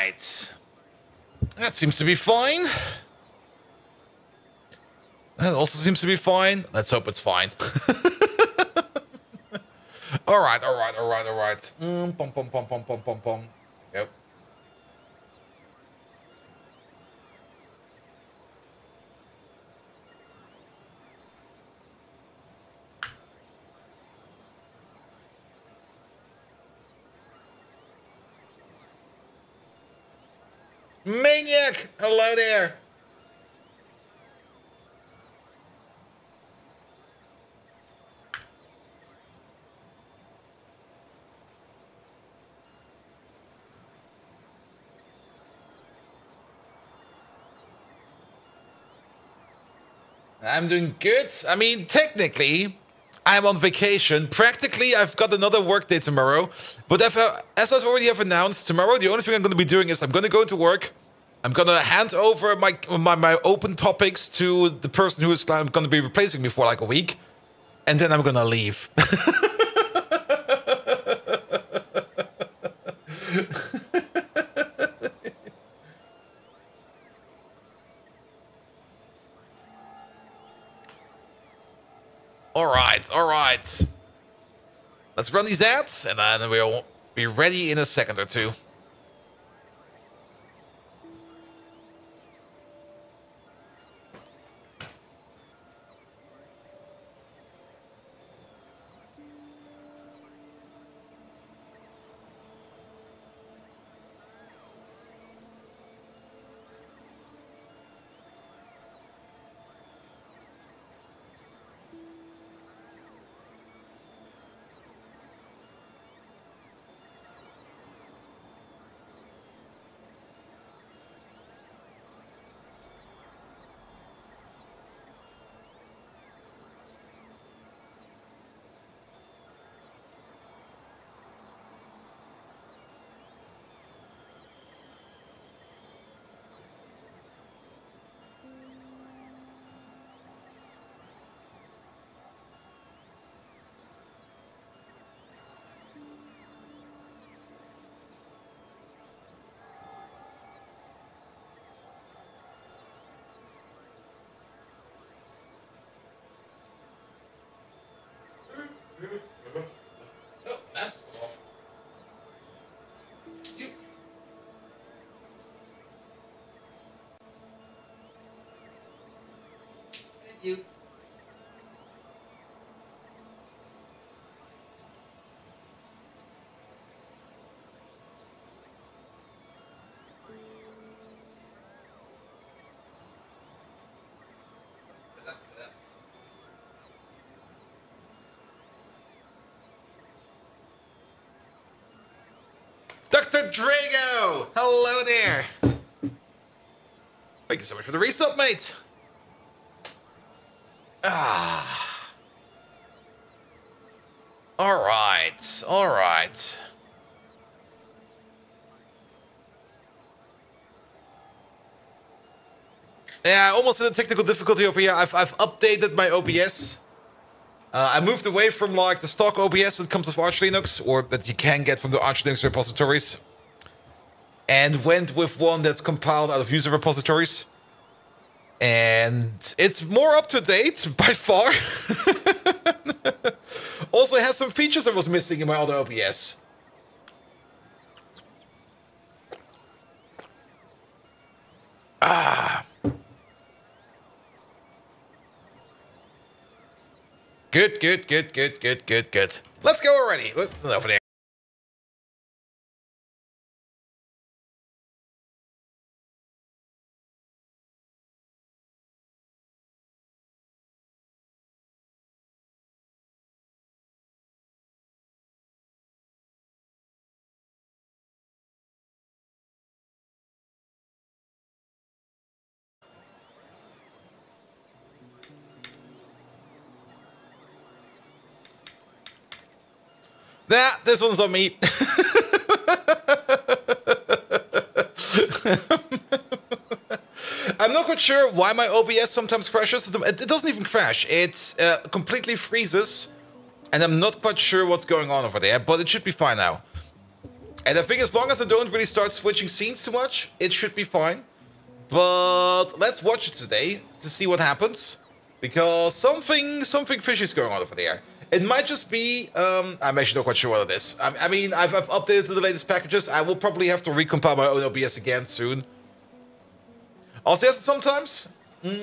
right. That seems to be fine. That also seems to be fine. Let's hope it's fine. All right. Pom, pom, pom, pom, pom, pom, pom. Yep. Maniac! Hello there! I'm doing good. I mean, technically, I'm on vacation. Practically, I've got another work day tomorrow. But as I already have announced, tomorrow the only thing I'm going to be doing is I'm going to go into work. I'm going to hand over my open topics to the person who is going to be replacing me for like a week. And then I'm going to leave. All right. Let's run these ads, and then we'll be ready in a second or two. You. Dr. Drago! Hello there! Thank you so much for the resub, mate! All right. Yeah, almost had a technical difficulty over here. I've updated my OBS. I moved away from like the stock OBS that comes with Arch Linux, or that you can get from the Arch Linux repositories, and went with one that's compiled out of user repositories. And it's more up to date by far. Also, it has some features that was missing in my other OBS. Good. Let's go already. Over there. Nah, this one's on me. I'm not quite sure why my OBS sometimes crashes. It doesn't even crash. It completely freezes. And I'm not quite sure what's going on over there, but it should be fine now. And I think as long as I don't really start switching scenes too much, it should be fine. But let's watch it today to see what happens. Because something fishy is going on over there. It might just be, I'm actually not quite sure what it is. I mean, I've updated to the latest packages. I will probably have to recompile my own OBS again soon. Also, yes, sometimes. Maybe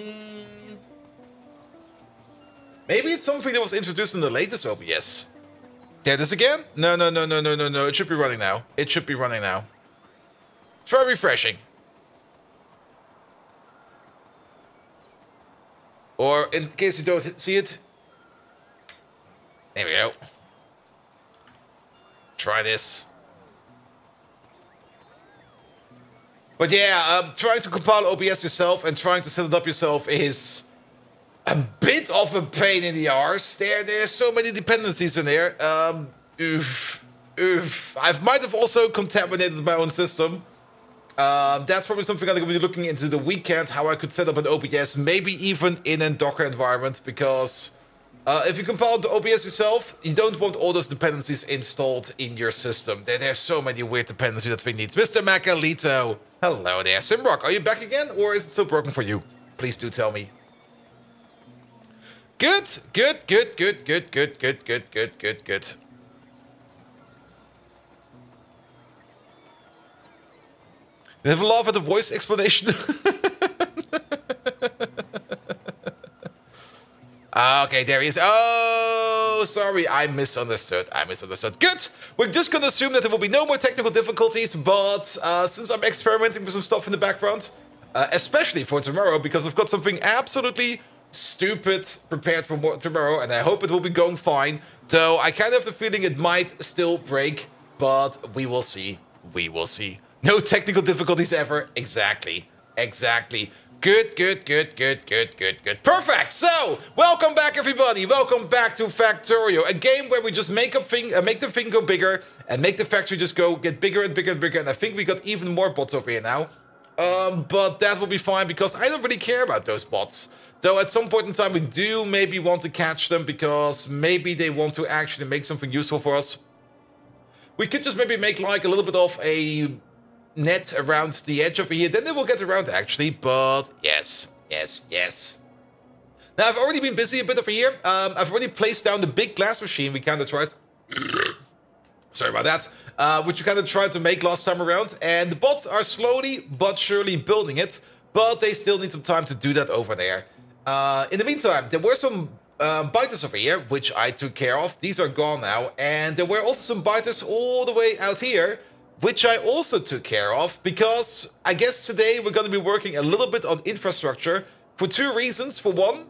it's something that was introduced in the latest OBS. Yeah, this again? No. It should be running now. It should be running now. It's very refreshing. Or, in case you don't see it. There we go. Try this. But yeah, trying to compile OBS yourself and trying to set it up yourself is a bit of a pain in the arse. There's so many dependencies in there. I might have also contaminated my own system. That's probably something I'm going to be looking into the weekend, how I could set up an OBS, maybe even in a Docker environment, because if you compile the OBS yourself, you don't want all those dependencies installed in your system. There's so many weird dependencies that thing needs. Mr. Macalito, hello there. Simrock, are you back again, or is it still broken for you? Please do tell me. Good. Never laugh at the voice explanation. Okay, there he is. Oh, sorry, I misunderstood. Good. We're just going to assume that there will be no more technical difficulties, but since I'm experimenting with some stuff in the background, especially for tomorrow, because I've got something absolutely stupid prepared for tomorrow, and I hope it will be going fine, though I kind of have the feeling it might still break, but we will see. No technical difficulties ever. Exactly. Good. Perfect. So, welcome back, everybody. Welcome back to Factorio, a game where we just make the thing go bigger and make the factory just get bigger and bigger and bigger. And I think we got even more bots over here now. But that will be fine because I don't really care about those bots. Though at some point in time we do maybe want to catch them because maybe they want to actually make something useful for us. We could just maybe make like a little bit of a net around the edge over here, then they will get around actually, but yes. Now I've already been busy a bit over here. I've already placed down the big glass machine we kind of tried. Sorry about that. Which we kind of tried to make last time around, and the bots are slowly but surely building it, but they still need some time to do that over there. In the meantime, there were some biters over here, which I took care of. These are gone now, and there were also some biters all the way out here, which I also took care of, because I guess today we're going to be working a little bit on infrastructure for two reasons. For one,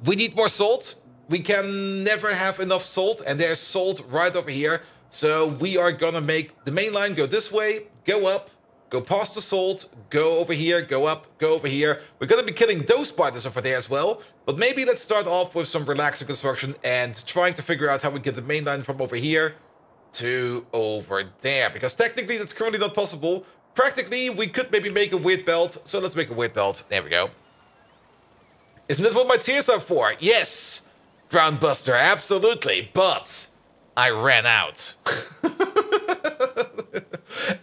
we need more salt. We can never have enough salt, and there's salt right over here. So we are going to make the main line go this way, go up, go past the salt, go over here, go up, go over here. We're going to be killing those spiders over there as well. But maybe let's start off with some relaxing construction and trying to figure out how we get the main line from over here to over there, because technically that's currently not possible. Practically we could maybe make a weird belt, so let's make a weird belt. There we go. Isn't that what my tears are for? Yes, Groundbuster, absolutely, but I ran out.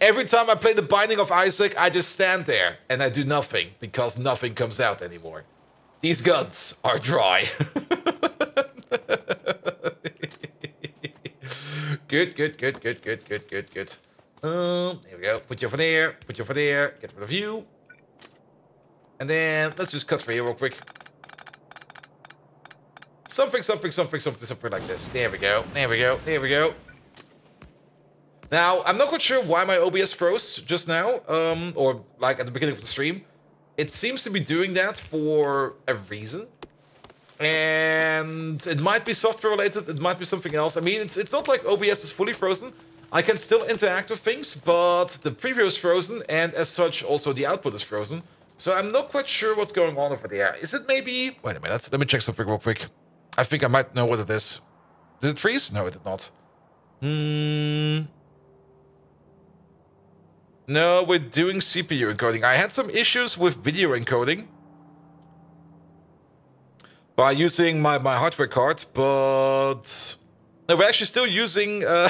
Every time I play the Binding of Isaac, I just stand there and I do nothing because nothing comes out anymore. These guns are dry. Good. There we go. Put you over there. Get rid of you. And then let's just cut through here real quick. Something like this. There we go. Now, I'm not quite sure why my OBS froze just now, or like at the beginning of the stream. It seems to be doing that for a reason. And it might be software related, it might be something else. I mean, it's not like OBS is fully frozen. I can still interact with things, but the preview is frozen, and as such, also the output is frozen. So I'm not quite sure what's going on over there. Is it maybe... Wait a minute, let me check something real quick. I think I might know what it is. Did it freeze? No, it did not. No, we're doing CPU encoding. I had some issues with video encoding by using my hardware card, but No, we're actually still using the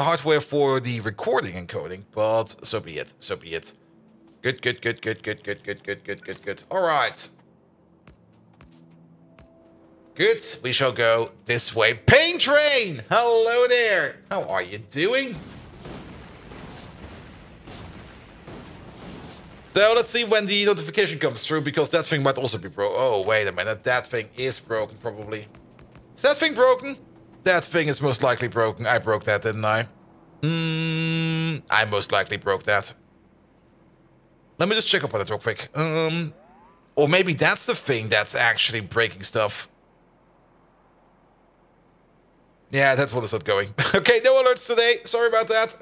hardware for the recording and coding, but so be it. So be it. Good, good, good, good, good, good, good, good, good, good, good. All right. Good. We shall go this way. Pain Train! Hello there. How are you doing? So let's see when the notification comes through, because that thing might also be broken. Oh, wait a minute. That thing is broken, probably. Is that thing broken? That thing is most likely broken. I broke that, didn't I? I most likely broke that. Let me just check up on it real quick. Or maybe that's the thing that's actually breaking stuff. Yeah, that one is not going. Okay, no alerts today. Sorry about that.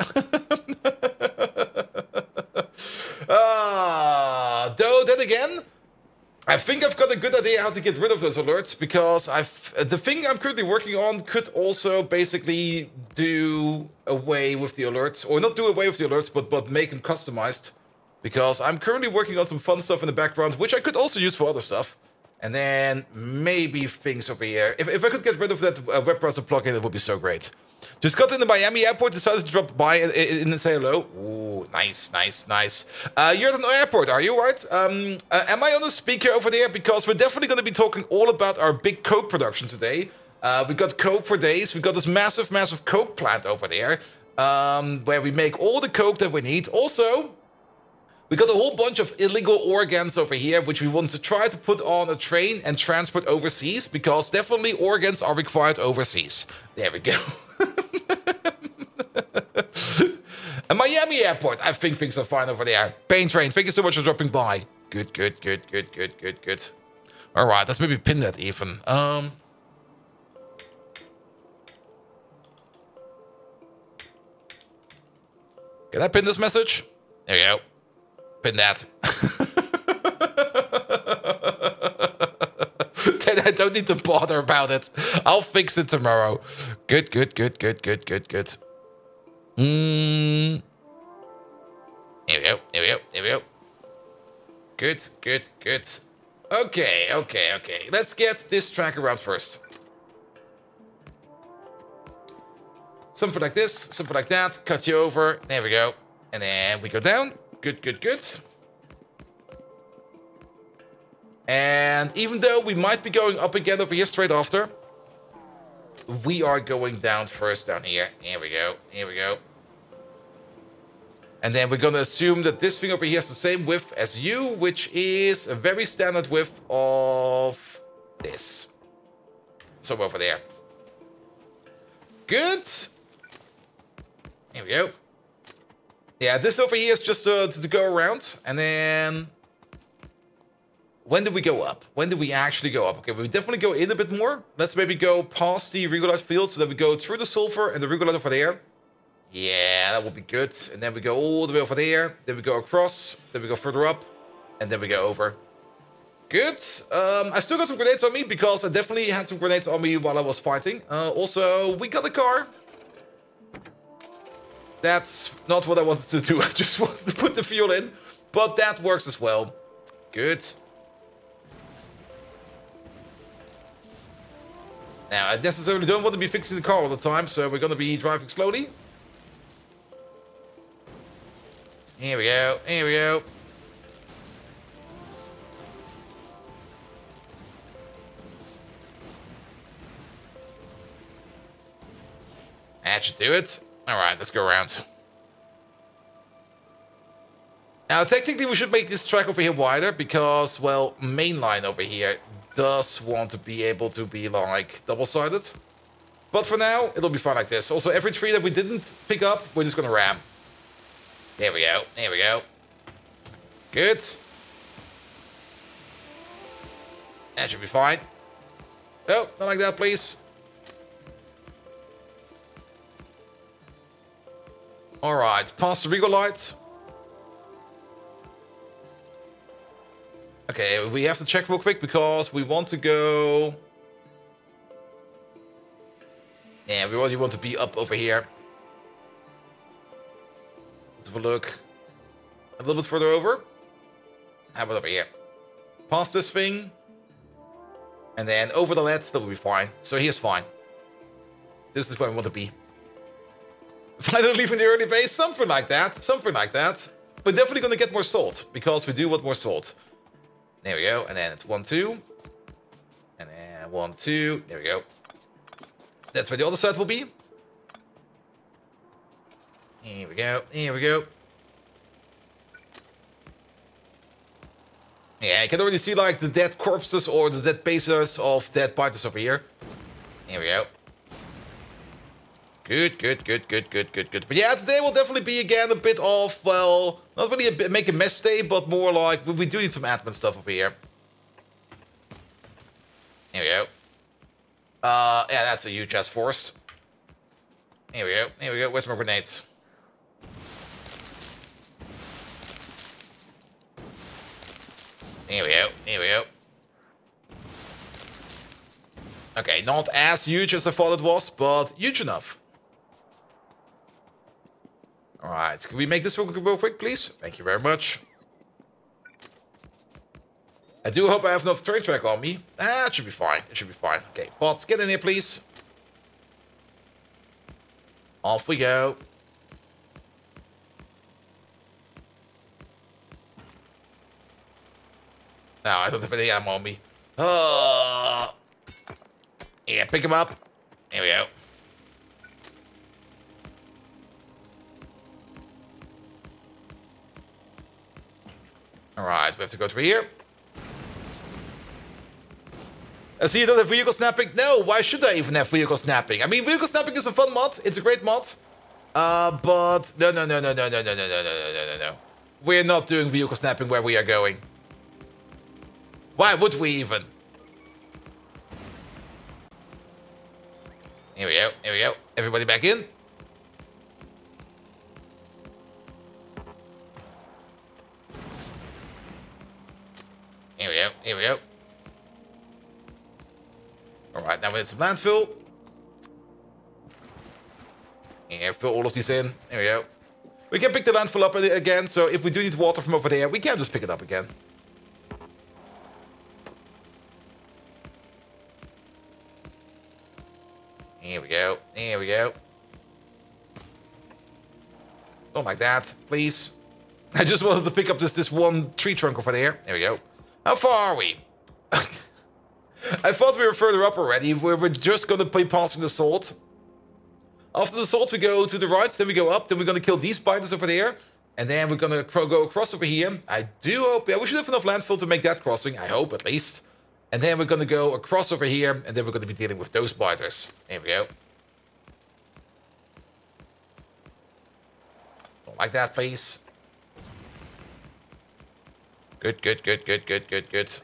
Though, then again, I think I've got a good idea how to get rid of those alerts, because the thing I'm currently working on could also basically do away with the alerts, or not do away with the alerts, but make them customized, because I'm currently working on some fun stuff in the background, which I could also use for other stuff. And then maybe things over here. If I could get rid of that web browser plugin, it would be so great. Just got in the Miami airport, decided to drop by and say hello. Ooh, nice, nice, nice. You're at an airport, are you, right? Am I on the speaker over there? Because we're definitely going to be talking all about our big Coke production today. We got Coke for days. We got this massive, massive Coke plant over there, where we make all the Coke that we need. Also, we got a whole bunch of illegal organs over here, which we want to try to put on a train and transport overseas, because definitely organs are required overseas. There we go. A Miami airport. I think things are fine over there. Pain Train, thank you so much for dropping by. Good, good, good, good, good, good, good. All right, let's maybe pin that even. Can I pin this message? There you go. Pin that. Then I don't need to bother about it. I'll fix it tomorrow. Good, good, good, good, good, good, good. Here we go, here we go, here we go. Good, good, good. Okay, okay, okay. Let's get this track around first. Something like this, something like that. Cut you over. There we go. And then we go down. Good, good, good. And even though we might be going up again over here straight after, we are going down first down here. Here we go. Here we go. And then we're going to assume that this thing over here has the same width as you, which is a very standard width of this. Somewhere over there. Good. Here we go. Yeah, this over here is just to go around. And then... when did we go up? When did we actually go up? Okay, we definitely go in a bit more. Let's maybe go past the regolite field so that we go through the sulfur and the regolite over there. Yeah, that would be good. And then we go all the way over there. Then we go across. Then we go further up. And then we go over. Good. I still got some grenades on me because I definitely had some grenades on me while I was fighting. Also, we got a car. That's not what I wanted to do. I just wanted to put the fuel in. But that works as well. Good. Now, I necessarily don't want to be fixing the car all the time, so we're going to be driving slowly. Here we go, here we go. That should do it. Alright, let's go around. Now, technically, we should make this track over here wider because, well, mainline over here does want to be able to be, like, double-sided. But for now, it'll be fine like this. Also, every tree that we didn't pick up, we're just gonna ram. There we go, there we go. Good. That should be fine. Oh, not like that, please. Alright, past the regolite. Okay, we have to check real quick because we want to go... yeah, we really want to be up over here. Let's have a look. A little bit further over. How about over here? Past this thing. And then over the lead, that will be fine. So here's fine. This is where we want to be. Finally leaving the early base, something like that. Something like that. We're definitely going to get more salt, because we do want more salt. There we go, and then it's 1, 2. And then 1, 2. There we go. That's where the other side will be. Here we go, here we go. Yeah, you can already see like the dead corpses or the dead bases of dead biters over here. Here we go. Good, good, good, good, good, good, good. But yeah, today will definitely be again a bit of, well, not really a bit, make a mess day, but more like we do need some admin stuff over here. Here we go. Yeah, that's a huge ass forest. Here we go, here we go. Where's my grenades? Here we go, here we go. Okay, not as huge as I thought it was, but huge enough. Alright, can we make this real quick, please? Thank you very much. I do hope I have enough train track on me. Ah, it should be fine. It should be fine. Okay, bots, get in here, please. Off we go. No, I don't have any ammo on me. Yeah, pick him up. Here we go. Alright, we have to go through here. I see you don't have vehicle snapping. No, why should I even have vehicle snapping? I mean, vehicle snapping is a fun mod. It's a great mod. But no. We're not doing vehicle snapping where we are going. Why would we even? Here we go, here we go. Everybody back in. Here we go, here we go. Alright, now we have some landfill. Here, fill all of these in. There we go. We can pick the landfill up again, so if we do need water from over there, we can just pick it up again. Here we go. Here we go. Don't like that, please. I just wanted to pick up this one tree trunk over there. There we go. How far are we? I thought we were further up already. We're just going to be passing the salt. After the salt, we go to the right. Then we go up. Then we're going to kill these spiders over there. And then we're going to go across over here. I do hope... Yeah, we should have enough landfill to make that crossing. I hope, at least. And then we're going to go across over here. And then we're going to be dealing with those spiders. There we go. Don't like that, please. Good, good, good, good, good, good, good.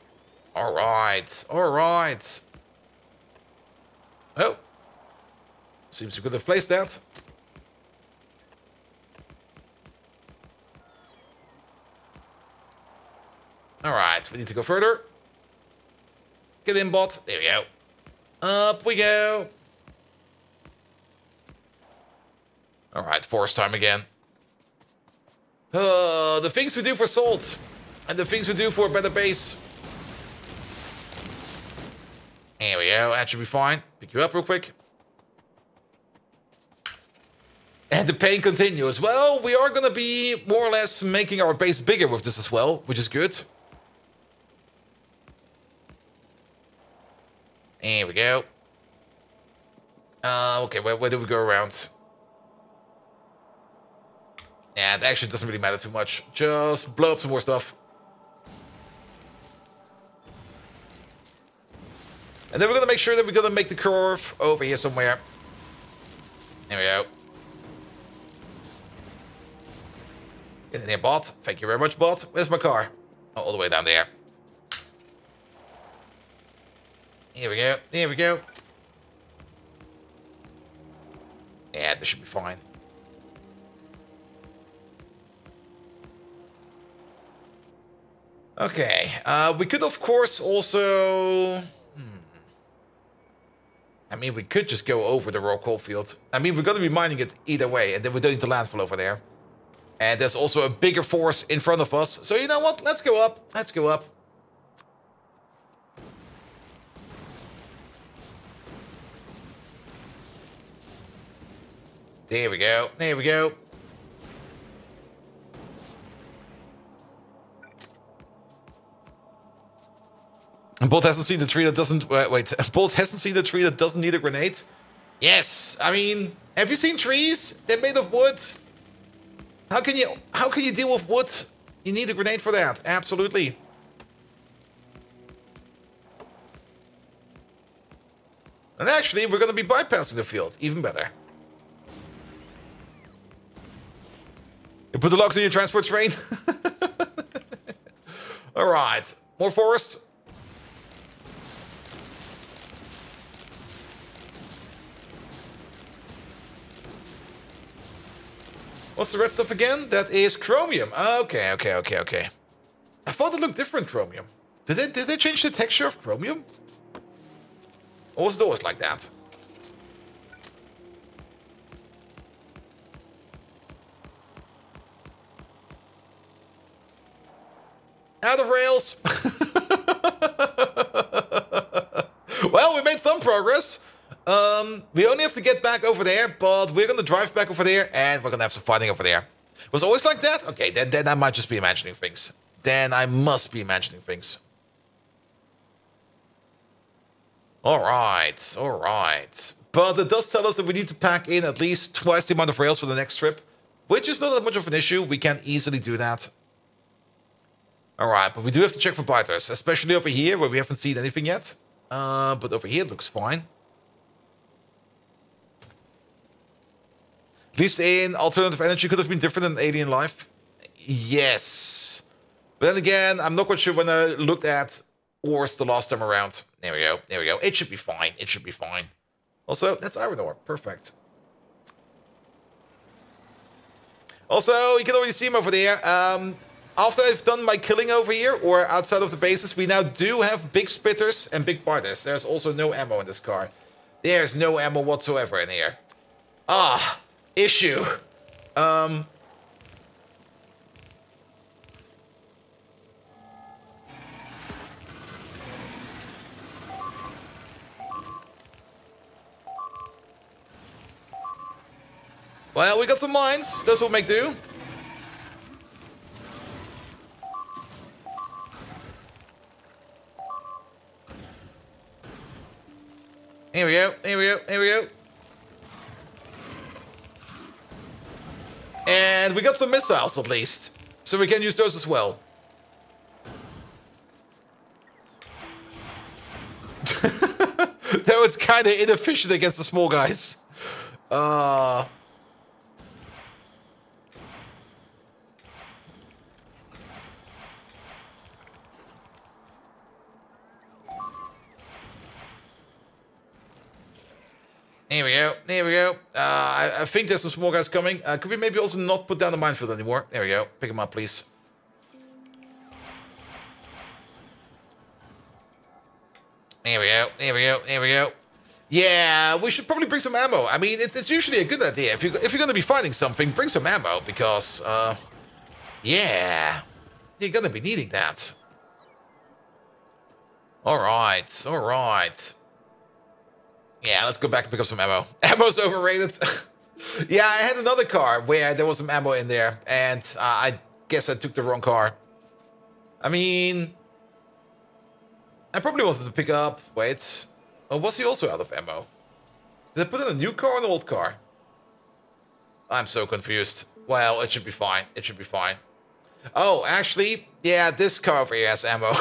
Alright, alright. Oh. Seems we could have placed that. Alright, we need to go further. Get in, bot. There we go. Up we go. Alright, forest time again. The things we do for salt. And the things we do for a better base. Here we go, that should be fine. Pick you up real quick. And the pain continues. Well, we are going to be more or less making our base bigger with this as well, which is good. Here we go. Okay, where do we go around? Yeah, it actually doesn't really matter too much. Just blow up some more stuff. And then we're going to make sure that we're going to make the curve over here somewhere. There we go. Get in there, bot. Thank you very much, bot. Where's my car? Oh, all the way down there. Here we go. Here we go. Yeah, this should be fine. Okay. We could, of course, also... I mean, we could just go over the raw coal field. I mean, we're going to be mining it either way, and then we're doing the landfill over there. And there's also a bigger force in front of us. So you know what? Let's go up. Let's go up. There we go. There we go. And Bolt hasn't seen the tree that doesn't... wait. Bolt hasn't seen the tree that doesn't need a grenade? Yes. I mean, have you seen trees? They're made of wood. How can you deal with wood? You need a grenade for that. Absolutely. And actually, we're going to be bypassing the field. Even better. You put the logs in your transport train? Alright. More forest. What's the red stuff again? That is chromium. Okay. I thought it looked different, chromium. Did they change the texture of chromium? Or was it always like that? Out of rails! Well, we made some progress. We only have to get back over there, but we're gonna drive back over there, and we're gonna have some fighting over there. Was it always like that? Okay, then I might just be imagining things. Then I must be imagining things. Alright. But it does tell us that we need to pack in at least twice the amount of rails for the next trip, which is not that much of an issue. We can easily do that. Alright, but we do have to check for biters, especially over here where we haven't seen anything yet. But over here it looks fine. At least in alternative energy could have been different than alien life. Yes. But then again, I'm not quite sure when I looked at ores the last time around. There we go. It should be fine. Also, that's iron ore. Perfect. Also, you can already see him over there. After I've done my killing over here, or outside of the bases, we now do have big spitters and big biters. There's also no ammo in this car. There's no ammo whatsoever in here. Ah, issue. Well, we got some mines. Those will make do. Here we go. And we got some missiles, at least. So we can use those as well. That was kind of inefficient against the small guys. Here we go. I think there's some small guys coming. Could we maybe also not put down the minefield anymore? There we go. Pick them up, please. Here we go. Yeah, we should probably bring some ammo. I mean, it's usually a good idea. If you're going to be fighting something, bring some ammo, because, yeah, you're going to be needing that. All right. Yeah, let's go back and pick up some ammo. Ammo's overrated. Yeah, I had another car where there was some ammo in there, and I guess I took the wrong car. I mean, I probably wanted to pick up... Wait. Oh, was he also out of ammo? Did I put in a new car or an old car? I'm so confused. Well, it should be fine. Oh, actually, yeah, this car over here has ammo.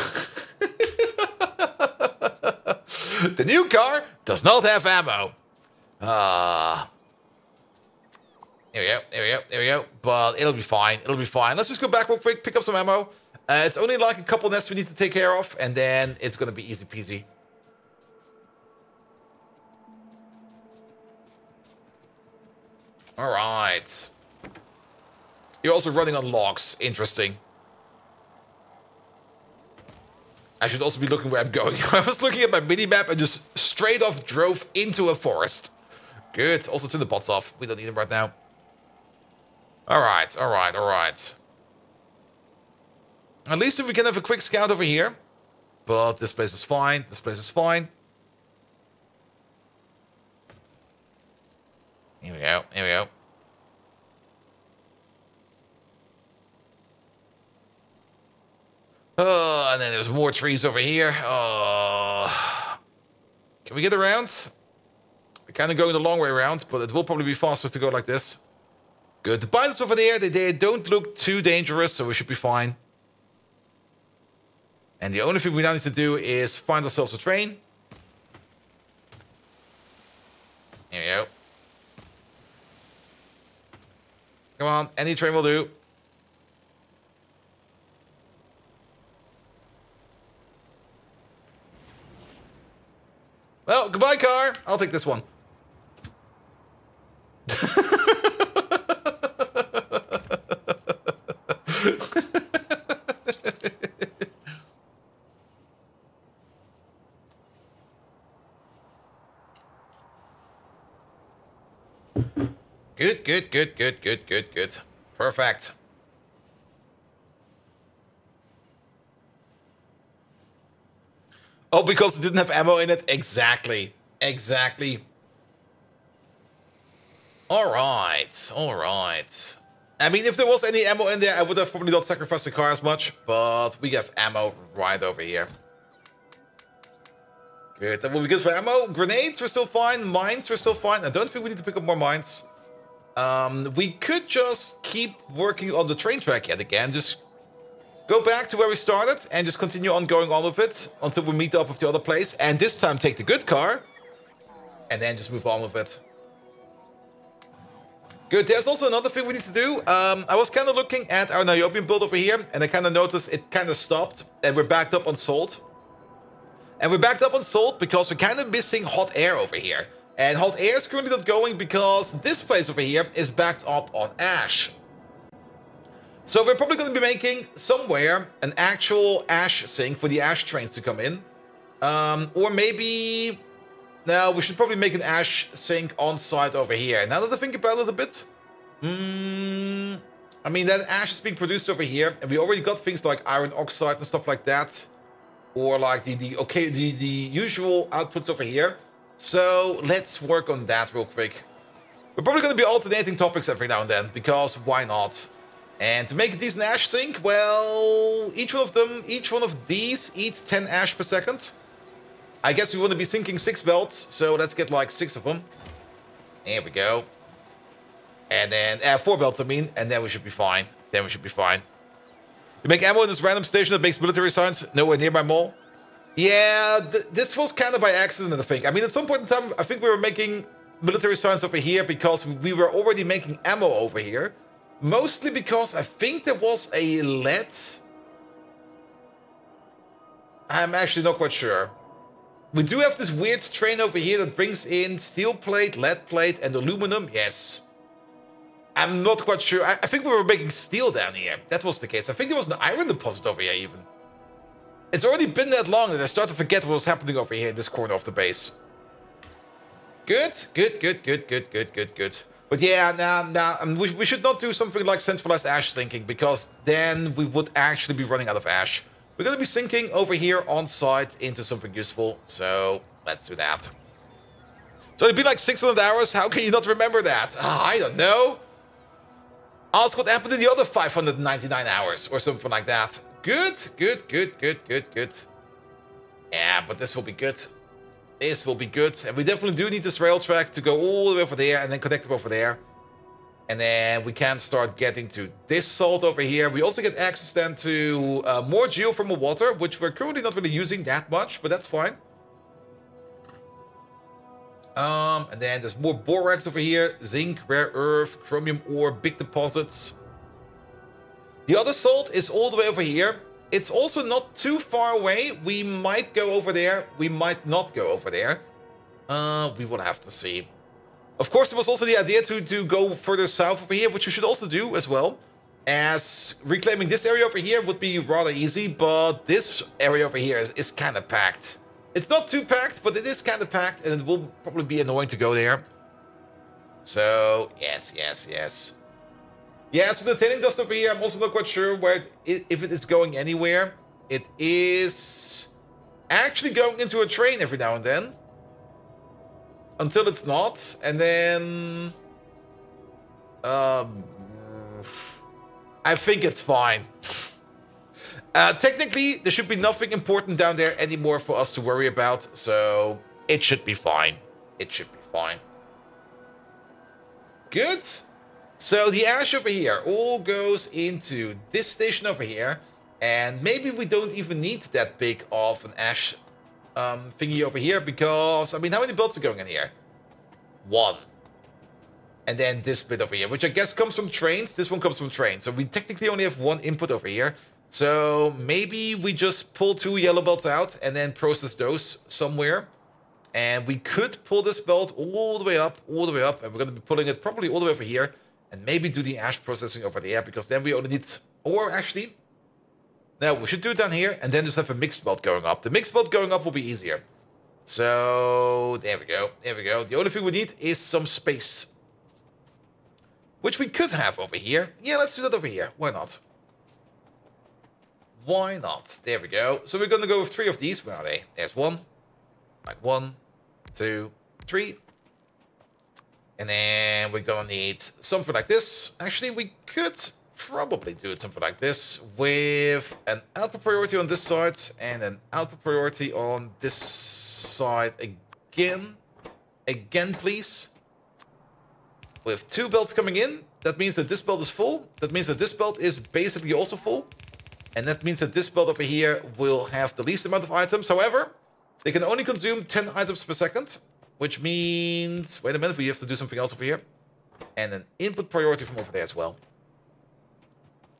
The new car does not have ammo. Here we go. But it'll be fine. Let's just go back real quick, pick up some ammo. It's only like a couple nests we need to take care of, and then it's going to be easy peasy. All right. You're also running on logs. Interesting. I should also be looking where I'm going. I was looking at my mini-map and just straight off drove into a forest. Good. Also turn the bots off. We don't need them right now. All right. At least if we can have a quick scout over here. But this place is fine. Here we go. then there's more trees over here. Oh. Can we get around? We're kind of going the long way around, but it will probably be faster to go like this. Good. The pilots over there, they don't look too dangerous, so we should be fine. And the only thing we now need to do is find ourselves a train. Here we go. Come on, any train will do. Well, goodbye, car. I'll take this one. Good. Perfect. Oh, because it didn't have ammo in it? Exactly. Alright. I mean, if there was any ammo in there, I would have probably not sacrificed the car as much, but we have ammo right over here. Good, that will be good for ammo. Grenades were still fine, mines were still fine. I don't think we need to pick up more mines. We could just keep working on the train track yet again. Just go back to where we started and just continue on going on with it until we meet up with the other place. And this time take the good car and then just move on with it. Good, there's also another thing we need to do. I was kind of looking at our niobium build over here and I kind of noticed it kind of stopped and we're backed up on salt. And we're backed up on salt because we're kind of missing hot air over here. And hot air is currently not going because this place over here is backed up on ash. So we're probably going to be making somewhere an actual ash sink for the ash trains to come in. Or maybe... No, we should probably make an ash sink on site over here. Now that I think about it a bit... I mean, that ash is being produced over here. And we already got things like iron oxide and stuff like that. Or like the usual outputs over here. So let's work on that real quick. We're probably going to be alternating topics every now and then, because why not? And to make a decent ash sink, well, each one of these eats 10 ash per second. I guess we want to be sinking 6 belts, so let's get like 6 of them. There we go. And then 4 belts, I mean, and then we should be fine. You make ammo in this random station that makes military science nowhere near my mall. Yeah, this was kind of by accident, I think. I mean, at some point in time, I think we were making military science over here because we were already making ammo over here. Mostly because I think there was a lead. I'm actually not quite sure. We do have this weird train over here that brings in steel plate, lead plate, and aluminum. Yes. I'm not quite sure. I think we were making steel down here. That was the case. I think there was an iron deposit over here even. It's already been that long that I start to forget what was happening over here in this corner of the base. Good. But yeah, we should not do something like centralized ash sinking, because then we would actually be running out of ash. We're going to be sinking over here on site into something useful, so let's do that. So it'd be like 600 hours. How can you not remember that? I don't know. Ask what happened in the other 599 hours or something like that. Good. Yeah, but this will be good. And we definitely do need this rail track to go all the way over there and then connect it over there. And then we can start getting to this salt over here. We also get access then to more geothermal water, which we're currently not really using that much, but that's fine. And then there's more borax over here. Zinc, rare earth, chromium ore, big deposits. The other salt is all the way over here. It's also not too far away. We might go over there. We might not go over there. We will have to see. Of course, there was also the idea to go further south over here, which we should also do as well. As reclaiming this area over here would be rather easy, but this area over here is kind of packed. It's not too packed, but it is kind of packed, and it will probably be annoying to go there. So, yes. Yeah, so the tailing dust over here, I'm also not quite sure where if it is going anywhere. It is actually going into a train every now and then. Until it's not, and then... I think it's fine. Technically, there should be nothing important down there anymore for us to worry about, so it should be fine. It should be fine. Good. So the ash over here all goes into this station over here, and maybe we don't even need that big of an ash thingy over here, because, I mean, how many belts are going in here? 1. And then this bit over here, which I guess comes from trains. This one comes from trains. So we technically only have 1 input over here. So maybe we just pull 2 yellow belts out and then process those somewhere. And we could pull this belt all the way up, and we're going to be pulling it probably all the way over here. And maybe do the ash processing over there, because then we only need... Or actually... No, we should do it down here, and then just have a mixed belt going up. The mixed belt going up will be easier. So, there we go, there we go. The only thing we need is some space. Which we could have over here. Yeah, let's do that over here. Why not? Why not? There we go. So we're going to go with 3 of these. Where are they? There's 1. Like 1, 2, 3. And then we're going to need something like this. Actually, we could probably do it something like this. With an output priority on this side. And an output priority on this side again. Again, please. With 2 belts coming in. That means that this belt is full. That means that this belt is basically also full. And that means that this belt over here will have the least amount of items. However, they can only consume 10 items per second. Which means... Wait a minute, we have to do something else over here. And an input priority from over there as well.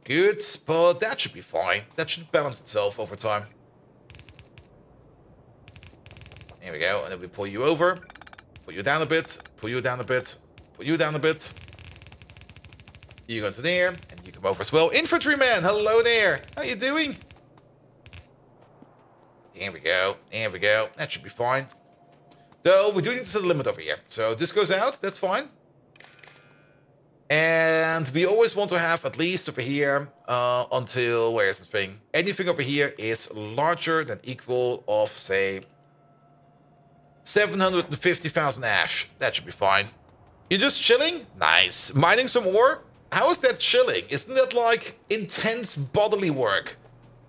Good, but that should be fine. That should balance itself over time. There we go, and then we pull you over. Pull you down a bit, pull you down a bit, pull you down a bit. You go to there, and you come over as well. Infantryman, hello there. How you doing? There we go, there we go. That should be fine. Though, we do need to set a limit over here. So this goes out, that's fine. And we always want to have at least over here until, where's the thing? Anything over here is larger than equal of, say, 750,000 ash. That should be fine. You're just chilling? Nice. Mining some ore? How is that chilling? Isn't that like intense bodily work?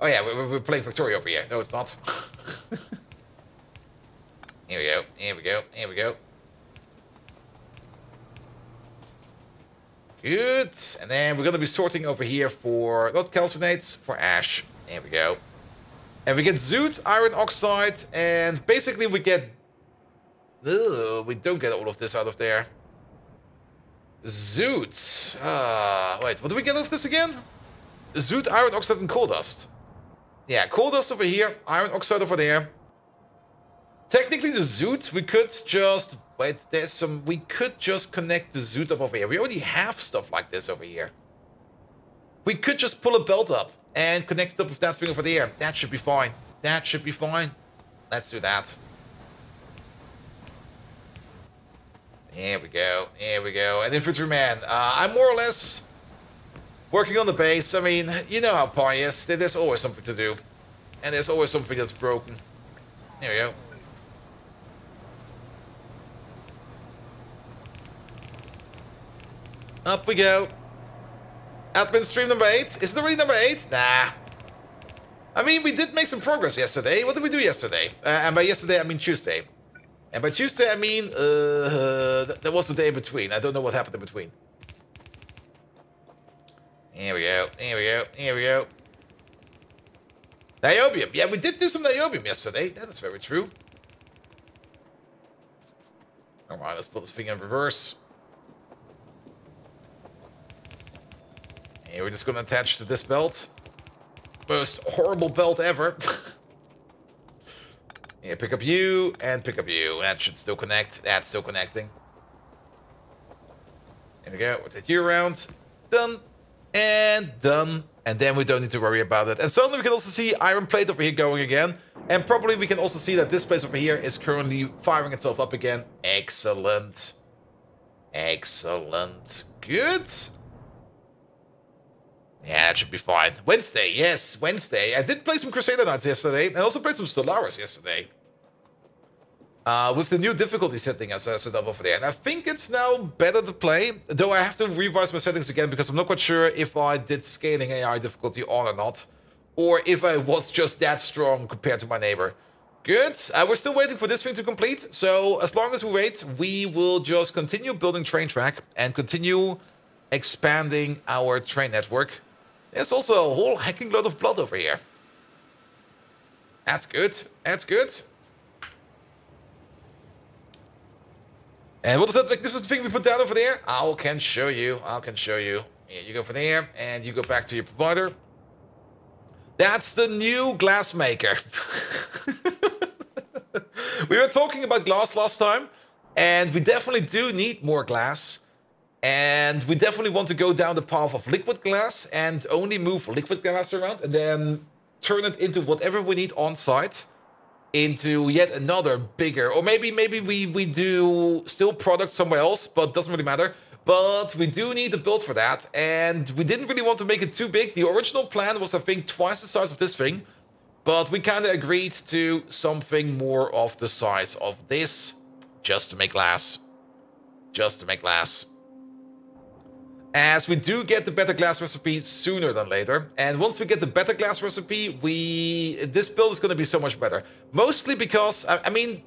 Oh yeah, we're playing Factorio over here. No, it's not. Here we go, here we go, here we go. Good. And then we're going to be sorting over here for, not calcinates, for ash. There we go. And we get zoot, iron oxide, and basically we get... Ugh, we don't get all of this out of there. Zoot. Wait, what do we get out of this again? Zoot, iron oxide, and coal dust. Yeah, coal dust over here, iron oxide over there. Technically the zoot, we could just... Wait, there's some... We could just connect the zoot up over here. We already have stuff like this over here. We could just pull a belt up and connect it up with that thing over there. That should be fine. That should be fine. Let's do that. There we go. There we go. And infantryman, I'm more or less working on the base. I mean, you know how Pi is. There's always something to do. And there's always something that's broken. There we go. Up we go. Admin stream number 8. Is it already number 8? Nah. I mean, we did make some progress yesterday. What did we do yesterday? And by yesterday, I mean Tuesday. And by Tuesday, I mean... there was a day in between. I don't know what happened in between. Here we go. Here we go. Here we go. Niobium. Yeah, we did do some niobium yesterday. That is very true. Alright, let's put this thing in reverse. And we're just going to attach to this belt. Most horrible belt ever. Yeah, pick up you and pick up you. That should still connect. That's still connecting. There we go. We'll take you around. Done. And done. And then we don't need to worry about it. And suddenly we can also see iron plate over here going again. And probably we can also see that this place over here is currently firing itself up again. Excellent. Excellent. Good. Yeah, that should be fine. Wednesday, yes, Wednesday. I did play some Crusader Knights yesterday, and also played some Stellaris yesterday. With the new difficulty setting as I set up over there. And I think it's now better to play, though I have to revise my settings again, because I'm not quite sure if I did scaling AI difficulty on or not. or if I was just that strong compared to my neighbor. Good. We're still waiting for this thing to complete. So as long as we wait, we will just continue building train track and continue expanding our train network. There's also a whole hecking load of blood over here. That's good. That's good. And what is that magnificent thing we put down over there? I can show you. I can show you. Here, you go from there, and you go back to your provider. That's the new glass maker. We were talking about glass last time, and we definitely do need more glass. And we definitely want to go down the path of liquid glass and only move liquid glass around and then turn it into whatever we need on site into yet another bigger, or maybe we do still product somewhere else, but doesn't really matter. But we do need a build for that, and we didn't really want to make it too big. The original plan was, I think, twice the size of this thing, but we kind of agreed to something more of the size of this, just to make glass. Just to make glass. As we do get the better glass recipe sooner than later, and once we get the better glass recipe, this build is going to be so much better. Mostly because, I mean,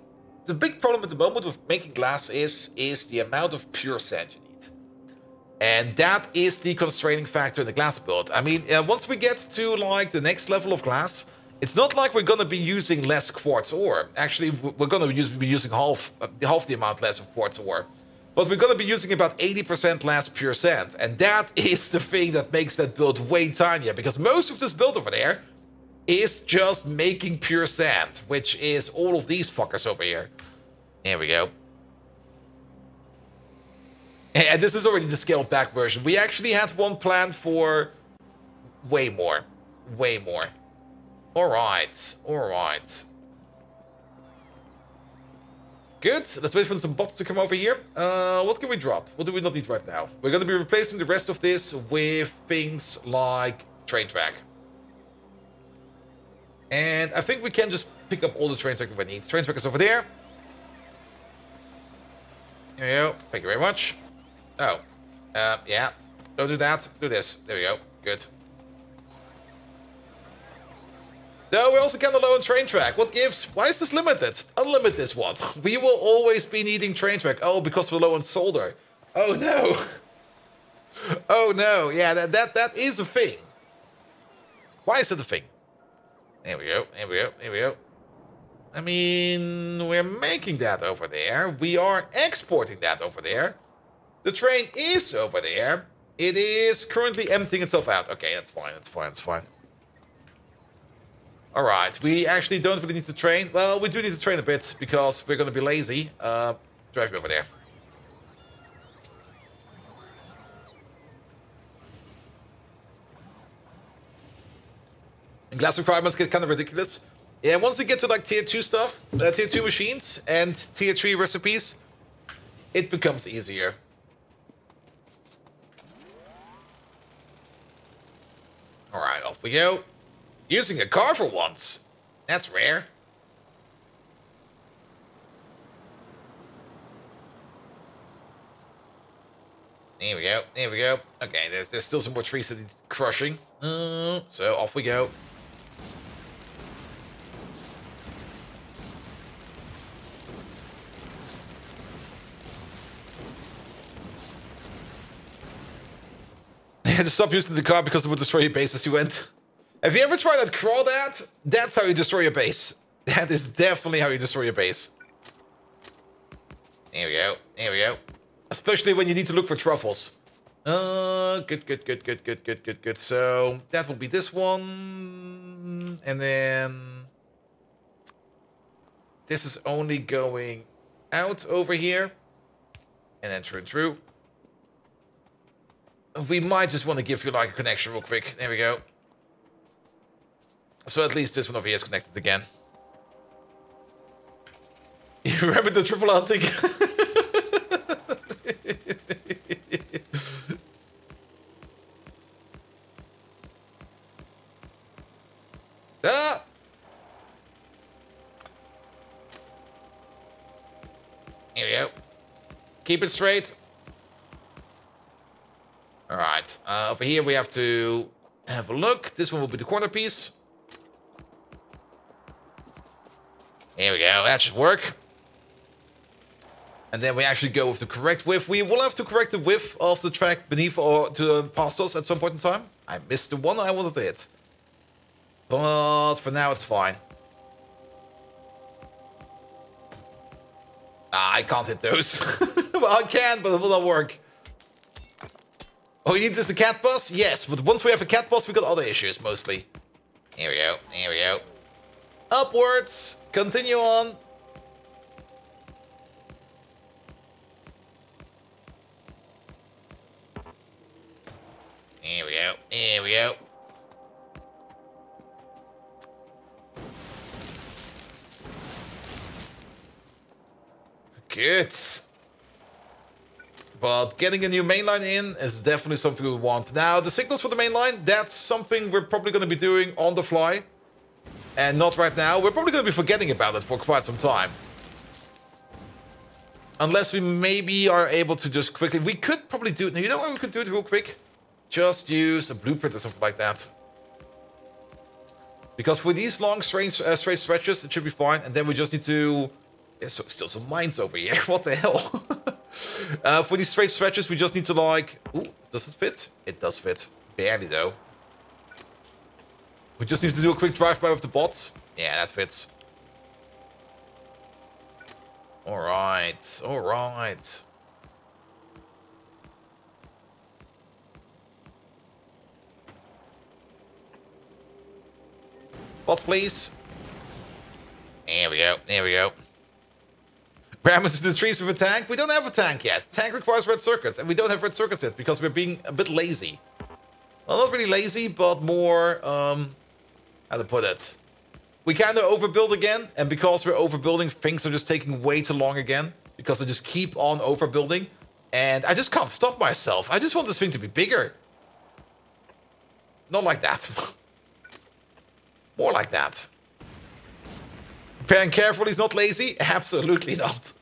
the big problem at the moment with making glass is the amount of pure sand you need. And that is the constraining factor in the glass build. I mean, once we get to like the next level of glass, it's not like we're going to be using less quartz ore. Actually, we're going to be using half the amount less of quartz ore. But we're going to be using about 80% less pure sand. And that is the thing that makes that build way tinier. Because most of this build over there is just making pure sand. Which is all of these fuckers over here. There we go. And this is already the scaled back version. We actually had one planned for way more. Way more. Alright. Alright. Good. Let's wait for some bots to come over here. What can we drop? What do we not need right now? We're going to be replacing the rest of this with things like train track. And I think we can just pick up all the train track we need. Train track is over there. There we go. Thank you very much. Oh. Yeah. Don't do that. Do this. There we go. Good. No, we're also kind of low on train track. What gives? Why is this limited? Unlimit this one. We will always be needing train track. Oh, because we're low on solder. Oh no. Oh no. Yeah, that is a thing. Why is it a thing? There we go. There we go. There we go. I mean, we're making that over there. We are exporting that over there. The train is over there. It is currently emptying itself out. Okay, that's fine. That's fine. That's fine. Alright, we actually don't really need to train. Well, we do need to train a bit, because we're going to be lazy. Drive me over there. And glass requirements get kind of ridiculous. Yeah, once you get to like tier 2 stuff, tier 2 machines, and tier 3 recipes, it becomes easier. Alright, off we go. Using a car for once. That's rare. There we go. There we go. Okay, there's still some more trees that need crushing. So off we go. I had to stop using the car because it would destroy your base as you went. Have you ever tried that crawdad? That's how you destroy your base. That is definitely how you destroy your base. There we go. There we go. Especially when you need to look for truffles. Good. So that will be this one. And then this is only going out over here. And then through. We might just want to give you like a connection real quick. There we go. So at least this one over here is connected again. You remember the triple hunting? Ah! Here we go. Keep it straight. Alright. Over here we have to have a look. This one will be the corner piece. Here we go. That should work. And then we actually go with the correct width. We will have to correct the width of the track beneath or to past us at some point in time. I missed the one I wanted to hit. But for now, it's fine. I can't hit those. Well, I can, but it will not work. Oh, you need this a cat bus? Yes, but once we have a cat bus, we got other issues, mostly. Here we go. Here we go. Upwards. Continue on. Here we go. Here we go. Good. But getting a new mainline in is definitely something we want. Now, the signals for the mainline, that's something we're probably going to be doing on the fly. And not right now. We're probably going to be forgetting about it for quite some time. Unless we maybe are able to just quickly... We could probably do it. You know what we could do it real quick? Just use a blueprint or something like that. Because for these long straight stretches, it should be fine. And then we just need to... There's still some mines over here. What the hell? For these straight stretches, we just need to like... Ooh, does it fit? It does fit. Barely, though. We just need to do a quick drive-by with the bots. Yeah, that fits. Alright. Alright. Bots, please. There we go. There we go. Parameters to the trees with a tank? We don't have a tank yet. Tank requires red circuits, and we don't have red circuits yet because we're being a bit lazy. Well, not really lazy, but more, how to put it? We kind of overbuild again, and because we're overbuilding, things are just taking way too long again. Because I just keep on overbuilding, and I just can't stop myself. I just want this thing to be bigger. Not like that. More like that. Preparing carefully is not lazy? Absolutely not.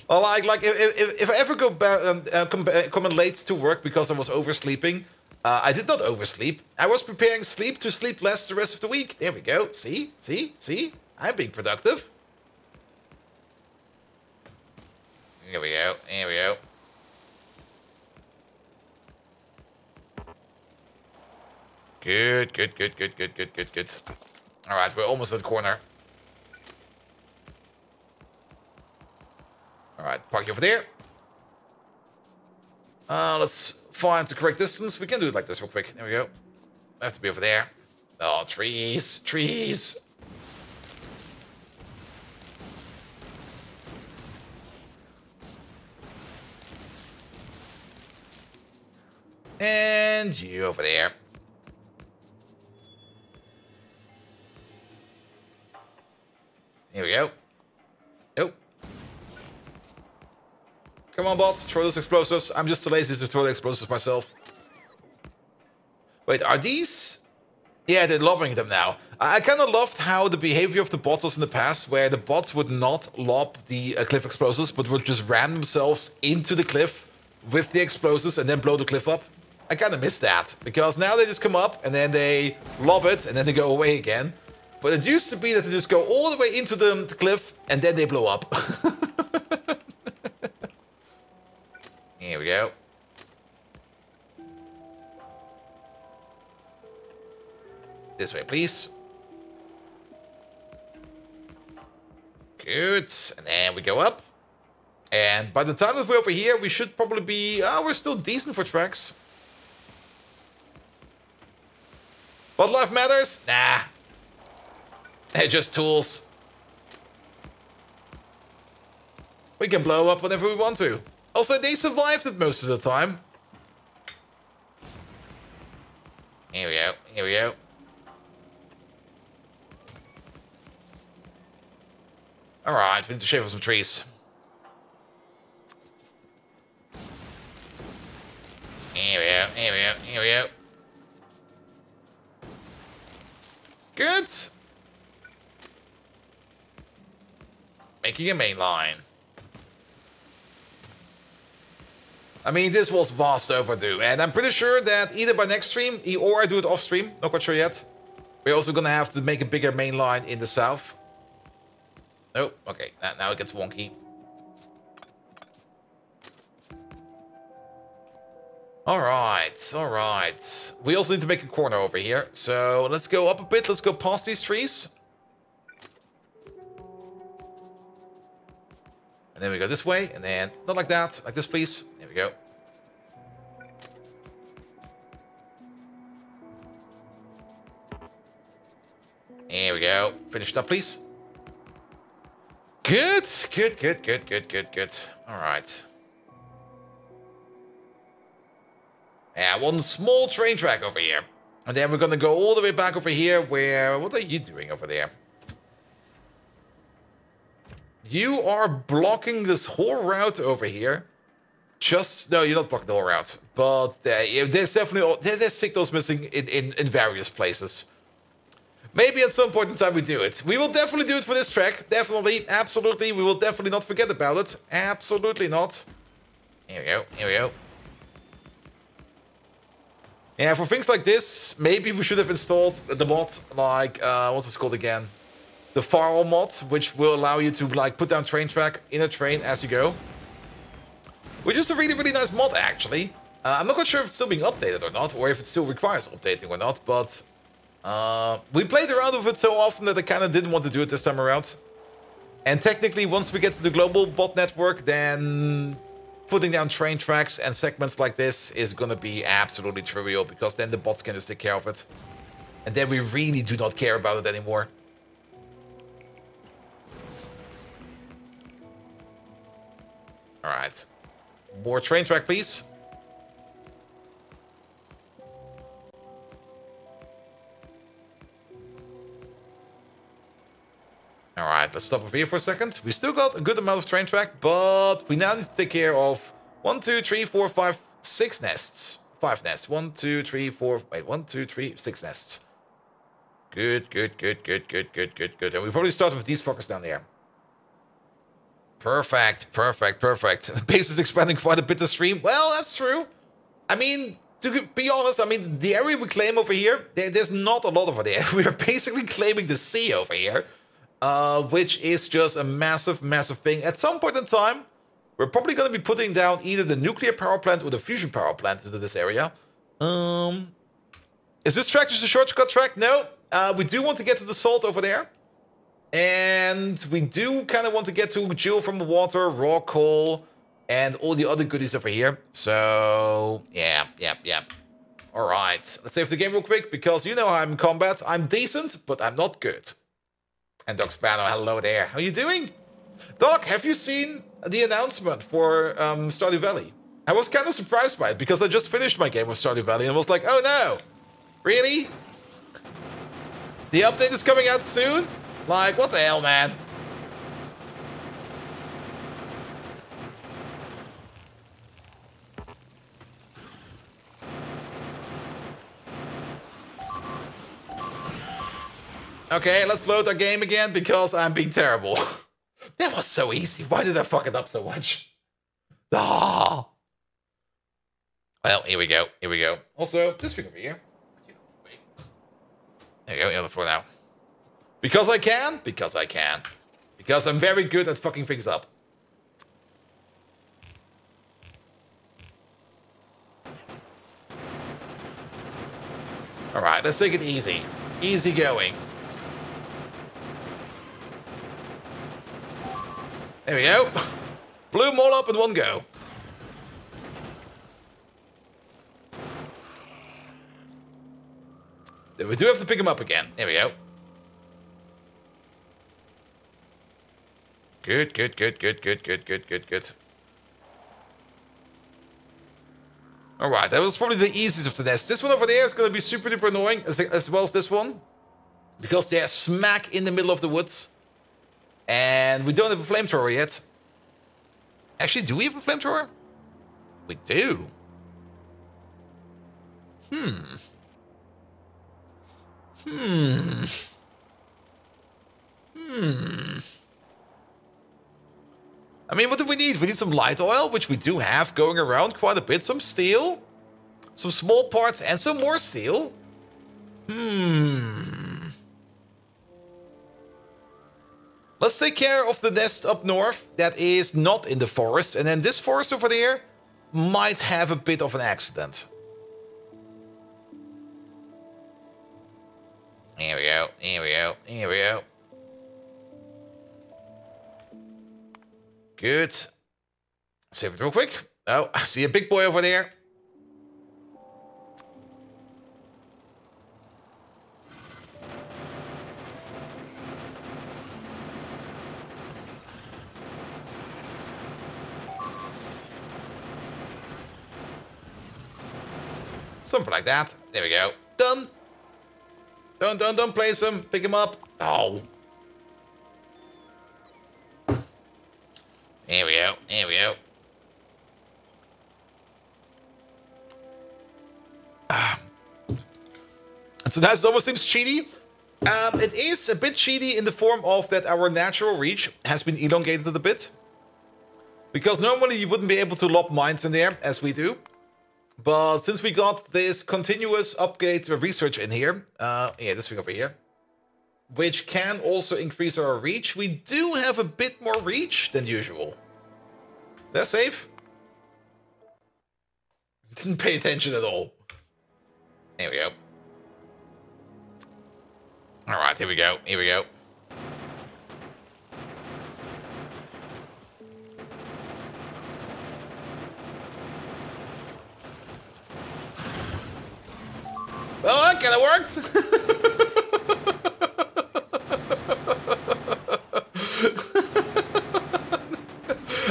Well, like if I ever go come in late to work because I was oversleeping, I did not oversleep. I was preparing sleep to sleep less the rest of the week. There we go. See? See? See? I'm being productive. Here we go. Here we go. Good, good, good, good, good, good, good, good. All right, we're almost at the corner. All right, park you over there. Let's find the correct distance. We can do it like this real quick. There we go. I have to be over there. Oh, trees, trees. And you over there. Here we go. Oh. Come on, bots. Throw those explosives. I'm just too lazy to throw the explosives myself. Wait, are these... Yeah, they're loving them now. I kind of loved how the behavior of the bots was in the past, where the bots would not lob the cliff explosives, but would just ram themselves into the cliff with the explosives and then blow the cliff up. I kind of miss that, because now they just come up and then they lob it and then they go away again. But it used to be that they just go all the way into the cliff and then they blow up. Here we go. This way, please. Good. And then we go up. And by the time that we're over here, we should probably be... we're still decent for tracks. What life matters? Nah. They're just tools. We can blow up whenever we want to. Also, they survived it most of the time. Here we go. Here we go. Alright, we need to shave off some trees. Here we go. Here we go. Here we go. Good. Making a main line. I mean, this was vast overdue, and I'm pretty sure that either by next stream, or I do it off stream, not quite sure yet, we're also gonna have to make a bigger main line in the south. Oh, okay. Now it gets wonky. Alright, alright. We also need to make a corner over here. So let's go up a bit. Let's go past these trees. And then we go this way. And then not like that. Like this, please. There we go. There we go. Finish it up, please. Good. Good. Alright. Yeah, one small train track over here. And then we're gonna go all the way back over here where... What are you doing over there? You are blocking this whole route over here. No, you're not blocking the whole route. But there's definitely... There's signals missing in various places. Maybe at some point in time we do it. We will definitely do it for this track. Definitely. Absolutely. We will definitely not forget about it. Absolutely not. Here we go. Here we go. Yeah, for things like this, maybe we should have installed the mod, like, what was it called again? The firewall mod, which will allow you to, like, put down train track in a train as you go. Which is a really, really nice mod, actually. I'm not quite sure if it's still being updated or not, or if it still requires updating or not, but... we played around with it so often that I kind of didn't want to do it this time around. And technically, once we get to the global bot network, then... putting down train tracks and segments like this is gonna be absolutely trivial, because then the bots can just take care of it. And then we really do not care about it anymore. Alright. More train track, please. Alright, let's stop over here for a second. We still got a good amount of train track, but we now need to take care of 1, 2, 3, 4, 5, 6 nests. 5 nests. 1, 2, 3, 4... Wait, 1, 2, 3, 6 nests. Good. And we've already started with these fuckers down there. Perfect. Base is expanding quite a bit this stream. Well, that's true. I mean, to be honest, I mean, the area we claim over here, there's not a lot over there. We are basically claiming the sea over here. Which is just a massive thing. At some point in time, we're probably going to be putting down either the nuclear power plant or the fusion power plant into this area. Is this track just a shortcut track? No. We do want to get to the salt over there. And we do kind of want to get to jewel from the water, raw coal, and all the other goodies over here. So, yeah. All right. Let's save the game real quick, because you know how I'm in combat. I'm decent, but I'm not good. And Doc Spano, hello there. How are you doing? Doc, have you seen the announcement for Stardew Valley? I was kind of surprised by it, because I just finished my game with Stardew Valley and was like, oh no! Really? The update is coming out soon? Like, what the hell, man? Okay, let's load our game again, because I'm being terrible. That was so easy. Why did I fuck it up so much? Ah. Well, here we go. Also, this thing over here. There you go, the floor now. Because I can? Because I can. Because I'm very good at fucking things up. Alright, let's take it easy. Easy going. There we go. Blew them all up in one go. We do have to pick them up again. There we go. Good. Alright, that was probably the easiest of the nests. This one over there is going to be super duper annoying, as well as this one. Because they're smack in the middle of the woods. And we don't have a flamethrower yet. Actually, do we have a flamethrower? We do. I mean, what do we need? We need some light oil, which we do have going around quite a bit. Some steel, some small parts, and some more steel. Let's take care of the nest up north that is not in the forest. And then this forest over there might have a bit of an accident. Here we go, here we go, here we go. Good. Save it real quick. Oh, I see a big boy over there. Something like that. There we go. Done. Don't place him. Pick him up. Oh. Here we go. Here we go. So that almost seems cheaty. It is a bit cheaty in the form of that our natural reach has been elongated a bit. Because normally you wouldn't be able to lob mines in there as we do. But since we got this continuous upgrade research in here, yeah, this thing over here, which can also increase our reach, we do have a bit more reach than usual. That's safe. Didn't pay attention at all. There we go. Alright, here we go, here we go. Well, that kind of worked.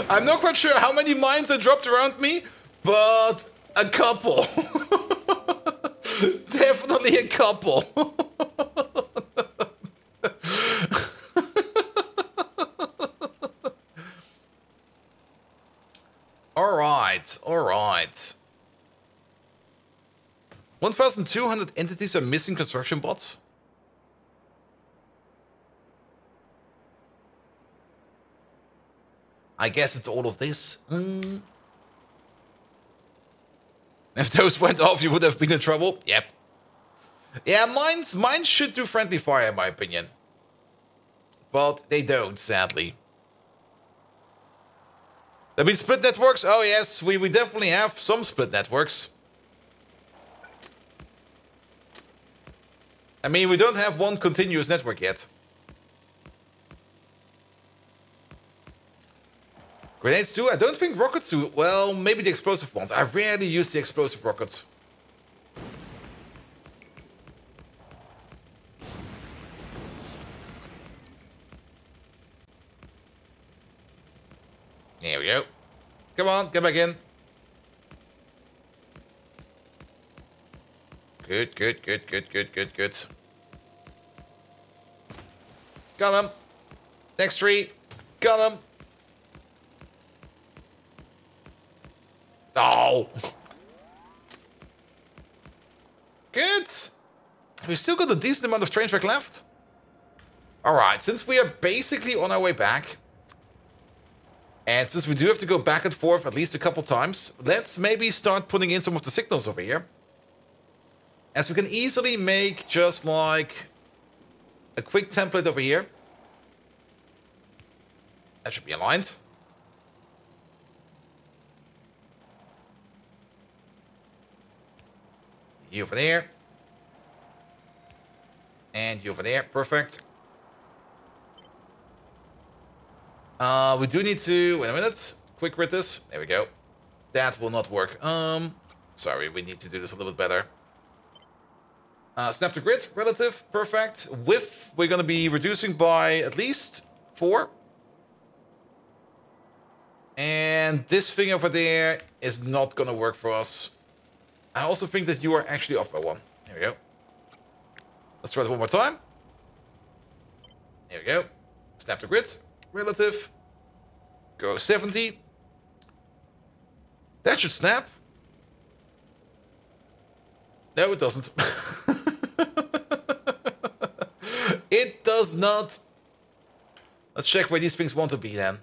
I'm not quite sure how many mines I dropped around me, but a couple. Definitely a couple. All right. 1,200 entities are missing construction bots. I guess it's all of this. If those went off, you would have been in trouble. Yep. Yeah, mines should do friendly fire, in my opinion. But they don't, sadly. That means split networks? Oh yes, we definitely have some split networks. I mean, we don't have one continuous network yet. Grenades too? I don't think rockets do. Well, maybe the explosive ones. I rarely use the explosive rockets. There we go. Come on, get back in. Good. Got him. Next tree. Got him. Oh. Good. We've still got a decent amount of train track left. Alright, since we are basically on our way back, and since we do have to go back and forth at least a couple times, let's maybe start putting in some of the signals over here. As we can easily make just like a quick template over here. That should be aligned. You over there. And you over there. Perfect. We do need to... Wait a minute. Quick read this. There we go. That will not work. Sorry, we need to do this a little bit better. Snap to grid. Relative. Perfect. Width, we're going to be reducing by at least 4. And this thing over there is not going to work for us. I also think that you are actually off by 1. There we go. Let's try it one more time. There we go. Snap to grid. Relative. Go 70. That should snap. No, it doesn't. It does not. Let's check where these things want to be then.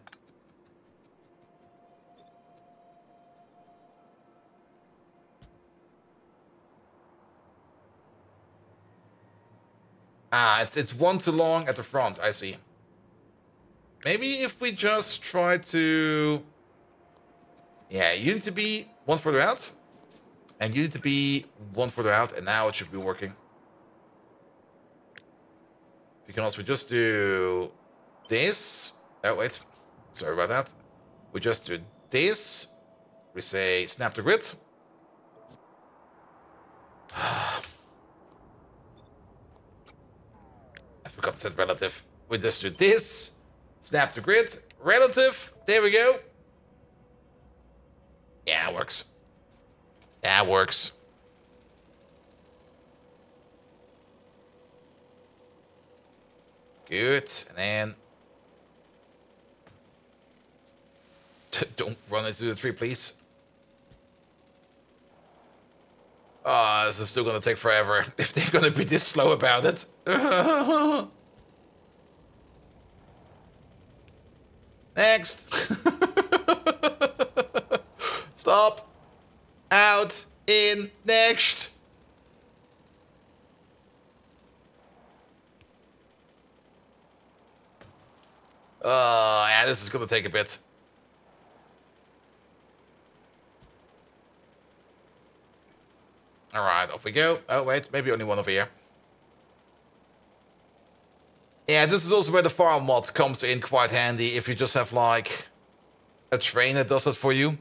Ah, it's one too long at the front, I see. Maybe if we just try to... Yeah, you need to be one further out. And you need to be one further out. And now it should be working. Because we just do this. Oh, wait. Sorry about that. We just do this. We say snap to grid. I forgot to set relative. We just do this. Snap to grid. Relative. There we go. Yeah, it works. That works. Good. And then... Don't run into the tree, please. Oh, this is still going to take forever if they're going to be this slow about it. Next. Stop. Out. In. Next. Oh, yeah, this is going to take a bit. All right, off we go. Oh, wait, maybe only one over here. Yeah, this is also where the farm mod comes in quite handy if you just have, like, a train that does it for you.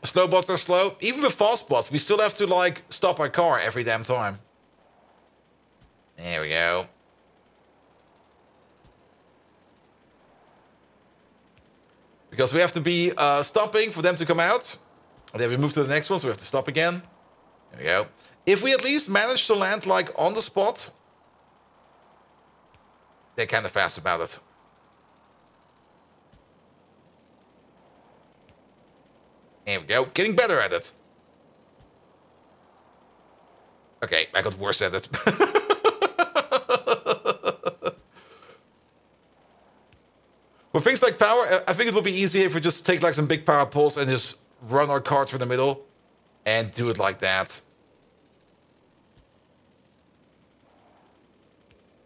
Slow bots are slow. Even with fast bots, we still have to, like, stop our car every damn time. There we go. Because we have to be stopping for them to come out. And then we move to the next one, so we have to stop again. There we go. If we at least manage to land, like, on the spot, they're kind of fast about it. There we go. Getting better at it. Okay, I got worse at it. For things like power, I think it would be easier if we just take, like, some big power poles and just run our car through the middle. And do it like that.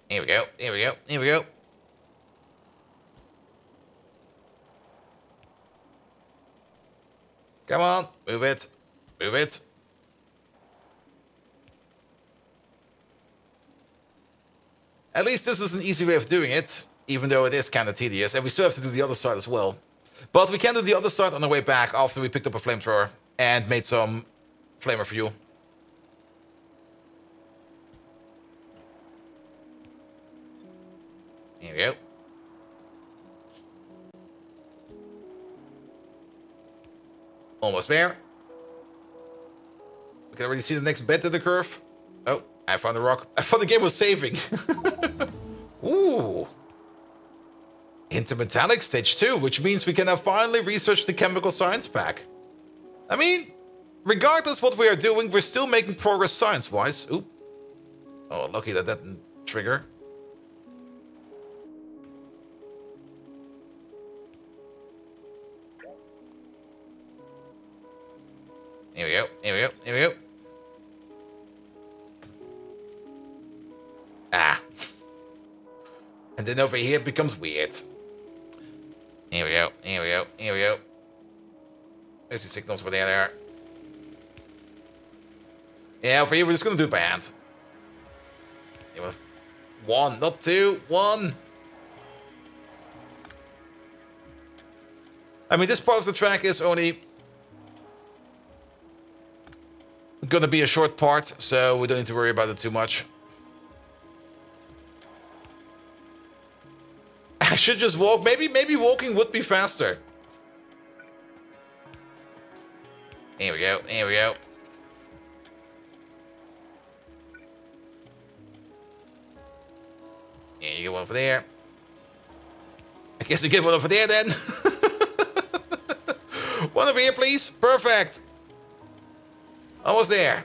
Here we go. Here we go. Here we go. Come on. Move it. Move it. At least this is an easy way of doing it. Even though it is kind of tedious. And we still have to do the other side as well. But we can do the other side on the way back after we picked up a flamethrower. And made some flamer fuel. Here we go. Almost there. We can already see the next bend in the curve. Oh, I found a rock. I thought the game was saving. Ooh. Into metallic stage 2, which means we can now finally research the chemical science pack. I mean, regardless what we are doing, we're still making progress science-wise. Ooh. Oh, lucky that didn't trigger. Here we go, here we go, here we go. Ah. And then over here it becomes weird. Here we go, here we go, here we go. There's the signals over there. Yeah, over here we're just gonna do it by hand. One, not two, one. I mean, this part of the track is only gonna be a short part, so we don't need to worry about it too much. I should just walk. Maybe walking would be faster. Here we go. Here we go. Yeah, you get one over there. I guess you get one over there then. One over here, please. Perfect. Almost there.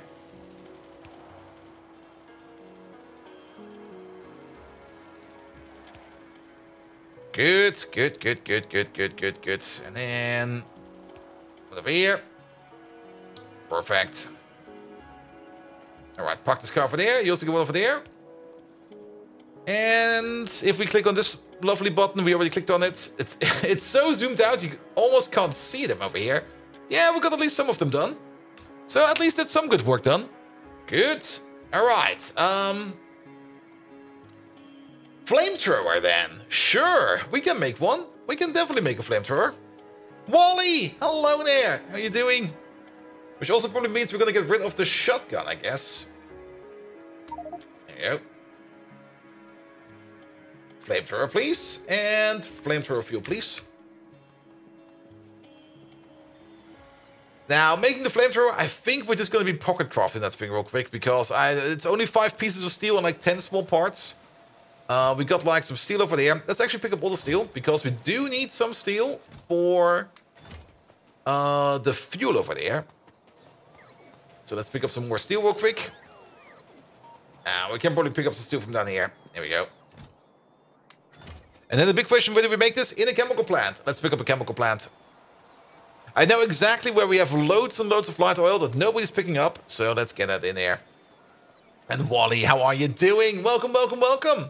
Good, good, good, good, good, good, good, good. And then one over here. Perfect. All right, park this car over there. You also get one over there. And if we click on this lovely button. We already clicked on it. It's so zoomed out, you almost can't see them over here. Yeah, we got at least some of them done. So at least that's some good work done. Good. All right. Flamethrower then. Sure, we can make one. We can definitely make a flamethrower. Wally, hello there. How are you doing? Which also probably means we're gonna get rid of the shotgun, I guess. There you go. Flamethrower, please. And flamethrower fuel, please. Now, making the flamethrower, I think we're just going to be pocket crafting that thing real quick, because it's only 5 pieces of steel and like 10 small parts. We got like some steel over there. Let's actually pick up all the steel, because we do need some steel for the fuel over there. So let's pick up some more steel real quick. We can probably pick up some steel from down here. There we go. And then the big question, where do we make this? In a chemical plant. Let's pick up a chemical plant. I know exactly where we have loads and loads of light oil that nobody's picking up. So let's get that in there. And Wally, how are you doing? Welcome, welcome, welcome.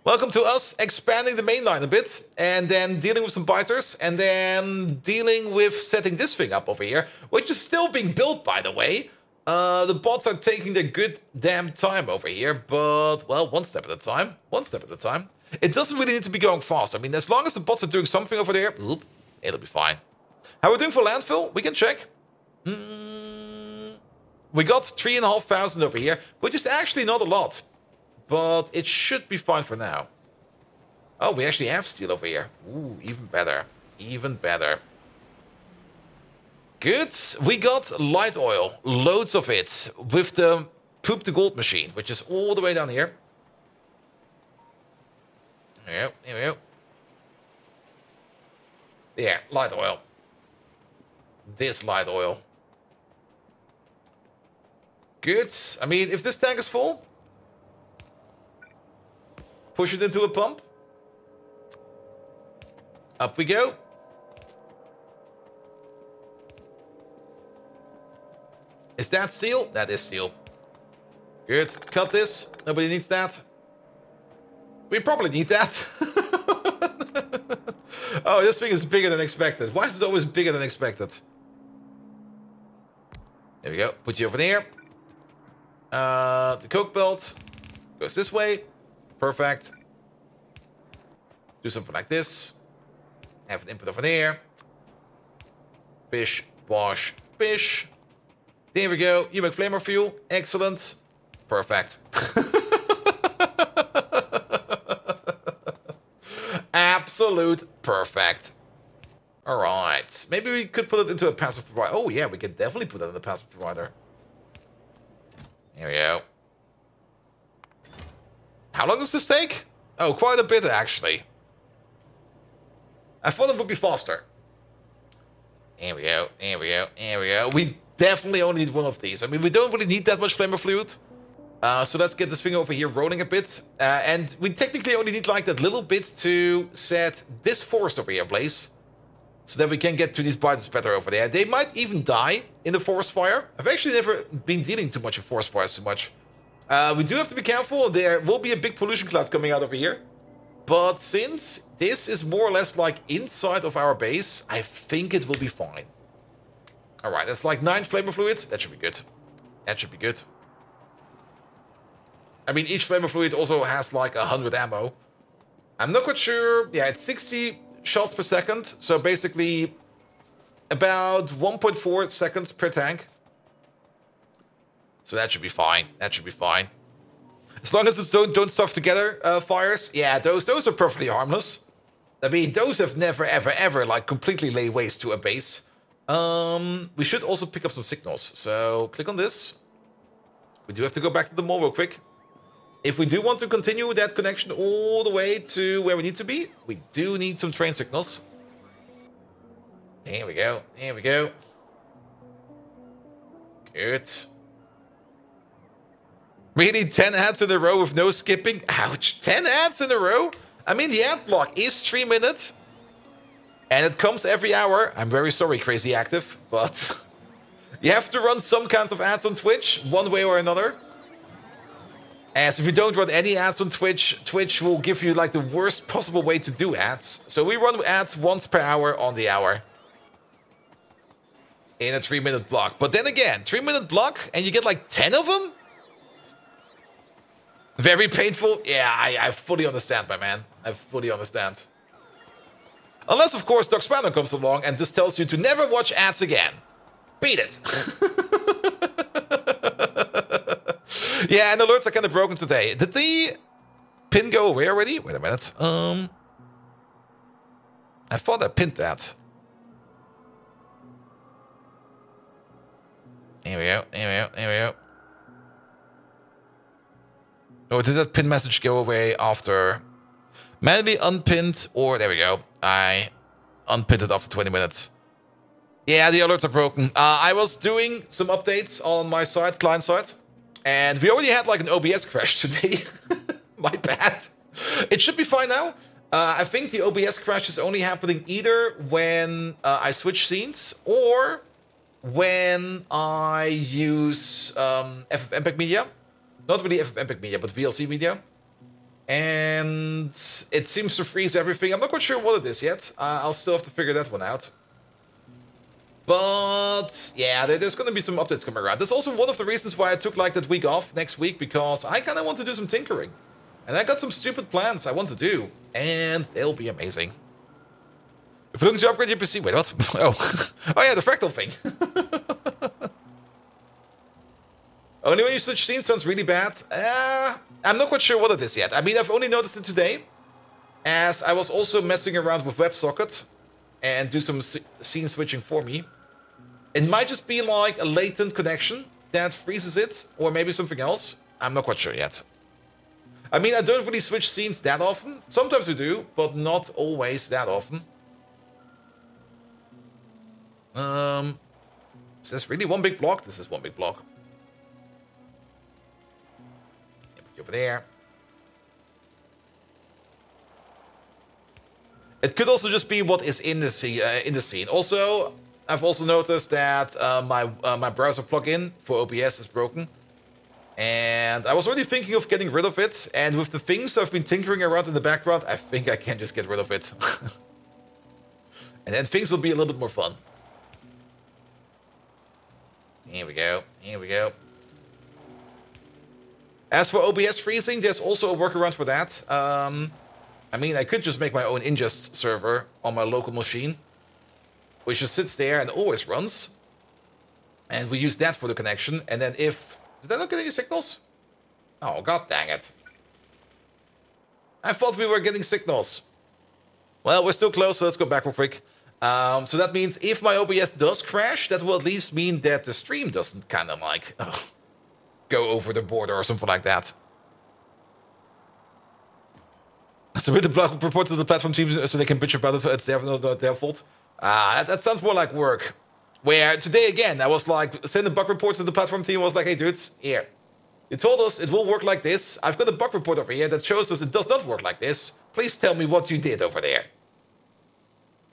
Welcome to us expanding the main line a bit. And then dealing with some biters. And then dealing with setting this thing up over here. Which is still being built, by the way. The bots are taking their good damn time over here. But, well, one step at a time. One step at a time. It doesn't really need to be going fast. I mean, as long as the bots are doing something over there, it'll be fine. How we're doing for landfill? We can check. We got 3,500 over here, which is actually not a lot. But it should be fine for now. Oh, we actually have steel over here. Ooh, even better. Even better. Good. We got light oil. Loads of it. With the poop to gold machine, which is all the way down here. Here we go. Here we go. Yeah, light oil. This light oil. Good. I mean, if this tank is full, push it into a pump. Up we go. Is that steel? That is steel. Good. Cut this. Nobody needs that. We probably need that. Oh, this thing is bigger than expected. Why is it always bigger than expected? There we go. Put you over there. The coke belt goes this way. Perfect. Do something like this. Have an input over there. Bish, wash, bish. There we go. You make flamer fuel. Excellent. Perfect. Absolute perfect. Alright. Maybe we could put it into a passive provider. Oh yeah, we could definitely put that in a passive provider. Here we go. How long does this take? Oh, quite a bit actually. I thought it would be faster. Here we go. Here we go. Here we go. We definitely only need one of these. I mean, we don't really need that much flamer fluid. So let's get this thing over here rolling a bit. And we technically only need like that little bit to set this forest over here ablaze. So that we can get to these biters better over there. They might even die in the forest fire. I've actually never been dealing too much with forest fires too much. We do have to be careful. There will be a big pollution cloud coming out over here. But since this is more or less like inside of our base, I think it will be fine. Alright, that's like 9 flamer fluid. That should be good. That should be good. I mean, each flamer fluid also has like 100 ammo. I'm not quite sure. Yeah, it's 60 shots per second. So basically about 1.4 seconds per tank. So that should be fine. That should be fine. As long as it's don't stuff together fires. Yeah, those are perfectly harmless. I mean, those have never, ever, ever like completely lay waste to a base. We should also pick up some signals. So click on this. We do have to go back to the mall real quick. If we do want to continue that connection all the way to where we need to be, we do need some train signals. Here we go. Here we go. Good. Really, 10 ads in a row with no skipping? Ouch, 10 ads in a row? I mean, the ad block is 3 minutes. And it comes every hour. I'm very sorry, Crazy Active, but you have to run some kind of ads on Twitch, one way or another. As if you don't run any ads on Twitch, Twitch will give you like the worst possible way to do ads. So we run ads once per hour on the hour. In a 3-minute block. But then again, 3-minute block and you get like 10 of them? Very painful? Yeah, I fully understand, my man. I fully understand. Unless, of course, Doc Spanner comes along and just tells you to never watch ads again. Beat it. Yeah, and alerts are kind of broken today. Did the pin go away already? Wait a minute. I thought I pinned that. Here we go, here we go, here we go. Oh, did that pin message go away after? Manually unpinned, or there we go. I unpinned it after 20 minutes. Yeah, the alerts are broken. I was doing some updates on my side, client side, and we already had like an OBS crash today. My bad. It should be fine now. I think the OBS crash is only happening either when I switch scenes or when I use FFmpeg media. Not really FFmpeg media, but VLC media. And it seems to freeze everything. I'm not quite sure what it is yet. I'll still have to figure that one out. But yeah, there's going to be some updates coming around. That's also one of the reasons why I took like that week off next week, because I kind of want to do some tinkering. And I got some stupid plans I want to do, and they'll be amazing. If you're looking to upgrade your PC, wait, what? Oh, oh yeah, the fractal thing. Only when you switch scenes sounds really bad. I'm not quite sure what it is yet. I mean, I've only noticed it today, as I was also messing around with WebSocket and do some scene switching for me. It might just be like a latent connection that freezes it, or maybe something else. I'm not quite sure yet. I mean, I don't really switch scenes that often. Sometimes I do, but not always that often. Is this really one big block? This is one big block. Put you over there. It could also just be what is in the scene. Also, I've also noticed that my browser plugin for OBS is broken. And I was already thinking of getting rid of it. And with the things I've been tinkering around in the background, I think I can just get rid of it. And then things will be a little bit more fun. Here we go. Here we go. As for OBS freezing, there's also a workaround for that. I mean, I could just make my own ingest server on my local machine, which just sits there and always runs. And we use that for the connection. And then if... Did I not get any signals? Oh, god dang it. I thought we were getting signals. Well, we're still close, so let's go back real quick. So that means if my OBS does crash, that will at least mean that the stream doesn't kind of like go over the border or something like that. Submit the blog report to the platform team so they can bitch about it. It's their fault. That sounds more like work. Where today again, I was like, send a bug report to the platform team. I was like, hey dudes, here. You told us it will work like this. I've got a bug report over here that shows us it does not work like this. Please tell me what you did over there.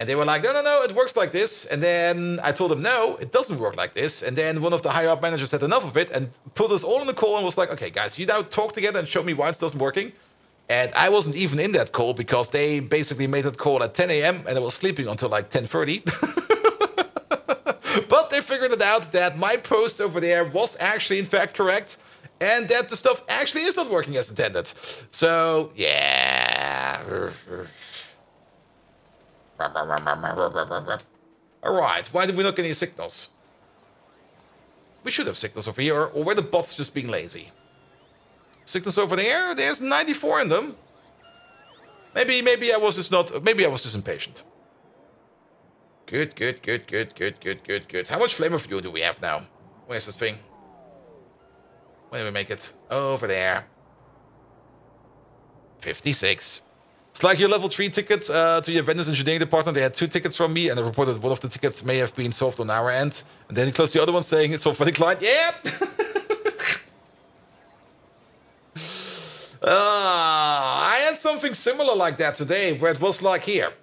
And they were like, no, it works like this. And then I told them, no, it doesn't work like this. And then one of the higher up managers had enough of it and put us all in a call and was like, okay, guys, you now talk together and show me why it doesn't working. And I wasn't even in that call because they basically made that call at 10 a.m. and I was sleeping until like 10:30. But they figured it out that my post over there was actually in fact correct. And that the stuff actually is not working as intended. So, yeah. Alright, why did we not get any signals? We should have signals over here, or were the bots just being lazy? Signals over there? There's 94 in them. Maybe I was just impatient. Good. How much flame of fuel do we have now? Where's the thing? Where do we make it? Over there. 56. It's like your level 3 ticket to your vendors engineering department. They had 2 tickets from me, and I reported one of the tickets may have been solved on our end. And then he closed the other one saying it's solved by the client. Yep! I had something similar like that today, where it was like here.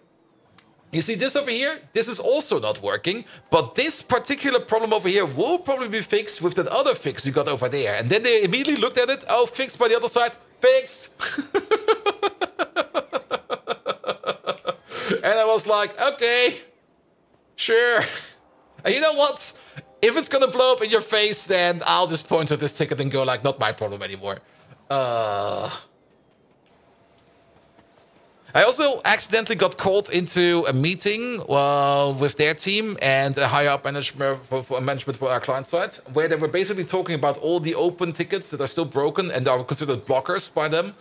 You see this over here? This is also not working, but this particular problem over here will probably be fixed with that other fix you got over there. And then they immediately looked at it. Oh, fixed by the other side. Fixed. And I was like, okay, sure. And you know what? If it's gonna blow up in your face, then I'll just point at this ticket and go like, not my problem anymore. I also accidentally got called into a meeting with their team and a higher up management for our client side, where they were basically talking about all the open tickets that are still broken and are considered blockers by them.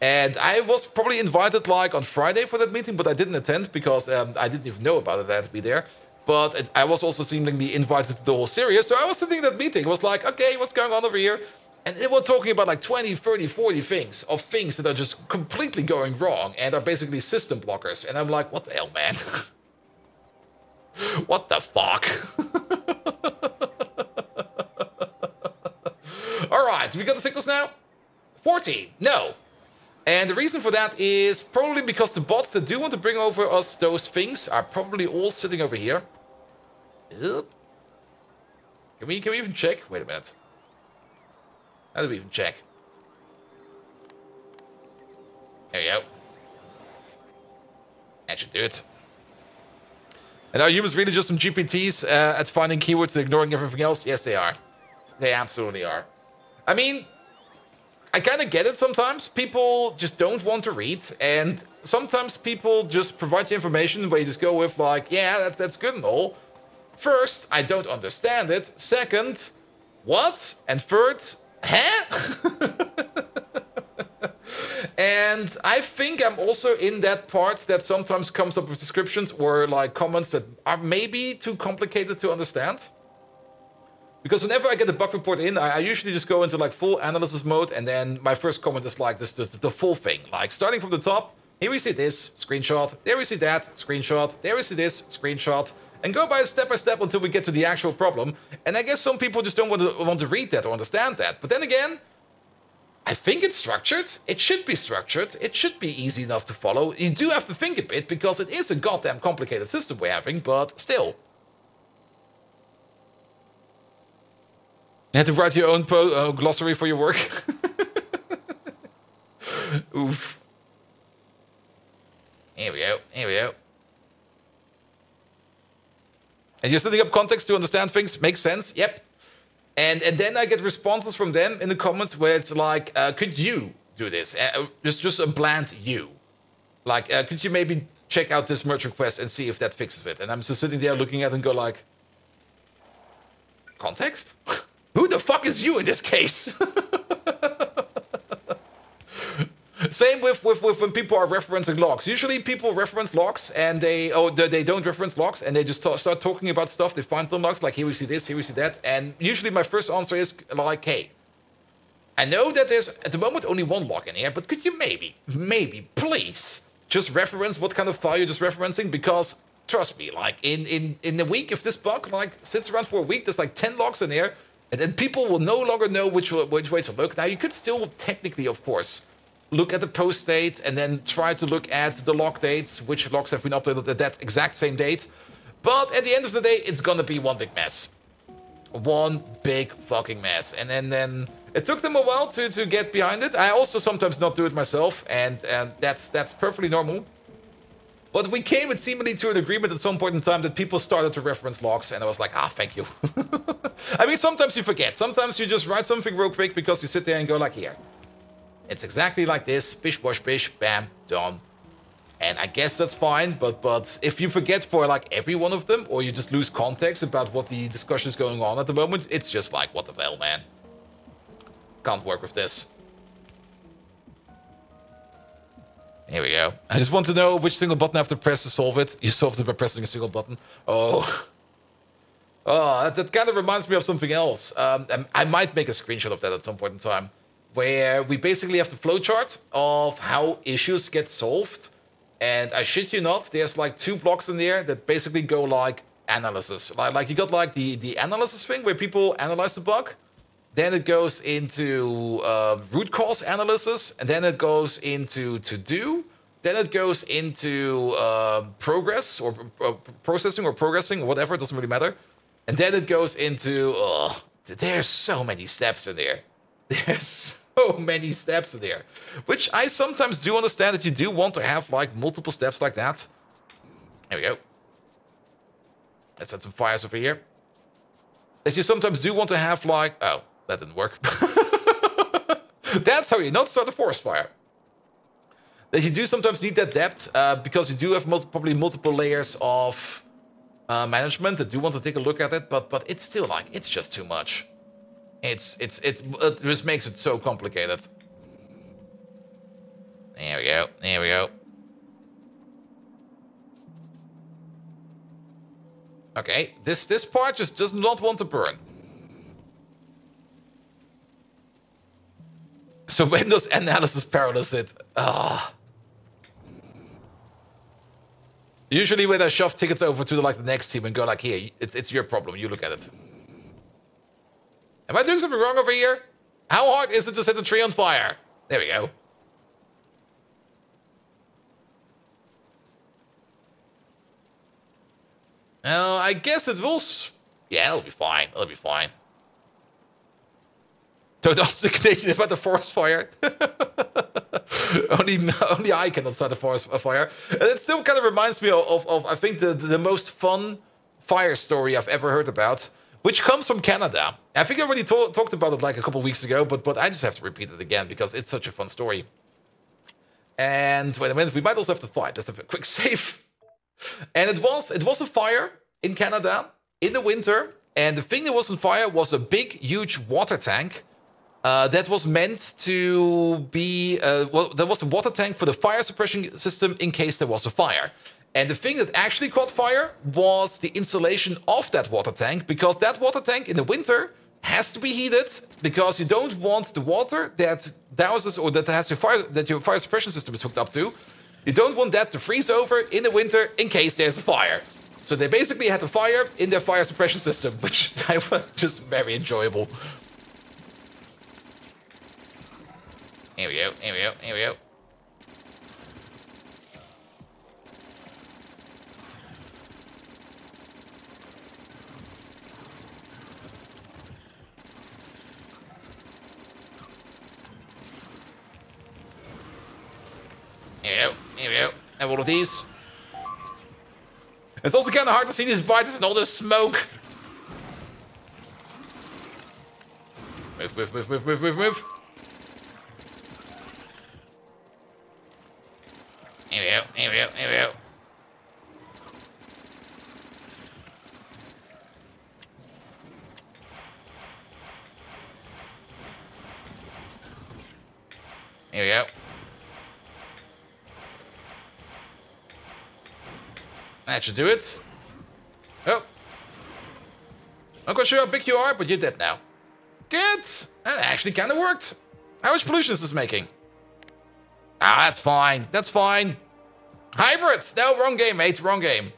And I was probably invited like on Friday for that meeting, but I didn't attend because I didn't even know about it. I had to be there. But I was also seemingly invited to the whole series. So I was sitting in that meeting. It was like, okay, what's going on over here? And they were talking about like 20, 30, 40 things that are just completely going wrong and are basically system blockers. And I'm like, what the hell, man? What the fuck? All right, we got the signals now? 14, no. And the reason for that is probably because the bots that do want to bring over us those things are probably all sitting over here. Can we even check? Wait a minute. How do we even check? There you go. That should do it. And are humans really just some GPTs at finding keywords and ignoring everything else? Yes, they are. They absolutely are. I mean, I kind of get it sometimes. People just don't want to read. And sometimes people just provide you information where you just go with like, yeah, that's good and all. First, I don't understand it. Second, what? And third, huh? And I think I'm also in that part that sometimes comes up with descriptions or like comments that are maybe too complicated to understand. Because whenever I get a bug report in, I usually just go into like full analysis mode, and then my first comment is like this, the full thing. Like starting from the top, here we see this, screenshot, there we see that, screenshot, there we see this, screenshot, and go by step until we get to the actual problem. And I guess some people just don't want to read that or understand that. But then again, I think it's structured. It should be structured. It should be easy enough to follow. You do have to think a bit because it is a goddamn complicated system we're having, but still. You had to write your own glossary for your work. Oof. Here we go. Here we go. And you're setting up context to understand things. Makes sense. Yep. And then I get responses from them in the comments where it's like, could you do this? Just a bland you. Like, could you maybe check out this merge request and see if that fixes it? And I'm just sitting there looking at it and go like, context? Who the fuck is you in this case? Same with when people are referencing logs. Usually people reference logs and they don't reference logs and they just start talking about stuff. They find the logs like, here we see this, here we see that. And usually my first answer is like, hey, I know that there's at the moment only one log in here, but could you maybe, please just reference what kind of file you're just referencing? Because trust me, like in a week, if this bug like sits around for a week, there's like 10 logs in here, and then people will no longer know which way to look. Now you could still technically, of course, look at the post date and then try to look at the log dates, which logs have been updated at that exact same date. But at the end of the day, it's gonna be one big mess. One big fucking mess. And then it took them a while to get behind it. I also sometimes not do it myself, and that's perfectly normal. But we came seemingly to an agreement at some point in time that people started to reference logs, and I was like, thank you. I mean, sometimes you forget. Sometimes you just write something real quick because you sit there and go like, here. It's exactly like this, bish, bosh, bish, bam, done. And I guess that's fine, but if you forget for like every one of them, or you just lose context about what the discussion is going on at the moment, it's just like, what the hell, man? Can't work with this. Here we go. I just want to know which single button I have to press to solve it. You solved it by pressing a single button. Oh, that kind of reminds me of something else. I might make a screenshot of that at some point in time, where we basically have the flowchart of how issues get solved. And I shit you not, there's like 2 blocks in there that basically go like analysis. Like you got like the analysis thing where people analyze the bug. Then it goes into root cause analysis. And then it goes into to do. Then it goes into progress or processing or progressing, whatever, it doesn't really matter. And then it goes into, there's so many steps in there. There's so many steps in there. Which I sometimes do understand that you do want to have like multiple steps like that. There we go. Let's set some fires over here. That you sometimes do want to have like, oh, that didn't work. That's how you not start a forest fire. That you do sometimes need that depth because you do have probably multiple layers of management that do want to take a look at it, but it's still like, it's just too much. It just makes it so complicated. There we go, there we go. Okay, this part just does not want to burn. So when does analysis paralyze it? Ah. Usually when I shove tickets over to the next team and go like, here, it's your problem, you look at it. Am I doing something wrong over here? How hard is it to set a tree on fire? There we go. I guess it will... Yeah, it'll be fine. It'll be fine. So that's the Canadian about the forest fire. only I cannot start a forest fire. And it still kind of reminds me of I think, the most fun fire story I've ever heard about, which comes from Canada. I think I already talked about it like a couple weeks ago, but I just have to repeat it again because it's such a fun story. And wait a minute, we might also have to fight. Let's have a quick save. And it was a fire in Canada in the winter, and the thing that was on fire was a big, huge water tank that was meant to be. Well, there was a water tank for the fire suppression system in case there was a fire. And the thing that actually caught fire was the installation of that water tank, because that water tank in the winter has to be heated, because you don't want the water that douses or that has your fire suppression system is hooked up to. You don't want that to freeze over in the winter in case there's a fire. So they basically had a fire in their fire suppression system, which I was just very enjoyable. Here we go, here we go, here we go. Here we go, here we go. Have all of these. It's also kind of hard to see these biters and all this smoke. Move, move, move, move, move, move, move. Here we go, here we go, here we go. Here we go. That should do it. Oh. I'm not sure how big you are, but you're dead now. Good. That actually kind of worked. How much pollution is this making? Ah, that's fine. That's fine. Hybrids. No, wrong game, mate. Wrong game.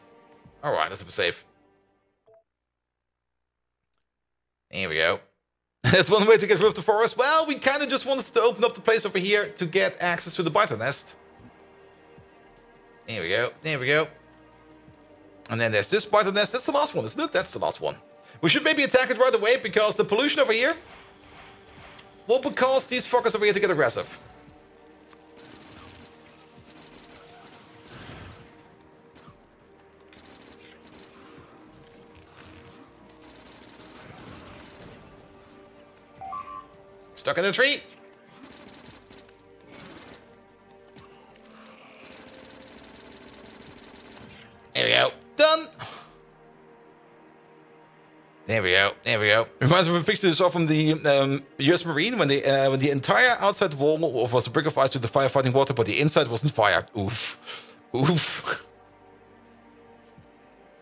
All right, let's have a save. Here we go. That's one way to get rid of the forest. Well, we kind of just wanted to open up the place over here to get access to the biter nest. Here we go. There we go. And then there's this biter nest. That's the last one, isn't it? That's the last one. We should maybe attack it right away, because the pollution over here will cause these fuckers over here to get aggressive. Stuck in the tree. There we go. Done. There we go. There we go. Reminds me of a picture you saw from the US Marine when the entire outside wall was a brick of ice with the firefighting water, but the inside wasn't fire. Oof. Oof.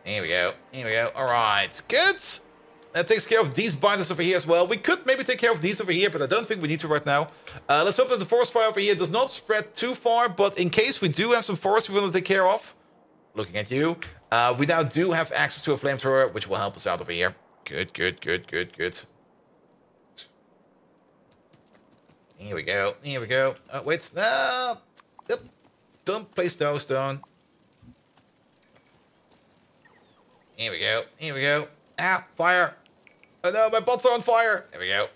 Here we go. Here we go. All right. Good. That takes care of these biters over here as well. We could maybe take care of these over here, but I don't think we need to right now. Let's hope that the forest fire over here does not spread too far, but in case we do have some forest we want to take care of, looking at you, we now do have access to a flamethrower, which will help us out over here. Good, good, good, good, good. Here we go. Here we go. Oh, wait. No. Yep. Don't place those down. Here we go. Here we go. Ah, fire. Oh no, my bots are on fire. There we go.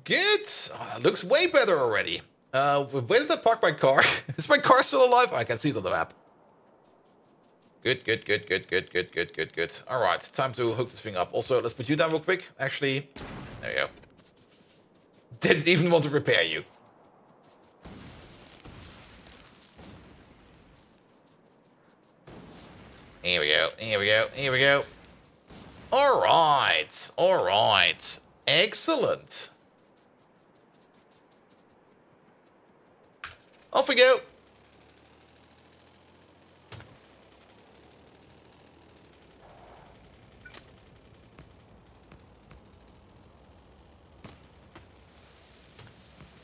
Good. Oh, that looks way better already. Where did I park my car? Is my car still alive? Oh, I can see it on the map. Good, good, good, good, good, good, good, good, good. All right, time to hook this thing up. Also, let's put you down real quick. Actually, there you go. Didn't even want to repair you. Here we go, here we go, here we go. All right. Excellent. Off we go.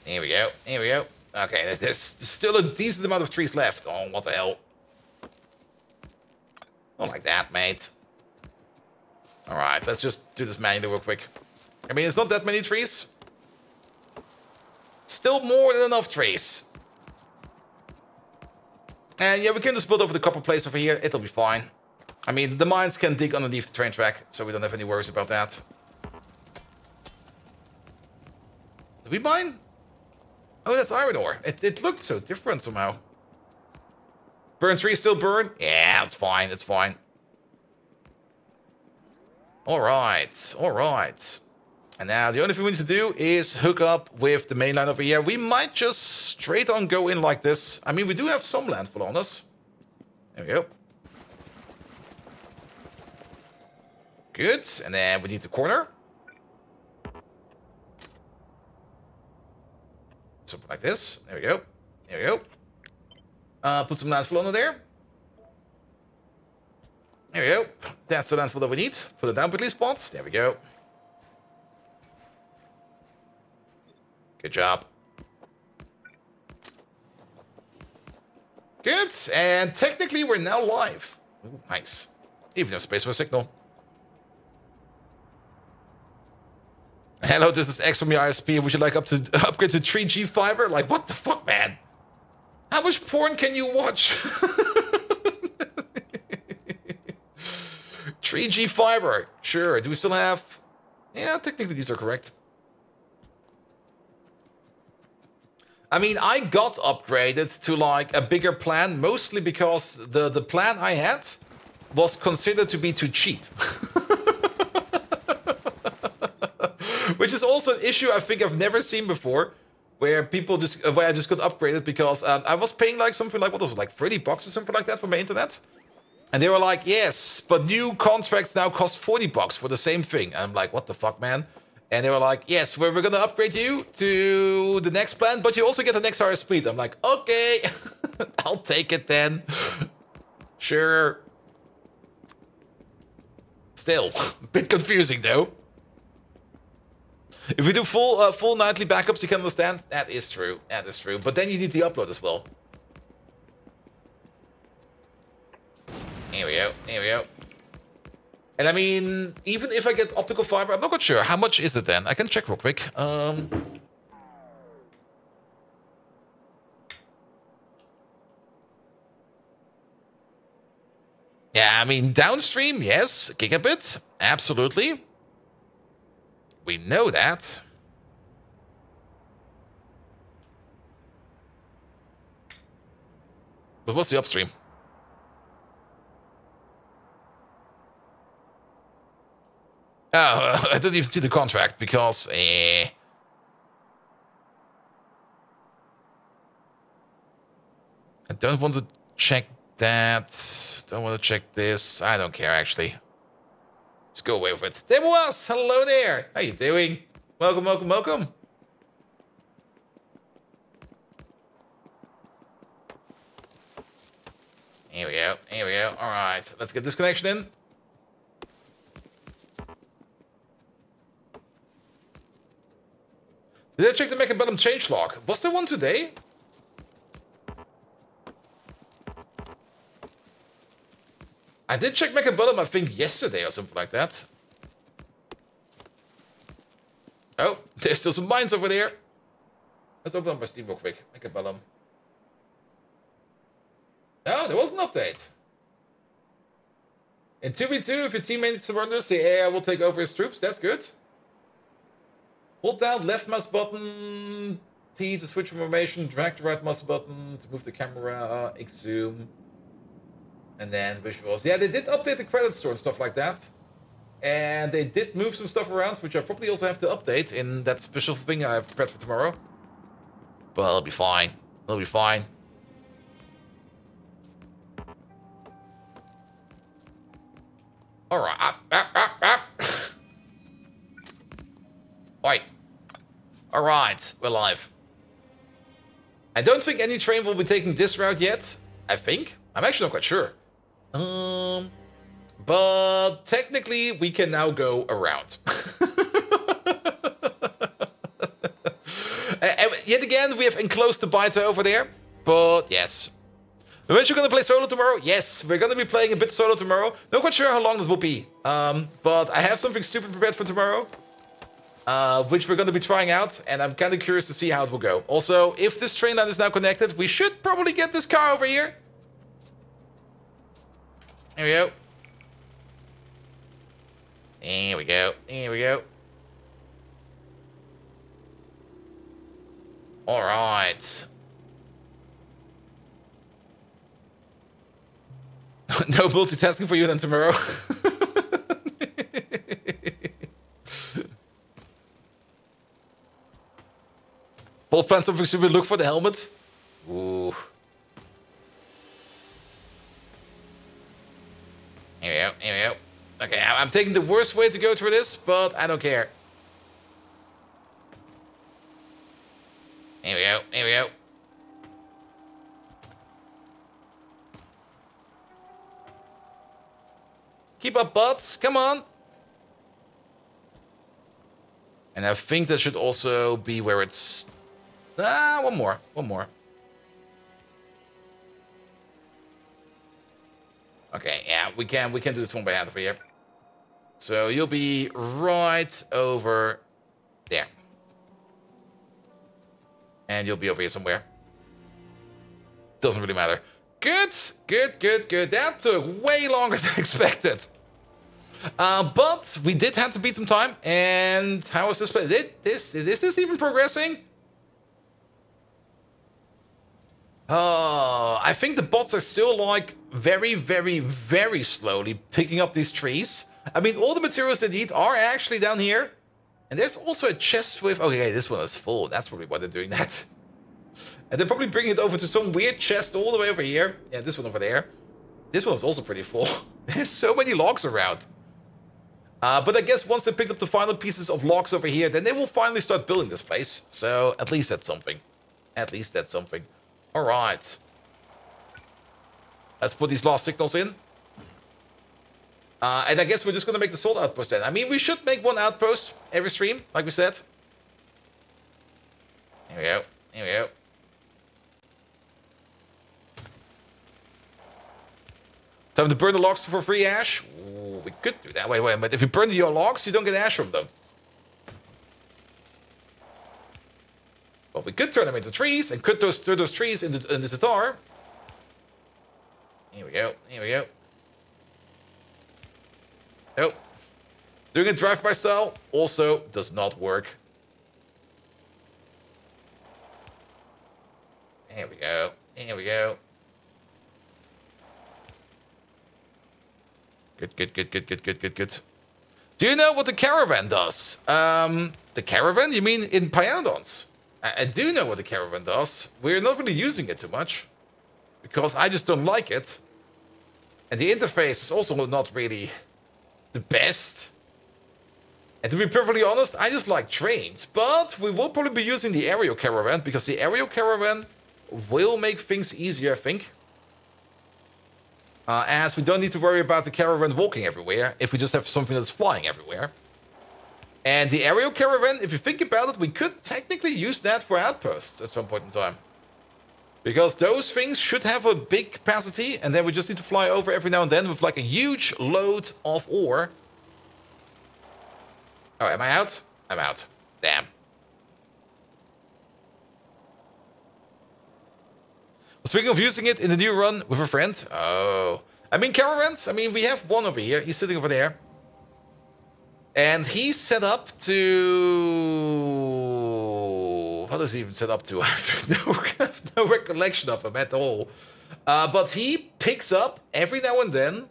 Here we go, here we go. Okay, there's still a decent amount of trees left. Oh, what the hell. Not like that, mate. Alright, let's just do this manually real quick. I mean, it's not that many trees. Still more than enough trees. And yeah, we can just build over the copper place over here. It'll be fine. I mean, the mines can dig underneath the train track, so we don't have any worries about that. Did we mine? Oh, that's iron ore. It looked so different somehow. Burn trees still burn? Yeah, it's fine, it's fine. Alright, alright. And now the only thing we need to do is hook up with the main line over here. We might just straight on go in like this. I mean, we do have some landfall on us. There we go. Good, and then we need the corner. Something like this. There we go. There we go. Put some landfill under there. There we go. That's the landfill that we need for the down release spots. There we go. Good job. Good. And technically we're now live. Ooh, nice. Even no space for a signal. Hello, this is X from your ISP. Would you like upgrade to 3G fiber? Like, what the fuck, man? How much porn can you watch? 3G fiber. Sure. Do we still have... Yeah, technically these are correct. I mean, I got upgraded to like a bigger plan, mostly because the plan I had was considered to be too cheap. Which is also an issue I think I've never seen before. Where people just, where I just got upgraded because I was paying like something like, what was it, like 30 bucks or something like that for my internet? And they were like, yes, but new contracts now cost 40 bucks for the same thing. And I'm like, what the fuck, man? And they were like, yes, we're going to upgrade you to the next plan, but you also get the next higher speed. I'm like, okay, I'll take it then. Sure. Still, a bit confusing though. If we do full nightly backups, you can understand. That is true. That is true. But then you need the upload as well. Here we go. Here we go. And I mean, even if I get optical fiber, I'm not quite sure. How much is it then? I can check real quick. Yeah, I mean, downstream, yes. Gigabit, absolutely. We know that. But what's the upstream? Oh, I didn't even see the contract because... I don't want to check that. Don't want to check this. I don't care, actually. Let's go away with it. There was! Hello there! How you doing? Welcome, welcome, welcome. Here we go. Here we go. All right. Let's get this connection in. Did I check the Mechabellum changelog? Was there one today? I did check Mechabellum, I think, yesterday or something like that. Oh, there's still some mines over there. Let's open up my Steam real quick. Make a bellum. No, there was an update. In 2v2, if your teammate surrenders, the AI will take over his troops. That's good. Hold down left mouse button T to switch formation. Drag the right mouse button to move the camera. X zoom. And then visuals. Yeah, they did update the credit store and stuff like that. And they did move some stuff around, which I probably also have to update in that special thing I have prepared for tomorrow. But it'll be fine. It'll be fine. Alright. Oi. Alright, we're live. I don't think any train will be taking this route yet. I think. I'm actually not quite sure. But technically, we can now go around. Yet again, we have enclosed the biter over there. But yes. Aren't you going to play solo tomorrow? Yes, we're going to be playing a bit solo tomorrow. Not quite sure how long this will be. But I have something stupid prepared for tomorrow. Which we're going to be trying out. And I'm kind of curious to see how it will go. Also, if this train line is now connected, we should probably get this car over here. There we go. There we go. There we go. All right. No multitasking for you then tomorrow. Both plan something stupid. Look for the helmet. Ooh. Here we go. Here we go. Okay, I'm taking the worst way to go through this, but I don't care. Here we go. Here we go. Keep up, butts. Come on. And I think that should also be where it's... one more. One more. Okay, yeah, we can do this one by hand over here. So you'll be right over there. And you'll be over here somewhere. Doesn't really matter. Good, good, good, good. That took way longer than expected. But we did have to beat some time. And how is this play? Is this even progressing? I think the bots are still like very, very, very slowly picking up these trees. I mean, all the materials they need are actually down here. And there's also a chest with... Okay, this one is full. That's probably why they're doing that. And they're probably bringing it over to some weird chest all the way over here. Yeah, this one over there. This one is also pretty full. There's so many logs around. But I guess once they picked up the final pieces of logs over here, then they will finally start building this place. So at least that's something. At least that's something. All right. Let's put these last signals in. And I guess we're just going to make the salt outpost then. I mean, we should make one outpost every stream, like we said. Here we go. Here we go. Time to burn the logs for free ash. Ooh, we could do that. Wait, but if you burn your logs, you don't get ash from them. But we could turn them into trees and cut those trees into tar. Here we go. Here we go. Nope. Doing it drive-by style also does not work. Here we go. Here we go. Good, good, good, good, good, good, good, good. Do you know what the caravan does? The caravan? You mean in Pyanodons? I do know what the caravan does. We're not really using it too much. Because I just don't like it. And the interface is also not really the best. And to be perfectly honest, I just like trains. But we will probably be using the aerial caravan. Because the aerial caravan will make things easier, I think. As we don't need to worry about the caravan walking everywhere, if we just have something that's flying everywhere. And the aerial caravan, if you think about it, we could technically use that for outposts at some point in time. Because those things should have a big capacity, and then we just need to fly over every now and then with like a huge load of ore. Oh, am I out? I'm out. Damn. Speaking of using it in the new run with a friend. Oh. I mean, caravans. I mean, we have one over here. He's sitting over there. And he's set up to... What is he even set up to? I have no recollection of him at all. But he picks up every now and then...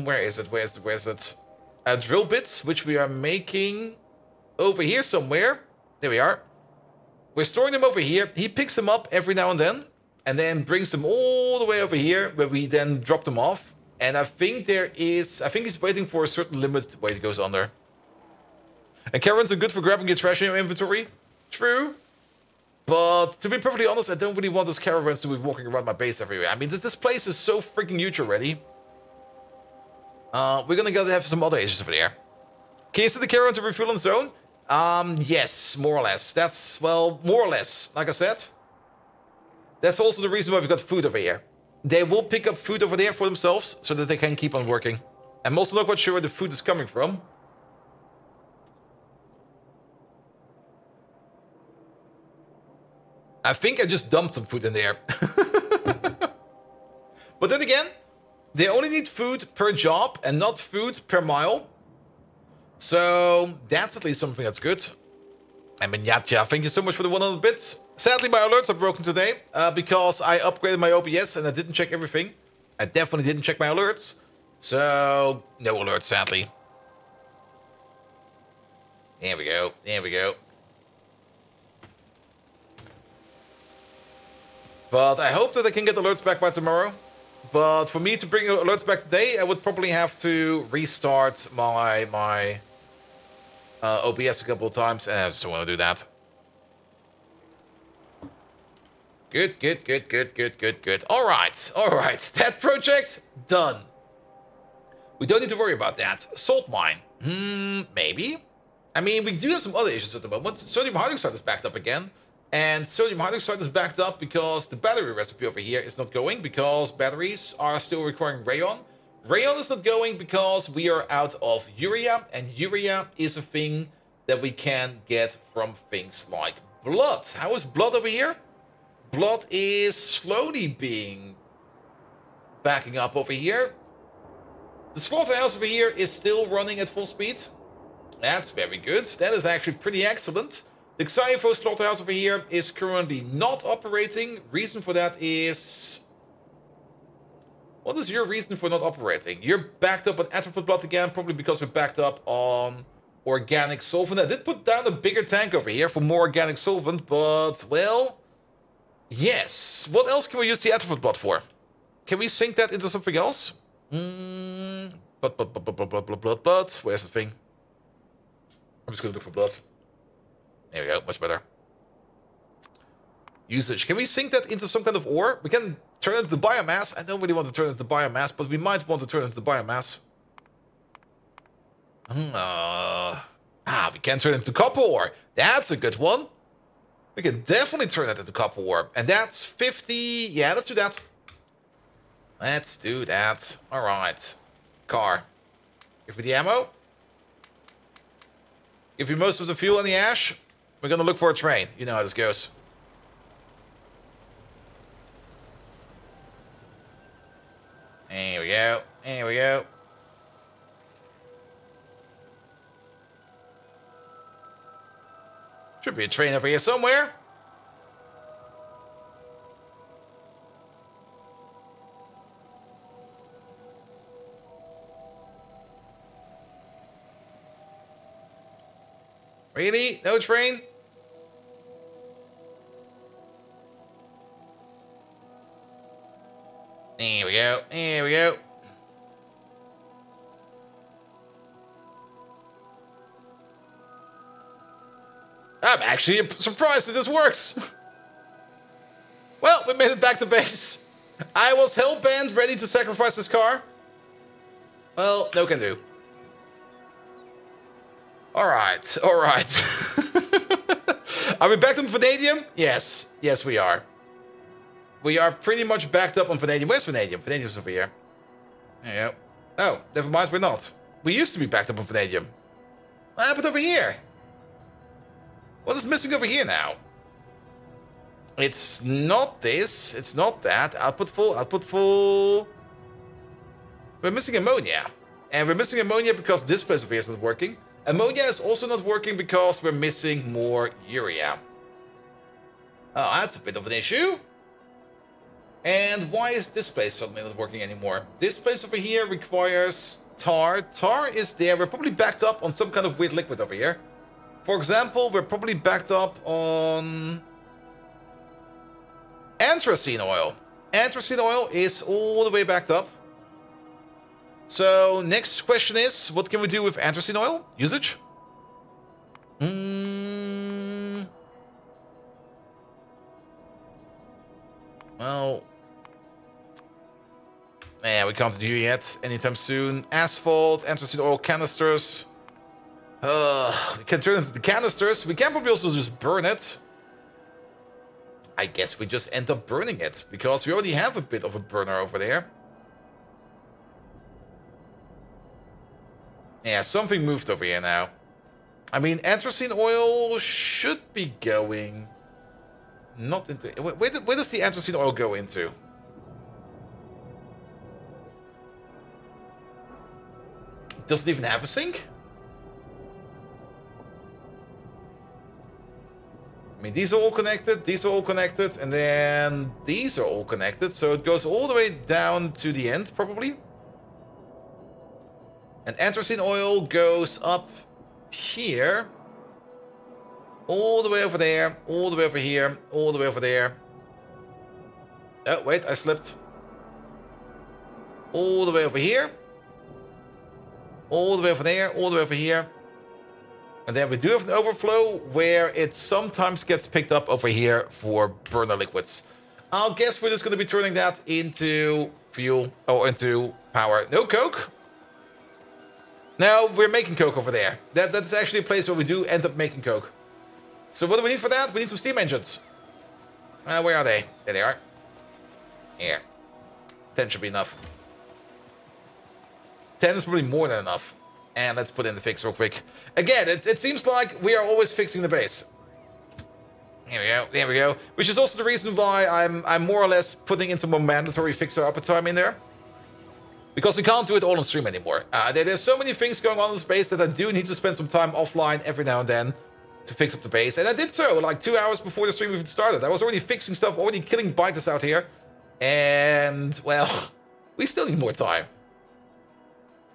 where is it? Where is it? Drill bits, which we are making over here somewhere. There we are. We're storing them over here. He picks them up every now and then brings them all the way over here, where we then drop them off. And I think he's waiting for a certain limit where it goes under. And caravans are good for grabbing your trash in your inventory. True. But to be perfectly honest, I don't really want those caravans to be walking around my base everywhere. I mean, this place is so freaking huge already. We're gonna gotta have some other agents over there. Can you send the caravan to refuel on its own? Yes, more or less. That's, well, more or less, like I said. That's also the reason why we've got food over here. They will pick up food over there for themselves, so that they can keep on working. I'm also not quite sure where the food is coming from. I think I just dumped some food in there. But then again, they only need food per job and not food per mile. So that's at least something that's good. I mean, yeah, thank you so much for the 100 bits. Sadly, my alerts are broken today because I upgraded my OBS and I didn't check everything. I definitely didn't check my alerts. So, no alerts, sadly. There we go. There we go. But I hope that I can get alerts back by tomorrow. But for me to bring alerts back today, I would probably have to restart my OBS a couple of times. And I just don't want to do that. Good, good, good, good, good, good, good. All right, all right. That project, done. We don't need to worry about that. Salt mine. Maybe. I mean, we do have some other issues at the moment. Sodium hydroxide is backed up again. And sodium hydroxide is backed up because the battery recipe over here is not going because batteries are still requiring rayon. Rayon is not going because we are out of urea, and urea is a thing that we can get from things like blood. How is blood over here? Blood is slowly backing up over here. The slaughterhouse over here is still running at full speed. That's very good. That is actually pretty excellent. The Xayafo slaughterhouse over here is currently not operating. Reason for that is... What is your reason for not operating? You're backed up on atropine blood again, probably because we're backed up on organic solvent. I did put down a bigger tank over here for more organic solvent, but, well... Yes. What else can we use the atropine blood for? Can we sink that into something else? Blood. Where's the thing? I'm just gonna look for blood. There we go, much better. Usage. Can we sink that into some kind of ore? We can turn it into biomass. I don't really want to turn it into biomass, but we might want to turn it into biomass. We can turn it into copper ore. That's a good one. We can definitely turn that into copper ore. And that's 50... Yeah, let's do that. Let's do that. Alright. Car. Give me the ammo. Give you most of the fuel and the ash. We're gonna look for a train. You know how this goes. There we go. There we go. Should be a train over here somewhere. Really? No train? There we go. There we go. I'm actually surprised that this works. Well, we made it back to base. I was hell-bent ready to sacrifice this car. Well, no can do. Alright, alright. Are we backed on vanadium? Yes. Yes, we are. We are pretty much backed up on vanadium. Where's vanadium? Vanadium's over here. There you go. Oh, never mind, we're not. We used to be backed up on vanadium. What happened over here? What is missing over here now? It's not this. It's not that. Output full. Output full. We're missing ammonia. And we're missing ammonia because this place over here is not working. Ammonia is also not working because we're missing more urea. Oh, that's a bit of an issue. And why is this place suddenly not working anymore? This place over here requires tar. Tar is there. We're probably backed up on some kind of weird liquid over here. For example, we're probably backed up on anthracene oil. Anthracene oil is all the way backed up. So next question is, what can we do with anthracene oil usage? Well, yeah, we can't do it yet anytime soon. Asphalt, anthracene oil canisters. We can turn it into canisters. We can probably also just burn it. I guess we just end up burning it because we already have a bit of a burner over there. Yeah, something moved over here now. I mean, anthracene oil should be going not into... Where does the anthracene oil go into? Does it even have a sink? I mean, these are all connected, these are all connected, and then these are all connected. So it goes all the way down to the end, probably. And anthracene oil goes up here, all the way over there, all the way over here, all the way over there. Oh, wait, I slipped. All the way over here. All the way over there, all the way over here. And then we do have an overflow where it sometimes gets picked up over here for burner liquids. I'll guess we're just going to be turning that into fuel or into power. No coke? No, we're making coke over there. That's actually a place where we do end up making coke. So what do we need for that? We need some steam engines. Where are they? There they are. Here. 10 should be enough. 10 is probably more than enough. And let's put in the fix real quick. Again, it seems like we are always fixing the base. Here we go, there we go. Which is also the reason why I'm more or less putting in some more mandatory fixer uptime in there. Because we can't do it all on stream anymore. There's so many things going on in the base that I do need to spend some time offline every now and then to fix up the base. And I did so like 2 hours before the stream even started. I was already fixing stuff, already killing biters out here. And, well, we still need more time.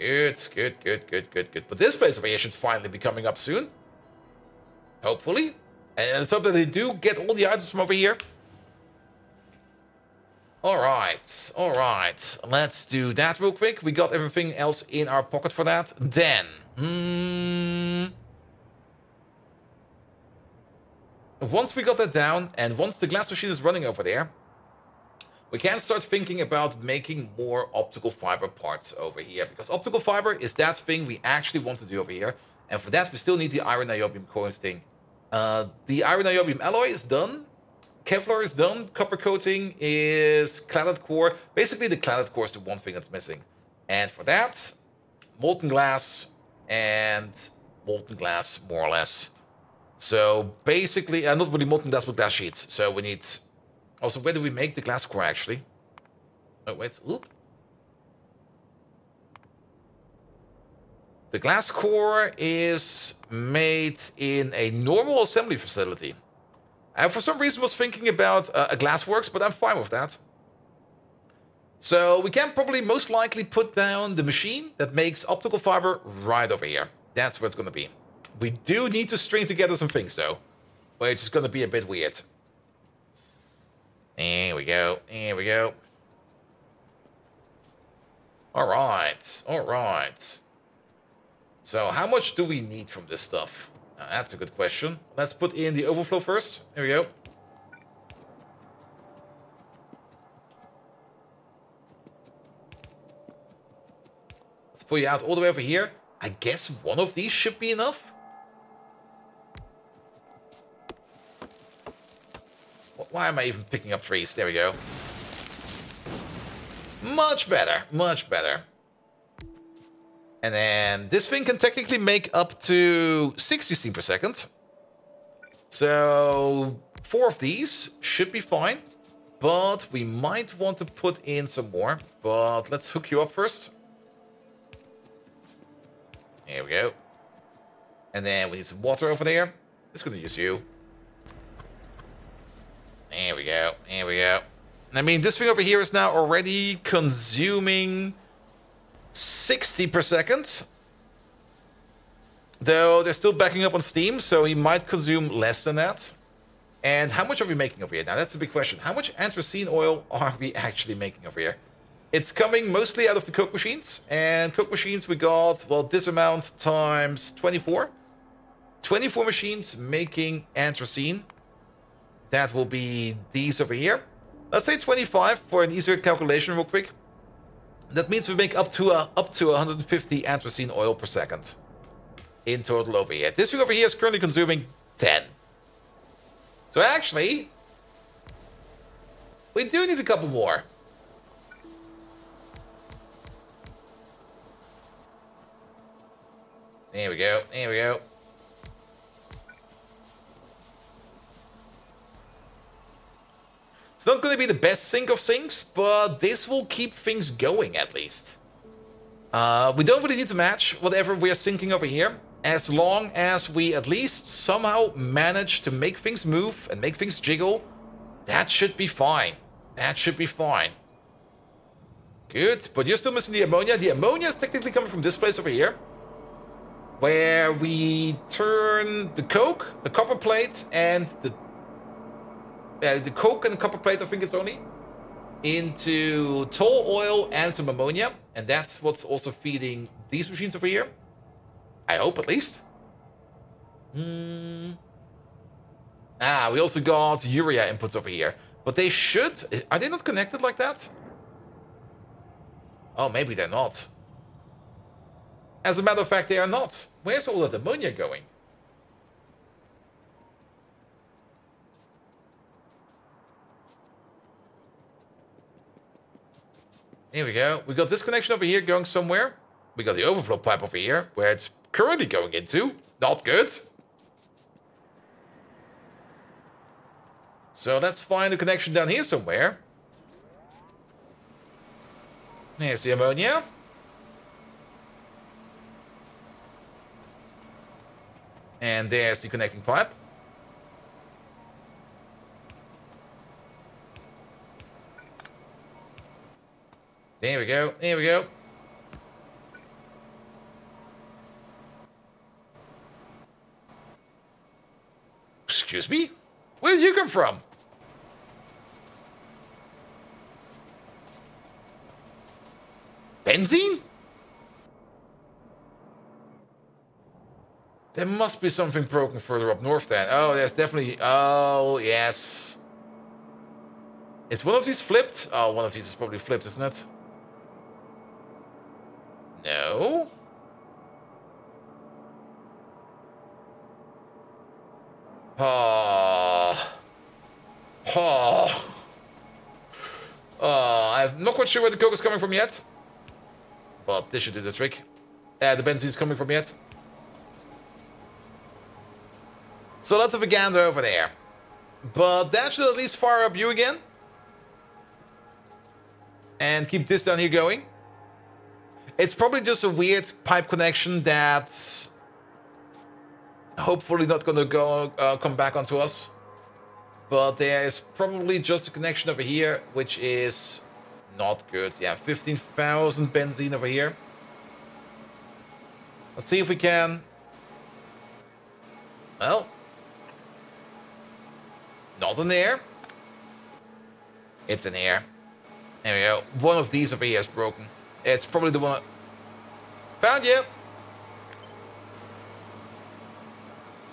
Good. But this place over here should finally be coming up soon. Hopefully. And let's hope that they do get all the items from over here. Alright. Let's do that real quick. We got everything else in our pocket for that. Then. Once we got that down, and once the glass machine is running over there, we can start thinking about making more optical fiber parts over here. Because optical fiber is that thing we actually want to do over here. And for that, we still need the iron niobium coating. The iron niobium alloy is done. Kevlar is done. Copper coating is cladded core. Basically, the cladded core is the one thing that's missing. And for that, molten glass and molten glass, more or less. So basically, not really molten glass, but glass sheets. So we need... Also, where do we make the glass core, actually? Oh, wait. Oop. The glass core is made in a normal assembly facility. I, for some reason, was thinking about a glassworks, but I'm fine with that. So we can probably most likely put down the machine that makes optical fiber right over here. That's where it's going to be. We do need to string together some things, though, which is going to be a bit weird. Here we go. Alright. So how much do we need from this stuff? That's a good question. Let's put in the overflow first. Here we go. Let's pull you out all the way over here. I guess one of these should be enough. Why am I even picking up trees? There we go. Much better. And then this thing can technically make up to 60 steam per second. So 4 of these should be fine. But we might want to put in some more. But let's hook you up first. There we go. And then we need some water over there. Just going to use you. There we go. There we go. I mean, this thing over here is now already consuming 60 per second. Though they're still backing up on steam, so he might consume less than that. And how much are we making over here? Now, that's a big question. How much anthracene oil are we actually making over here? It's coming mostly out of the coke machines. And coke machines we got, well, this amount times 24. 24 machines making anthracene. That will be these over here. Let's say 25 for an easier calculation real quick. That means we make up to 150 anthracene oil per second. In total over here. This thing over here is currently consuming 10. So actually, we do need a couple more. There we go. There we go. It's not going to be the best sink of sinks, but this will keep things going at least. We don't really need to match whatever we are sinking over here. As long as we at least somehow manage to make things move and make things jiggle, that should be fine. That should be fine. Good, but you're still missing the ammonia. The ammonia is technically coming from this place over here, where we turn the coke, the copper plate, and the coke and the copper plate, I think it's only, into tall oil and some ammonia. And that's what's also feeding these machines over here. I hope, at least. Ah, we also got urea inputs over here. But they should... Are they not connected like that? Oh, maybe they're not. As a matter of fact, they are not. Where's all that ammonia going? Here we go. We got this connection over here going somewhere. We got the overflow pipe over here, where it's currently going into. Not good. So let's find a connection down here somewhere. Here's the ammonia. And there's the connecting pipe. There we go. There we go. Excuse me? Where did you come from? Benzene? There must be something broken further up north then. Oh, there's definitely... Oh, yes. Is one of these flipped? Oh, one of these is probably flipped, isn't it? No. Oh. Oh. Oh, I'm not quite sure where the coke is coming from yet. But this should do the trick. The benzene is coming from yet. So lots of a gander over there. But that should at least fire up you again. And keep this down here going. It's probably just a weird pipe connection that's hopefully not going to come back onto us. But there is probably just a connection over here, which is not good. Yeah, 15,000 benzene over here. Let's see if we can... Well... Not in there. It's in here. There we go. One of these over here is broken. It's probably the one... Found you!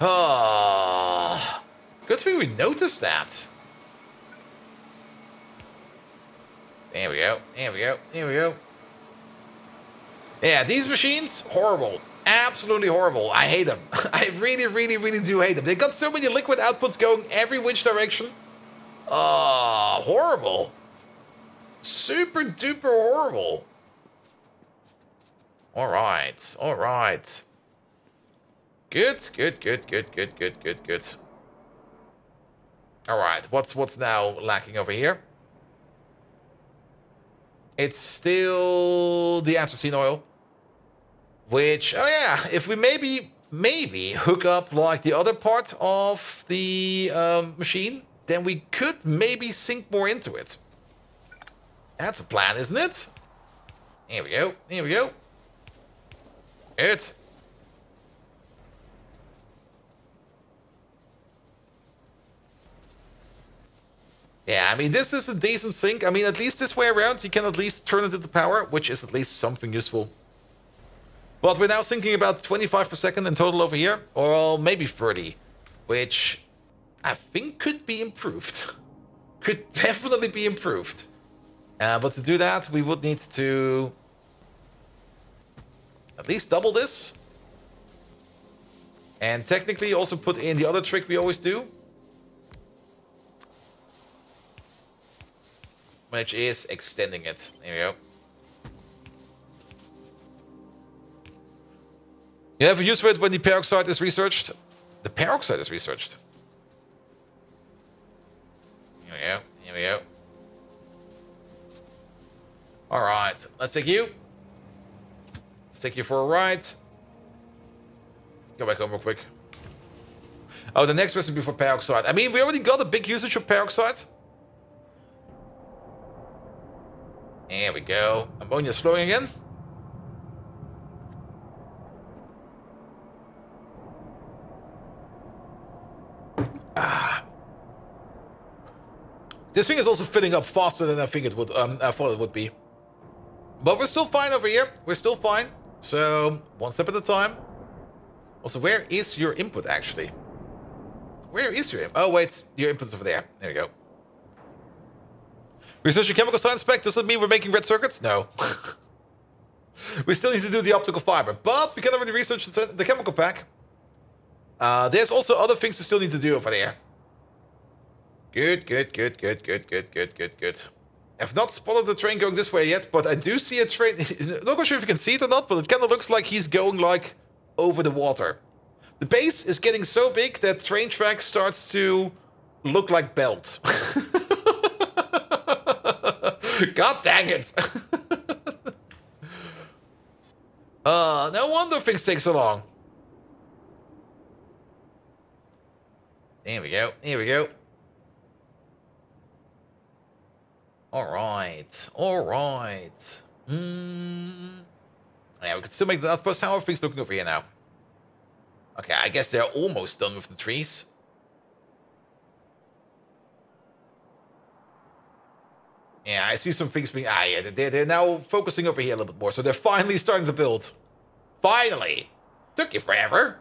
Ah, good thing we noticed that. There we go. There we go. There we go. Yeah, these machines, horrible. Absolutely horrible. I hate them. I really, really, really do hate them. They got so many liquid outputs going every which direction. Ah, horrible. Super duper horrible. Alright, alright. Good, good, good, good, good, good, good, good. All right, what's now lacking over here? It's still the anthracene oil, which, oh yeah, if we maybe hook up like the other part of the machine, then we could maybe sink more into it. That's a plan, isn't it? Here we go. Here we go. Good. Yeah, I mean, this is a decent sink. I mean, at least this way around, you can at least turn it into power, which is at least something useful. But we're now sinking about 25 per second in total over here, or maybe 30, which I think could be improved. Could definitely be improved. But to do that, we would need to at least double this. And technically also put in the other trick we always do, which is extending it. There we go. You have a use for it when the peroxide is researched? The peroxide is researched. Here we go. Here we go. Alright, let's take you. Let's take you for a ride. Go back home real quick. Oh, the next recipe for peroxide. I mean, we already got a big usage of peroxide. There we go. Ammonia's flowing again. This thing is also filling up faster than I think it would. I thought it would be. But we're still fine over here. We're still fine. So, one step at a time. Also, where is your input, actually? Where is your input? Oh, wait. Your input is over there. There you go. Research your chemical science spec. Does that mean we're making red circuits? No. We still need to do the optical fiber. But we can already research the chemical pack. There's also other things we still need to do over there. Good, good, good, good, good, good, good, good, good. I've not spotted the train going this way yet, but I do see a train. Not quite sure if you can see it or not, but it kind of looks like he's going like over the water. The base is getting so big that train track starts to look like belt. God dang it. No wonder things take so long. There we go. Here we go. Alright. Alright. Yeah, we can still make the outpost. How are things looking over here now? Okay, I guess they're almost done with the trees. Yeah, I see some things being... Ah, yeah, they're now focusing over here a little bit more. So they're finally starting to build. Finally! Took you forever.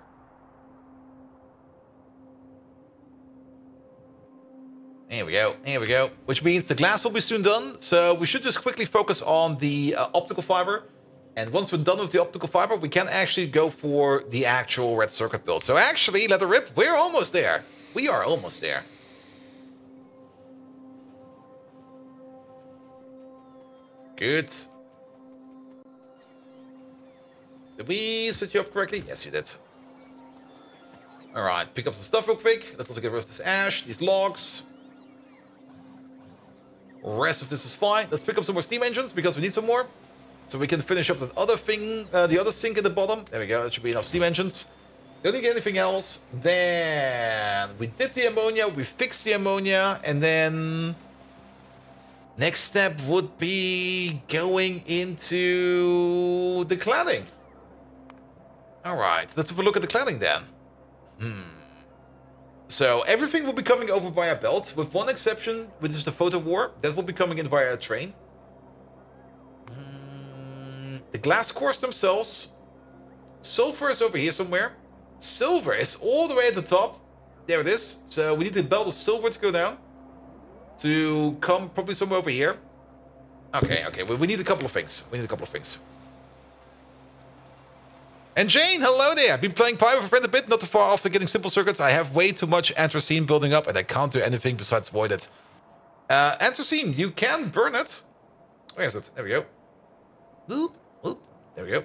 Here we go, here we go. Which means the glass will be soon done. So we should just quickly focus on the optical fiber. And once we're done with the optical fiber, we can actually go for the actual red circuit build. So actually, let it rip, we're almost there. We are almost there. Good. Did we set you up correctly? Yes, you did. Alright, pick up some stuff real quick. Let's also get rid of this ash, these logs. Rest of this is fine. Let's pick up some more steam engines because we need some more. So we can finish up that other thing, the other sink at the bottom. There we go, that should be enough steam engines. Don't need anything else. Then we did the ammonia, we fixed the ammonia, and then next step would be going into the cladding. Alright, let's have a look at the cladding then. So everything will be coming over via belt, with one exception, which is the photo war. That will be coming in via a train. The glass cores themselves. Sulfur is over here somewhere. Silver is all the way at the top. There it is. So we need the belt of silver to go down. To come probably somewhere over here. Okay, okay. We need a couple of things. We need a couple of things. And Jane, hello there. I've been playing Pi with a friend a bit, not too far after getting simple circuits. I have way too much anthracene building up, and I can't do anything besides void it. Anthracene, you can burn it. Where is it? There we go. Oop, oop. There we go.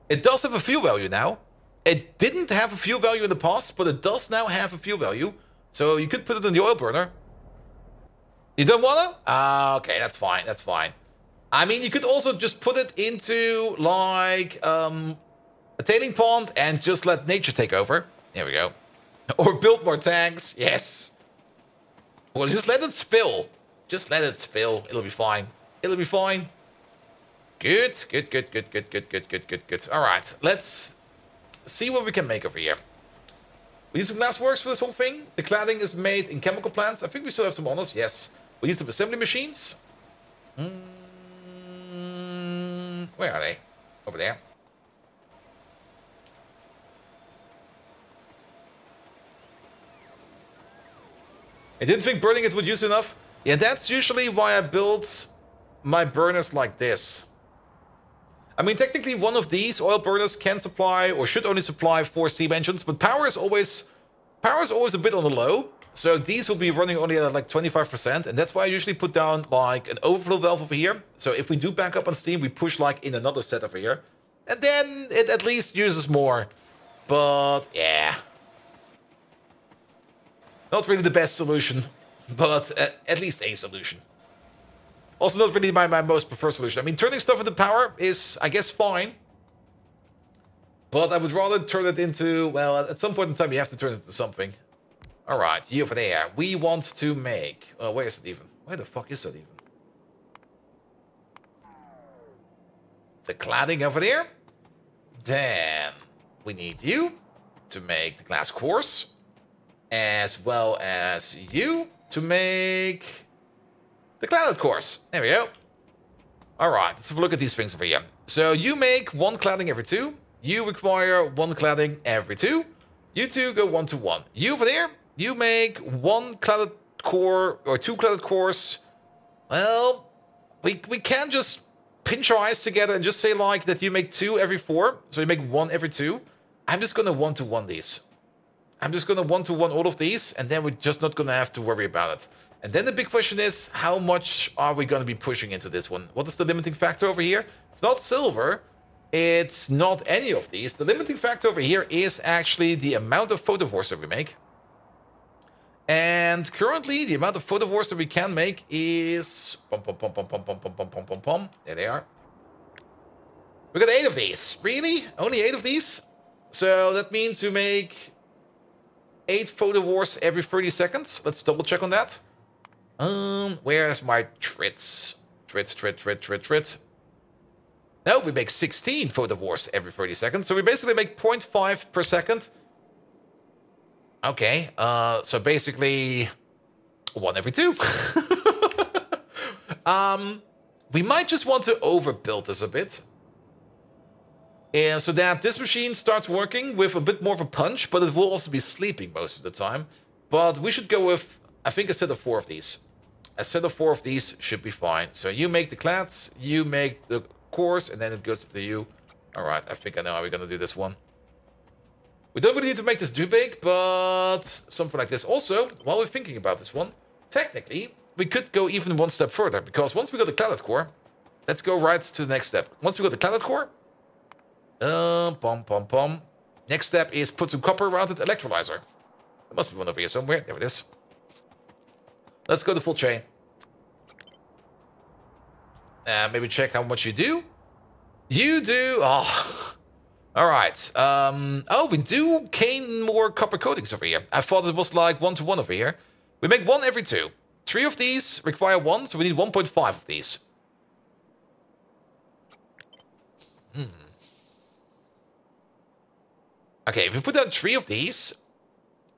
It does have a fuel value now. It didn't have a fuel value in the past, but it does now have a fuel value. So you could put it in the oil burner. You don't wanna? Okay, that's fine, that's fine. I mean, you could also just put it into, like, a tailing pond and just let nature take over. There we go. Or build more tanks, yes. Well, just let it spill. Just let it spill. It'll be fine. It'll be fine. Good, good, good, good, good, good, good, good, good, good. All right, let's see what we can make over here. We need some glass works for this whole thing. The cladding is made in chemical plants. I think we still have some on us, yes. We need some assembly machines. Where are they? Over there. I didn't think burning it would use enough. Yeah, that's usually why I build my burners like this. I mean, technically one of these oil burners can supply, or should only supply, 4 steam engines, but power is always a bit on the low. So these will be running only at like 25%, and that's why I usually put down like an overflow valve over here. So if we do back up on steam, we push like in another set over here, and then it at least uses more. But yeah, not really the best solution, but at least a solution. Also not really my most preferred solution. I mean, turning stuff into power is, I guess, fine. But I would rather turn it into, well, at some point in time, you have to turn it into something. All right, you over there. We want to make... Oh, where is it even? Where the fuck is it even? The cladding over there. Then we need you to make the glass cores. As well as you to make the cladded cores. There we go. All right, let's have a look at these things over here. So you make 1 cladding every 2. You require 1 cladding every 2. You two go 1 to 1. You over there, you make 1 cladded core or 2 cladded cores. Well, we can't just pinch our eyes together and just say like that you make 2 every 4. So you make 1 every 2. I'm just gonna 1 to 1 these. I'm just gonna 1 to 1 all of these, and then we're just not gonna have to worry about it. And then the big question is, how much are we gonna be pushing into this one? What is the limiting factor over here? It's not silver. It's not any of these. The limiting factor over here is actually the amount of photovores that we make. And currently, the amount of photovores that we can make is... There they are. We got 8 of these. Really? Only 8 of these? So that means we make 8 photovores every 30 seconds. Let's double check on that. Where's my trits? Trit. No, we make 16 photovores every 30 seconds. So we basically make 0.5 per second. Okay, so basically 1 every 2. We might just want to overbuild this a bit. And so that this machine starts working with a bit more of a punch, but it will also be sleeping most of the time. But we should go with, I think, a set of 4 of these. A set of 4 of these should be fine. So you make the clads, you make the cores, and then it goes to you. All right, I think I know how we're going to do this one. We don't really need to make this too big, but something like this. Also, while we're thinking about this one, technically, we could go even 1 step further, because once we got the cladded core, let's go right to the next step. Once we got the cladded core, next step is put some copper around the electrolyzer. There must be one over here somewhere. There it is. Let's go the full chain. Maybe check how much you do. You do... Oh... All right. Oh, we do gain more copper coatings over here. I thought it was like 1 to 1 over here. We make 1 every 2. 3 of these require 1, so we need 1.5 of these. Okay, if we put down 3 of these,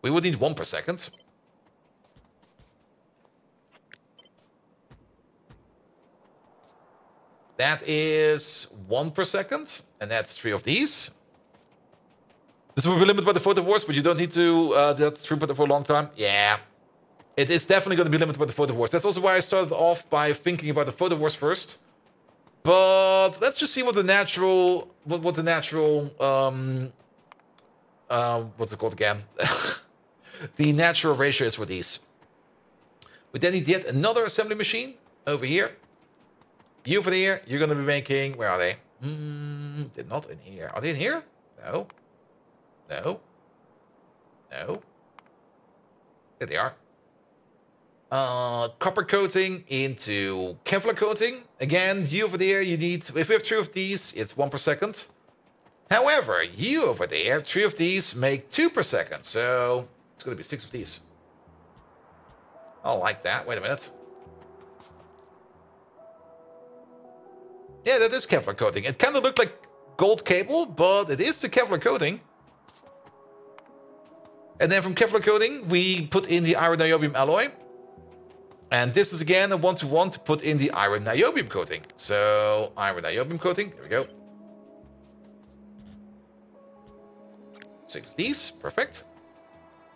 we would need 1 per second. That is 1 per second, and that's 3 of these. This will be limited by the photovores, but you don't need to that throughput for a long time. Yeah, it is definitely going to be limited by the photovores. That's also why I started off by thinking about the photovores first. But let's just see what the natural, what's it called again? The natural ratio is for these. We then need yet another assembly machine over here. You over there, you're going to be making... Where are they? They're not in here. Are they in here? No. No. No. There they are. Copper coating into Kevlar coating. Again, you over there, you need, if we have 3 of these, it's 1 per second. However, you over there, 3 of these make 2 per second. So it's going to be 6 of these. I like that. Wait a minute. Yeah, that is Kevlar coating. It kind of looked like gold cable, but it is the Kevlar coating. And then from Kevlar coating, we put in the iron niobium alloy. And this is again a 1-to-1 to put in the iron niobium coating. So, iron niobium coating, there we go. 6 of these, perfect.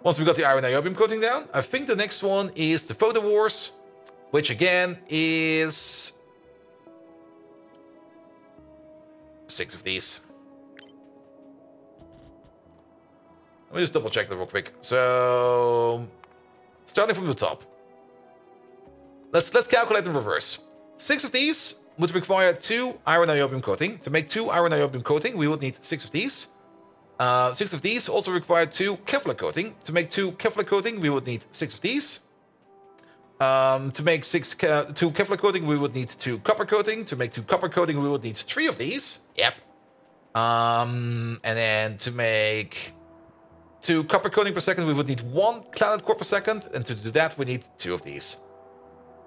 Once we got the iron niobium coating down, I think the next one is the photo wars, which again is 6 of these. Let me just double check that real quick. So, starting from the top. Let's calculate in reverse. 6 of these would require 2 iron niobium coating. To make 2 iron niobium coating, we would need 6 of these. 6 of these also require 2 Kevlar coating. To make 2 Kevlar coating, we would need 6 of these. To make 2 Kevlar coating, we would need 2 copper coating. To make 2 copper coating, we would need 3 of these. Yep. And then to make 2 copper coating per second, we would need 1 cladded core per second. And to do that, we need 2 of these.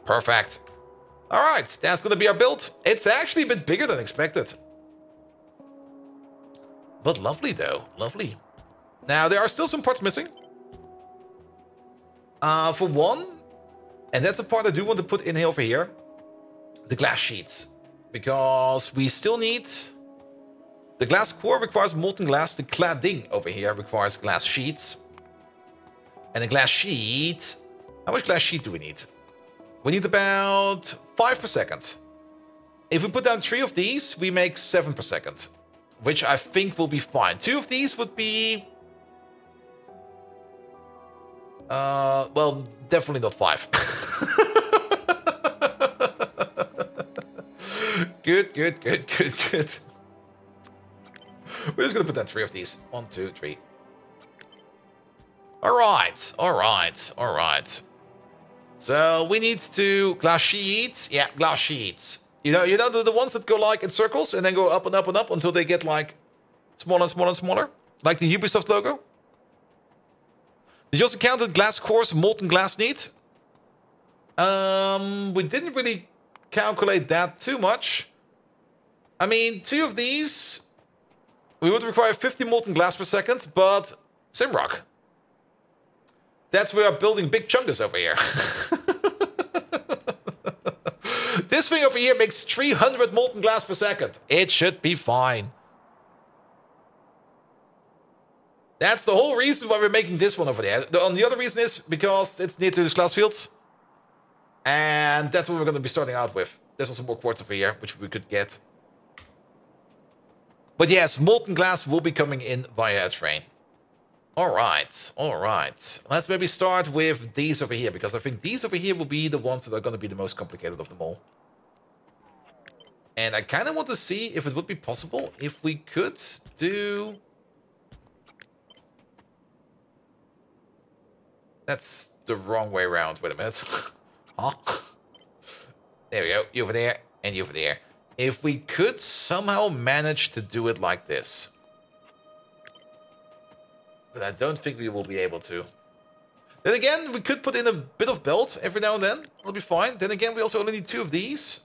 Perfect. All right, that's going to be our build. It's actually a bit bigger than expected. But lovely, though. Lovely. Now, there are still some parts missing. For one, and that's a part I do want to put in over here, the glass sheets. Because we still need... The glass core requires molten glass. The cladding over here requires glass sheets. And the glass sheet... How much glass sheet do we need? We need about 5 per second. If we put down 3 of these, we make 7 per second. Which I think will be fine. 2 of these would be... well, definitely not 5. Good. We're just going to put down 3 of these. 1, 2, 3. Alright. So we need to glass sheets. Yeah, glass sheets. You know the ones that go like in circles and then go up and up and up until they get like smaller and smaller and smaller? Like the Ubisoft logo? Did you also count the glass cores molten glass need? We didn't really calculate that too much. I mean, 2 of these, we would require 50 molten glass per second, but Simrock. That's where we are building big chungus over here. This thing over here makes 300 molten glass per second. It should be fine. That's the whole reason why we're making this one over there. The other reason is because it's near to this glass field. And that's what we're going to be starting out with. There's also more quartz over here, which we could get. But yes, molten glass will be coming in via a train. Alright. Let's maybe start with these over here, because I think these over here will be the ones that are going to be the most complicated of them all. And I kind of want to see if it would be possible if we could do... That's the wrong way around. Wait a minute. Huh? There we go. You over there and you over there. If we could somehow manage to do it like this. But I don't think we will be able to. Then again, we could put in a bit of belt every now and then. It'll be fine. Then again, we also only need 2 of these.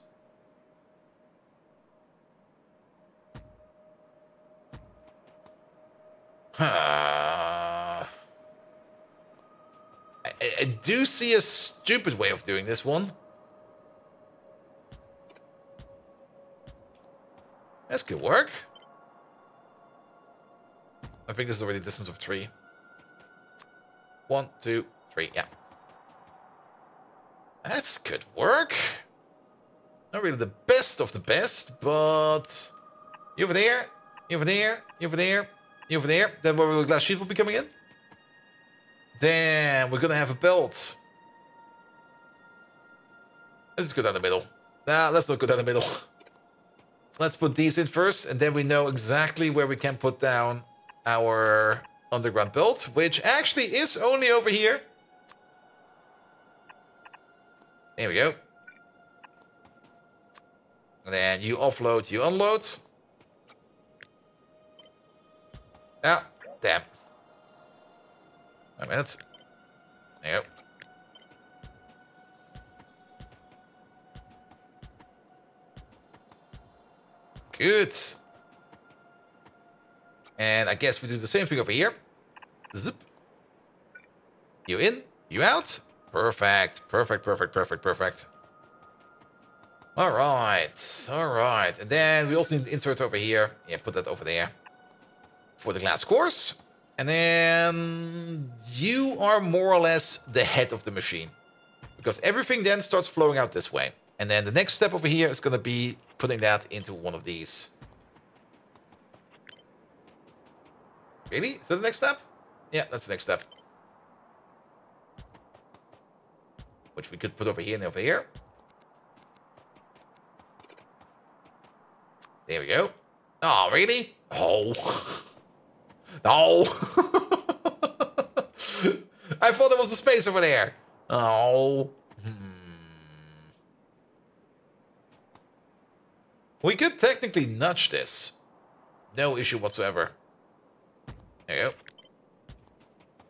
I do see a stupid way of doing this one. This could work. I think this is already a distance of 3. 1, 2, 3, yeah. That could work. Not really the best of the best, but... You over there, you over there, you over there, you over there. Then where the glass sheet will be coming in. Then we're gonna have a belt. Let's go down the middle. Nah, let's not go down the middle. Let's put these in first, and then we know exactly where we can put down our underground belt, which actually is only over here. There we go. And then you offload, you unload. Ah, damn. Wait a minute. There you go. Good. And I guess we do the same thing over here. Zip. You in, you out. Perfect, perfect, perfect, perfect, perfect. All right, all right. And then we also need to insert over here. Yeah, put that over there for the glass cores. And then you are more or less the head of the machine, because everything then starts flowing out this way. And then the next step over here is going to be putting that into one of these. Really? Is that the next step? Yeah, that's the next step. Which we could put over here and over here. There we go. Oh, really? Oh. No. I thought there was a space over there. Oh. We could technically nudge this. No issue whatsoever. There you go.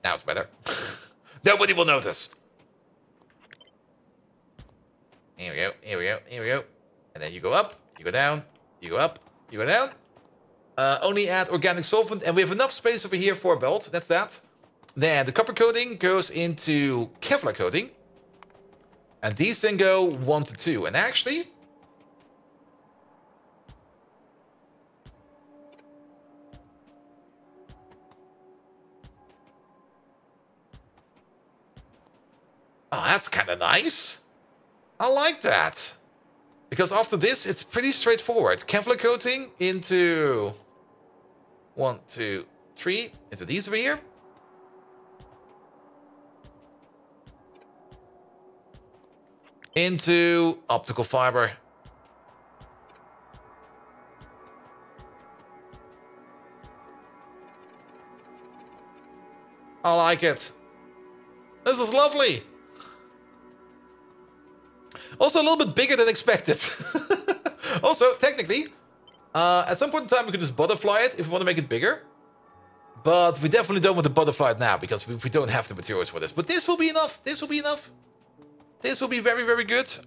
Now it's better. Nobody will notice. Here we go, here we go, here we go. And then you go up, you go down, you go up, you go down. Only add organic solvent, and we have enough space over here for a belt. That's that. Then the copper coating goes into Kevlar coating. And these then go 1 to 2. And actually... oh, that's kind of nice. I like that. Because after this, it's pretty straightforward. Kevlar coating into 1, 2, 3. Into these over here. Into optical fiber. I like it. This is lovely. Also a little bit bigger than expected. Also, technically, at some point in time we could just butterfly it if we want to make it bigger. But we definitely don't want to butterfly it now because we don't have the materials for this. But this will be enough. This will be enough. This will be very, very good. Do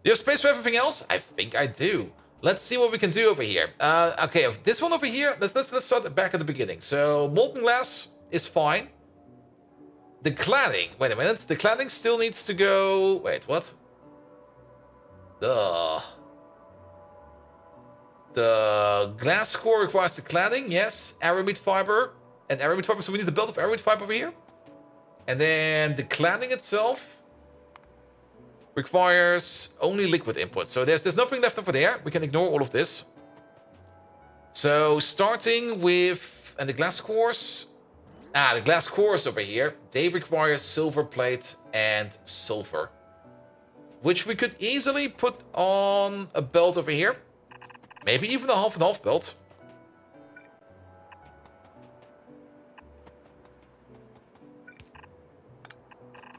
you have space for everything else? I think I do. Let's see what we can do over here. Okay, this one over here, let's start back at the beginning. So molten glass is fine. The cladding, wait a minute. The cladding still needs to go... wait, what? The glass core requires the cladding, yes. Aramid fiber and aramid fiber, so we need the belt of aramid fiber over here. And then the cladding itself requires only liquid input. So there's nothing left over there. We can ignore all of this. So starting with... and the glass cores... the glass cores over here, they require silver plate and sulfur. Which we could easily put on a belt over here. Maybe even a half and half belt.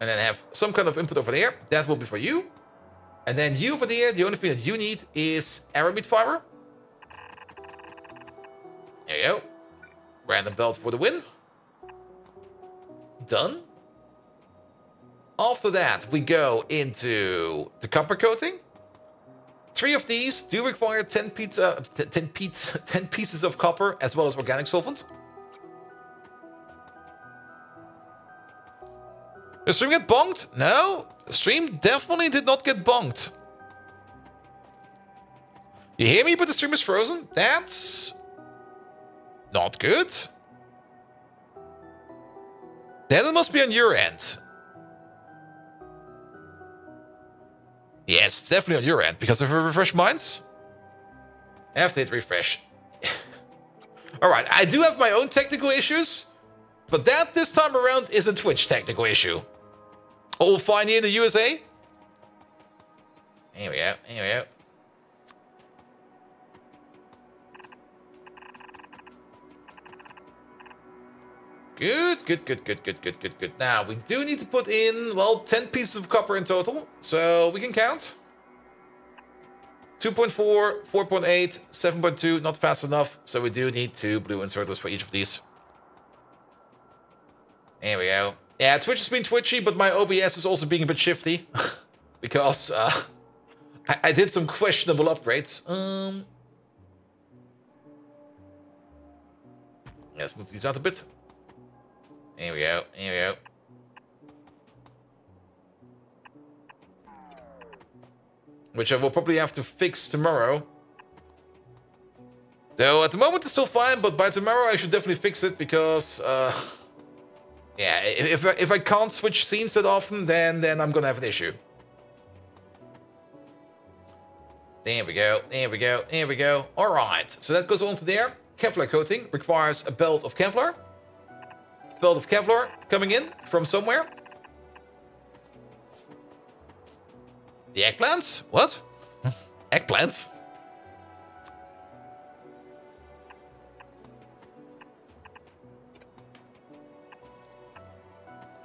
And then have some kind of input over there. That will be for you. And then you over there, the only thing that you need is aramid fiber. There you go. Random belt for the win. Done. After that, we go into the copper coating. 3 of these do require 10 pieces of copper as well as organic solvent. The stream get bonked? No, the stream definitely did not get bonked. You hear me, but the stream is frozen? That's not good. Then it must be on your end. Yes, it's definitely on your end because of refresh mines. I have to hit refresh. Alright, I do have my own technical issues, but that this time around is a Twitch technical issue. All fine here in the USA. Here we go, here we go. Good, good, good, good, good, good, good, good. Now, we do need to put in, well, 10 pieces of copper in total. So we can count. 2.4, 4.8, 7.2, not fast enough. So we do need 2 blue inserters for each of these. There we go. Yeah, Twitch has been twitchy, but my OBS is also being a bit shifty. Because I did some questionable upgrades. Let's move these out a bit. Here we go, here we go. Which I will probably have to fix tomorrow. Though at the moment it's still fine, but by tomorrow I should definitely fix it because... yeah, if I can't switch scenes that often, then I'm gonna have an issue. There we go, there we go, there we go. Alright, so that goes on to there. Kevlar coating requires a belt of Kevlar. Belt of Kevlar coming in from somewhere. The eggplants? What? Eggplants?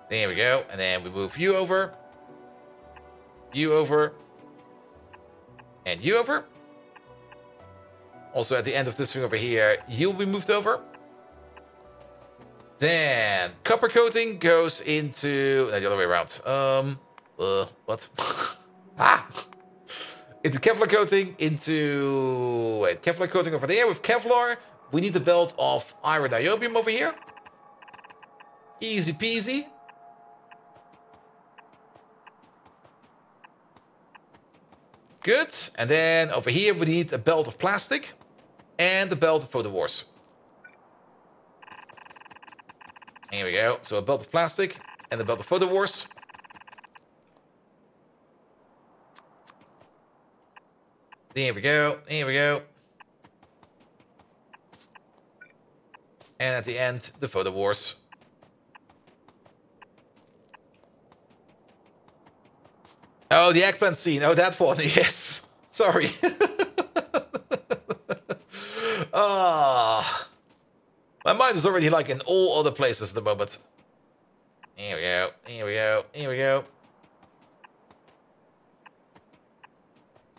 There we go. And then we move you over. You over. And you over. Also at the end of this thing over here, you'll be moved over. Then copper coating goes into... no, the other way around. What? Into Kevlar coating, into... wait, Kevlar coating over there. With Kevlar, we need the belt of iron niobium over here. Easy peasy. Good. And then over here, we need a belt of plastic. And the belt of photo wars. Here we go. So a belt of plastic and a belt of photo wars. There we go. There we go. And at the end, the photo wars. Oh, the eggplant scene. Oh, that one. Yes. Sorry. Ah. My mind is already like in all other places at the moment. Here we go. Here we go. Here we go.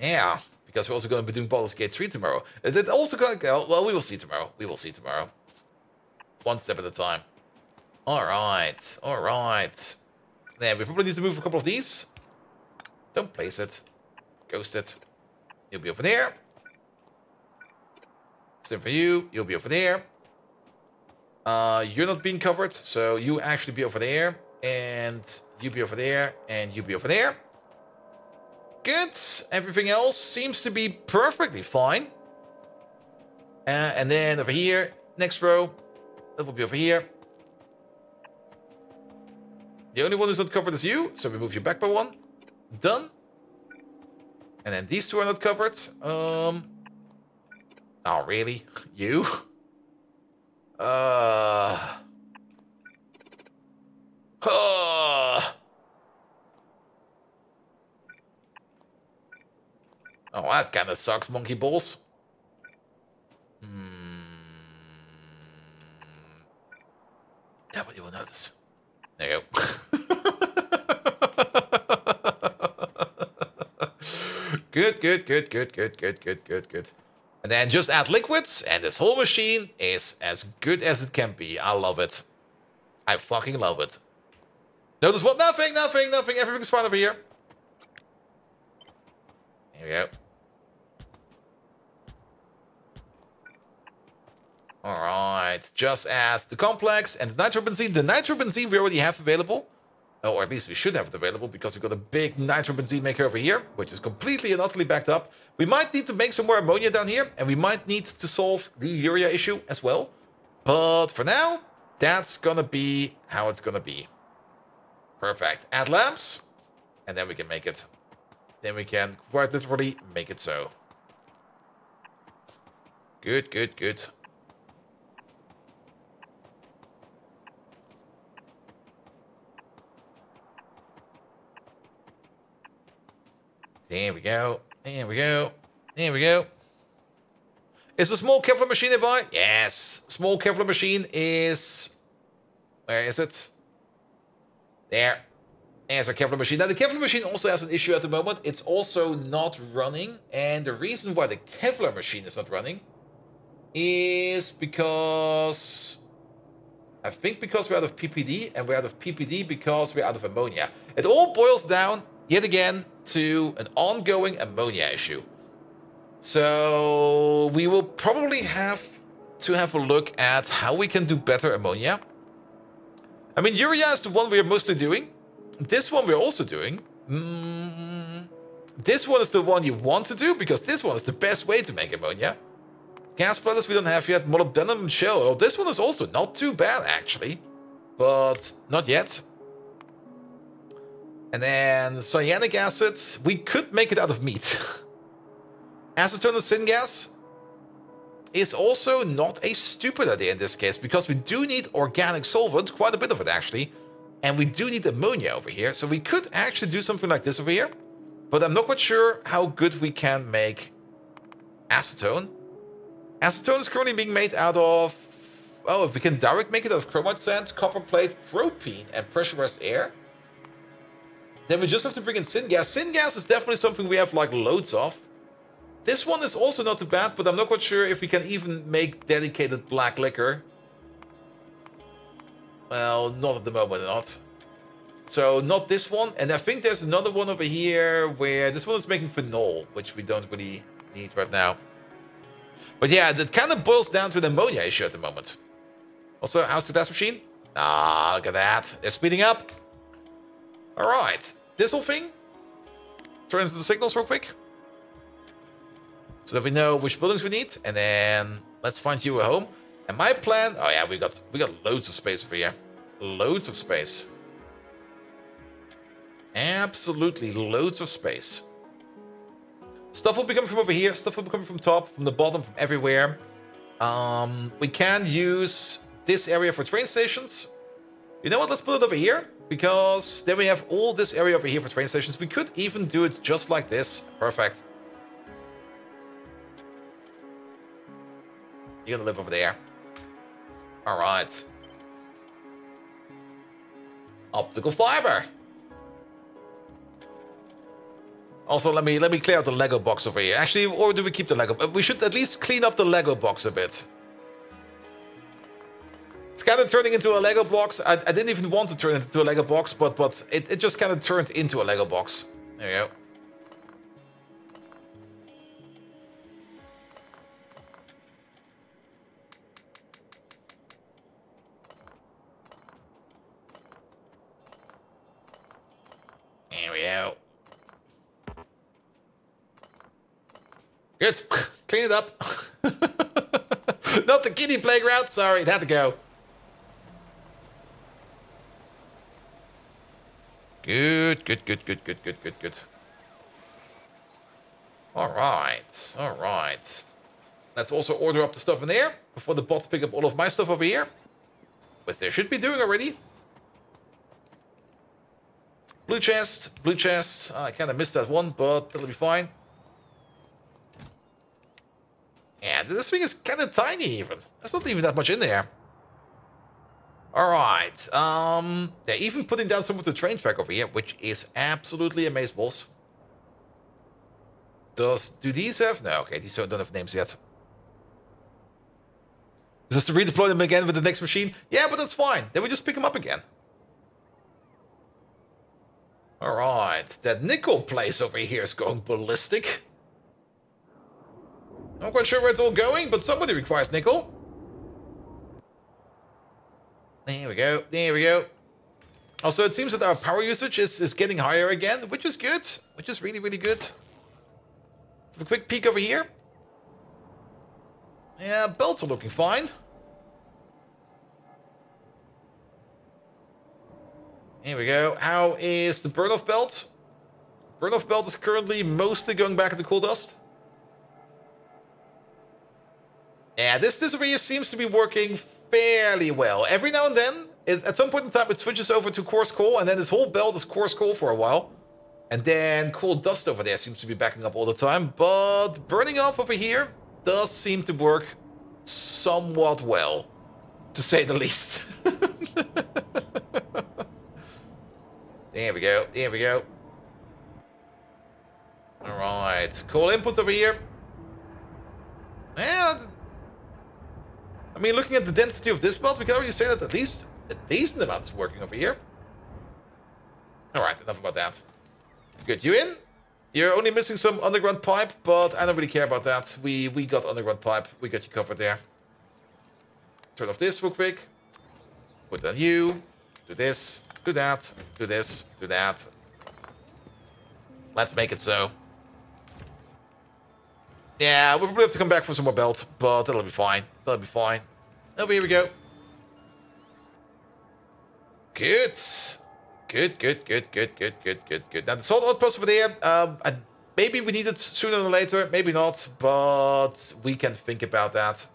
Yeah. Because we're also going to be doing Baldur's Gate 3 tomorrow. It also going to go... well, we will see tomorrow. We will see tomorrow. One step at a time. Alright. Alright. Then we probably need to move a couple of these. Don't place it. Ghost it. You'll be over there. Same for you. You'll be over there. You're not being covered, so you actually be over there. And you be over there. And you be over there. Good. Everything else seems to be perfectly fine. And then over here, next row, that will be over here. The only one who's not covered is you, so we move you back by one. Done. And then these two are not covered. Oh, really? You? Oh, that kind of sucks, monkey balls. Nobody will notice. There you go. Good, good, good, good, good, good, good, good, good. And then just add liquids, and this whole machine is as good as it can be. I love it. I fucking love it. Notice what? Nothing, nothing, nothing. Everything's fine over here. Here we go. Alright, just add the complex and the nitrobenzene. The nitrobenzene we already have available. Or at least we should have it available, because we've got a big nitrobenzene maker over here, which is completely and utterly backed up. We might need to make some more ammonia down here, and we might need to solve the urea issue as well. But for now, that's gonna be how it's gonna be. Perfect. Add lamps, and then we can make it. Then we can quite literally make it so. Good, good, good. There we go. There we go. There we go. Is the small Kevlar machine nearby? Yes. Small Kevlar machine is... Where is it? There. There's our Kevlar machine. Now, the Kevlar machine also has an issue at the moment. It's also not running. And the reason why the Kevlar machine is not running is because... I think because we're out of PPD, and we're out of PPD because we're out of ammonia. It all boils down, yet again, to an ongoing ammonia issue. So we will probably have to have a look at how we can do better ammonia. I mean, urea is the one we're mostly doing. This one we're also doing. This one is the one you want to do, because this one is the best way to make ammonia. Gas bladders we don't have yet. Molybdenum and shell oil. This one is also not too bad, actually. But not yet. And then cyanic acid. We could make it out of meat. Acetone and syngas is also not a stupid idea in this case, because we do need organic solvent, quite a bit of it actually. And we do need ammonia over here. So we could actually do something like this over here. But I'm not quite sure how good we can make acetone. Acetone is currently being made out of... Oh, if we can direct make it out of chromite sand, copper plate, propene, and pressurized air. Then we just have to bring in syngas. Syngas is definitely something we have like loads of. This one is also not too bad, but I'm not quite sure if we can even make dedicated black liquor. Well, not at the moment, not. So, not this one. And I think there's another one over here where this one is making phenol, which we don't really need right now. But yeah, that kind of boils down to an ammonia issue at the moment. Also, how's the gas machine? Ah, look at that. They're speeding up. Alright. This whole thing. Turn into the signals real quick. So that we know which buildings we need. And then let's find you a home. And my plan... Oh yeah, we got loads of space over here. Loads of space. Absolutely loads of space. Stuff will be coming from over here. Stuff will be coming from top, from the bottom, from everywhere. We can use this area for train stations. You know what? Let's put it over here. Because then we have all this area over here for train stations. We could even do it just like this. Perfect. You're gonna live over there. Alright. Optical fiber. Also, let me clear out the Lego box over here. Actually, or do we keep the Lego? We should at least clean up the Lego box a bit. It's kind of turning into a Lego box. I didn't even want to turn it into a Lego box, but it just kind of turned into a Lego box. There you go. There we go. Good. Clean it up. Not the kiddie playground. Sorry, it had to go. Good. Alright. Let's also order up the stuff in there before the bots pick up all of my stuff over here. Which they should be doing already. Blue chest. I kind of missed that one, but that'll be fine. Yeah, this thing is kind of tiny even. There's not even that much in there. Alright. They're even putting down some of the train track over here, which is absolutely amazeballs. Do these have... No, okay, these don't have names yet. Just to redeploy them again with the next machine? Yeah, but that's fine. Then we just pick them up again. Alright. That nickel place over here is going ballistic. I'm not quite sure where it's all going, but somebody requires nickel. There we go. Also, it seems that our power usage is getting higher again, which is good. Which is really, really good. Let's have a quick peek over here. Yeah, belts are looking fine. Here we go. How is the burn-off belt? Burn-off belt is currently mostly going back into coal dust. Yeah, this over here seems to be working fairly well. Every now and then, at some point in time, it switches over to coarse coal, and then this whole belt is coarse coal for a while. And then coal dust over there seems to be backing up all the time. But burning off over here does seem to work somewhat well, to say the least. There we go. There we go. All right. Coal inputs over here. Yeah. I mean, looking at the density of this belt, we can already say that at least a decent amount is working over here. All right. Enough about that. Good. You in? You're only missing some underground pipe, but I don't really care about that. We got underground pipe. We got you covered there. Turn off this real quick. Put on you. Do this. Do that. Do this. Do that. Let's make it so. Yeah, we'll probably have to come back for some more belt, but that'll be fine. That'll be fine. Over here we go. Good. Good, good, good, good, good, good, good, good. Now, the salt outpost over there, maybe we need it sooner than later, maybe not, but we can think about that.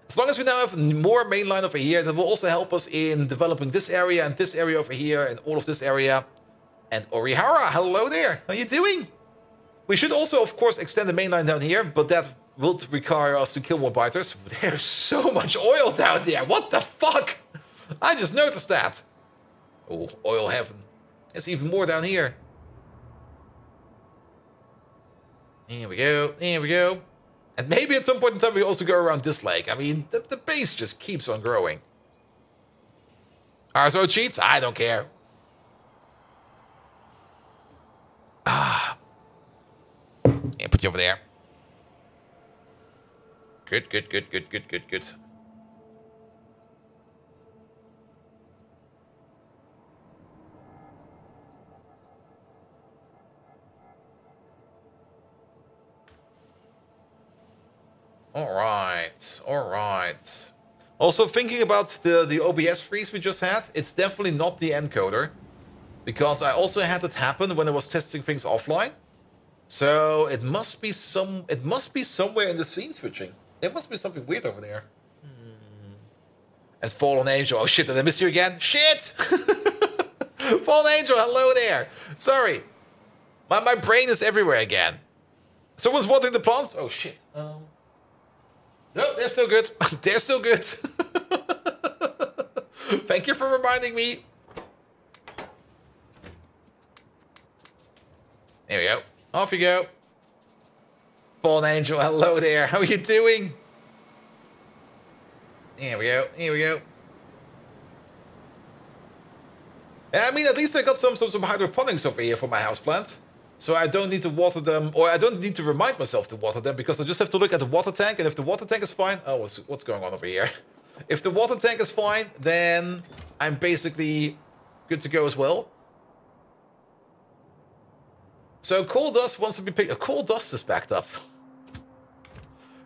As long as we now have more mainline over here, that will also help us in developing this area and this area over here and all of this area. And Orihara, hello there. How are you doing? We should also, of course, extend the mainline down here, but that will require us to kill more biters. There's so much oil down there. What the fuck? I just noticed that. Oh, oil heaven. There's even more down here. Here we go. Here we go. And maybe at some point in time we also go around this lake. I mean, the base just keeps on growing. RSO cheats? I don't care. Ah. Yeah, put you over there. Good, good, good, good, good, good, good. All right, all right. Also thinking about the OBS freeze we just had, it's definitely not the encoder, because I also had it happen when I was testing things offline. So it must be somewhere in the scene switching. There must be something weird over there. And Fallen Angel. Oh shit, did I miss you again? Shit! Fallen Angel, hello there. Sorry. My brain is everywhere again. Someone's watering the plants? Oh shit. No, they're still good. They're still good. Thank you for reminding me. There we go. Off you go. Fallen Angel, hello there. How are you doing? Here we go. Here we go. I mean, at least I got some hydroponics over here for my houseplant. So I don't need to water them, or I don't need to remind myself to water them, because I just have to look at the water tank, and if the water tank is fine... Oh, what's going on over here? If the water tank is fine, then I'm basically good to go as well. So coal dust wants to be picked... Coal dust is backed up.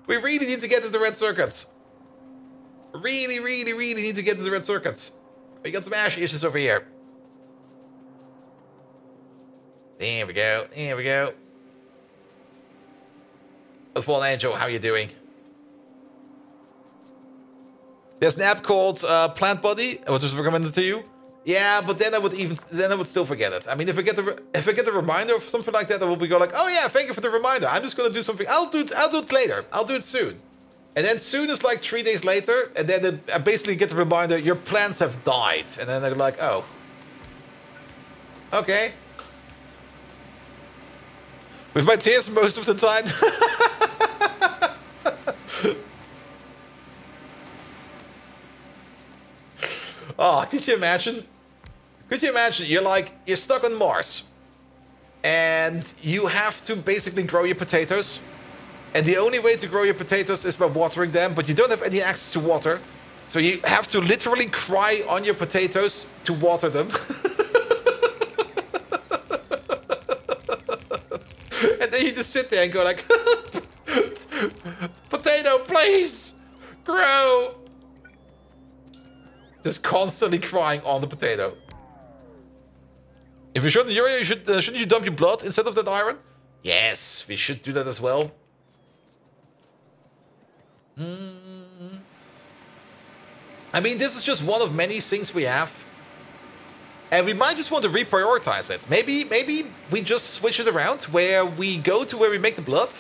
We really need to get to the red circuits. Really, really, really need to get to the red circuits. We got some ash issues over here. There we go. There we go. What's Fallen Angel? How are you doing? There's an app called Plant Buddy. I was just recommended to you. Yeah, but then I would still forget it. I mean, if I get the reminder of something like that, I will be go like, oh yeah, thank you for the reminder. I'm just gonna do something. I'll do it later. I'll do it soon. And then soon is like 3 days later, and then I basically get the reminder, your plants have died. And then they're like, oh. Okay. With my tears most of the time. Oh, could you imagine? Could you imagine? You're stuck on Mars. And you have to basically grow your potatoes. And the only way to grow your potatoes is by watering them, but you don't have any access to water. So you have to literally cry on your potatoes to water them. And then you just sit there and go like, potato, please, grow. Just constantly crying on the potato. If you're short on urea, shouldn't you dump your blood instead of that iron? Yes, we should do that as well. I mean, this is just one of many things we have. And we might just want to reprioritize it. Maybe we just switch it around, where we go to where we make the blood,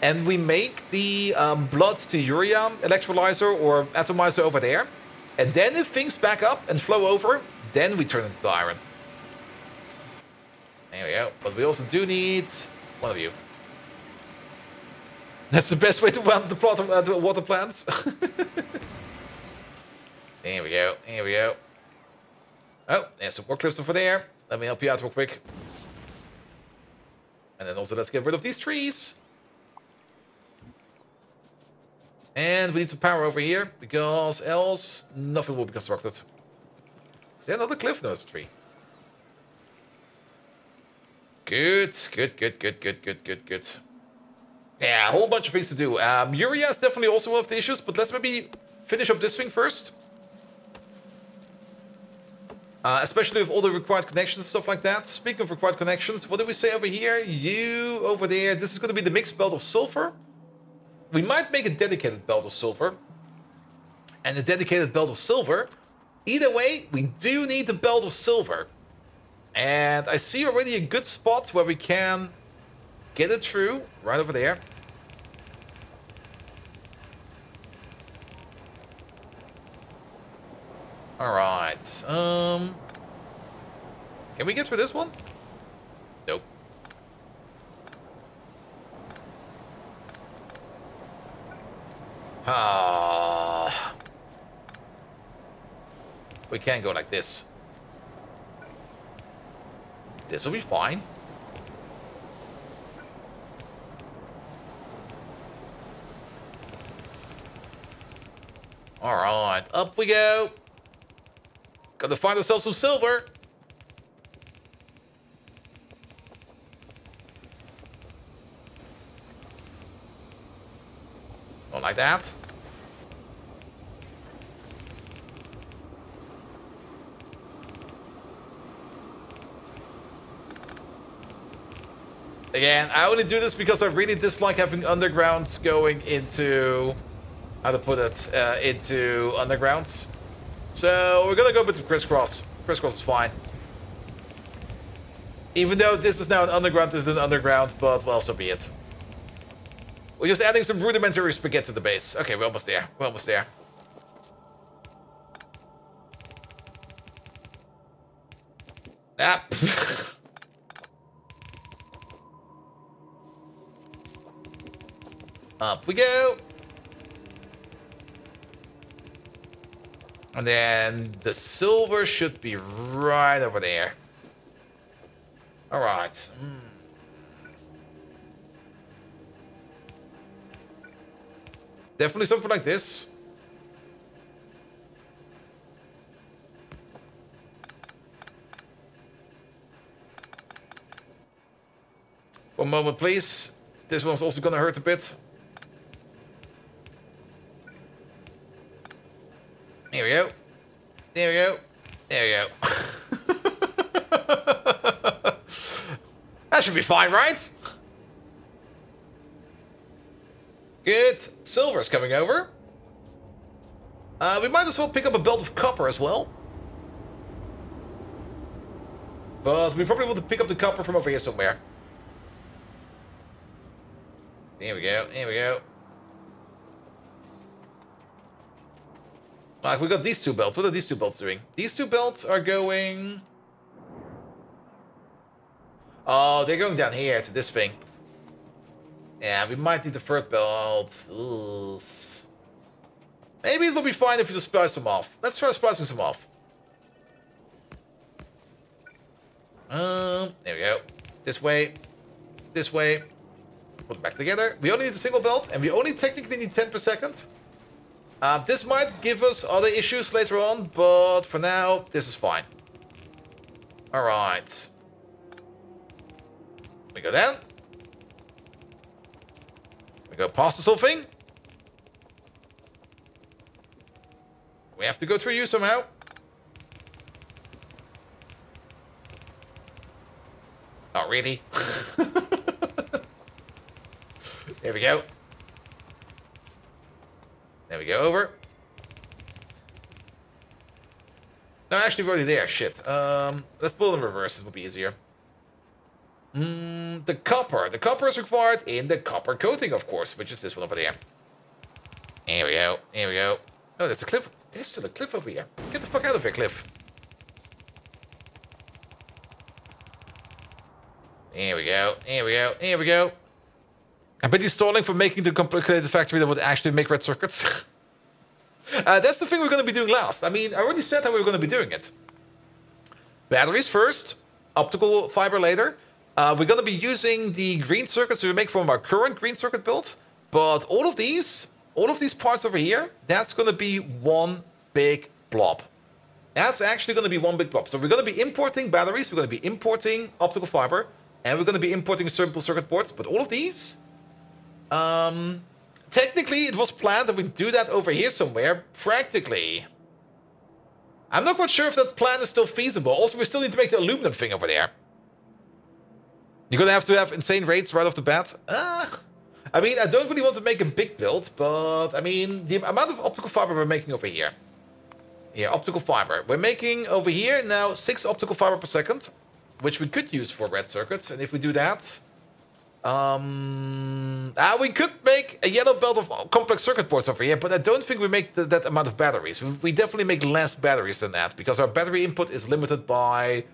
and we make the blood to urea electrolyzer or atomizer over there. And then if things back up and flow over, then we turn it to iron. There we go. But we also do need one of you. That's the best way to water the plot of water plants. There we go. Here we go. Oh, there's some more cliffs over there. Let me help you out real quick. And then also let's get rid of these trees. And we need some power over here, because else nothing will be constructed. Is there another cliff? No, it's a tree. Good, good, good, good, good, good, good, good. Yeah, a whole bunch of things to do. Urea is definitely also one of the issues, but let's maybe finish up this thing first. Especially with all the required connections and stuff like that. Speaking of required connections, what did we say over here? You over there. This is going to be the mixed belt of sulfur. We might make a dedicated belt of silver. And a dedicated belt of silver. Either way, we do need the belt of silver. And I see already a good spot where we can get it through. Right over there. Alright. Can we get through this one? Nope. We can't go like this. This will be fine. Alright, up we go. Gotta find ourselves some silver. Not like that. Again, I only do this because I really dislike having undergrounds going into... How to put it? Into undergrounds. So we're gonna go with the crisscross. Crisscross is fine. Even though this is now an underground, this is an underground, but well, so be it. We're just adding some rudimentary spaghetti to the base. Okay, we're almost there. We're almost there. Ah. Up we go. And then the silver should be right over there. All right. Definitely something like this. One moment, please. This one's also gonna hurt a bit. Here we go. There we go. There we go. That should be fine, right? Good. Silver's coming over. We might as well pick up a belt of copper as well. But we probably want to pick up the copper from over here somewhere. There we go. There we go. Like, we got these two belts. What are these two belts doing? These two belts are going... Oh, they're going down here to this thing. Yeah, we might need the third belt. Ugh. Maybe it will be fine if we just splice them off. Let's try splicing some off. There we go. This way. This way. Put it back together. We only need a single belt, and we only technically need 10 per second. This might give us other issues later on, but for now, this is fine. Alright. We go down. We go past this whole thing. We have to go through you somehow. Not really. There we go. There we go, over. No, actually, we're already there. Shit. Let's pull in reverse. It will be easier. The copper. The copper is required in the copper coating, of course, which is this one over there. Here we go. Here we go. Oh, there's a cliff. There's still a cliff over here. Get the fuck out of here, cliff. Here we go. Here we go. Here we go. I bet he's stalling for making the complicated factory that would actually make red circuits. That's the thing we're going to be doing last. I mean, I already said how we were going to be doing it. Batteries first, optical fiber later. We're going to be using the green circuits we make from our current green circuit build. But all of these parts over here, that's going to be one big blob. That's actually going to be one big blob. So we're going to be importing batteries, we're going to be importing optical fiber, and we're going to be importing simple circuit boards. But all of these, technically it was planned that we do that over here somewhere. Practically, I'm not quite sure if that plan is still feasible. Also, we still need to make the aluminum thing over there. You're going to have insane rates right off the bat. I mean, I don't really want to make a big build, but I mean, the amount of optical fiber we're making over here. Yeah, optical fiber. We're making over here now 6 optical fiber per second, which we could use for red circuits. And if we do that, we could make a yellow belt of complex circuit boards over here, but I don't think we make that amount of batteries. We definitely make less batteries than that, because our battery input is limited by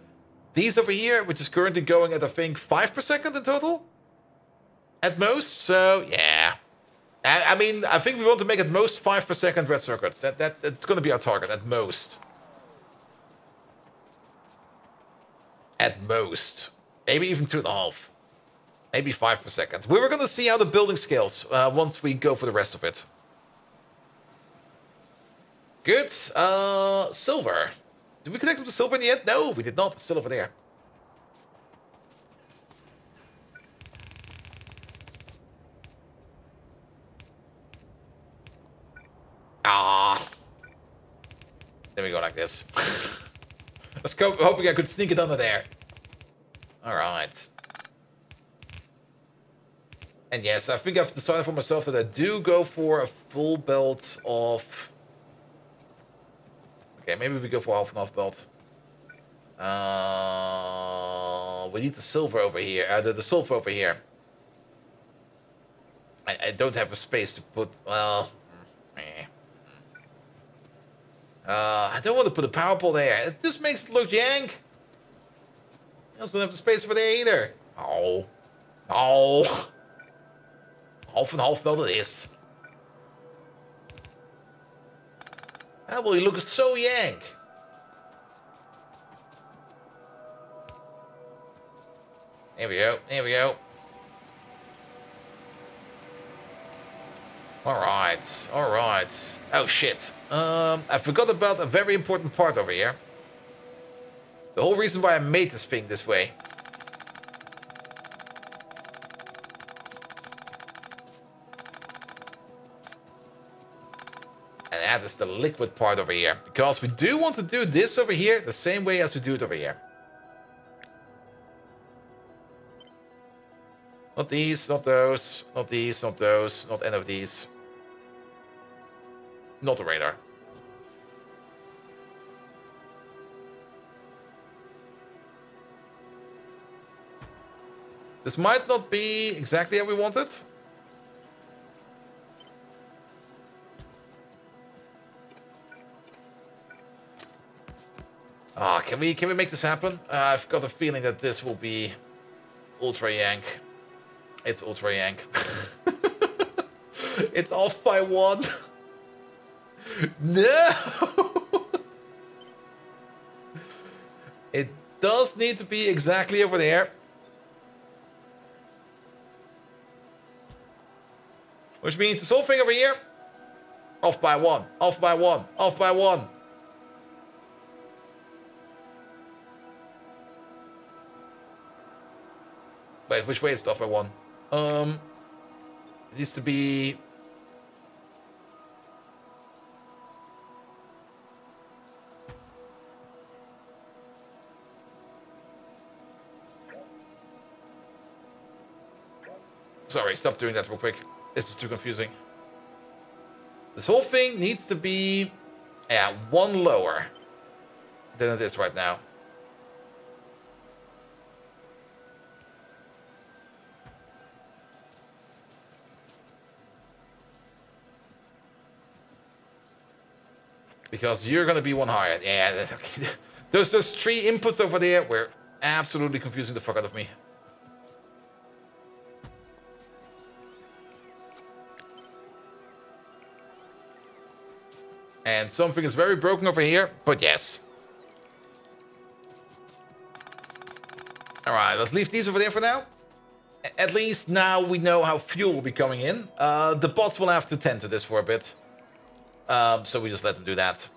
these over here, which is currently going at, I think, 5 per second in total. At most, so yeah. I mean, I think we want to make at most 5 per second red circuits. That's going to be our target, at most. At most. Maybe even 2.5. Maybe 5 per second. We were going to see how the building scales once we go for the rest of it. Good. Silver. Did we connect with the silver in the end? No, we did not. It's still over there. There we go, like this. Let's go. Hoping I could sneak it under there. Alright. And yes, I think I've decided for myself that I do go for a full belt of... Okay, maybe we go for half and half belt. We need the silver over here. The sulfur over here. I don't have a space to put... Well... I don't want to put a power pole there. It just makes it look yank. I also don't have the space for there either. Oh. Oh. Half and half belt it is. That will look so yank. Here we go. Here we go. Alright, alright. Oh shit. I forgot about a very important part over here. The whole reason why I made this thing this way. And that is the liquid part over here. Because we do want to do this over here the same way as we do it over here. Not these, not those, not these, not those, not any of these. Not the radar. This might not be exactly how we want it. Can we make this happen? I've got a feeling that this will be ultra yank. It's ultra yank. It's off by 1. No! It does need to be exactly over there. Which means this whole thing over here, off by 1, off by 1, off by 1. Wait, which way is it off by 1? It needs to be... Sorry, stop doing that real quick. This is too confusing. This whole thing needs to be... Yeah, 1 lower than it is right now. Because you're going to be 1 higher. Yeah, okay. Those 3 inputs over there were absolutely confusing the fuck out of me. And something is very broken over here, but yes. Alright, let's leave these over there for now. At least now we know how fuel will be coming in. The bots will have to tend to this for a bit. So we just let them do that.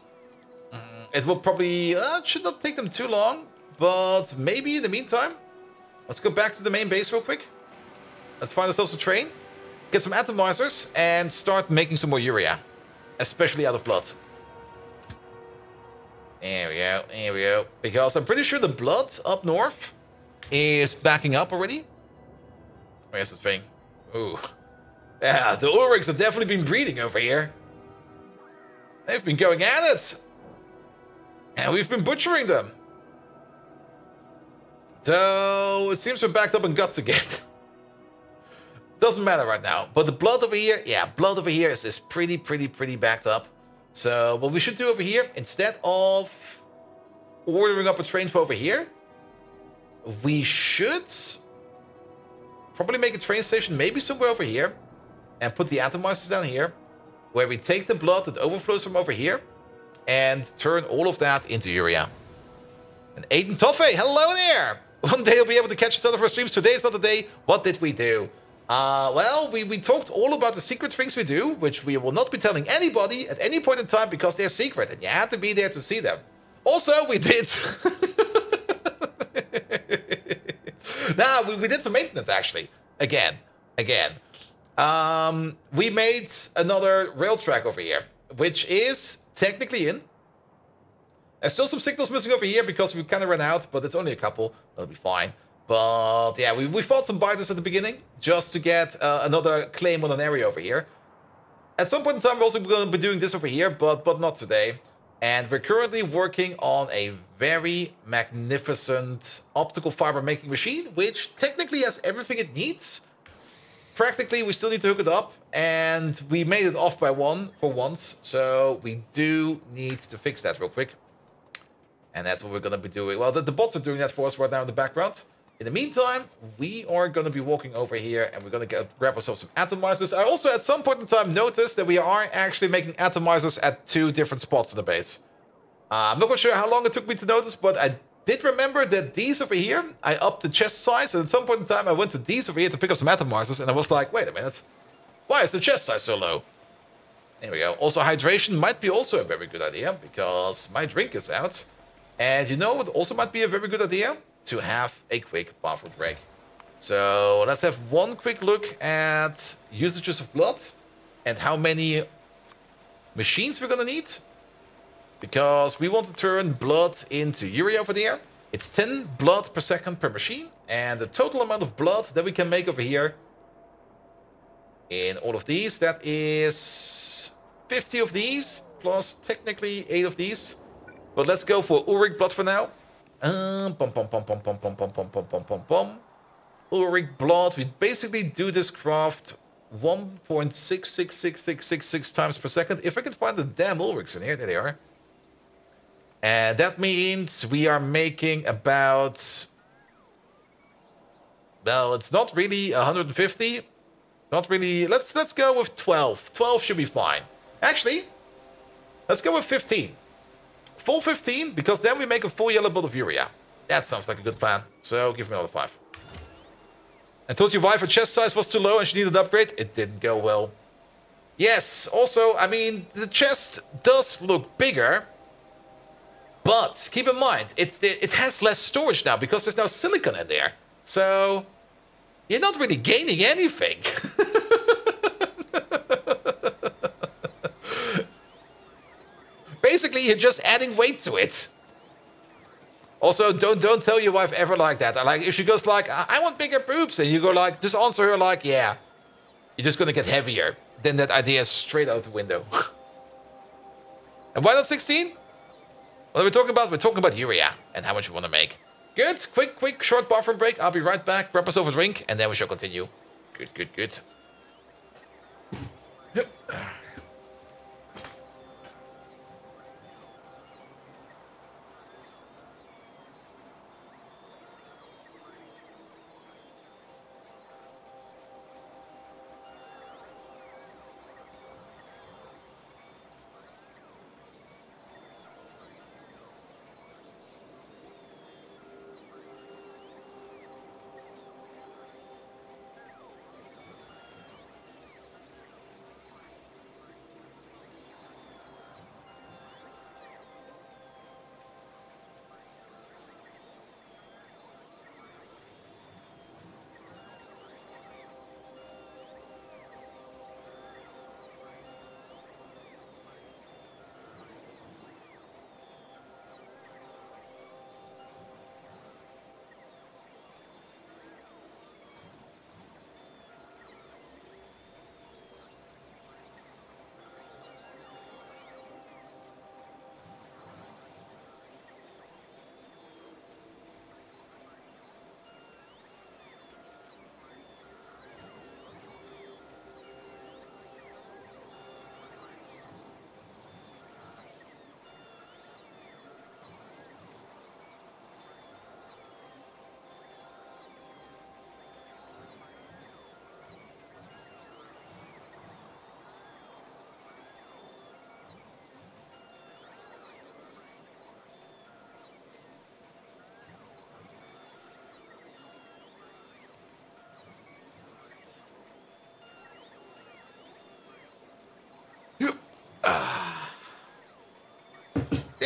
It will probably... it should not take them too long. But maybe in the meantime... Let's go back to the main base real quick. Let's find ourselves a train. Get some atomizers. And start making some more urea. Especially out of blood. There we go. There we go. Because I'm pretty sure the blood up north is backing up already. Where's the thing? Ooh. Yeah, the Ulrichs have definitely been breeding over here. They've been going at it. And we've been butchering them. So it seems we're backed up on guts again. Doesn't matter right now. But the blood over here, yeah, blood over here is pretty backed up. So what we should do over here, instead of ordering up a train for over here, we should probably make a train station maybe somewhere over here and put the atomizers down here, where we take the blood that overflows from over here and turn all of that into urea. And Aiden Toffee, hello there! One day you'll be able to catch us out of our streams. Today is not the day. What did we do? Well, we talked all about the secret things we do, which we will not be telling anybody at any point in time because they're secret, and you had to be there to see them. Also, we did... we did some maintenance, actually. Again. We made another rail track over here, which is technically in. There's still some signals missing over here because we kind of ran out, but it's only a couple. That'll be fine. But yeah, we fought some biters at the beginning just to get another claim on an area over here. At some point in time, we're also going to be doing this over here, but not today. And we're currently working on a very magnificent optical fiber making machine, which technically has everything it needs. Practically, we still need to hook it up, and we made it off by one for once, so we do need to fix that real quick. And that's what we're going to be doing. Well, the bots are doing that for us right now in the background. In the meantime, we are going to be walking over here, and we're going to grab ourselves some atomizers. I also, at some point in time, noticed that we are actually making atomizers at 2 different spots in the base. I'm not quite sure how long it took me to notice, but I did remember that these over here, I upped the chest size, and at some point in time, I went to these over here to pick up some atomizers, and I was like, wait a minute, why is the chest size so low? There we go. Also, hydration might be also a very good idea, because my drink is out. And you know what also might be a very good idea? To have a quick bathroom break. So let's have one quick look at usages of blood and how many machines we're gonna need. Because we want to turn blood into urea over there. It's 10 blood per second per machine. And the total amount of blood that we can make over here in all of these, that is 50 of these, plus technically 8 of these. But let's go for Ulrich blood for now. Ulrich blood. We basically do this craft 1.666666 times per second. If I can find the damn Ulrichs in here, there they are. And that means we are making about... Well, it's not really 150. Not really... Let's go with 12. 12 should be fine. Actually, let's go with 15. Full 15, because then we make a full yellow blood of urea. That sounds like a good plan. So give me another 5. I told your wife her chest size was too low and she needed an upgrade. It didn't go well. Yes, also, I mean, the chest does look bigger. But keep in mind, it has less storage now because there's now silicon in there. So you're not really gaining anything. Basically, you're just adding weight to it. Also, don't tell your wife ever like that. Like, if she goes like, I want bigger boobs, and you go like, just answer her like, yeah, you're just gonna get heavier. Then that idea is straight out the window. And why not 16? What are we talking about? We're talking about urea and how much we want to make. Good, quick, short bathroom break. I'll be right back. Grab myself a drink, and then we shall continue. Good. Yep.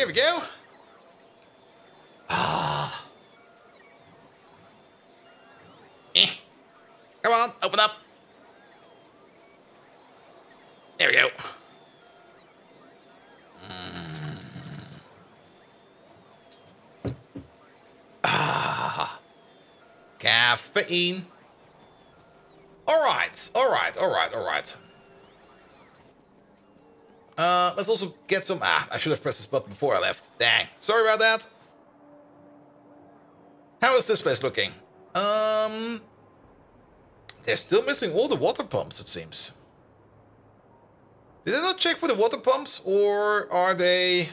we go. Ah. Come on, open up. There we go. Ah. Caffeine. Alright. Let's also get some... I should have pressed this button before I left. Dang. Sorry about that. How is this place looking? They're still missing all the water pumps, it seems. Did I not check for the water pumps, or are they...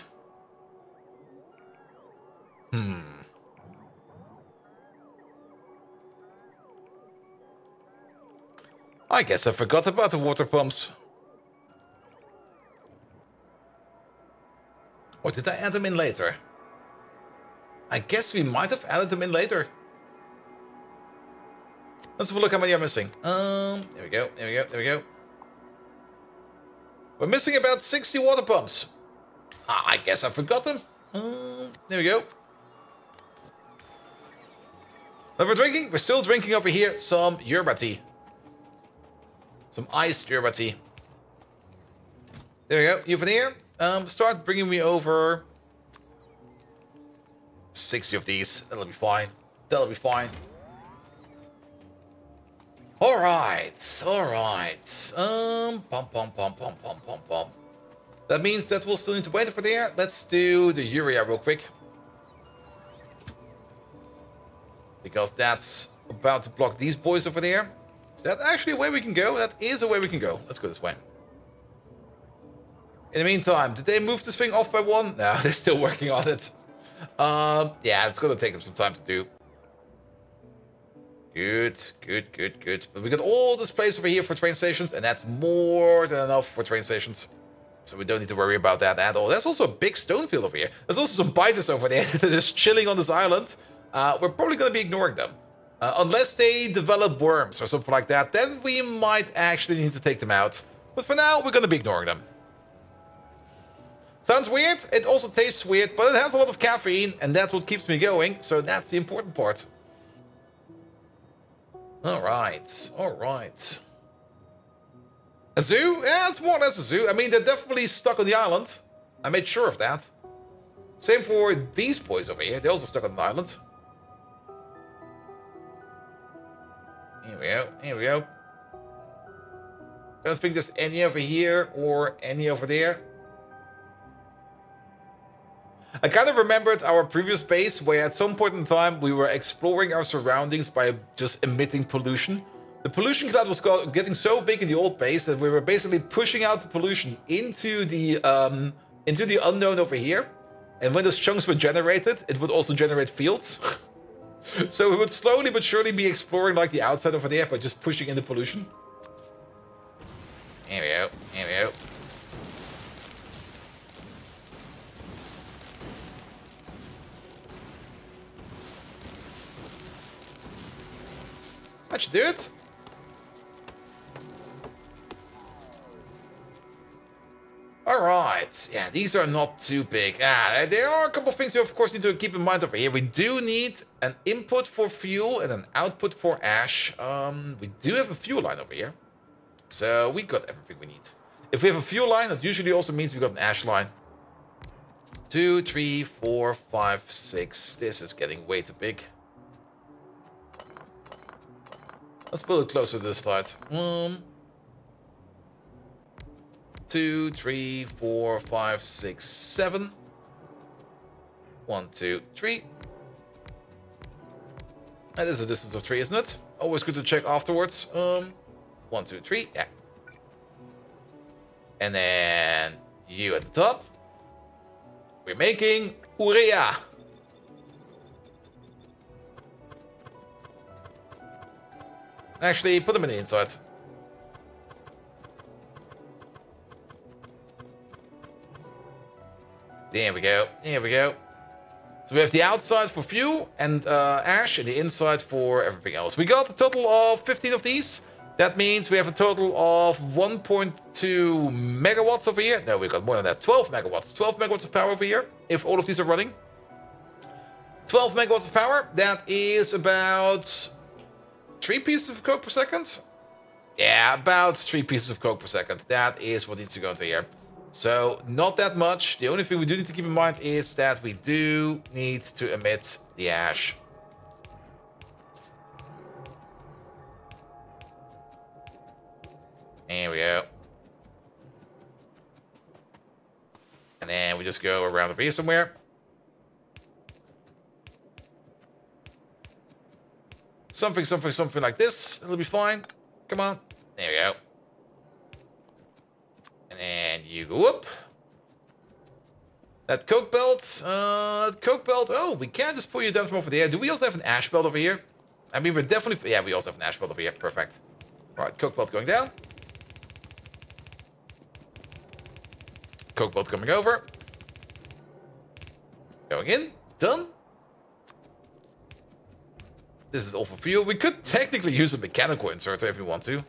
I guess I forgot about the water pumps. Or did I add them in later? I guess we might have added them in later. Let's have a look how many I'm missing. There we go. We're missing about 60 water pumps. I guess I forgot them. There we go. Now we're drinking. We're still drinking over here some yerba tea. Some iced yerba tea. There we go. You from here? Start bringing me over 60 of these. That'll be fine. Alright. Pum. That means that we'll still need to wait for there. Let's do the urea real quick. Because that's about to block these boys over there. Is that actually a way we can go? That is a way we can go. Let's go this way. In the meantime, did they move this thing off by one? No, they're still working on it. Yeah, it's gonna take them some time to do. Good. But we got all this place over here for train stations, and that's more than enough for train stations. So we don't need to worry about that at all. There's also a big stone field over here. There's also some biters over there that are just chilling on this island. We're probably gonna be ignoring them. Unless they develop worms or something like that, then we might actually need to take them out. But for now, we're gonna be ignoring them. Sounds weird, it also tastes weird, but it has a lot of caffeine, and that's what keeps me going, so that's the important part. Alright. A zoo? Yeah, it's more or less a zoo. I mean, they're definitely stuck on the island. I made sure of that. Same for these boys over here, they're also stuck on the island. Here we go. Don't think there's any over here or any over there. I kind of remembered our previous base where at some point in time we were exploring our surroundings by just emitting pollution. The pollution cloud was getting so big in the old base that we were basically pushing out the pollution into the unknown over here. And when those chunks were generated, it would also generate fields. So we would slowly but surely be exploring like the outside over there by just pushing in the pollution. Here we go. That should do it. Alright. Yeah, these are not too big. There are a couple of things you of course need to keep in mind over here. We do need an input for fuel and an output for ash. We do have a fuel line over here. So we got everything we need. If we have a fuel line, that usually also means we got an ash line. 2, 3, 4, 5, 6. This is getting way too big. Let's build it closer to this slide. 2, 3, 4, 5, 6, 7. 1, 2, 3. That is a distance of 3, isn't it? Always good to check afterwards. 1, 2, 3. Yeah. And then you at the top. We're making urea. Actually, put them in the inside. There we go. So we have the outside for fuel and ash, and the inside for everything else. We got a total of 15 of these. That means we have a total of 1.2 megawatts over here. No, we've got more than that. 12 megawatts. 12 megawatts of power over here, if all of these are running. 12 megawatts of power. That is about 3 pieces of coke per second. Yeah, about 3 pieces of coke per second. That is what needs to go into here. So, not that much. The only thing we do need to keep in mind is that we do need to emit the ash. There we go. And then we just go around over here somewhere. Something like this. It'll be fine. Come on. There we go. And then you go up. That coke belt. Oh, we can't just pull you down from over there. Do we also have an ash belt over here? I mean, we're definitely... Yeah, we also have an ash belt over here. Perfect. Right, coke belt going down. Coke belt coming over. Going in. Done. This is all for fuel. We could technically use a mechanical inserter if we want to.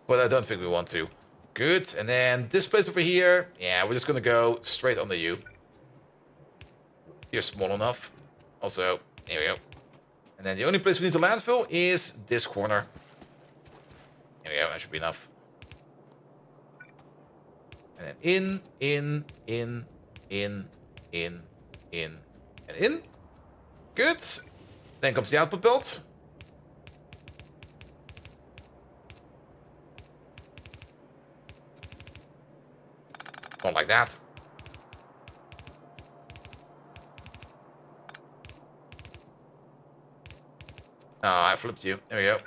But I don't think we want to. Good. And then this place over here. Yeah, we're just going to go straight under you. You're small enough. Also, there we go. And then the only place we need to landfill is this corner. There we go. That should be enough. And then in, and in. Good. Then comes the output belt. Not like that. Oh, I flipped you. There we go.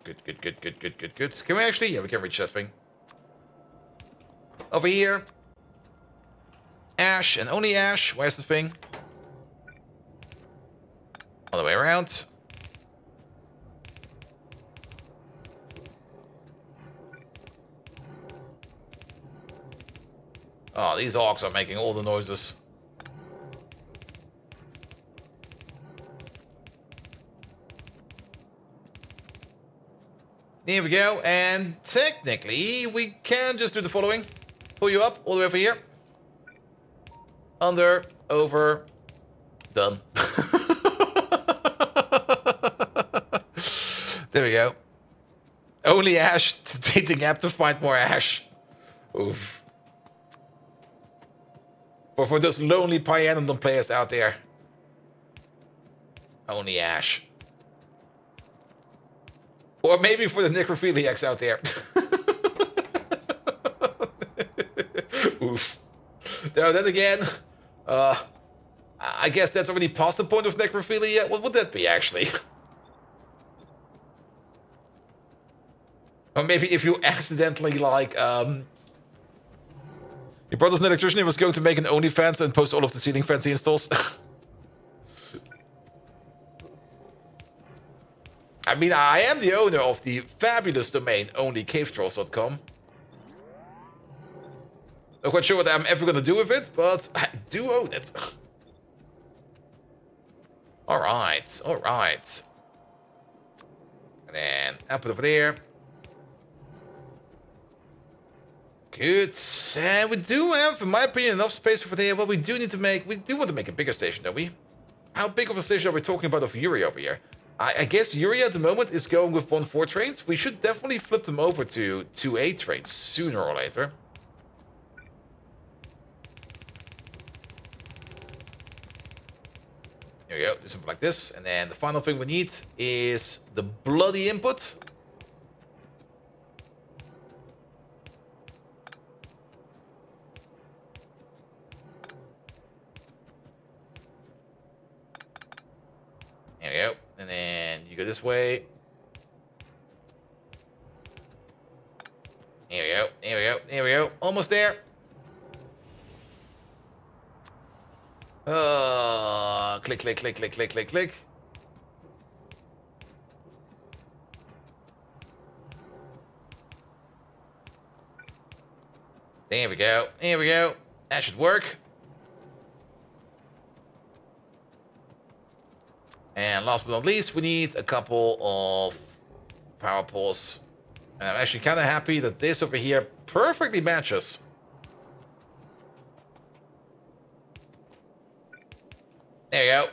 Good. Can we actually? Yeah, we can reach that thing. Over here. Ash and only ash. Where's the thing? All the way around. Oh, these orcs are making all the noises. Here we go, and technically we can just do the following. Pull you up all the way over here. Under, over, done. There we go. Only ash, dating app to find more ash. Oof. But for those lonely Pyanodon players out there. Only ash. Or maybe for the necrophiliacs out there. Oof. Now, then again, I guess that's already past the point of necrophilia. What would that be, actually? Or maybe if you accidentally, like, your brother's an electrician, he was going to make an OnlyFans and post all of the ceiling fans he installs. I mean, I am the owner of the fabulous domain onlycavetrolls.com. Not quite sure what I'm ever going to do with it, but I do own it. Alright. And then output over there. Good. And we do have, in my opinion, enough space over there. What we do need to make, we do want to make a bigger station, don't we? How big of a station are we talking about of Urea over here? I guess Urea at the moment is going with 1-4 trains. We should definitely flip them over to 2-8 trains sooner or later. There we go, do something like this. And then the final thing we need is the bloody input. There we go. And then you go this way. There we go. Almost there. Click. There we go. That should work. And last but not least, we need a couple of power poles. And I'm actually kind of happy that this over here perfectly matches. There you go.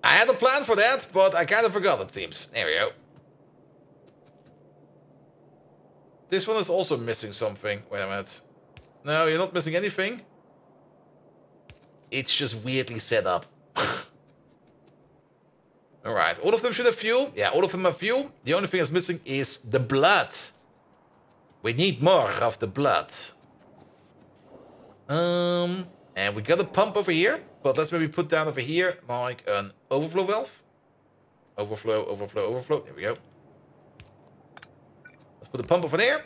I had a plan for that, but I kind of forgot, it seems. There we go. This one is also missing something. Wait a minute. No, you're not missing anything. It's just weirdly set up. Alright, all of them should have fuel. Yeah, all of them have fuel. The only thing that's missing is the blood. We need more of the blood. And we got a pump over here. But let's maybe put down over here like an overflow valve. Overflow, overflow, overflow. There we go. Let's put the pump over there.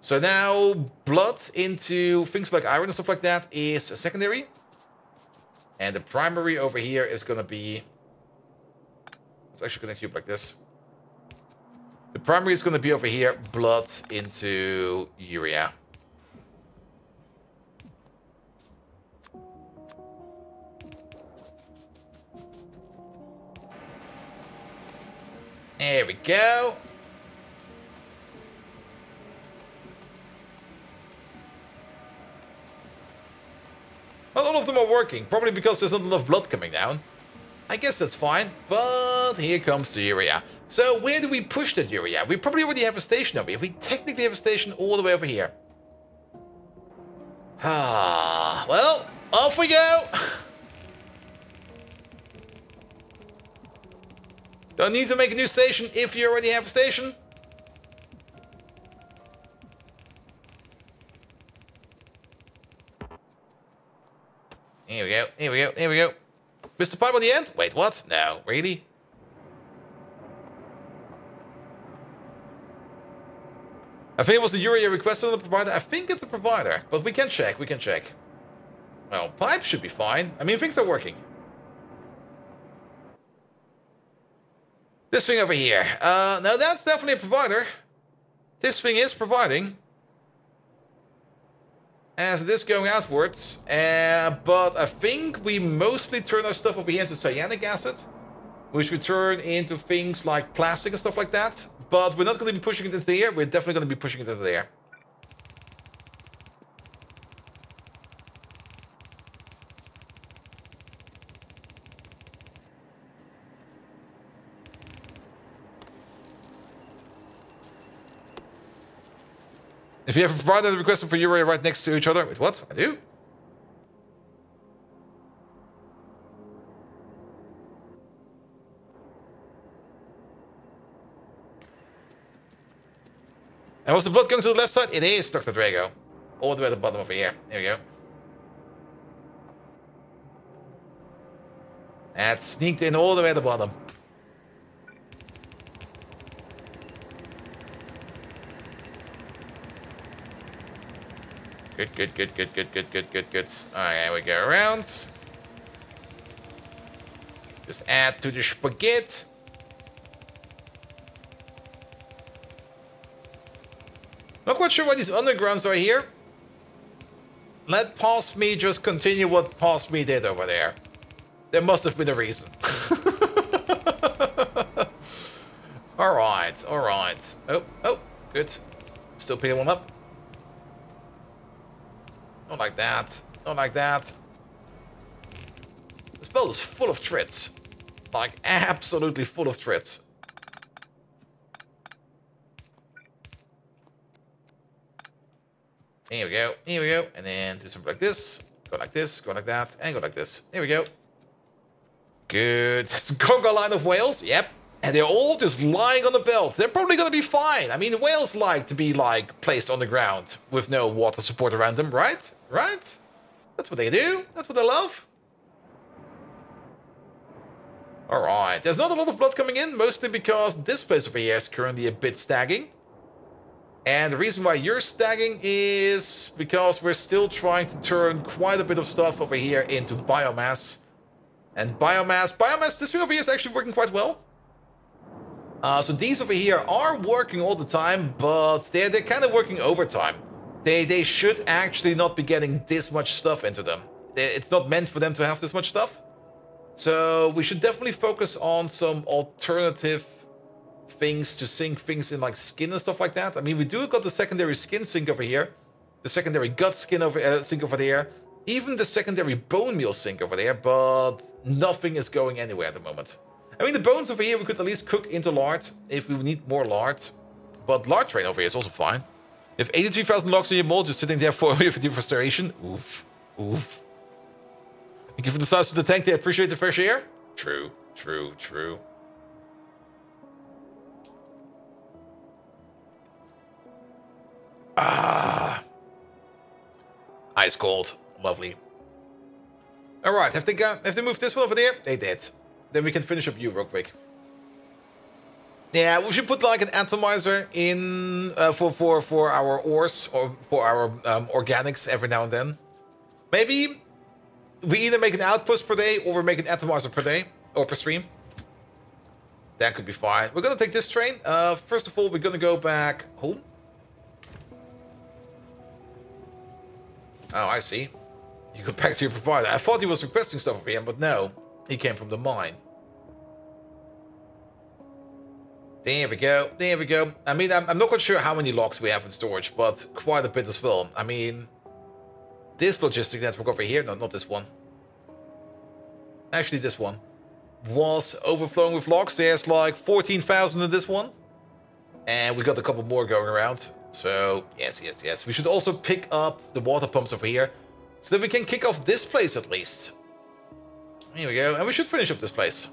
So now blood into things like iron and stuff like that is a secondary. And the primary over here is going to be... Let's actually connect you like this. The primary is going to be over here, blood into urea. There we go. Not all of them are working, probably because there's not enough blood coming down. I guess that's fine, but here comes the urea. So where do we push that urea? We probably already have a station over here. We technically have a station all the way over here. Ah, well, off we go. Don't need to make a new station if you already have a station. Here we go, here we go, here we go. Mr. Pipe on the end? Wait, what? No, really? I think it was the urea requested on the provider. I think it's the provider, but we can check, we can check. Well, pipe should be fine. I mean, things are working. This thing over here. No, that's definitely a provider. This thing is providing. As it is going outwards. But I think we mostly turn our stuff over here into cyanic acid. Which we turn into things like plastic and stuff like that. But we're not going to be pushing it into the air. We're definitely going to be pushing it into the air. If you have a provider requesting for urea right next to each other, wait, what? I do? And was the blood going to the left side? It is, Dr. Drago. All the way at the bottom over here. There we go. That sneaked in all the way at the bottom. Good, good, good, good, good, good, good, good, good. Alright, we go around. Just add to the spaghetti. Not quite sure why these undergrounds are here. Let past me just continue what past me did over there. There must have been a reason. Alright, alright. Oh, oh, good. Still picking one up. Not like that. Not like that. This belt is full of treads. Like, absolutely full of treads. Here we go. Here we go. And then do something like this. Go like this. Go like that. And go like this. Here we go. Good. It's a conga line of whales. Yep. And they're all just lying on the belt. They're probably going to be fine. I mean, whales like to be, like, placed on the ground with no water support around them, right? Right? That's what they do. That's what they love. Alright. There's not a lot of blood coming in, mostly because this place over here is currently a bit stagging. And the reason why you're stagging is because we're still trying to turn quite a bit of stuff over here into biomass. And biomass, this thing over here is actually working quite well. So these over here are working all the time, but they're kind of working overtime. They should actually not be getting this much stuff into them. It's not meant for them to have this much stuff. So we should definitely focus on some alternative things to sink things in, like skin and stuff like that. I mean, we do got the secondary skin sink over here, the secondary gut skin over sink over there, even the secondary bone meal sink over there, but nothing is going anywhere at the moment. I mean, the bones over here we could at least cook into lard if we need more lard, but lard train over here is also fine. You have 83,000 logs in your mold just sitting there for your frustration. Oof, oof. Thank you for the size of the tank. They appreciate the fresh air. True, true, true. Ah, ice cold, lovely. All right, have they moved this one over there? They did. Then we can finish up you real quick. Yeah, we should put like an atomizer in for our ores or for our organics every now and then. Maybe we either make an outpost per day or we make an atomizer per day or per stream. That could be fine. We're gonna take this train. First of all, we're gonna go back home. Oh, I see. You go back to your provider. I thought he was requesting stuff of him, but no. He came from the mine. There we go. There we go. I mean, I'm not quite sure how many logs we have in storage, but quite a bit as well. I mean, this logistic network over here, no, not this one. Actually, this one was overflowing with logs. There's like 14,000 in this one. And we got a couple more going around. So, yes, yes, yes. We should also pick up the water pumps over here so that we can kick off this place at least. Here we go. And we should finish up this place.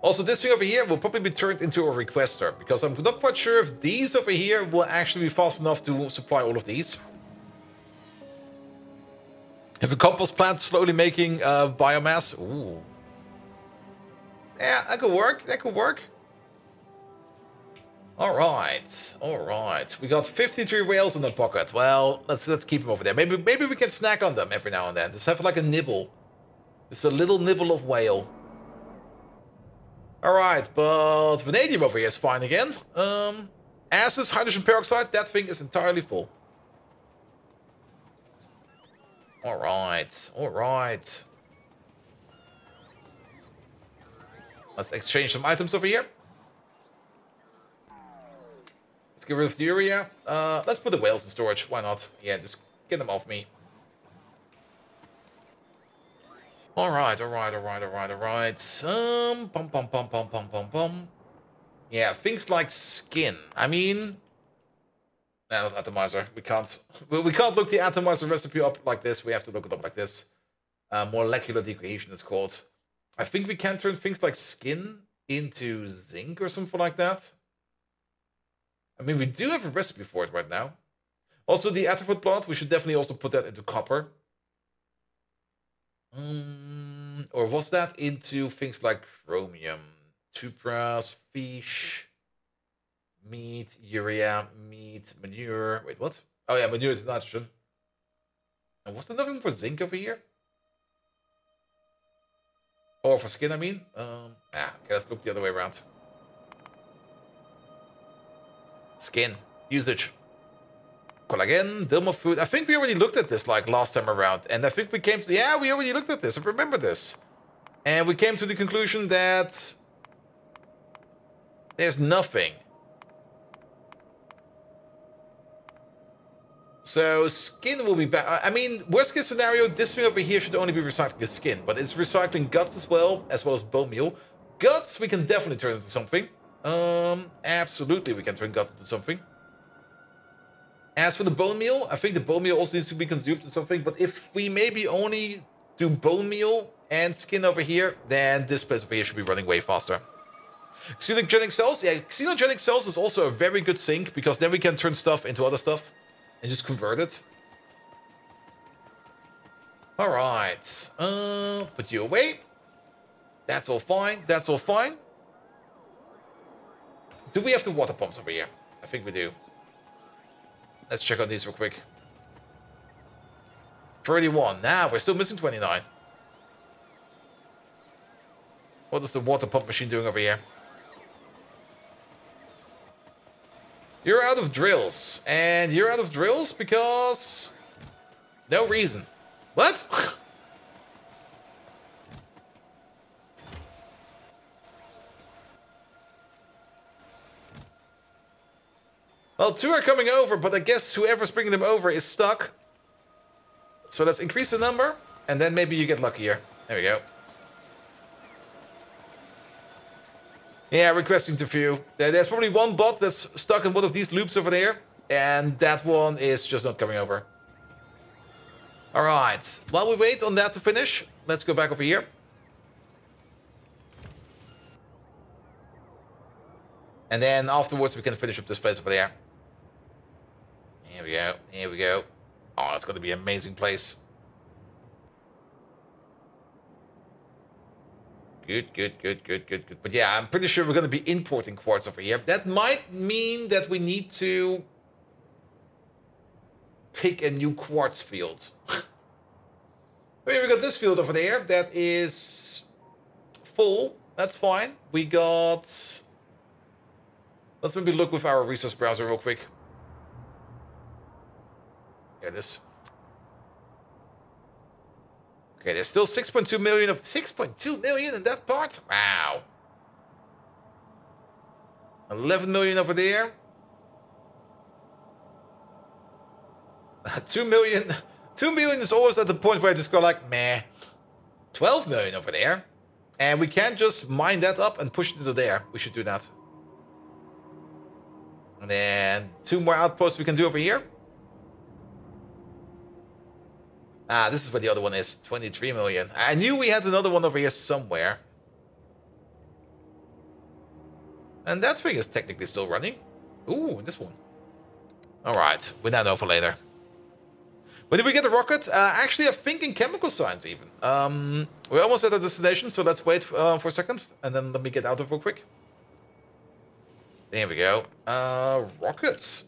Also, this thing over here will probably be turned into a requester, because I'm not quite sure if these over here will actually be fast enough to supply all of these. Have a compost plant slowly making biomass. Ooh. Yeah, that could work. That could work. All right, all right. We got 53 whales in the pocket. Well, let's keep them over there. Maybe we can snack on them every now and then. Just have like a nibble. Just a little nibble of whale. All right, but vanadium over here is fine again. Acid, hydrogen peroxide. That thing is entirely full. All right, all right. Let's exchange some items over here. Let's get rid of the urea. Let's put the whales in storage. Why not? Yeah, just get them off me. All right, all right, all right, all right, all right. Yeah, things like skin. I mean, no, not atomizer. We can't look the atomizer recipe up like this. We have to look it up like this. Molecular degradation, it's called. I think we can turn things like skin into zinc or something like that. I mean, we do have a recipe for it right now. Also, the atrophic blood, we should definitely also put that into copper. Or was that into things like chromium, tupras, fish, meat, urea, meat, manure. Wait, what? Oh yeah, manure is nitrogen. And was there nothing for zinc over here? Or for skin, I mean. Okay, let's look the other way around. Skin usage. Collagen, Dilma food. I think we already looked at this like last time around, and I think we came to we already looked at this. I remember this, and we came to the conclusion that there's nothing. So skin will be back. I mean, worst case scenario, this thing over here should only be recycling the skin, but it's recycling guts as well as bone meal. Guts we can definitely turn into something. Absolutely we can turn guts into something. As for the bone meal, I think the bone meal also needs to be consumed in something, but if we maybe only do bone meal and skin over here, then this place over here should be running way faster. Xenogenic cells? Yeah, xenogenic cells is also a very good sink, because then we can turn stuff into other stuff and just convert it. Alright, put you away. That's all fine, that's all fine. Do we have the water pumps over here? I think we do. Let's check on these real quick. 31. Nah, we're still missing 29. What is the water pump machine doing over here? You're out of drills. And you're out of drills because No reason. What? Well, 2 are coming over, but I guess whoever's bringing them over is stuck. So let's increase the number, and then maybe you get luckier. There we go. Yeah, requesting to few. There's probably one bot that's stuck in one of these loops over there, and that one is just not coming over. Alright, while we wait on that to finish, let's go back over here. And then afterwards we can finish up this place over there. Here we go, here we go. Oh, it's going to be an amazing place. Good, good, good, good, good, good. But yeah, I'm pretty sure we're going to be importing quartz over here. That might mean that we need to pick a new quartz field. Okay, we got this field over there that is full. That's fine. We got... Let's maybe look with our resource browser real quick. Here it is. Okay, there's still 6.2 million of 6.2 million in that part. Wow. 11 million over there. 2 million. 2 million is always at the point where I just go like, meh. 12 million over there. And we can't just mine that up and push it into there. We should do that. And then 2 more outposts we can do over here. Ah, this is where the other one is. 23 million. I knew we had another one over here somewhere. And that thing is technically still running. Ooh, this one. Alright, we now know for later. When did we get the rocket? Actually, I'm thinking chemical science even. We're almost at our destination, so let's wait for a second. And then let me get out of it real quick. There we go. Rockets.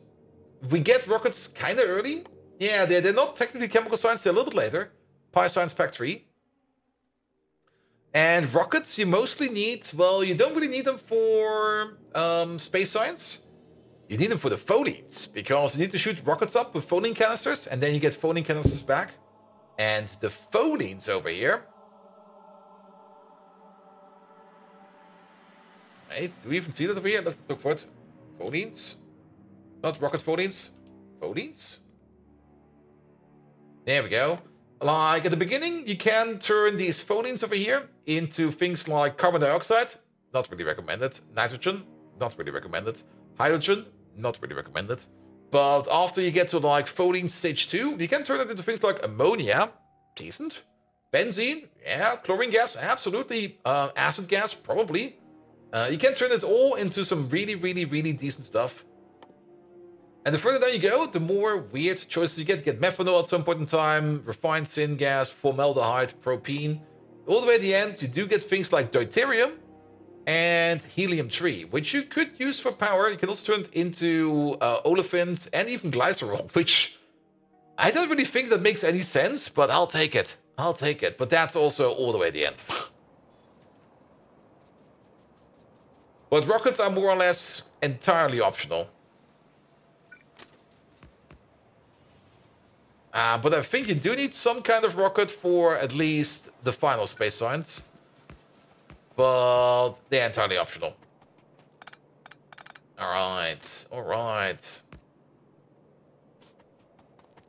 We get rockets kind of early. Yeah, they're not technically chemical science, they're a little bit later. Pi Science Pack 3. And rockets you mostly need, well, you don't really need them for space science. You need them for the phonenes, because you need to shoot rockets up with phonene canisters, and then you get phonene canisters back. And the phonenes over here... Right, do we even see that over here? Let's look for it. Phonenes? Not rocket phonenes. Phonenes? There we go. Like at the beginning, you can turn these phonenes over here into things like carbon dioxide. Not really recommended. Nitrogen. Not really recommended. Hydrogen. Not really recommended. But after you get to like phonenes stage 2, you can turn it into things like ammonia. Decent. Benzene. Yeah. Chlorine gas. Absolutely. Acid gas. Probably. You can turn this all into some really, really, really decent stuff. And the further down you go, the more weird choices you get. You get methanol at some point in time, refined syngas, formaldehyde, propene. All the way at the end, you do get things like deuterium and helium-3, which you could use for power. You can also turn it into olefins and even glycerol, which I don't really think that makes any sense, but I'll take it. I'll take it. But that's also all the way at the end. But rockets are more or less entirely optional. But I think you do need some kind of rocket for at least the final space science. But they're entirely optional. Alright, alright.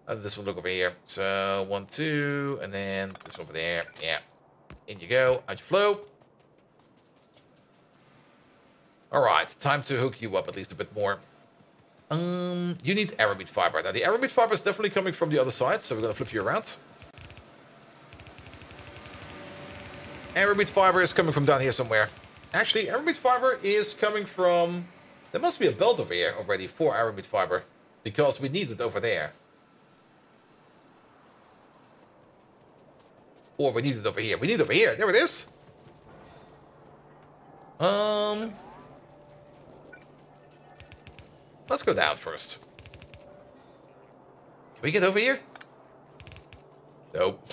How did this one look over here? So, 1, 2, and then this over there. Yeah. In you go. Out you flow. Alright, time to hook you up at least a bit more. You need aramid fiber. Now, the aramid fiber is definitely coming from the other side, so we're going to flip you around. Aramid fiber is coming from down here somewhere. Actually, aramid fiber is coming from... There must be a belt over here already for aramid fiber, because we need it over there. Or we need it over here. We need it over here. There it is. Let's go down first. Can we get over here? Nope.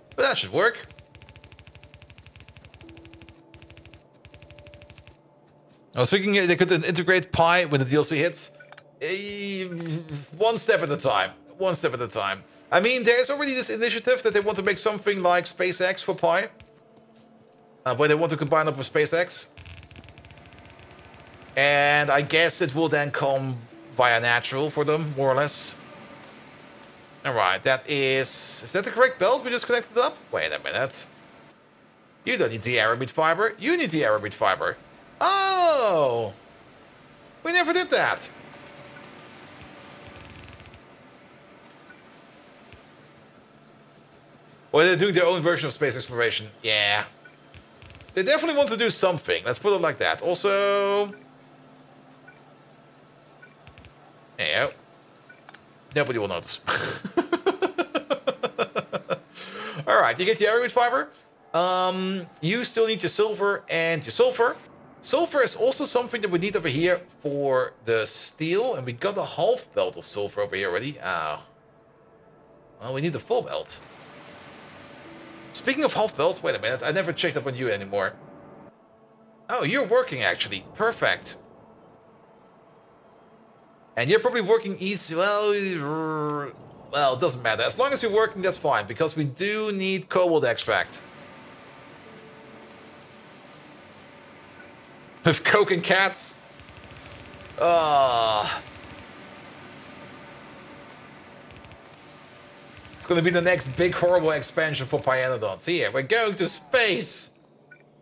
But that should work. I was thinking they could integrate Pi when the DLC hits. One step at a time. One step at a time. I mean, there's already this initiative that they want to make something like SpaceX for Pi. Where they want to combine up with SpaceX. And I guess it will then come via natural for them, more or less. Alright, that is... Is that the correct belt we just connected up? Wait a minute. You don't need the Aramid fiber. You need the Aramid fiber. Oh! We never did that. Or they're doing their own version of space exploration. Yeah. They definitely want to do something. Let's put it like that. Also... There you go. Nobody will notice. Alright, you get your Aramid fiber. You still need your silver and your sulfur. Sulfur is also something that we need over here for the steel. And we got a half belt of sulfur over here already. Oh. Well, we need the full belt. Speaking of half belts, wait a minute. I never checked up on you anymore. Oh, you're working actually. Perfect. And you're probably working easy. Well, it doesn't matter. As long as you're working, that's fine. Because we do need cobalt extract. With coke and cats. It's going to be the next big horrible expansion for Pyanodons. Here, we're going to space.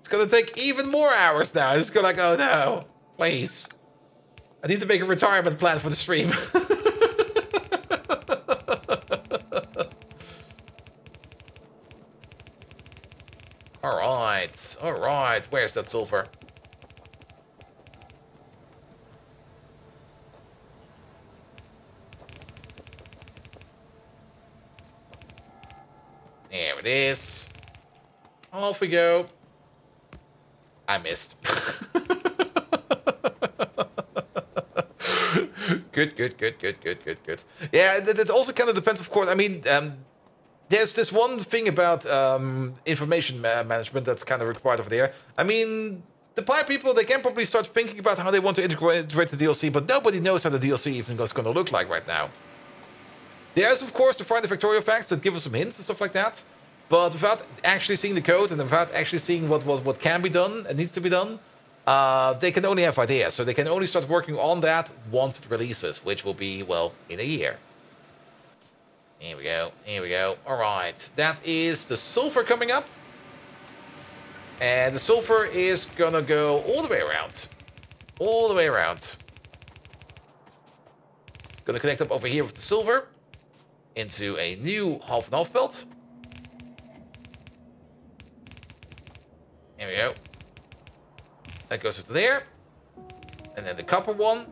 It's going to take even more hours now. It's going to go, oh no. Please. I need to make a retirement plan for the stream. Alright, alright. Where's that sulfur? There it is. Off we go. I missed. Good. Yeah, that also kind of depends, of course. I mean, there's this one thing about information management that's kind of required over there. I mean, the Pi people, they can probably start thinking about how they want to integrate the DLC, but nobody knows how the DLC even is going to look like right now. There's, of course, the Friday Factorio facts that give us some hints and stuff like that. But without actually seeing the code and without actually seeing what can be done and needs to be done, they can only have ideas. So they can only start working on that once it releases, which will be, well, in a year. Here we go. Here we go. All right. That is the sulfur coming up. And the sulfur is going to go all the way around. All the way around. Going to connect up over here with the silver into a new half and half belt. Here we go. That goes to there. And then the copper one.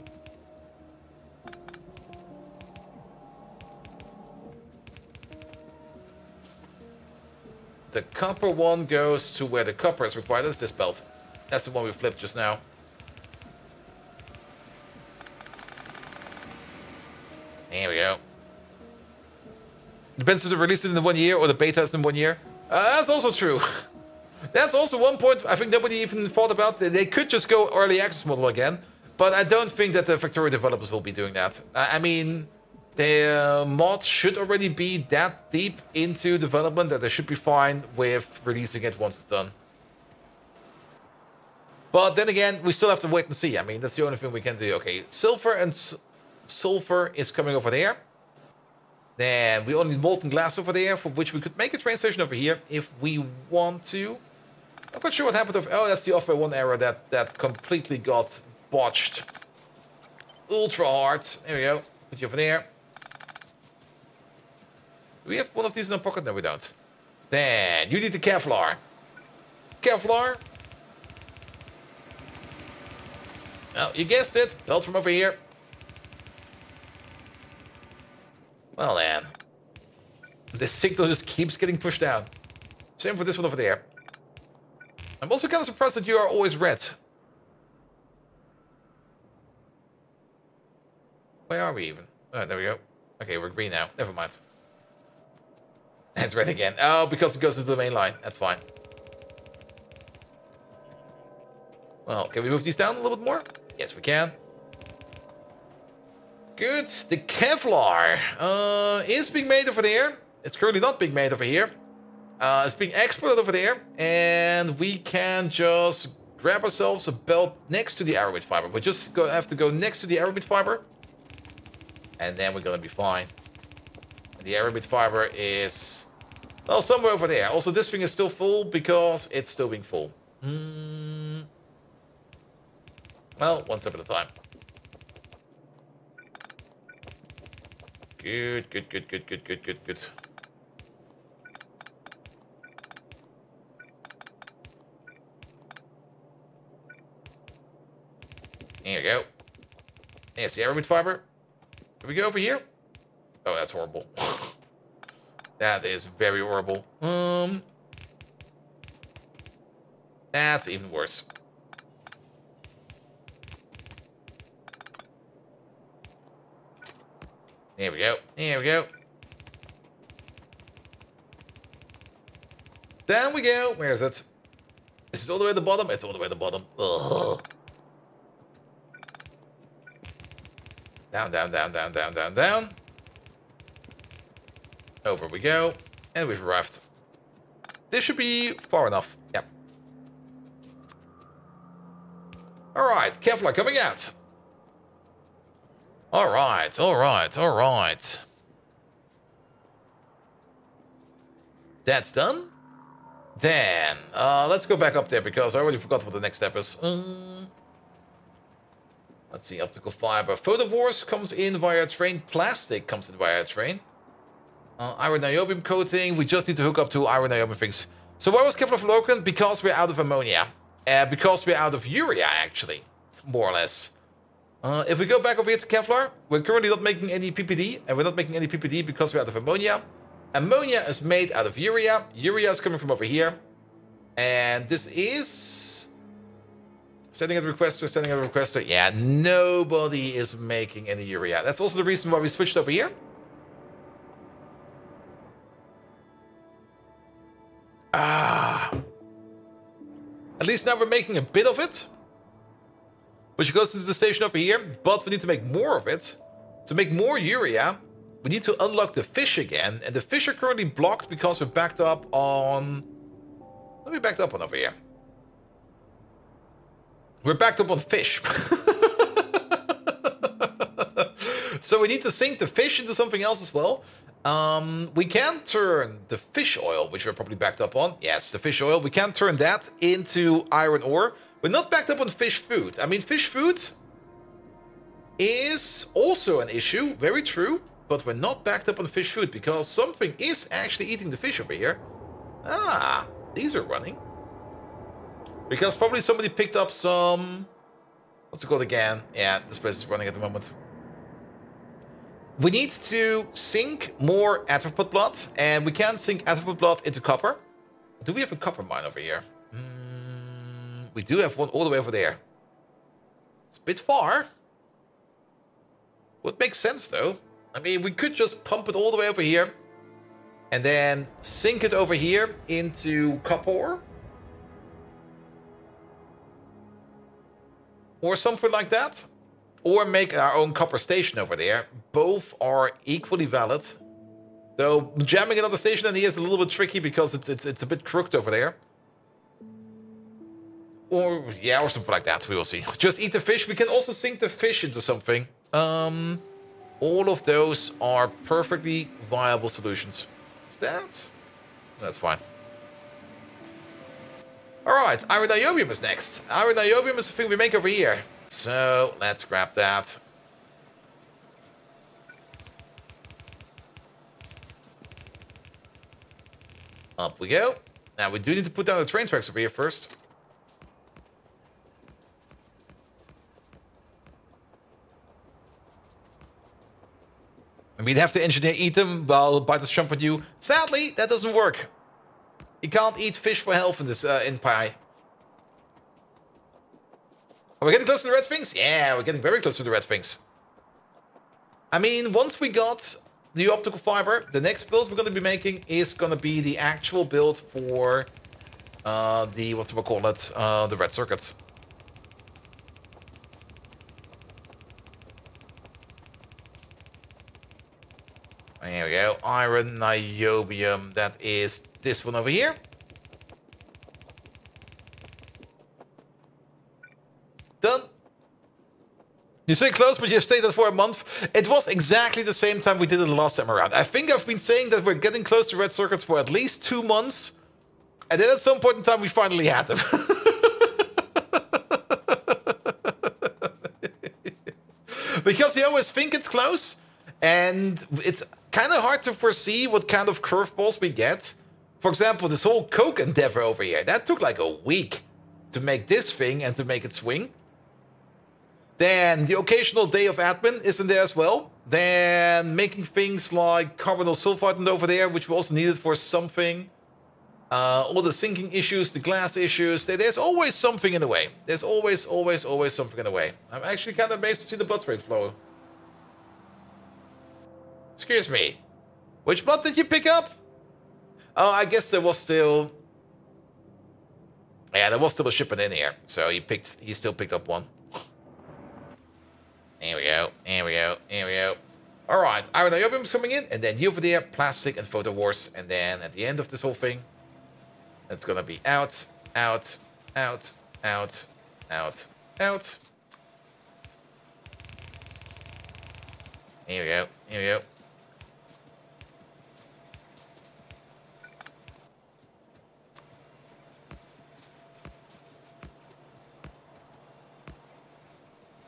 The copper one goes to where the copper is required. That's this belt. That's the one we flipped just now. Here we go. Depends if they release it in 1 year or the beta is in 1 year. That's also true. That's also one point I think nobody even thought about. They could just go early access model again. But I don't think that the Factorio developers will be doing that. I mean, the mods should already be that deep into development that they should be fine with releasing it once it's done. But then again, we still have to wait and see. I mean, that's the only thing we can do. Okay, silver and sulfur is coming over there. Then we only need molten glass over there, for which we could make a train station over here if we want to. I'm not sure what happened to... Oh, that's the off by one error that completely got botched. Ultra hard. There we go. Put you over there. Do we have one of these in our pocket? No, we don't. Then you need the Kevlar. Kevlar. Oh, you guessed it. Belt from over here. Well then. This signal just keeps getting pushed down. Same for this one over there. I'm also kind of surprised that you are always red. Where are we even? Oh, there we go. Okay, we're green now. Never mind. It's red again. Oh, because it goes to the main line. That's fine. Well, can we move these down a little bit more? Yes, we can. Good. The Kevlar is being made over there. It's currently not being made over here. It's being exported over there. And we can just grab ourselves a belt next to the aramid fiber. We just have to go next to the aramid fiber. And then we're going to be fine. And the aramid fiber is, well, somewhere over there. Also, this thing is still full because it's still being full. Well, one step at a time. Good, good, good, good, good, good, good, good. There you go. There's the aramid fiber. Can we go over here? Oh, that's horrible. That is very horrible. That's even worse. There we go. There we go. Down we go. Where is it? Is it all the way at the bottom? It's all the way at the bottom. Ugh. Down, down, down, down, down, down, down. Over we go. And we've arrived. This should be far enough. Yep. Alright, Kevlar coming out. Alright, alright, alright. That's done. Then, let's go back up there because I already forgot what the next step is. Let's see, optical fiber. Photovores comes in via train. Plastic comes in via train. Iron niobium coating. We just need to hook up to iron niobium things. So why was Kevlar broken? Because we're out of ammonia. Because we're out of urea, actually. More or less. If we go back over here to Kevlar, we're currently not making any PPD. And we're not making any PPD because we're out of ammonia. Ammonia is made out of urea. Urea is coming from over here. And this is... Sending a requester, sending a requester. Yeah, nobody is making any urea. That's also the reason why we switched over here. At least now we're making a bit of it. Which goes into the station over here. But we need to make more of it. To make more urea, we need to unlock the fish again. And the fish are currently blocked because we're backed up on... Let me back up on over here. We're backed up on fish. So we need to sink the fish into something else as well. We can turn the fish oil, which we're probably backed up on. Yes, the fish oil. We can turn that into iron ore. We're not backed up on fish food. I mean, fish food is also an issue. Very true. But we're not backed up on fish food because something is actually eating the fish over here. Ah, these are running. Because probably somebody picked up some... What's it called again? Yeah, this place is running at the moment. We need to sink more arthropod blood. And we can sink arthropod blood into copper. Do we have a copper mine over here? We do have one all the way over there. It's a bit far. Would make sense though. I mean, we could just pump it all the way over here. And then sink it over here into copper ore. Or something like that. Or make our own copper station over there. Both are equally valid. Though jamming another station in here is a little bit tricky because it's a bit crooked over there. Or, yeah, or something like that. We will see. Just eat the fish. We can also sink the fish into something. All of those are perfectly viable solutions. Is that? That's fine. Alright, iron niobium is next. Iron niobium is the thing we make over here. So, let's grab that. Up we go. Now, we do need to put down the train tracks over here first. And we'd have to engineer eat them while biters jump on you. Sadly, that doesn't work. You can't eat fish for health in this in Pi. Are we getting close to the red things? Yeah, we're getting very close to the red things. I mean, once we got the optical fiber, the next build we're going to be making is going to be the actual build for the, what's it call it, the red circuits. There we go. Iron, niobium. That is this one over here. Done. You say close, but you've stayed there for a month. It was exactly the same time we did it the last time around. I think I've been saying that we're getting close to red circuits for at least 2 months. And then at some point in time, we finally had them. Because you always think it's close. And it's kind of hard to foresee what kind of curveballs we get. For example, this whole Coke endeavor over here. That took like a week to make this thing and to make it swing. Then the occasional day of admin is in there as well. Then making things like carbonyl sulfide over there, which we also needed for something. All the sinking issues, the glass issues. There's always something in the way. There's always something in the way. I'm actually kind of amazed to see the blood rate flow. Excuse me. Which blood did you pick up? Oh, I guess there was still... Yeah, there was still a shipment in here. So he still picked up one. Here we go, here we go, here we go. Alright, iron niobium is coming in, and then you over there, plastic and photo wars. And then at the end of this whole thing, it's gonna be out, out, out, out, out, out. Here we go, here we go.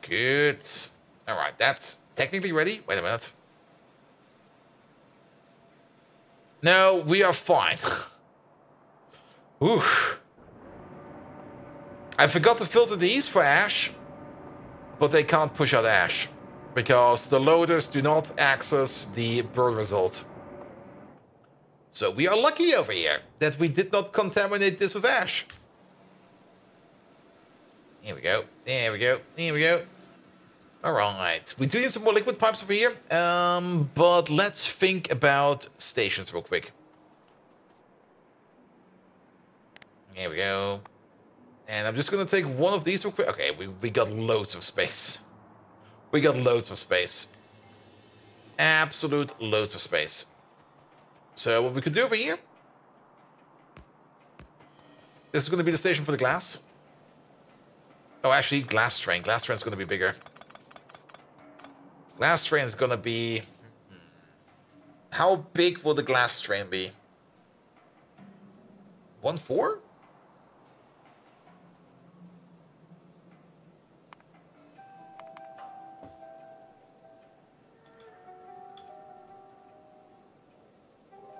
Good. Alright, that's technically ready. Wait a minute. No, we are fine. Ooh. I forgot to filter these for ash, but they can't push out ash because the loaders do not access the burn result. So we are lucky over here that we did not contaminate this with ash. Here we go. There we go. Here we go. Alright, we do need some more liquid pipes over here, but let's think about stations real quick. Here we go. And I'm just going to take one of these real quick. Okay, we got loads of space. We got loads of space. Absolute loads of space. So what we could do over here... This is going to be the station for the glass. Oh, actually, glass train. Glass train's going to be bigger. Glass train is gonna be... How big will the glass train be? 1.4?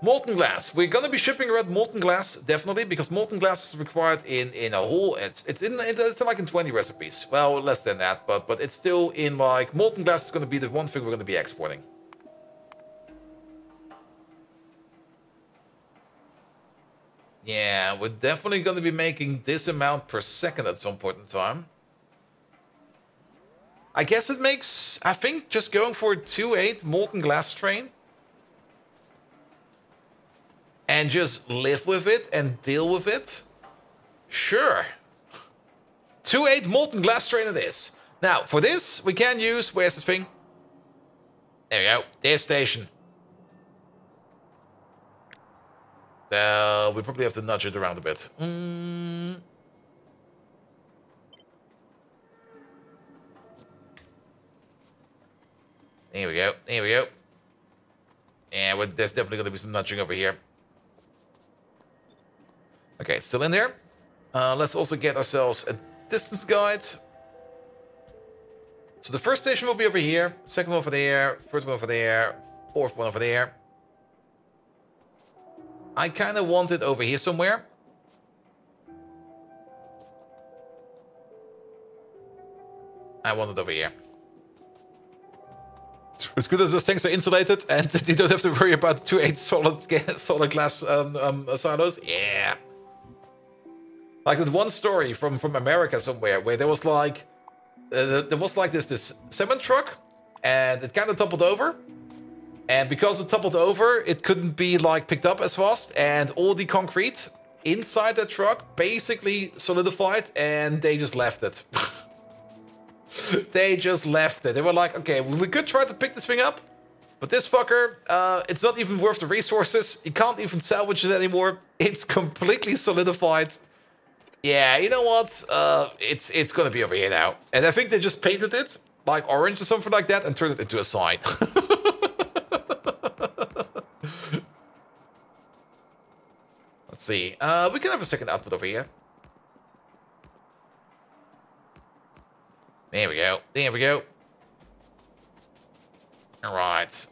Molten glass. We're gonna be shipping around molten glass, definitely, because molten glass is required in a whole. It's like in 20 recipes. Well, less than that, but it's still in like molten glass is gonna be the one thing we're gonna be exporting. Yeah, we're definitely gonna be making this amount per second at some point in time. I guess it makes, I think, just going for a 2.8 molten glass train. And just live with it and deal with it? Sure. 2.8 molten glass train it is. Now, for this, we can use... Where's the thing? There we go. This station. We probably have to nudge it around a bit. Here we go. Here we go. Yeah, there's definitely going to be some nudging over here. Okay, still in there. Let's also get ourselves a distance guide. So the first station will be over here. Second one over there. First one over there. Fourth one over there. I kind of want it over here somewhere. I want it over here. It's good that those things are insulated and you don't have to worry about 2.8 solid glass silos. Yeah. Like that one story from America somewhere where there was like this cement truck and it kind of toppled over, and because it toppled over it couldn't be like picked up as fast, and all the concrete inside that truck basically solidified and they just left it. They just left it. They were like, okay, we could try to pick this thing up, But this fucker, it's not even worth the resources. You can't even salvage it anymore. It's completely solidified. Yeah, you know what? It's gonna be over here now. And I think they just painted it like orange or something like that and turned it into a sign. Let's see. We can have a second output over here. There we go. There we go. All right.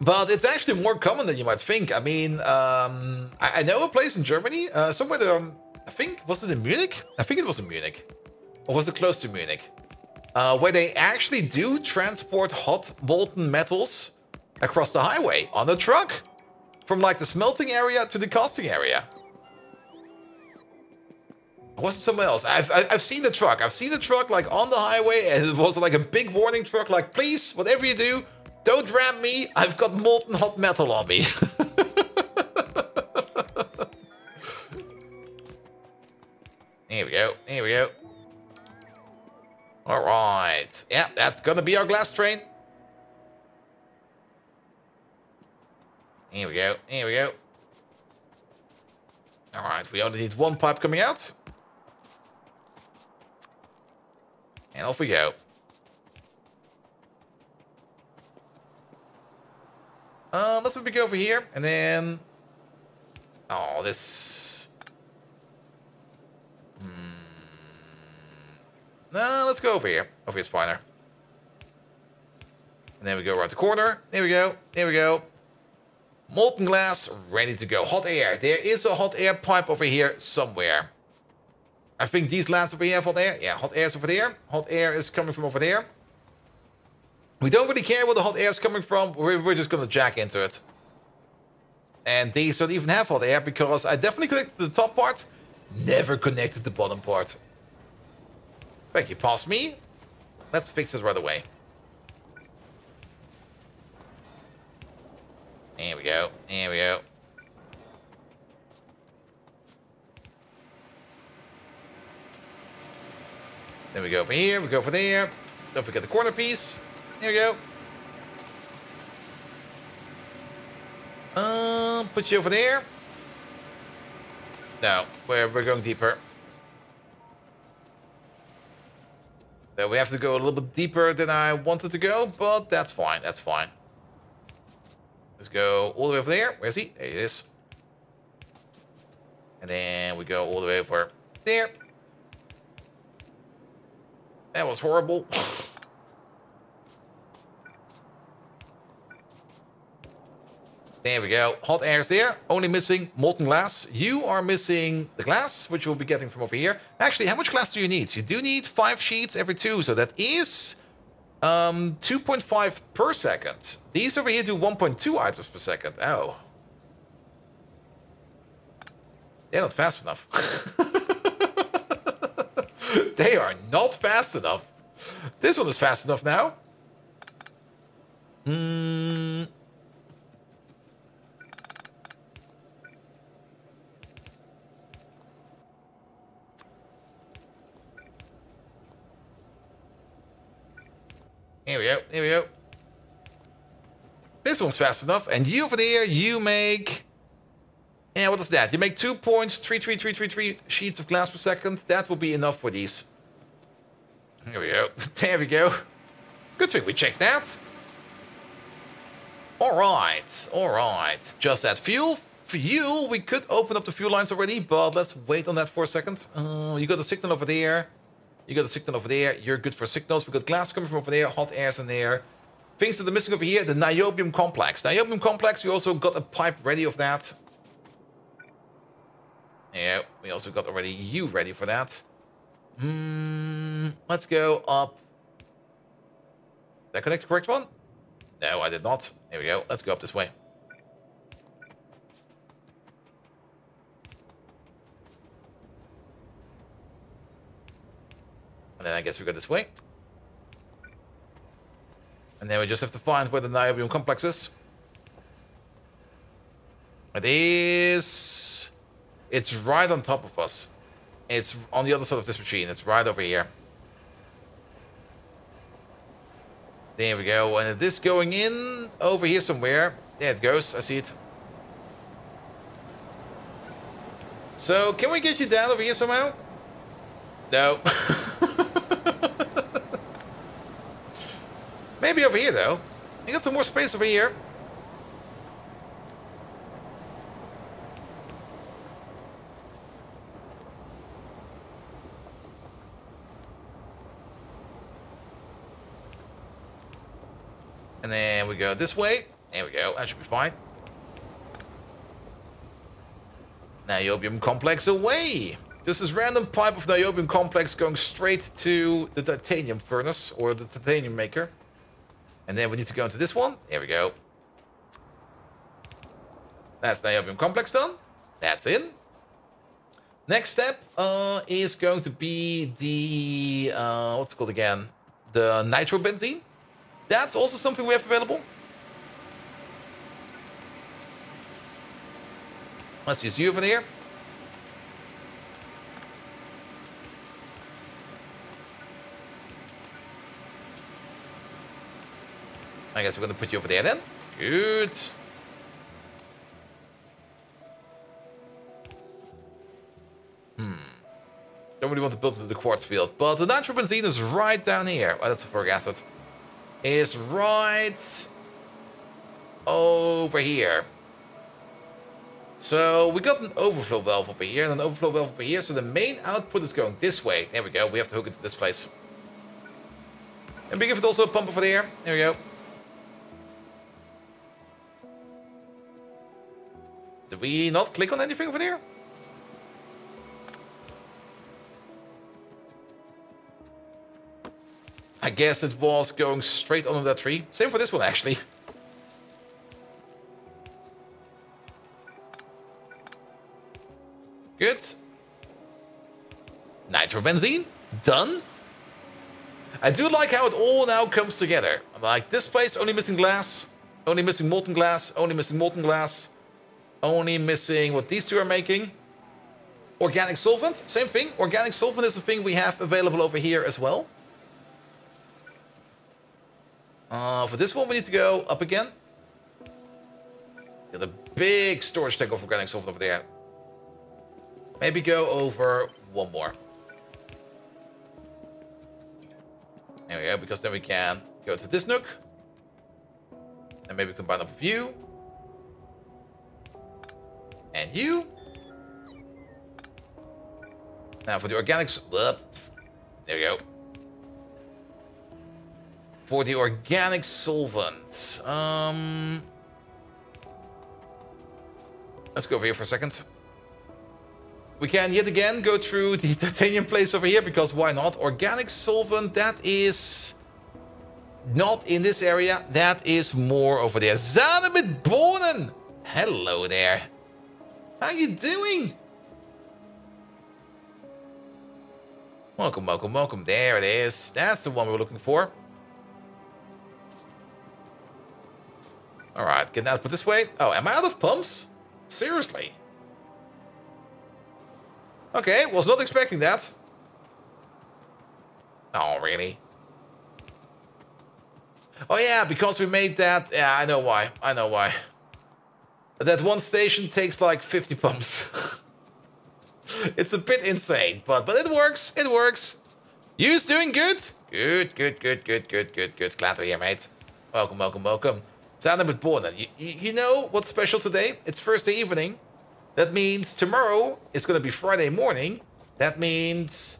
But it's actually more common than you might think. I mean, I know a place in Germany, somewhere there, I think, was it in Munich? I think it was in Munich. Or was it close to Munich? Where they actually do transport hot molten metals across the highway on a truck. From like the smelting area to the casting area. Or was it somewhere else? I've seen the truck. I've seen the truck like on the highway, and it was like a big warning truck, like, please, whatever you do, don't ram me. I've got molten hot metal on me. Here we go. Here we go. All right. Yeah, that's gonna be our glass train. Here we go. Here we go. All right. We only need one pipe coming out. And off we go. Let's maybe go over here. And then... Oh, this... No, let's go over here. Over here's finer. And then we go around the corner. There we go. There we go. Molten glass, ready to go. Hot air. There is a hot air pipe over here somewhere. I think these lands over here have hot air. Yeah, hot air is over there. Hot air is coming from over there. We don't really care where the hot air is coming from. We're just going to jack into it. And these don't even have hot air because I definitely connected the top part. Never connected the bottom part. Thank you, pass me. Let's fix this right away. There we go. There we go. Then we go over here. We go over there. Don't forget the corner piece. There we go. Put you over there. No, we're going deeper. Then we have to go a little bit deeper than I wanted to go, but that's fine. That's fine. Let's go all the way over there. Where's he? There he is. And then we go all the way over there. That was horrible. There we go. Hot air's there. Only missing molten glass. You are missing the glass, which we'll be getting from over here. Actually, how much glass do you need? You do need 5 sheets every 2, so that is 2.5 per second. These over here do 1.2 items per second. Oh. They're not fast enough. They are not fast enough. This one is fast enough now. Here we go. Here we go. This one's fast enough. And you over there, you make... Yeah, what is that? You make 2.33333 sheets of glass per second. That will be enough for these. Here we go. There we go. Good thing we checked that. Alright. Alright. Just add fuel. Fuel. We could open up the fuel lines already, but let's wait on that for a second. You got the signal over there. You got the signal over there. You're good for signals. We got glass coming from over there. Hot air's in there. Things that are missing over here. The niobium complex. Niobium complex. We also got a pipe ready of that. Yeah. We also got already you ready for that. Let's go up. Did I connect the correct one? No, I did not. Here we go. Let's go up this way. And then I guess we go this way. And then we just have to find where the niobium complex is. It is... It's right on top of us. It's on the other side of this machine. It's right over here. There we go. And this going in over here somewhere. There it goes. I see it. So, can we get you down over here somehow? No. Maybe over here, though. You got some more space over here. And then we go this way. There we go. That should be fine. Niobium complex away. Just this random pipe of niobium complex going straight to the titanium furnace or the titanium maker. And then we need to go into this one. There we go. That's niobium complex done. That's in. Next step is going to be the what's it called again? The nitrobenzene. That's also something we have available. Let's use you over there. I guess we're going to put you over there then. Good. Don't really want to build into the quartz field, but the nitrobenzene is right down here. Oh, that's a sulfuric acid. Is right over here. So we got an overflow valve over here and an overflow valve over here. So the main output is going this way. There we go. We have to hook it to this place. And we give it also a pump over there. There we go. Did we not click on anything over there? I guess it was going straight under that tree. Same for this one, actually. Good. Nitrobenzene. Done. I do like how it all now comes together. Like this place, only missing glass. Only missing molten glass. Only missing molten glass. Only missing what these two are making. Organic solvent. Same thing. Organic solvent is the thing we have available over here as well. For this one, we need to go up again. Get a big storage tank of organic solvent over there. Maybe go over one more. There we go, because then we can go to this nook. And maybe combine up with you. And you. Now for the organics. There we go. For the organic solvent. Let's go over here for a second. We can yet again go through the titanium place over here, because why not? Organic solvent, that is not in this area. That is more over there. Zane met Bonen! Hello there. How you doing? Welcome, welcome, welcome. There it is. That's the one we're looking for. Alright, get that put this way. Oh, am I out of pumps? Seriously? Okay, was not expecting that. Oh, really? Oh yeah, because we made that... Yeah, I know why. I know why. That one station takes like 50 pumps. It's a bit insane, but it works. It works. You's doing good? Good, good, good, good, good, good, good. Glad to hear, mate. Welcome, welcome, welcome. Zane met Bonen. You know what's special today? It's Thursday evening. That means tomorrow is going to be Friday morning. That means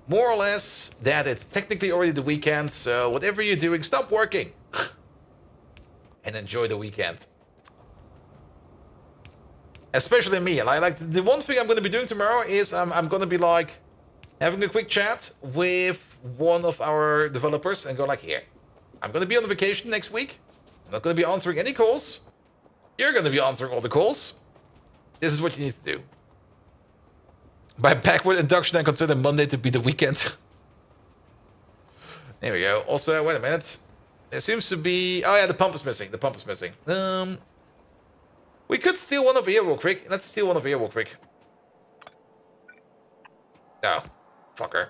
more or less that it's technically already the weekend. So whatever you're doing, stop working. And enjoy the weekend. Especially me. Like the one thing I'm going to be doing tomorrow is I'm going to be like having a quick chat with one of our developers and go like, here. I'm going to be on vacation next week. I'm not going to be answering any calls. You're going to be answering all the calls. This is what you need to do. By backward induction, I consider Monday to be the weekend. There we go. Also, wait a minute. There seems to be... Oh yeah, the pump is missing. The pump is missing. We could steal one over here real quick. Let's steal one over here real quick. Oh, fucker.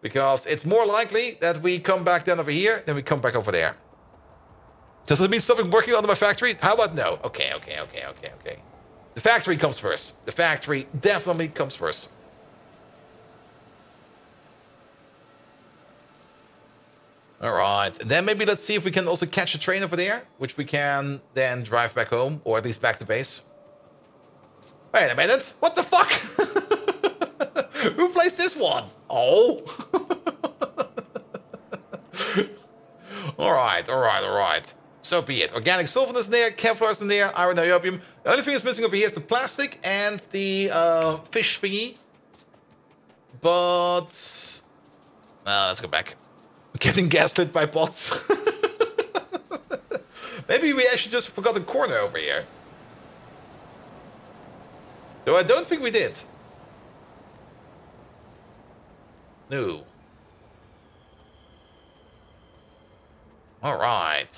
Because it's more likely that we come back down over here than we come back over there. Does it mean something working on my factory? How about no? Okay. The factory comes first. The factory definitely comes first. All right, and then maybe let's see if we can also catch a train over there, which we can then drive back home, or at least back to base. Wait a minute, what the fuck? Who placed this one? Oh. All right. So be it. Organic sulfur is there, Kevlar is in there, iron niobium. The only thing that's missing over here is the plastic and the fish thingy. But let's go back. Getting gaslit by bots. Maybe we actually just forgot a corner over here. Though I don't think we did. No. Alright.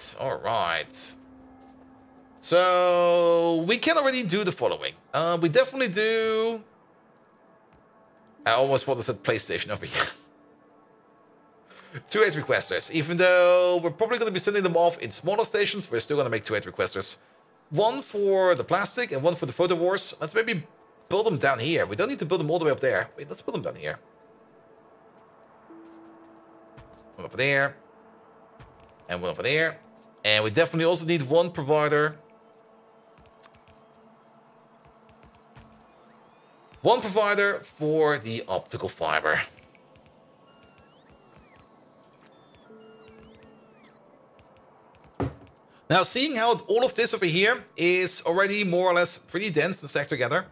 So, we can already do the following. We definitely do... I almost thought I said PlayStation over here. 2 8 requesters. Even though we're probably going to be sending them off in smaller stations, we're still going to make 2 8 requesters. One for the plastic and one for the photo wars. Let's maybe build them down here. We don't need to build them all the way up there. Wait, let's build them down here. One over there. And one over there. And we definitely also need one provider. One provider for the optical fiber. Now, seeing how all of this over here is already more or less pretty dense and stacked together,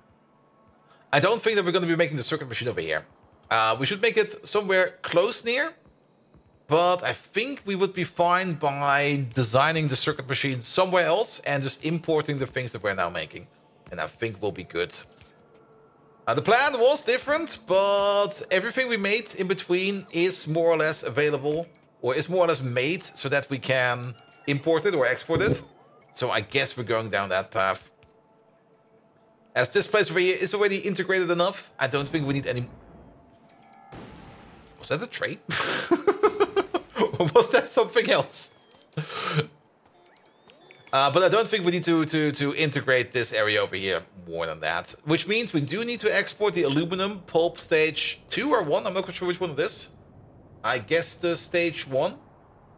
I don't think that we're going to be making the circuit machine over here. We should make it somewhere close near, but I think we would be fine by designing the circuit machine somewhere else and just importing the things that we're now making. And I think we'll be good. The plan was different, but everything we made in between is more or less available, or is more or less made so that we can import it or export it. So I guess we're going down that path. As this place over here is already integrated enough, I don't think we need any... Was that a train? Or was that something else? But I don't think we need to integrate this area over here more than that. Which means we do need to export the aluminum pulp stage 2 or 1. I'm not quite sure which one it is. I guess the stage 1.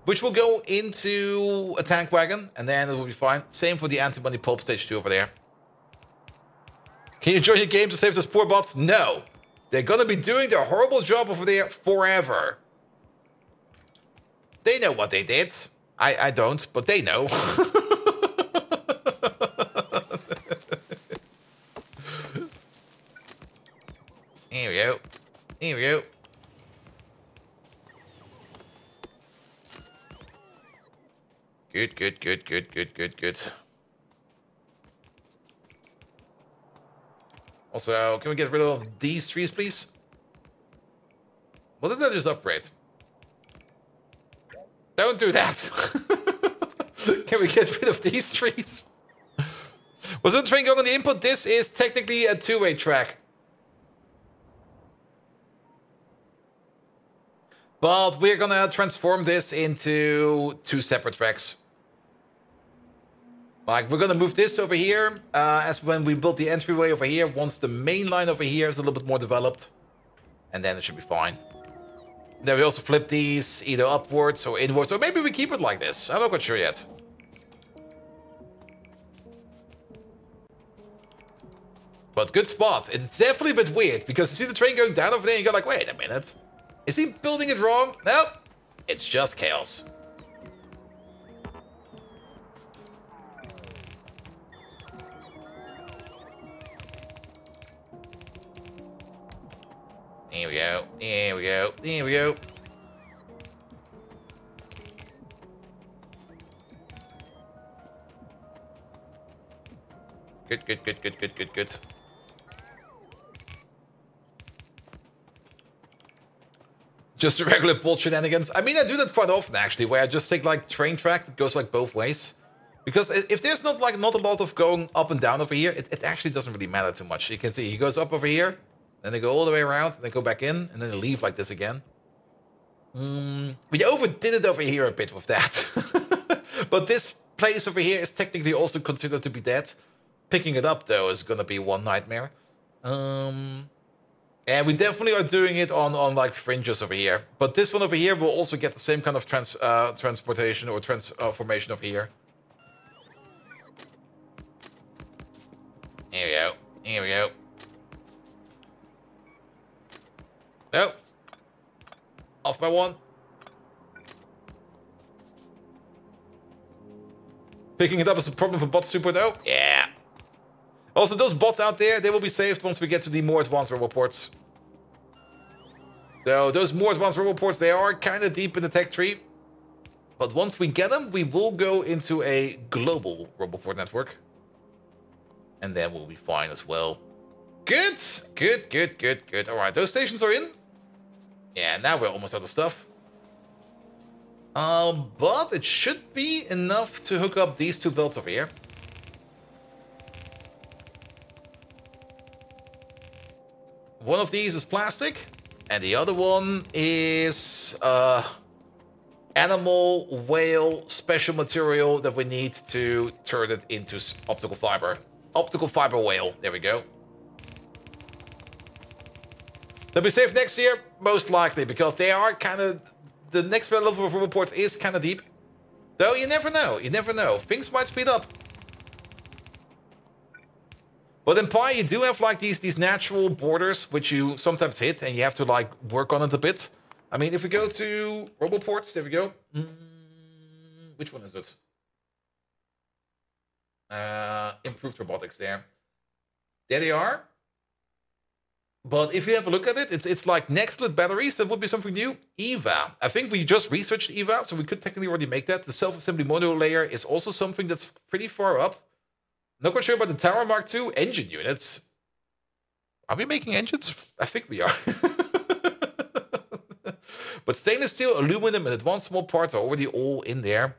Which will go into a tank wagon, and then it will be fine. Same for the antimony pulp stage 2 over there. Can you join your game to save those poor bots? No. They're gonna be doing their horrible job over there forever. They know what they did. I don't, but they know. Here we go. Here we go. Good. Also, can we get rid of these trees, please? What did I just upgrade? Don't do that! Can we get rid of these trees? Was the train going on the input? This is technically a two-way track. But we're gonna transform this into 2 separate tracks. Like, we're gonna move this over here as when we build the entryway over here, once the main line over here is a little bit more developed. And then it should be fine. Then we also flip these either upwards or inwards, or maybe we keep it like this. I'm not quite sure yet. But good spot. It's definitely a bit weird, because you see the train going down over there and you go like, wait a minute. Is he building it wrong? No, it's just chaos. Here we go, here we go, here we go. Good. Just the regular bull shenanigans. I mean, I do that quite often, actually, where I just take, like, train track that goes, like, both ways. Because if there's not a lot of going up and down over here, it actually doesn't really matter too much. You can see he goes up over here, then they go all the way around, and they go back in, and then they leave like this again. We overdid it over here a bit with that. But this place over here is technically also considered to be dead. Picking it up, though, is going to be one nightmare. And we definitely are doing it on like fringes over here. But this one over here will also get the same kind of transportation or transformation over here. Here we go. Here we go. Oh. Off by one. Picking it up is a problem for bot super though. Yeah. Also, those bots out there, they will be saved once we get to the more advanced roboports. So, those more advanced roboports, they are kind of deep in the tech tree. But once we get them, we will go into a global roboport network. And then we'll be fine as well. Good. Good, good, good, good. Alright, those stations are in. Yeah, now we're almost out of stuff. But it should be enough to hook up these two belts over here. One of these is plastic, and the other one is animal whale special material that we need to turn it into optical fiber. Optical fiber whale. There we go. They'll be safe next year, most likely, because they are kind of... The next level of roboports is kind of deep. Though you never know. You never know. Things might speed up. But in Pi, you do have like these natural borders, which you sometimes hit, and you have to like work on it a bit. I mean, if we go to roboports, there we go. Which one is it? Improved robotics there. There they are. But if you have a look at it, it's like next-lit batteries. That would be something new. EVA. I think we just researched EVA, so we could technically already make that. The self-assembly module layer is also something that's pretty far up. Not quite sure about the Tower Mark II engine units. Are we making engines? I think we are. But stainless steel, aluminum, and advanced small parts are already all in there.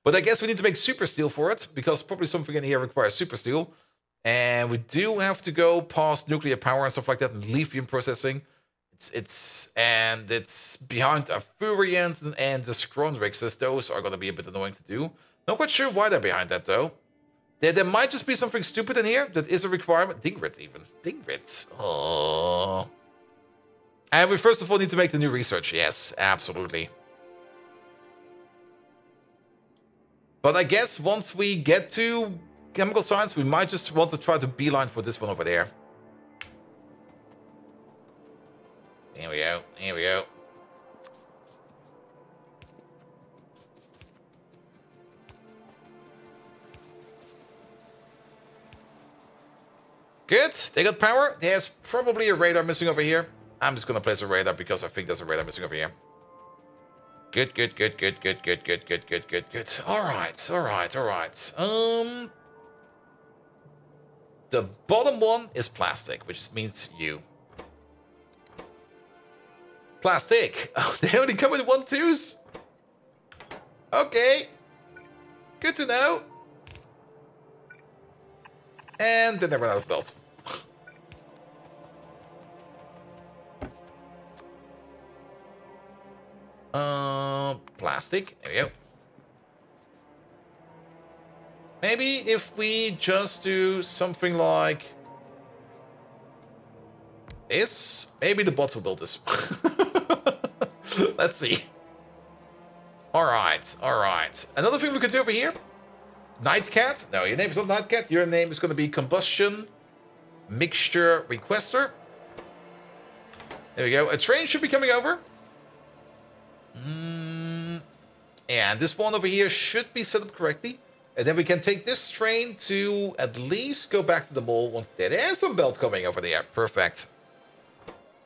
But I guess we need to make super steel for it, because probably something in here requires super steel. And we do have to go past nuclear power and stuff like that, and lithium processing. It's behind our Furians and the Skronrixes. Those are going to be a bit annoying to do. Not quite sure why they're behind that, though. There might just be something stupid in here that is a requirement. Dingrits, even. Dingrits. Oh. And we first of all need to make the new research. Yes, absolutely. But I guess once we get to chemical science, we might just want to try to beeline for this one over there. Here we go. Here we go. Good. They got power. There's probably a radar missing over here. I'm just going to place a radar because I think there's a radar missing over here. Good, good, good, good, good, good, good, good, good, good, good. All right, all right, all right. The bottom one is plastic, which means you. Plastic. Oh, they only come in 1-2s. Okay. Good to know. And then they run out of belts. Plastic. There we go. Maybe if we just do something like this, maybe the bots will build this. Let's see. All right, all right. Another thing we could do over here. Nightcat. No, your name is not Nightcat. Your name is going to be Combustion Mixture Requester. There we go. A train should be coming over. And this one over here should be set up correctly. And then we can take this train to at least go back to the mall once there. There's some belt coming over there. Perfect.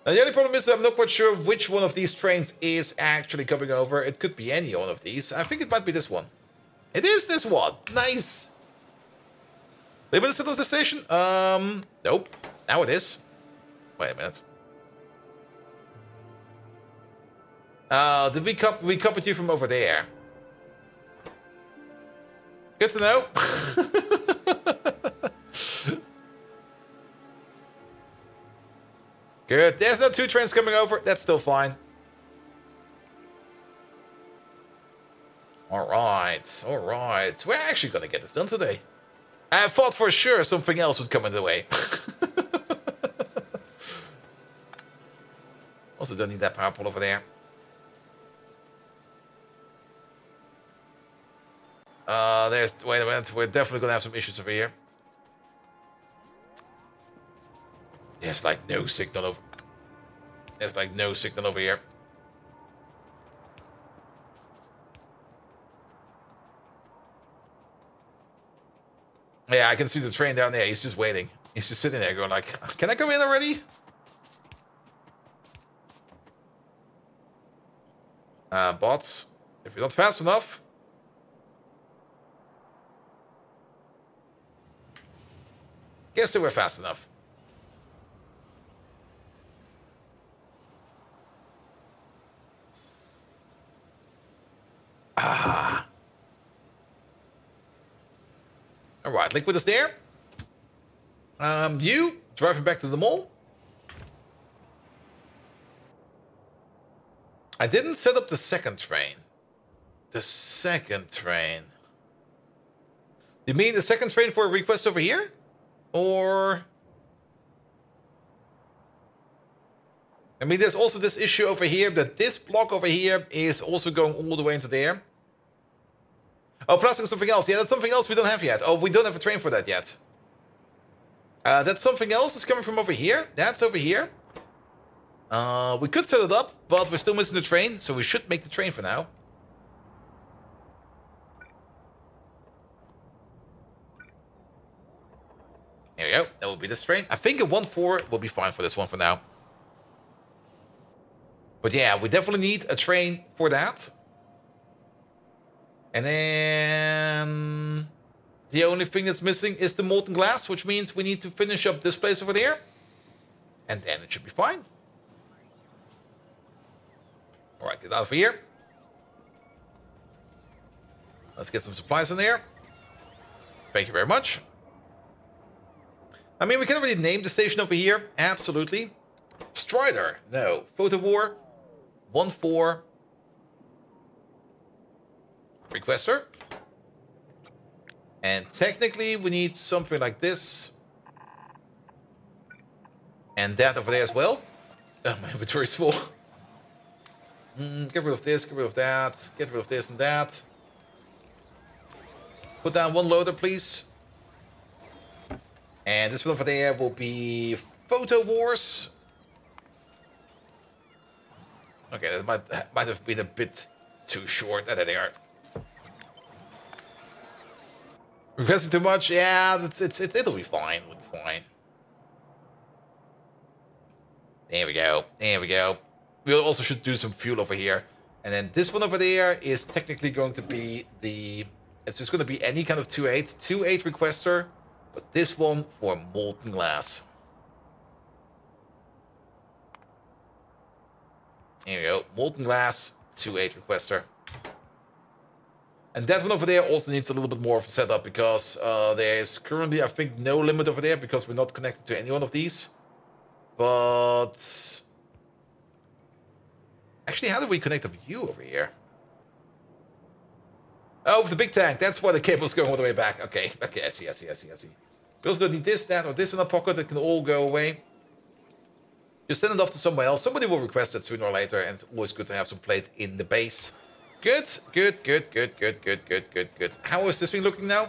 Now, the only problem is that I'm not quite sure which one of these trains is actually coming over. It could be any one of these. I think it might be this one. It is this one. Nice. They will set us the station? Nope. Now it is. Wait a minute. Did we copy you from over there? Good to know. Good. There's no 2 trains coming over. That's still fine. Alright. Alright. We're actually going to get this done today. I thought for sure something else would come in the way. Also don't need that power pole over there. Wait a minute, we're definitely gonna have some issues over here. There's like no signal over. There's like no signal over here. Yeah, I can see the train down there. He's just waiting. He's just sitting there going like, can I come in already? Bots, if you're not fast enough. Guess they were fast enough. Ah. Alright, Liquid is there. You driving back to the mall. I didn't set up the second train. The second train. You mean the second train for a request over here? Or... I mean, there's also this issue over here that this block over here is also going all the way into there. Oh, plastic is something else. Yeah, that's something else we don't have yet. Oh, we don't have a train for that yet. That's something else that's coming from over here. That's over here. We could set it up, but we're still missing the train, so we should make the train for now. There we go. That will be this train. I think a 1-4 will be fine for this one for now. But yeah, we definitely need a train for that. And then... the only thing that's missing is the molten glass, which means we need to finish up this place over there. And then it should be fine. Alright, get out of here. Let's get some supplies in there. Thank you very much. I mean, we can already name the station over here. Absolutely. Strider. No. Photo War. 1-4. Requester. And technically, we need something like this. And that over there as well. Oh, my inventory is full. Get rid of this, get rid of that. Get rid of this and that. Put down one loader, please. And this one over there will be Photo Wars. Okay, that might have been a bit too short. There they are. Requesting too much? Yeah, it'll be fine. It'll be fine. There we go. There we go. We also should do some fuel over here. And then this one over there is technically going to be the... It's just going to be any kind of 2-8. 2-8 requester. But this one for molten glass. There we go. Molten glass, 2-8 requester. And that one over there also needs a little bit more of a setup because there's currently, I think, no limit over there because we're not connected to any one of these. But... actually, how do we connect up you over here? Oh, with the big tank. That's why the cable's going all the way back. Okay, okay, I see. We also don't need this, that, or this in our pocket. That can all go away. Just send it off to somewhere else. Somebody will request it sooner or later, and it's always good to have some plate in the base. Good. How is this thing looking now?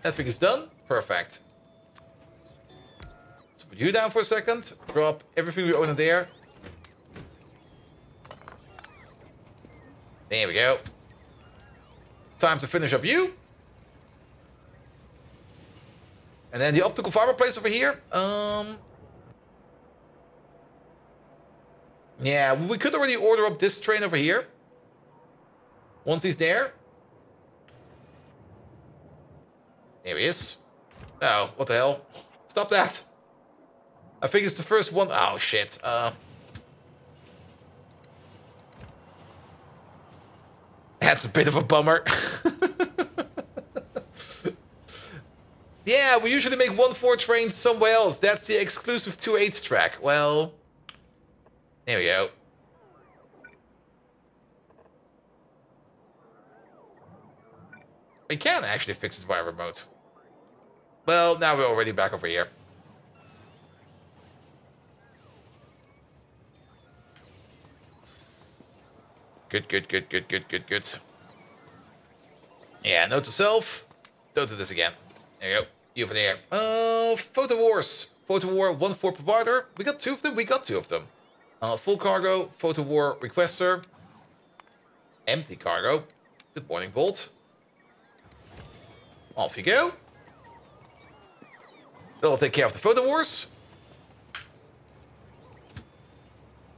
That thing is done. Perfect. So put you down for a second. Drop everything we own in there. There we go. Time to finish up you. And then the optical fiber place over here. Yeah, we could already order up this train over here. Once he's there. There he is. Oh, what the hell? Stop that. I think it's the first one. Oh, shit. That's a bit of a bummer. Yeah, we usually make 1-4 trains somewhere else. That's the exclusive 2-8 track. Well, there we go. We can actually fix it via remote. Well, now we're already back over here. Good, good, good, good, good, good, good. Yeah, note to self. Don't do this again. There you go. You over there. Photo Wars. Photo War 1-4 provider. We got 2 of them. We got 2 of them. Full cargo. Photo War requester. Empty cargo. Good morning, Bolt. Off you go. That'll take care of the Photo Wars.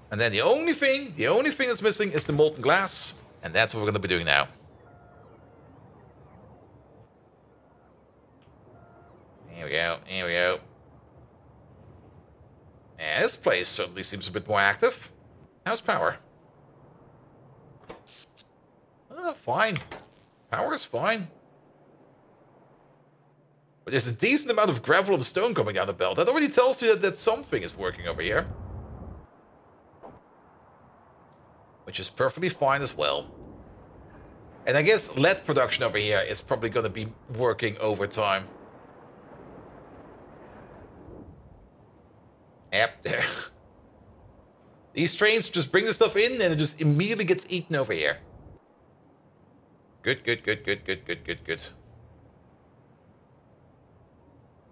And then the only thing that's missing is the molten glass. And that's what we're going to be doing now. Here we go, here we go. Yeah, this place certainly seems a bit more active. How's power? Fine. Power is fine. But there's a decent amount of gravel and stone coming down the belt. That already tells you that something is working over here. Which is perfectly fine as well. And I guess lead production over here is probably going to be working overtime. Yep, there. These trains just bring the stuff in and it just immediately gets eaten over here. Good, good, good, good, good, good, good, good.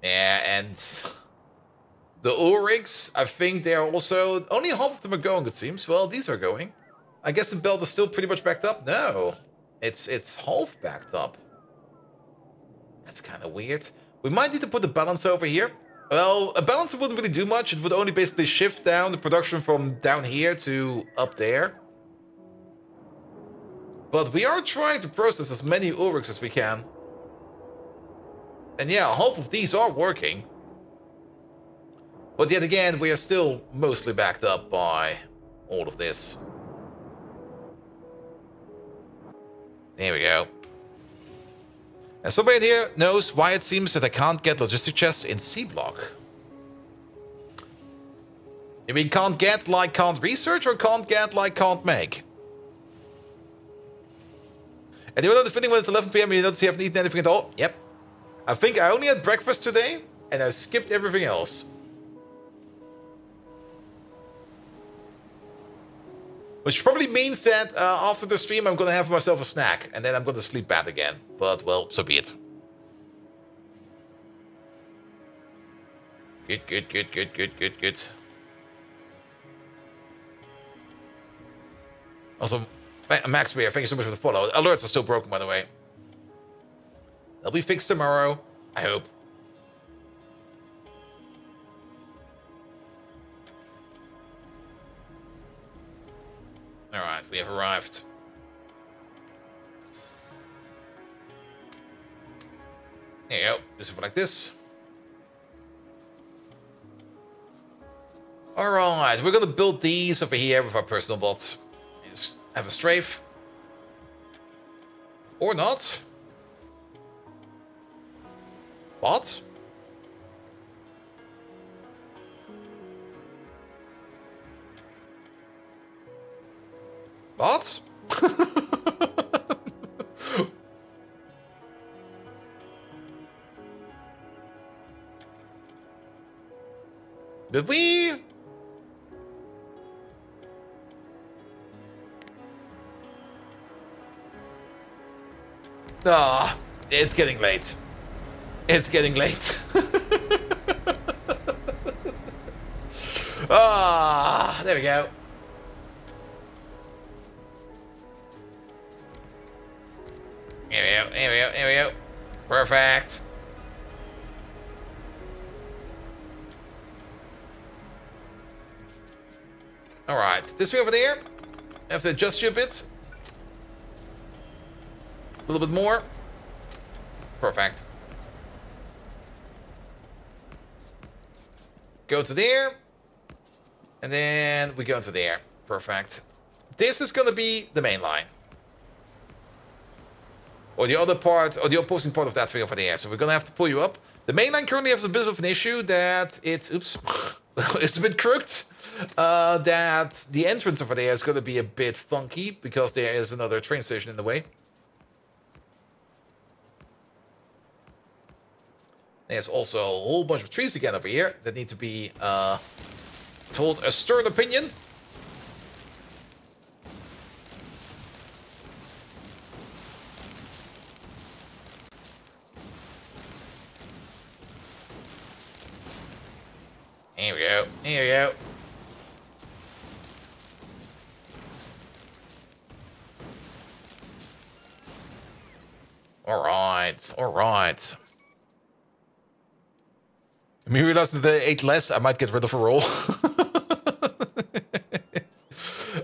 Yeah, and the ore rigs, I think they're also... Only half of them are going, it seems. Well, these are going. I guess the belt is still pretty much backed up. No, it's half backed up. That's kind of weird. We might need to put the balance over here. Well, a balancer wouldn't really do much. It would only basically shift down the production from down here to up there. But we are trying to process as many ore rigs as we can. And yeah, half of these are working. But yet again, we are still mostly backed up by all of this. There we go. And somebody here knows why it seems that I can't get logistic chests in C block. You mean can't get like can't research or can't get like can't make? Anyone on the feeling when it's 11 PM and you notice you haven't eaten anything at all? Yep. I think I only had breakfast today and I skipped everything else. Which probably means that after the stream I'm going to have myself a snack. And then I'm going to sleep bad again. But, well, so be it. Good, good, good, good, good, good, good. Also, Max Beer, thank you so much for the follow. Alerts are still broken, by the way. They'll be fixed tomorrow, I hope. Alright, we have arrived. There you go. Do something like this. Alright, we're gonna build these over here with our personal bots. Just have a strafe. Or not. What? What? Did we? Ah, it's getting late. It's getting late. Ah, there we go. Here we go, here we go, here we go. Perfect. Alright, this way over there. I have to adjust you a bit. A little bit more. Perfect. Go to there. And then we go into there. Perfect. This is going to be the main line. Or the other part, or the opposing part of that thing over there. So we're going to have to pull you up. The main line currently has a bit of an issue that it's, oops, it's a bit crooked. That the entrance over there is going to be a bit funky because there is another train station in the way. There's also a whole bunch of trees again over here that need to be told a stern opinion. Here we go. Here we go. All right. All right. I mean, realized that they ate less. I might get rid of a roll.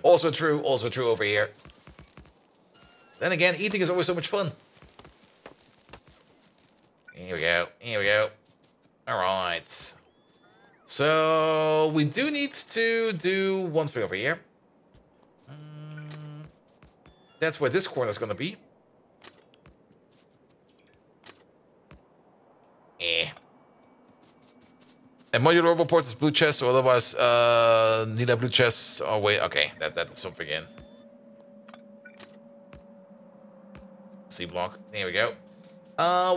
Also true over here. Then again, eating is always so much fun. Here we go. Here we go. All right. So we do need to do one thing over here. That's where this corner is going to be. And modular roboports is blue chest, or otherwise need a blue chest. Oh wait, okay, that is something in. C block. There we go.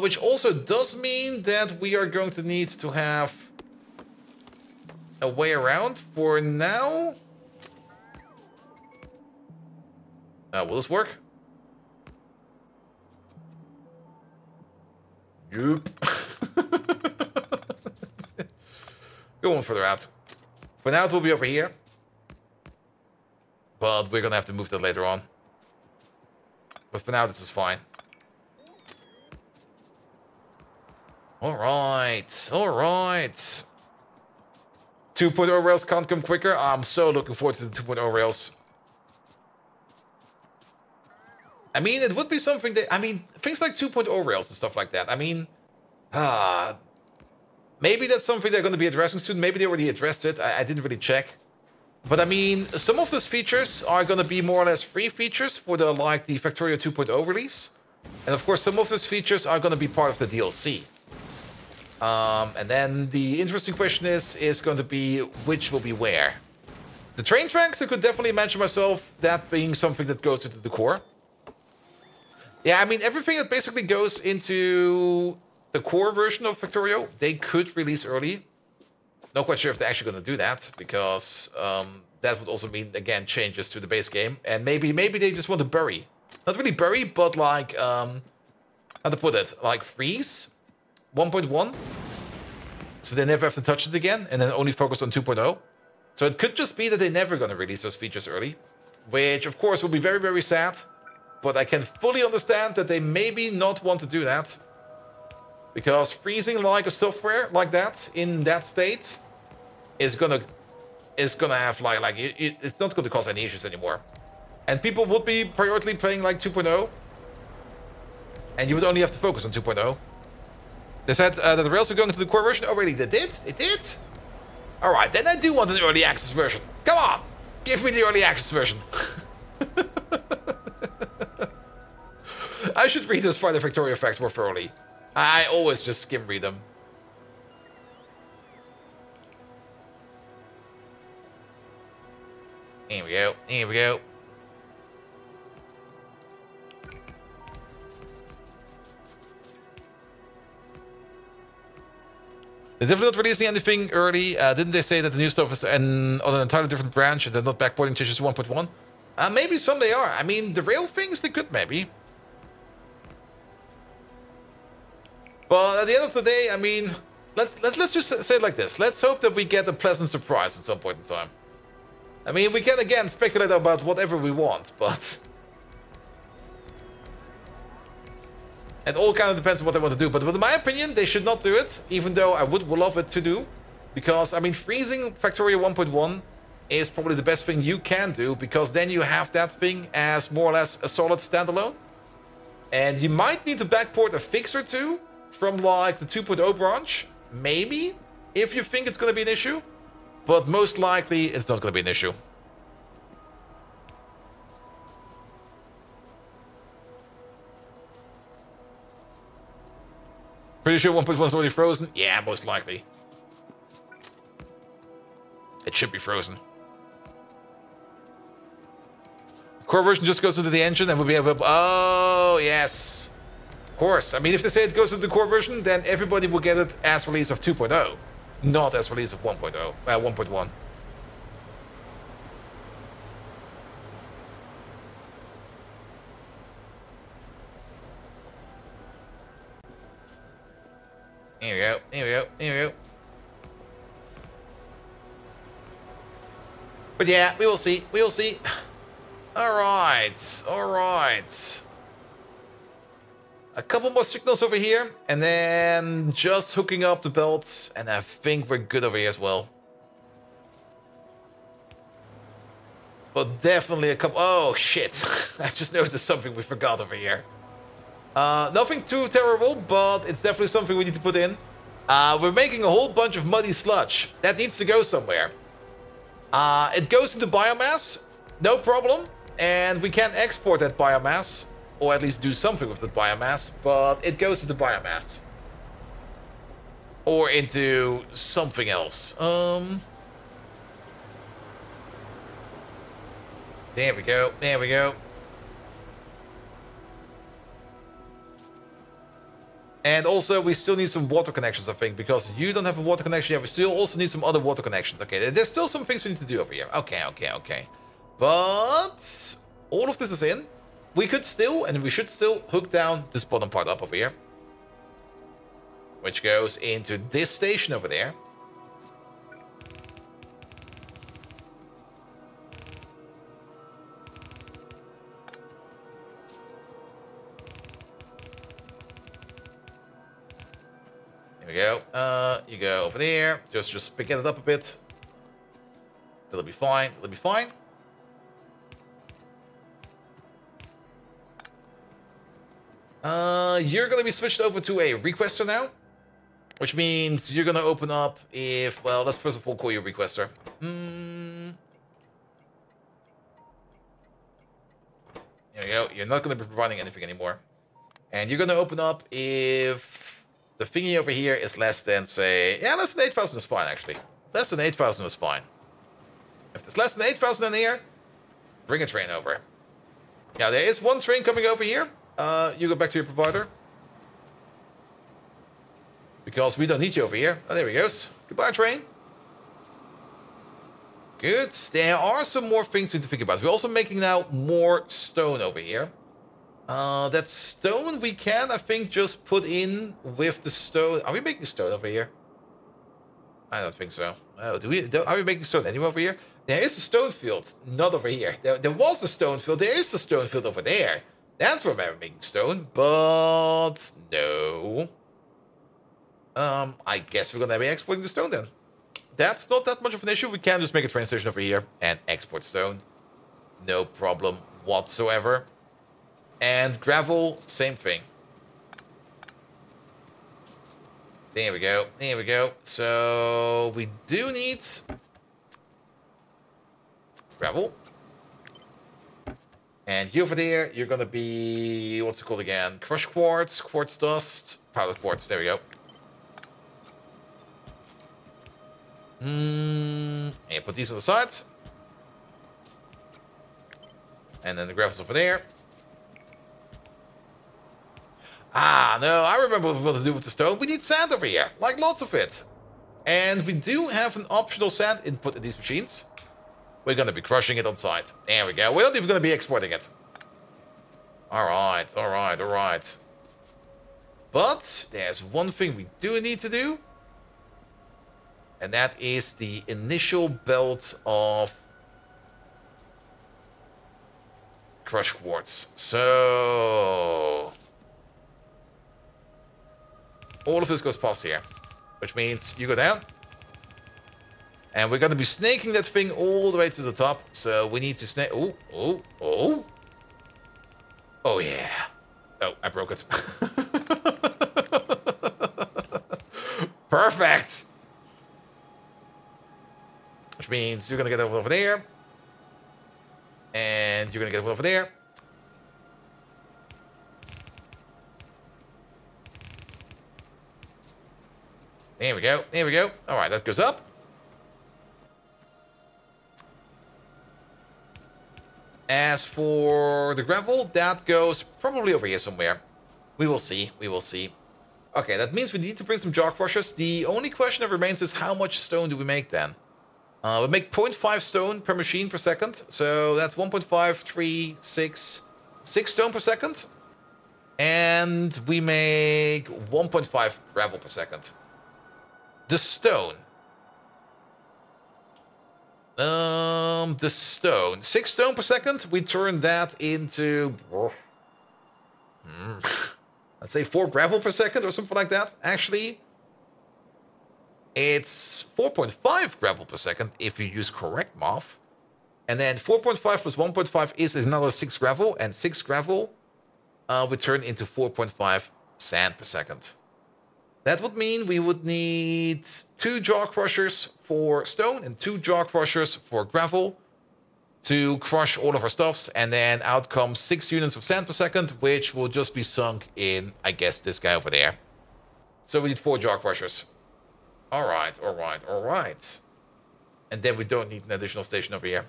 Which also does mean that we are going to need to have a way around for now. Will this work? Nope. Go on further out. For now, it will be over here. But we're gonna have to move that later on. But for now, this is fine. Alright, alright. 2.0 rails can't come quicker. I'm so looking forward to the 2.0 rails. I mean, it would be something that... I mean, things like 2.0 rails and stuff like that. I mean... maybe that's something they're going to be addressing soon. Maybe they already addressed it. I didn't really check. But I mean, some of those features are going to be more or less free features for the Factorio 2.0 release. And of course, some of those features are going to be part of the DLC. And then the interesting question is going to be which will be where. The train tracks, I could definitely imagine myself that being something that goes into the core. Yeah, I mean, everything that basically goes into the core version of Factorio, they could release early. Not quite sure if they're actually going to do that, because that would also mean, again, changes to the base game. And maybe they just want to bury. Not really bury, but like, how to put it? Like freeze 1.1. So they never have to touch it again, and then only focus on 2.0. So it could just be that they're never going to release those features early. Which, of course, will be very, very sad. But I can fully understand that they maybe not want to do that. Because freezing like a software like that in that state is gonna have it's not gonna cause any issues anymore. And people would be prioritally playing like 2.0. And you would only have to focus on 2.0. They said that the rails are going to the core version. Oh really, they did? It did? Alright, then I do want an early access version. Come on! Give me the early access version. I should read those Friday Factorio facts more thoroughly. I always just skim read them. Here we go. Here we go. They're definitely not releasing anything early. Didn't they say that the new stuff is on an entirely different branch and they're not backporting changes to 1.1? Maybe some they are. I mean, the rail things, they could maybe. But at the end of the day, I mean, let's just say it like this. Let's hope that we get a pleasant surprise at some point in time. I mean, we can again speculate about whatever we want, but... It all kind of depends on what they want to do. But in my opinion, they should not do it, even though I would love it to do. Because, I mean, freezing Factorio 1.1 is probably the best thing you can do, because then you have that thing as more or less a solid standalone. And you might need to backport a fix or two from like the 2.0 branch, maybe, if you think it's going to be an issue. But most likely, it's not going to be an issue. Pretty sure 1.1 is already frozen. Yeah, most likely. It should be frozen. The core version just goes into the engine and we'll be able to... Oh, yes. Of course. I mean, if they say it goes into the core version, then everybody will get it as release of 2.0. Not as release of 1.0. 1.1. Here we go. Here we go. Here we go. But yeah, we will see. We will see. Alright. Alright. A couple more signals over here. And then just hooking up the belts. And I think we're good over here as well. But definitely a couple... Oh, shit. I just noticed something we forgot over here. Nothing too terrible, but it's definitely something we need to put in. We're making a whole bunch of muddy sludge. That needs to go somewhere. It goes into biomass, no problem. And we can export that biomass, or at least do something with the biomass, but it goes into biomass. Or into something else. There we go, there we go. And also, we still need some water connections, I think, because you don't have a water connection yet. We still also need some other water connections. Okay, there's still some things we need to do over here. Okay, okay, okay. But all of this is in. We could still, and we should still, hook down this bottom part up over here. Which goes into this station over there. There we go. You go over there. Just pick it up a bit. It'll be fine. It'll be fine. You're gonna be switched over to a requester now. Which means you're gonna open up if... Well, let's first of all call you a requester. There we go. You're not gonna be providing anything anymore. And you're gonna open up if... The thingy over here is less than, say... Yeah, less than 8,000 is fine, actually. Less than 8,000 is fine. If there's less than 8,000 in here, bring a train over. Now, there is one train coming over here. You go back to your provider. Because we don't need you over here. Oh, there he goes. Goodbye, train. Good. There are some more things we need to think about. We're also making now more stone over here. That stone we can, I think, just put in with the stone. Are we making stone over here? I don't think so. Oh, are we making stone anywhere over here? There is a stone field, not over here. There was a stone field. There is a stone field over there. That's where we're making stone, but no. I guess we're gonna be exporting the stone then. That's not that much of an issue. We can just make a train station over here and export stone. No problem whatsoever. And gravel, same thing. There we go. There we go. So we do need gravel. And you over there, you're gonna be, what's it called again? Crushed quartz, quartz dust, powdered quartz. There we go. And put these on the sides. And then the gravel's over there. Ah, no, I remember what we want to do with the stone. We need sand over here, like lots of it. And we do have an optional sand input in these machines. We're going to be crushing it on site. There we go. We're not even going to be exporting it. Alright, alright, alright. But there's one thing we do need to do. And that is the initial belt of crushed quartz. So... all of this goes past here, which means you go down. And we're going to be snaking that thing all the way to the top. So we need to snake... Oh, oh, oh. Oh, yeah. Oh, I broke it. Perfect. Which means you're going to get over there. And you're going to get over there. There we go. There we go. All right, that goes up. As for the gravel, that goes probably over here somewhere. We will see. We will see. Okay, that means we need to bring some jaw crushers. The only question that remains is how much stone do we make then? We make 0.5 stone per machine per second. So that's 1.5, 3, 6 stone per second. And we make 1.5 gravel per second. The stone. The stone. 6 stone per second. We turn that into... let's say 4 gravel per second or something like that. Actually, it's 4.5 gravel per second if you use correct math. And then 4.5 plus 1.5 is another 6 gravel. And 6 gravel we turn into 4.5 sand per second. That would mean we would need 2 jaw crushers for stone and 2 jaw crushers for gravel to crush all of our stuffs, and then out comes 6 units of sand per second, which will just be sunk in, I guess, this guy over there. So we need 4 jaw crushers. All right, all right, all right. And then we don't need an additional station over here.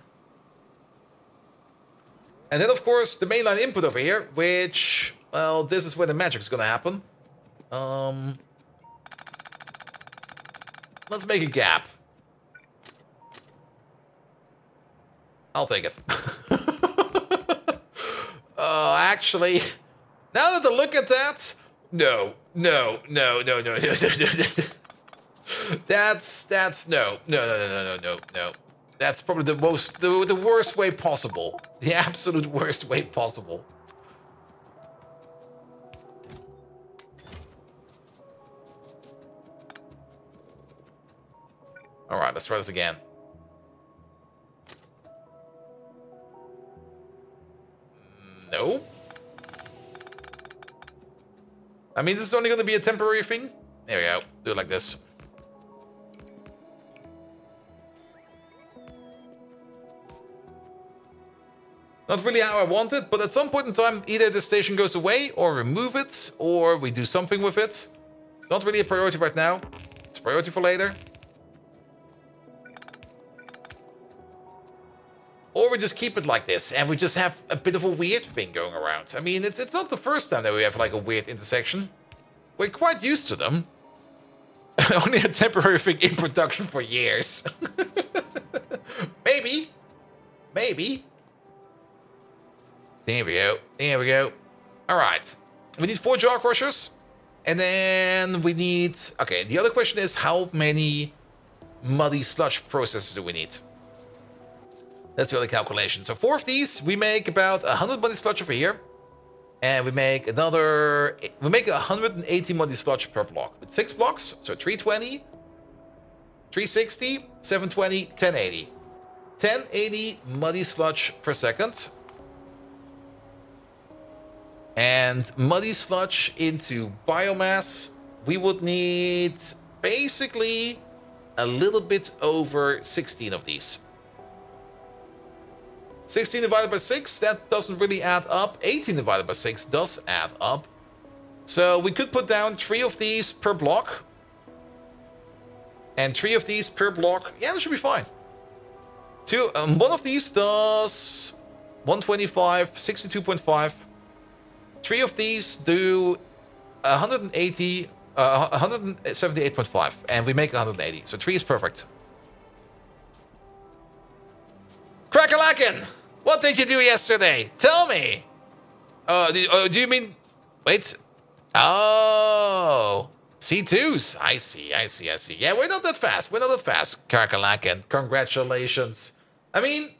And then, of course, the mainline input over here, which, well, this is where the magic is going to happen. Let's make a gap. I'll take it. Actually, now that I look at that, no. That's no. That's probably the worst way possible. The absolute worst way possible. All right, let's try this again. No. I mean, this is only going to be a temporary thing. There we go. Do it like this. Not really how I want it, but at some point in time, either the station goes away or remove it, or we do something with it. It's not really a priority right now. It's a priority for later. Or we just keep it like this, and we just have a bit of a weird thing going around. I mean, it's not the first time that we have, like, a weird intersection. We're quite used to them. Only a temporary thing in production for years. Maybe. Maybe. There we go. There we go. All right. We need 4 jaw crushers. And then we need... Okay, the other question is how many muddy sludge processes do we need? That's the other calculation. So 4 of these, we make about 100 muddy sludge over here. And we make another... We make 180 muddy sludge per block. With 6 blocks, so 320, 360, 720, 1080. 1080 muddy sludge per second. And muddy sludge into biomass, we would need basically a little bit over 16 of these. 16 divided by 6, that doesn't really add up. 18 divided by 6 does add up. So we could put down 3 of these per block. And 3 of these per block. Yeah, that should be fine. 1 of these does 125, 62.5. 3 of these do 180, 178.5. And we make 180. So 3 is perfect. Crackalacken! What did you do yesterday? Tell me! Do you mean... Wait. Oh. C2s. I see. Yeah, we're not that fast. Crackalacken, congratulations. I mean...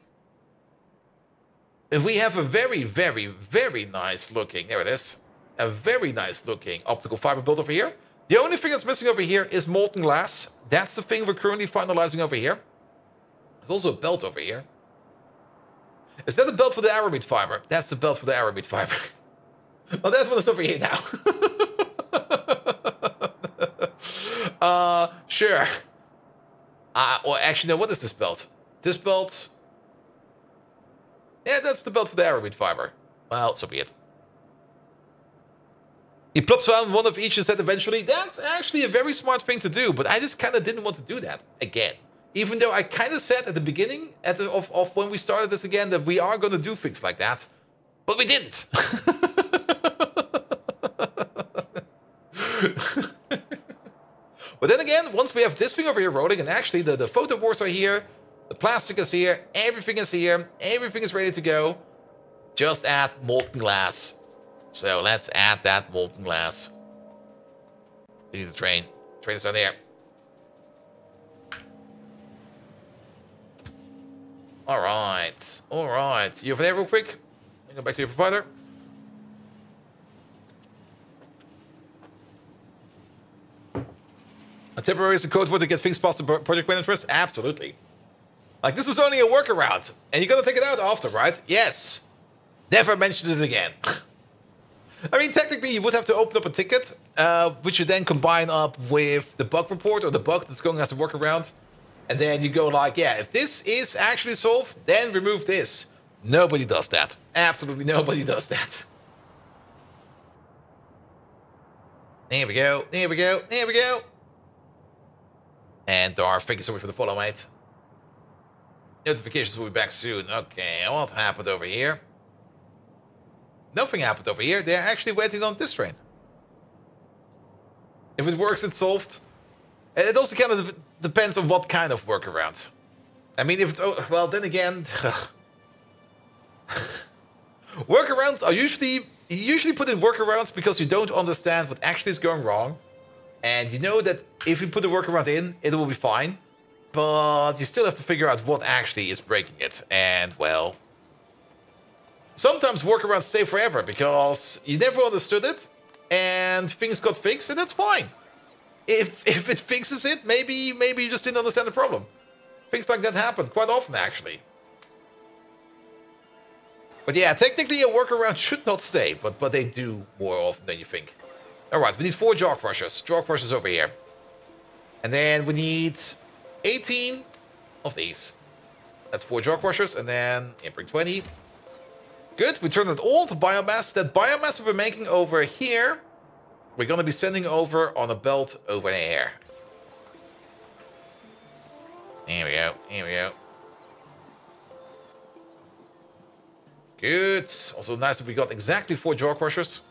If we have a very, very, very nice looking... There it is. A very nice looking optical fiber built over here. The only thing that's missing over here is molten glass. That's the thing we're currently finalizing over here. There's also a belt over here. Is that the belt for the Aramid fiber? That's the belt for the Aramid fiber. Oh, that one is over here now. Sure. Well, actually, no, what is this belt? This belt... Yeah, that's the belt for the Aramid fiber. Well, so be it. He plops down one of each and said eventually, that's actually a very smart thing to do, but I just kind of didn't want to do that again. Even though I kind of said at the beginning of when we started this again that we are going to do things like that, but we didn't. But then again, once we have this thing over here rolling, and actually the photo boards are here, the plastic is here, everything is ready to go, just add molten glass. So let's add that molten glass. We need the train. Train is down there. Alright. Alright. You over there real quick? Go back to your provider. A temporary is the code word to get things past the project managers? Absolutely. Like, this is only a workaround. And you're gonna take it out after, right? Yes. Never mention it again. I mean, technically, you would have to open up a ticket, which you then combine up with the bug report or the bug that's going as a workaround. And then you go like, yeah, if this is actually solved, then remove this. Nobody does that. Absolutely nobody does that. There we go. There we go. There we go. And Dar, thank you so much for the follow, mate. Notifications will be back soon. Okay, what happened over here? Nothing happened over here. They're actually waiting on this train. If it works, it's solved. It also kind of depends on what kind of workaround. I mean, if it's... Oh, well, then again... workarounds are usually... You usually put in workarounds because you don't understand what actually is going wrong. And you know that if you put the workaround in, it will be fine. But you still have to figure out what actually is breaking it. And, well... Sometimes workarounds stay forever because you never understood it. And things got fixed, and that's fine. If it fixes it, maybe you just didn't understand the problem. Things like that happen quite often, actually. But yeah, technically a workaround should not stay, but they do more often than you think. Alright, we need 4 jaw crushers. Jaw crushers over here. And then we need 18 of these. That's 4 jaw crushers, and then bring 20. Good, we turn it all to biomass. That biomass that we're making over here, we're going to be sending over on a belt over there. Here we go, here we go. Good. Also nice that we got exactly 4 jaw crushers.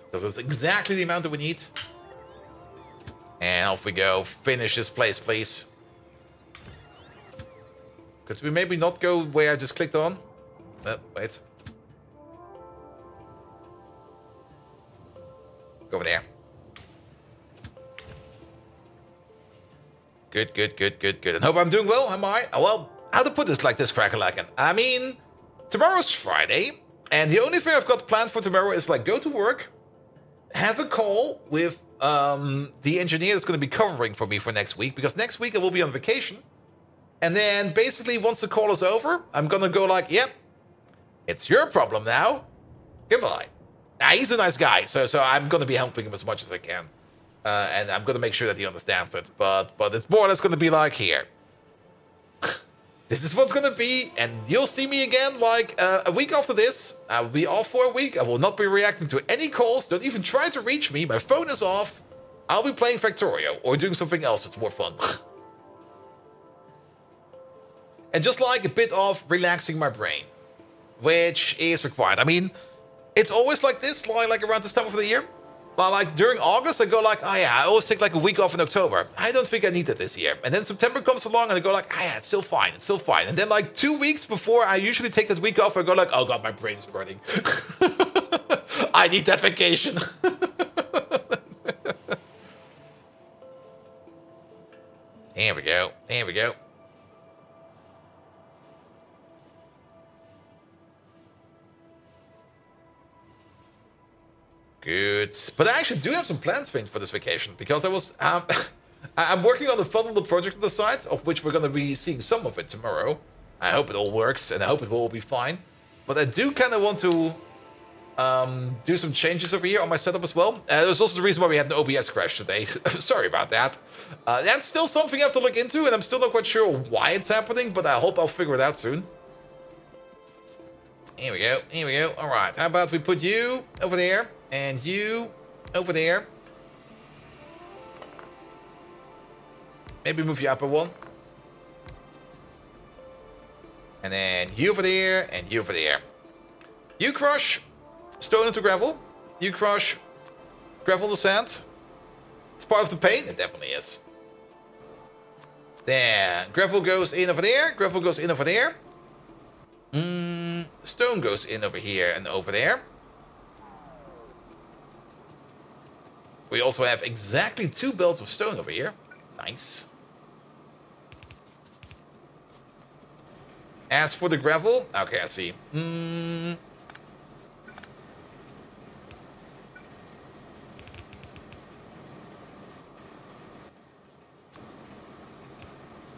Because it's exactly the amount that we need. And off we go. Finish this place, please. Could we maybe not go where I just clicked on? Wait. Go over there. Good, good, good, good, good. And hope I'm doing well, am I? Well, how to put this like this, Crackalacken? I mean, tomorrow's Friday. And the only thing I've got planned for tomorrow is like go to work. Have a call with the engineer that's going to be covering for me for next week. Because next week I will be on vacation. And then basically once the call is over, I'm going to go like, yep, it's your problem now. Goodbye. Now, he's a nice guy, so I'm going to be helping him as much as I can. And I'm going to make sure that he understands it. But it's more or less going to be like, here. This is what's going to be, and you'll see me again like a week after this. I will be off for a week. I will not be reacting to any calls. Don't even try to reach me. My phone is off. I'll be playing Factorio or doing something else that's more fun. And just like a bit of relaxing my brain, which is required. I mean... It's always like this, like around this time of the year. Like during August, I go like, oh yeah, I always take like a week off in October. I don't think I need that this year. And then September comes along and I go like, oh yeah, it's still fine, it's still fine. And then like 2 weeks before I usually take that week off, I go like, oh god, my brain's burning. I need that vacation. Here we go, here we go. Good. But I actually do have some plans for this vacation, because I was... I'm working on a fun little project on the side, of which we're going to be seeing some of it tomorrow. I hope it all works, and I hope it will all be fine. But I do kind of want to do some changes over here on my setup as well. There's also the reason why we had an OBS crash today. Sorry about that. That's still something I have to look into, and I'm still not quite sure why it's happening, but I hope I'll figure it out soon. Here we go, here we go. Alright, how about we put you over there, and you over there. Maybe move you up a one. And then you over there, and you over there. You crush stone into gravel. You crush gravel to sand. It's part of the pain. It definitely is. Then gravel goes in over there. Gravel goes in over there. Stone goes in over here and over there. We also have exactly 2 belts of stone over here. Nice. As for the gravel, okay, I see.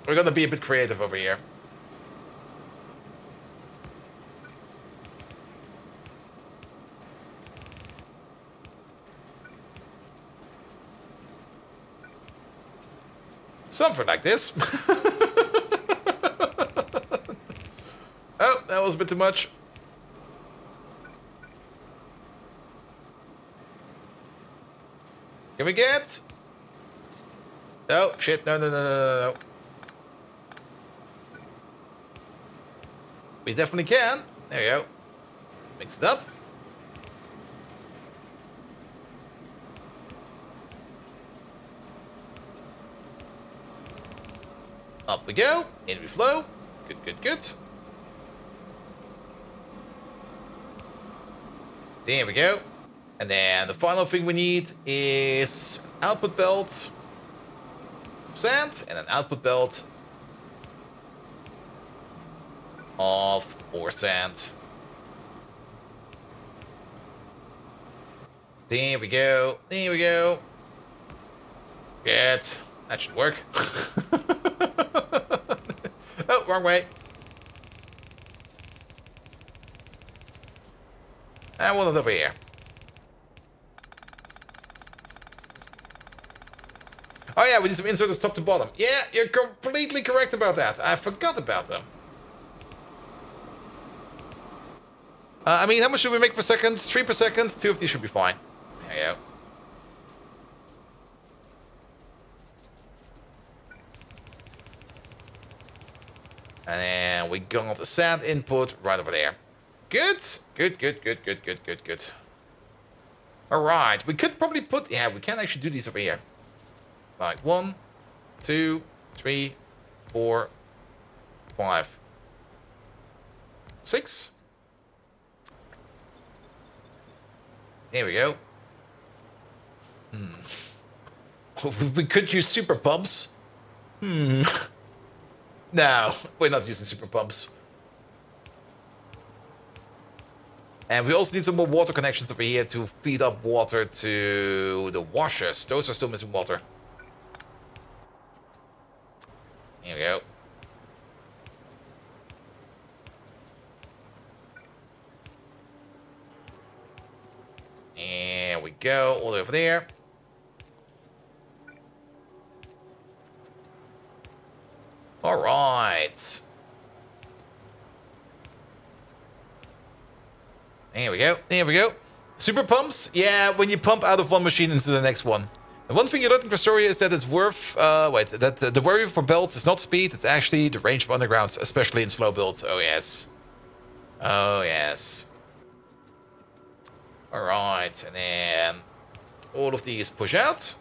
We're gonna be a bit creative over here. Something like this. Oh, that was a bit too much. Can we get? Oh, shit. No, no, no, no, no, no. We definitely can. There you go. Mix it up. Up we go. In we flow. Good, good, good. There we go. And then the final thing we need is output belt of sand and an output belt of more sand. There we go. There we go. Good. That should work. Oh, wrong way. And one over here. Oh yeah, we need some inserters top to bottom. Yeah, you're completely correct about that. I forgot about them. I mean, how much should we make per second? 3 per second? 2 of these should be fine. There you go. And then we got the sand input right over there. Good. Good, good, good, good, good, good, good. Alright, we could probably put... Yeah, we can actually do these over here. Like 1, 2, 3, 4, 5, 6. Here we go. We could use super pumps. No, we're not using super pumps. And we also need some more water connections over here to feed up water to the washers. Those are still missing water. Here we go. And we go all the way over there. All right. There we go. There we go. Super pumps? Yeah, when you pump out of one machine into the next one. And one thing you learned in Factorio is that it's worth... that the worry for belts is not speed, it's actually the range of undergrounds, especially in slow builds. Oh, yes. Oh, yes. Alright, and then all of these push out.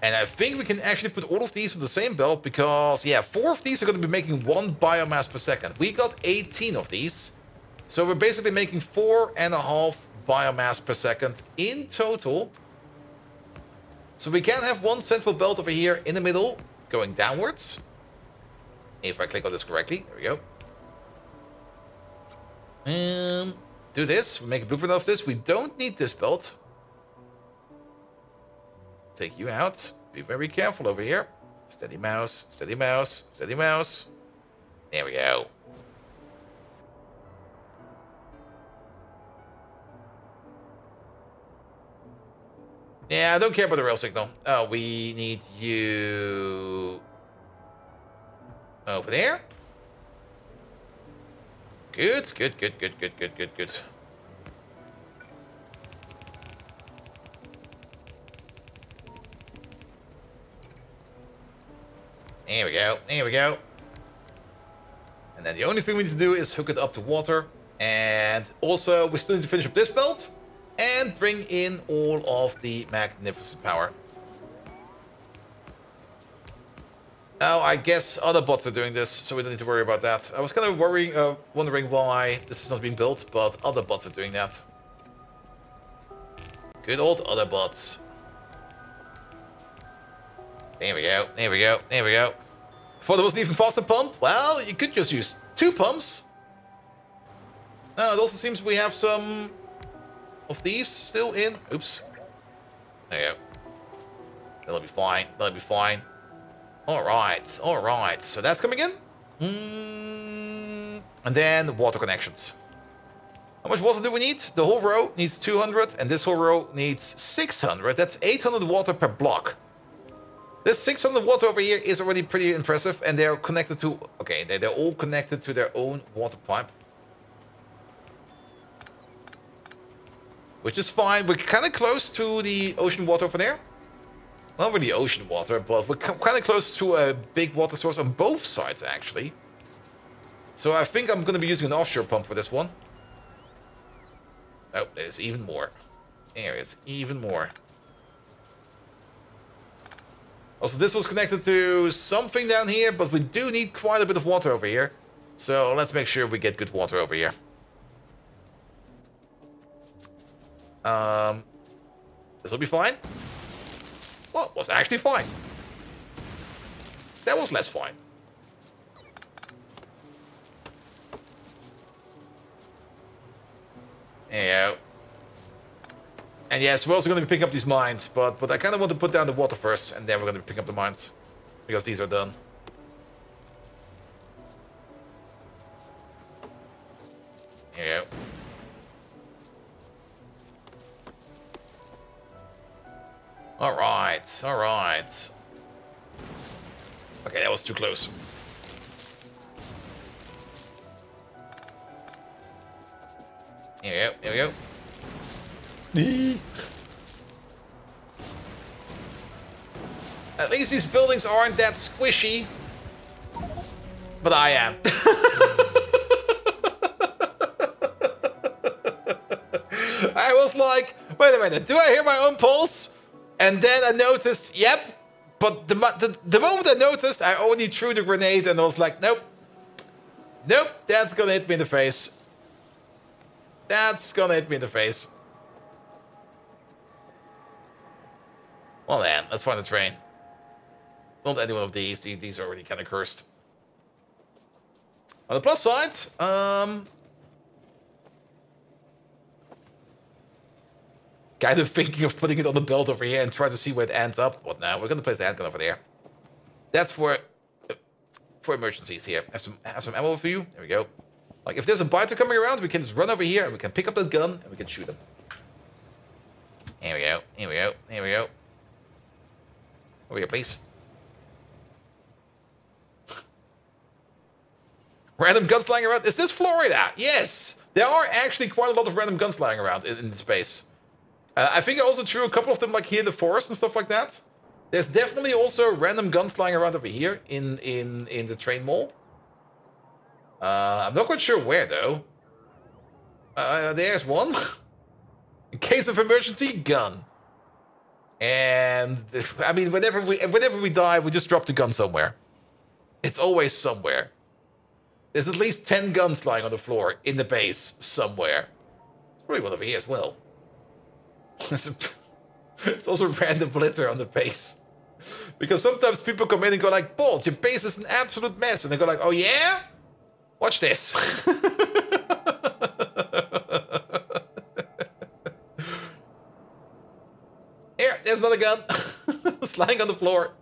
And I think we can actually put all of these on the same belt because, yeah, 4 of these are going to be making 1 biomass per second. We got 18 of these. So we're basically making 4.5 biomass per second in total. So we can have 1 central belt over here in the middle going downwards. If I click on this correctly, there we go. Do this, we make a blueprint of this. We don't need this belt. Take you out. Be very careful over here. Steady mouse, steady mouse, steady mouse. There we go. Yeah, I don't care about the rail signal. Oh, we need you over there. Good, good, good, good, good, good, good, good. There we go. There we go. And then the only thing we need to do is hook it up to water. And also, we still need to finish up this belt. And bring in all of the magnificent power. Now, I guess other bots are doing this, so we don't need to worry about that. I was kind of wondering why this is not being built, but other bots are doing that. Good old other bots. There we go, there we go, there we go. Thought there was an even faster pump? Well, you could just use 2 pumps. It also seems we have some of these still in. Oops. There you go. That'll be fine, that'll be fine. Alright, alright. So that's coming in. And then water connections. How much water do we need? The whole row needs 200, and this whole row needs 600. That's 800 water per block. This 600 water over here is already pretty impressive, and they're connected to... Okay, they're all connected to their own water pipe. Which is fine. We're kind of close to the ocean water over there. Not really ocean water, but we're kind of close to a big water source on both sides, actually. So I think I'm going to be using an offshore pump for this one. Oh, there's even more. There is even more. Also, this was connected to something down here, but we do need quite a bit of water over here. So let's make sure we get good water over here. This will be fine. Well, it was actually fine. That was less fine. There you go. And yes, we're also going to be picking up these mines, but I kind of want to put down the water first, and then we're going to pick up the mines, because these are done. There you go. Alright, alright. Okay, that was too close. There we go, there we go. At least these buildings aren't that squishy. But I am. I was like, wait a minute, do I hear my own pulse? And then I noticed, yep. But the moment I noticed, I only threw the grenade and I was like, nope. Nope, that's gonna hit me in the face. That's gonna hit me in the face. Well then, let's find a train. Not any one of these. These are already kind of cursed. On the plus side, kind of thinking of putting it on the belt over here and try to see where it ends up. What now? We're gonna place the handgun over there. That's for emergencies here. Have some ammo for you. There we go. Like if there's a biter coming around, we can just run over here and we can pick up that gun and we can shoot him. Here we go. Here we go. Here we go. Over here, please. Random guns lying around. Is this Florida? Yes. There are actually quite a lot of random guns lying around in space. I think I also threw a couple of them like here in the forest and stuff like that. There's definitely also random guns lying around over here in the train mall. I'm not quite sure where though. There's one. In case of emergency, gun. And I mean, whenever we die, we just drop the gun somewhere. It's always somewhere. There's at least 10 guns lying on the floor in the base somewhere. There's probably one over here as well. It's also random litter on the base. Because sometimes people come in and go like, Bolt, your base is an absolute mess. And they go like, oh yeah? Watch this. Here, there's another gun. It's lying on the floor.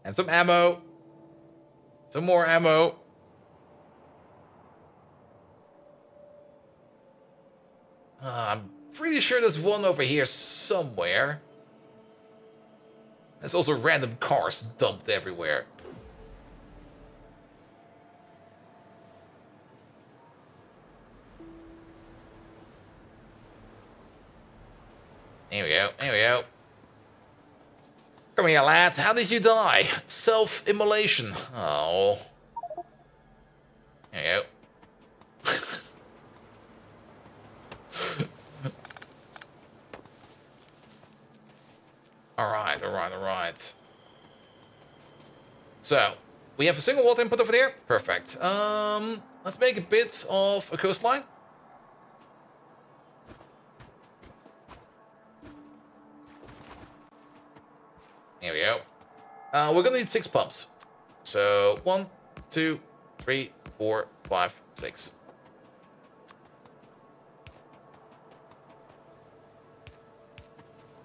And some ammo. Some more ammo. I'm pretty sure there's one over here somewhere. There's also random cars dumped everywhere. Here we go. Here we go. Come Come here, lad. How did you die? Self-immolation. Oh. There you go. Alright, alright, alright. So, we have a single water input over there. Perfect. Let's make a bit of a coastline. Here we go. We're gonna need 6 pumps. So 1, 2, 3, 4, 5, 6.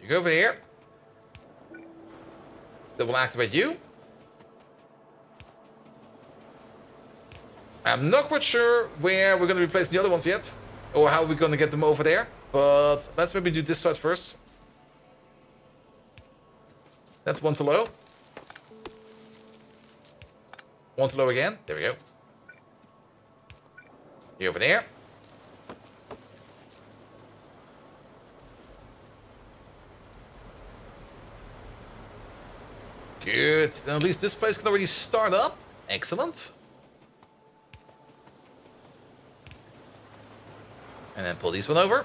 You go over here. That will activate you. I'm not quite sure where we're gonna replace the other ones yet, or how we're gonna get them over there. But let's maybe do this side first. That's 1 too low. 1 too low again. There we go. You over there. Good. Then at least this place can already start up. Excellent. And then pull these one over.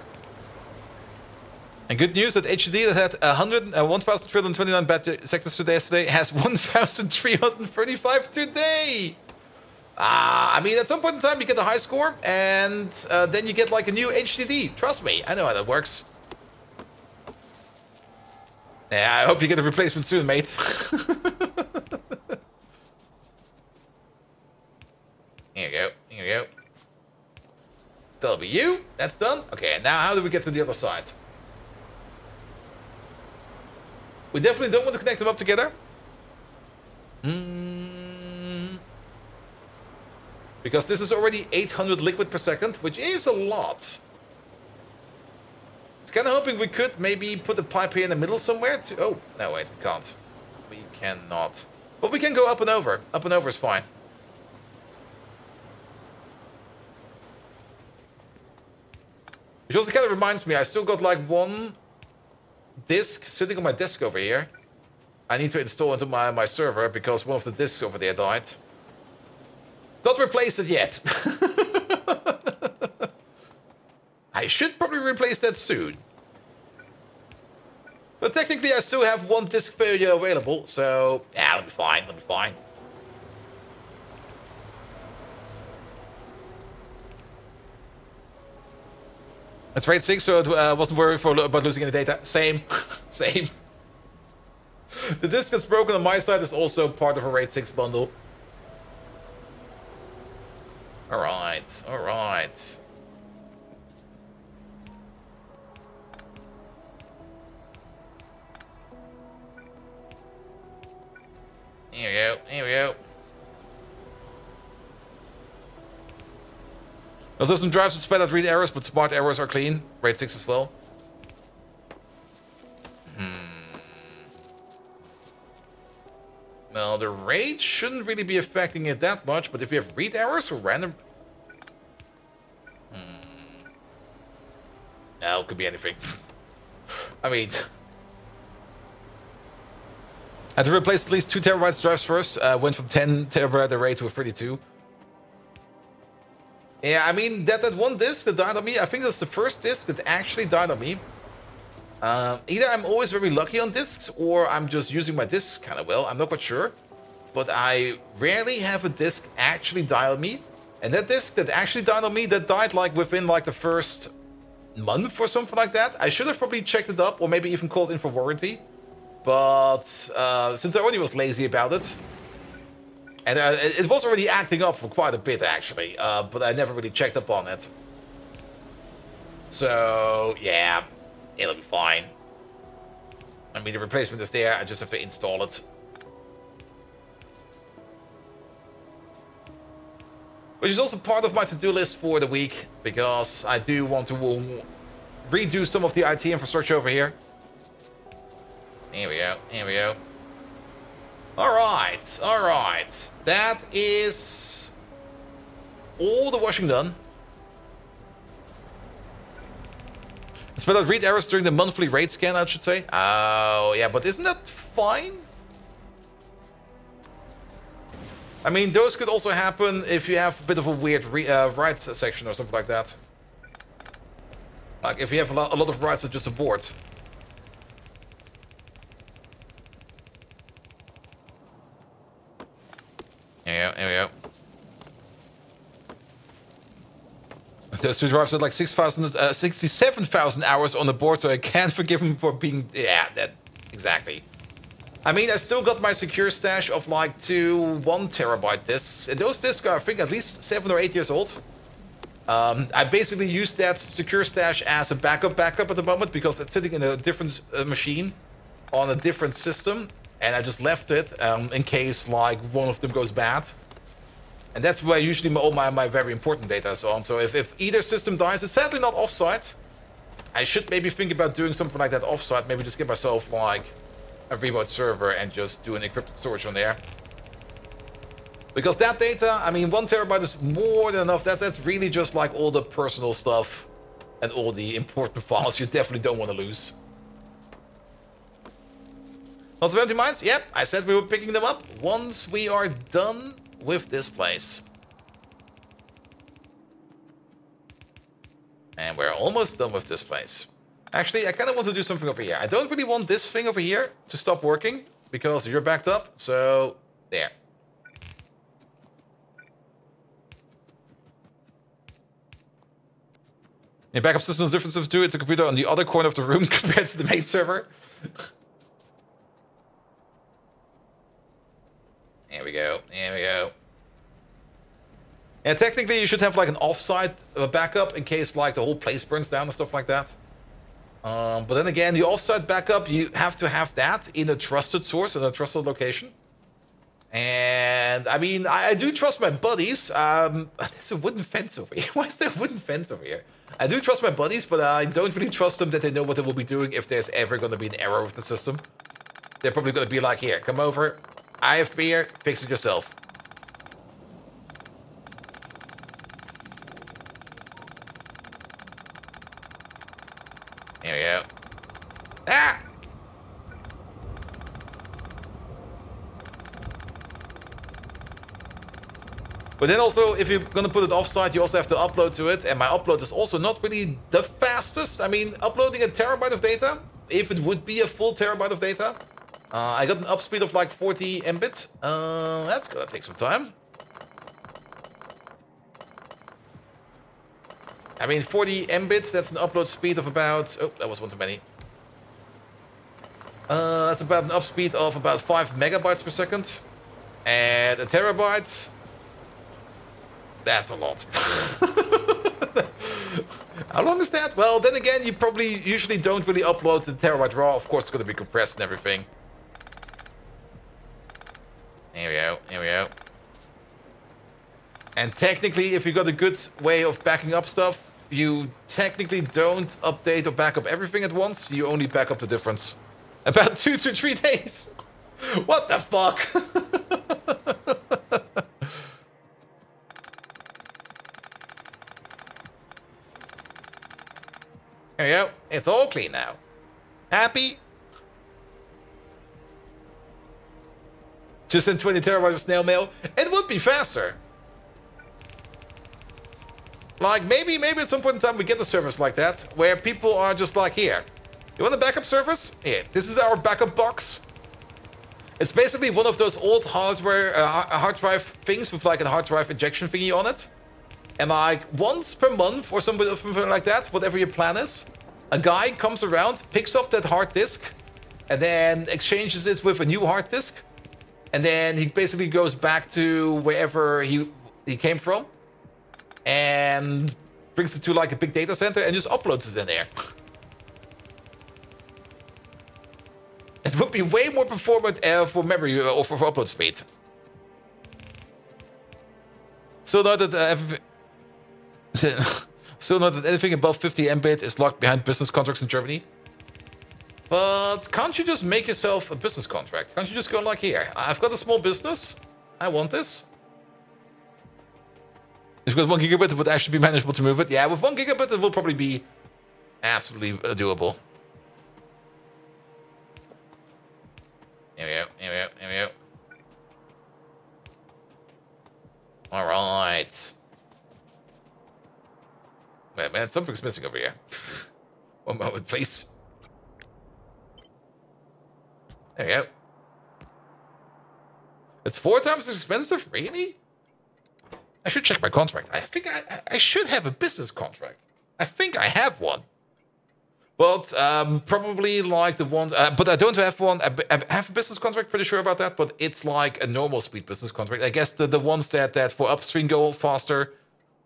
And good news that HDD that had 1,329 bad sectors yesterday has 1,335 today. I mean, at some point in time you get a high score, and then you get like a new HDD. Trust me, I know how that works. Yeah, I hope you get a replacement soon, mate. Here you go, here you go. That'll be you. That's done. Okay, now how do we get to the other side? We definitely don't want to connect them up together. Because this is already 800 liquid per second, which is a lot. I was kind of hoping we could maybe put a pipe here in the middle somewhere to... Oh, no, wait, we can't. We cannot. But we can go up and over. Up and over is fine. Which also kind of reminds me, I still got like 1 disk sitting on my desk over here. I need to install into my server because one of the disks over there died. Not replaced it yet. I should probably replace that soon. But technically I still have 1 disk failure available, so yeah, it'll be fine, it'll be fine. That's RAID 6, so I wasn't worried about losing any data. Same. Same. The disk that's broken on my side is also part of a RAID 6 bundle. Alright, alright. Here we go, here we go. There's also some drives with SPLAT read errors, but smart errors are clean. RAID 6 as well. Well, the RAID shouldn't really be affecting it that much, but if we have read errors or random... No, it could be anything. I mean... I had to replace at least 2 terabytes drives first. Went from 10 terabyte array to a 32. Yeah, I mean, that 1 disk that died on me, I think that's the first disk that actually died on me. Either I'm always very lucky on disks, or I'm just using my disks kind of well. I'm not quite sure. But I rarely have a disk actually die on me. And that disk that actually died on me, that died like within like the first month or something like that. I should have probably checked it up, or maybe even called in for warranty. But since I already was lazy about it, and it was already acting up for quite a bit actually, but I never really checked up on it. So yeah, it'll be fine. I mean, the replacement is there, I just have to install it. Which is also part of my to-do list for the week, because I do want to redo some of the IT infrastructure over here. Here we go, here we go. Alright, alright. That is all the washing done. SPLAT read errors during the monthly rate scan, I should say. Oh, yeah, but isn't that fine? I mean, those could also happen if you have a bit of a weird write section or something like that. Like if you have a lot of writes that just abort. There we go. Those two drives had like 67,000 hours on the board, so I can't forgive him for being... Yeah, that... Exactly. I mean, I still got my secure stash of like 1 terabyte disks. And those disks are, I think, at least 7 or 8 years old. I basically use that secure stash as a backup at the moment because it's sitting in a different machine on a different system. And I just left it in case like one of them goes bad. And that's where usually all my very important data is on. So if either system dies, it's sadly not offsite. I should maybe think about doing something like that offsite. Maybe just get myself like a remote server and just do an encrypted storage on there. Because that data, I mean, 1 terabyte is more than enough. That's really just like all the personal stuff and all the important files you definitely don't want to lose. Lots of empty mines? Yep, I said we were picking them up once we are done with this place. And we're almost done with this place. Actually, I kind of want to do something over here. I don't really want this thing over here to stop working because you're backed up. So, there. Your backup system is different stuff too. It's a computer on the other corner of the room compared to the main server. There we go. There we go. And technically, you should have like an offsite backup in case like the whole place burns down and stuff like that. But then again, the offsite backup, you have to have that in a trusted source, in a trusted location. And I mean, I do trust my buddies. There's a wooden fence over here. Why is there a wooden fence over here? I do trust my buddies, but I don't really trust them that they know what they will be doing if there's ever going to be an error with the system. They're probably going to be like, here, come over. I have beer, fix it yourself. There we go. Ah! But then also, if you're gonna put it offsite, you also have to upload to it. And my upload is also not really the fastest. I mean, uploading a terabyte of data, if it would be a full terabyte of data, I got an up speed of like 40 Mbit. That's gonna take some time. I mean, 40 Mbits, that's an upload speed of about... Oh, that was one too many. That's about an up speed of about 5 megabytes per second. And a terabyte... That's a lot. How long is that? Well, then again, you probably usually don't really upload the terabyte raw. Of course, it's going to be compressed and everything. There we go. There we go. And technically, if you got a good way of backing up stuff, you technically don't update or back up everything at once. You only back up the difference. About 2 to 3 days. What the fuck? There we go. It's all clean now. Happy? Just in 20 terabytes of snail mail. It would be faster. Like, maybe at some point in time we get a service like that, where people are just like, here, you want a backup service? Here, this is our backup box. It's basically one of those old hardware, hard drive things with like a hard drive injection thingy on it. And like, once per month or something like that, whatever your plan is, a guy comes around, picks up that hard disk, and then exchanges it with a new hard disk. And then he basically goes back to wherever he came from. And brings it to like a big data center and just uploads it in there. It would be way more performant for memory or for upload speed. So now that so not that anything above 50 Mbit is locked behind business contracts in Germany. But can't you just make yourself a business contract? Can't you just go like, here, I've got a small business, I want this. If you've got 1 gigabit, it would actually be manageable to move it. Yeah, with 1 gigabit, it will probably be absolutely doable. Here we go, here we go, here we go. All right. Wait, man, something's missing over here. One moment, please. There we go. It's 4 times as expensive? Really? I should check my contract. I think I should have a business contract. I think I have one. But probably like the one... but I don't have one. I have a business contract, pretty sure about that. But it's like a normal speed business contract. I guess the ones that for upstream go faster,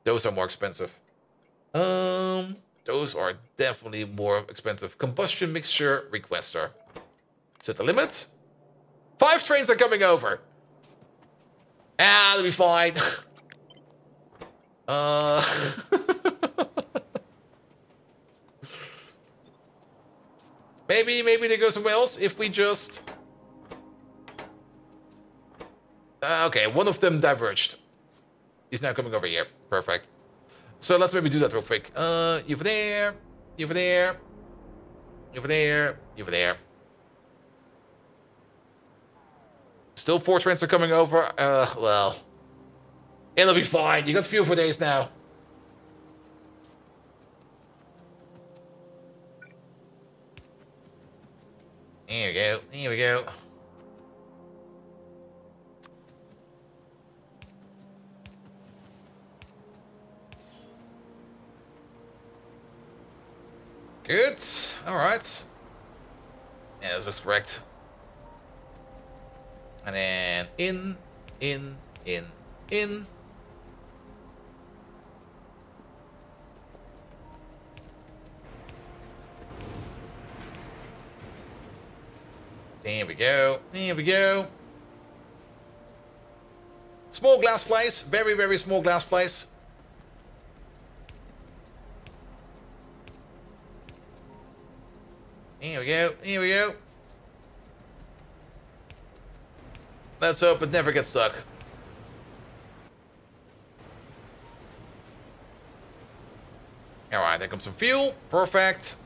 those are more expensive. Those are definitely more expensive. Combustion mixture requester. Set the limit. 5 trains are coming over. Ah, that'll be fine. Maybe they go somewhere else if we just... okay, one of them diverged. He's now coming over here. Perfect. So let's maybe do that real quick. You over there, you over there, you over there, you over there. Still 4 trains are coming over. Well, it'll be fine. You got fuel for days now. Here we go. Here we go. Good. All right. Yeah, that was correct. And then in. There we go. There we go. Small glass place. Very, very small glass place. Here we go. Here we go. Let's hope it never gets stuck. Alright, there comes some fuel. Perfect.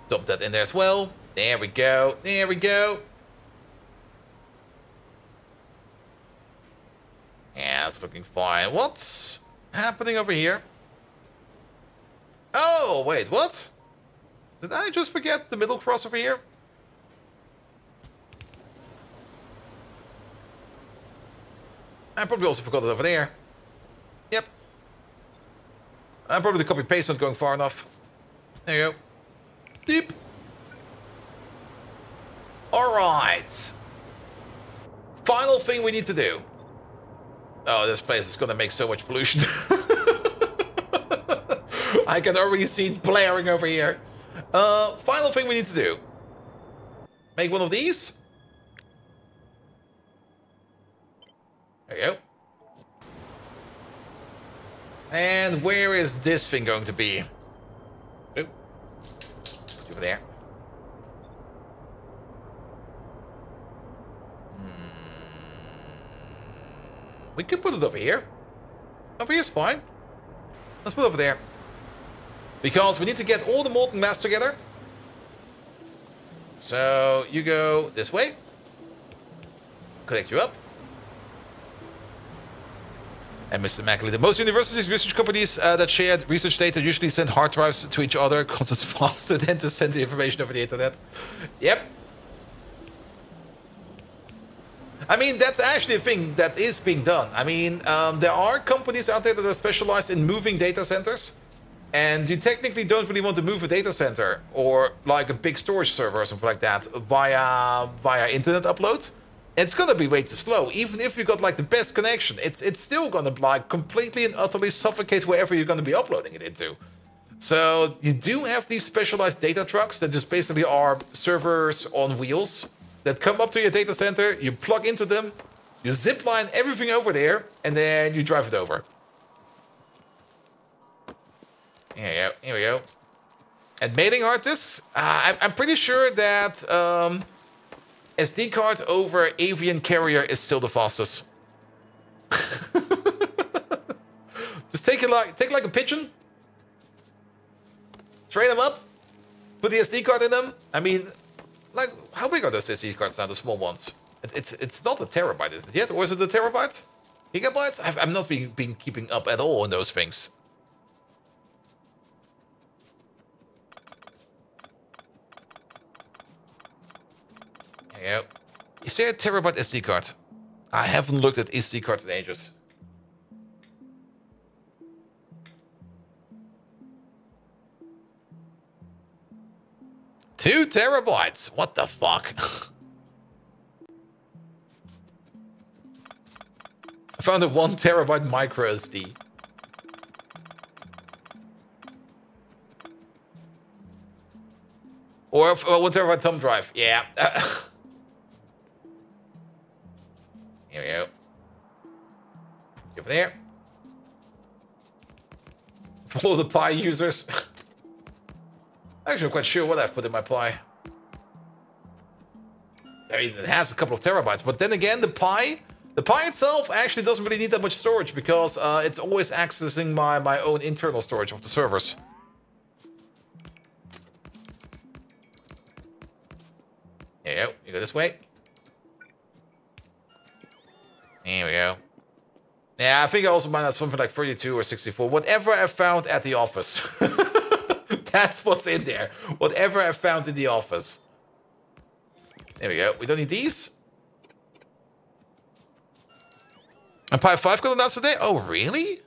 Dump that in there as well. There we go. There we go. Yeah, it's looking fine. What's happening over here? Oh, wait, what? Did I just forget the middle cross over here? I probably also forgot it over there. Yep. Probably the copy-paste not going far enough. There you go. Deep. Alright. Final thing we need to do. Oh, this place is gonna make so much pollution. I can already see it blaring over here. Final thing we need to do. Make one of these. There you go. And where is this thing going to be? Oop. Over there. We could put it over here. Over here is fine. Let's put it over there. Because we need to get all the molten mass together. So you go this way. Connect you up. And Mr. Mackley, most universities, research companies that share research data usually send hard drives to each other because it's faster than to send the information over the internet. Yep. I mean, that's actually a thing that is being done. I mean, there are companies out there that are specialized in moving data centers. And you technically don't really want to move a data center or like a big storage server or something like that via internet upload. It's going to be way too slow. Even if you got like the best connection, it's still going to like completely and utterly suffocate wherever you're going to be uploading it into. So you do have these specialized data trucks that just basically are servers on wheels that come up to your data center, you plug into them, you zip line everything over there, and then you drive it over. Here we go, here we go. And mailing hard disks, I'm pretty sure that SD card over avian carrier is still the fastest. Just take like a pigeon, train them up, put the SD card in them. I mean, like, how big are those SD cards now, the small ones? It's not a terabyte, is it yet? Or is it a terabyte? Gigabytes? I've not been keeping up at all on those things. There you go. Is there a terabyte SD card? I haven't looked at SD cards in ages. Two terabytes? What the fuck? I found a 1 terabyte micro SD. Or a 1 terabyte thumb drive. Yeah. Here we go. Over there. Follow the Pi users. Actually, I'm quite sure what I've put in my Pi. I mean, it has a couple of terabytes, but then again, the Pi itself actually doesn't really need that much storage because it's always accessing my own internal storage of the servers. There you go. You go this way. There we go. Yeah, I think I also might have something like 32 or 64. Whatever I found at the office. That's what's in there. Whatever I found in the office. There we go. We don't need these. And Pi 5 got announced today? Oh, really?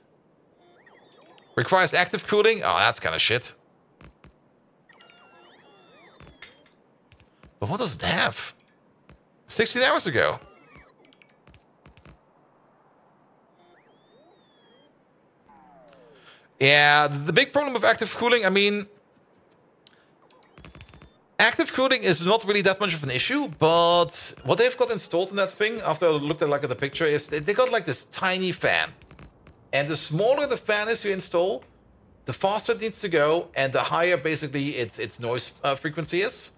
Requires active cooling? Oh, that's kind of shit. But what does it have? 16 hours ago. Yeah, the big problem with active cooling, I mean... Active cooling is not really that much of an issue, but what they've got installed in that thing, after I looked at the picture, is they got like this tiny fan. And the smaller the fan is you install, the faster it needs to go, and the higher basically its noise frequency is.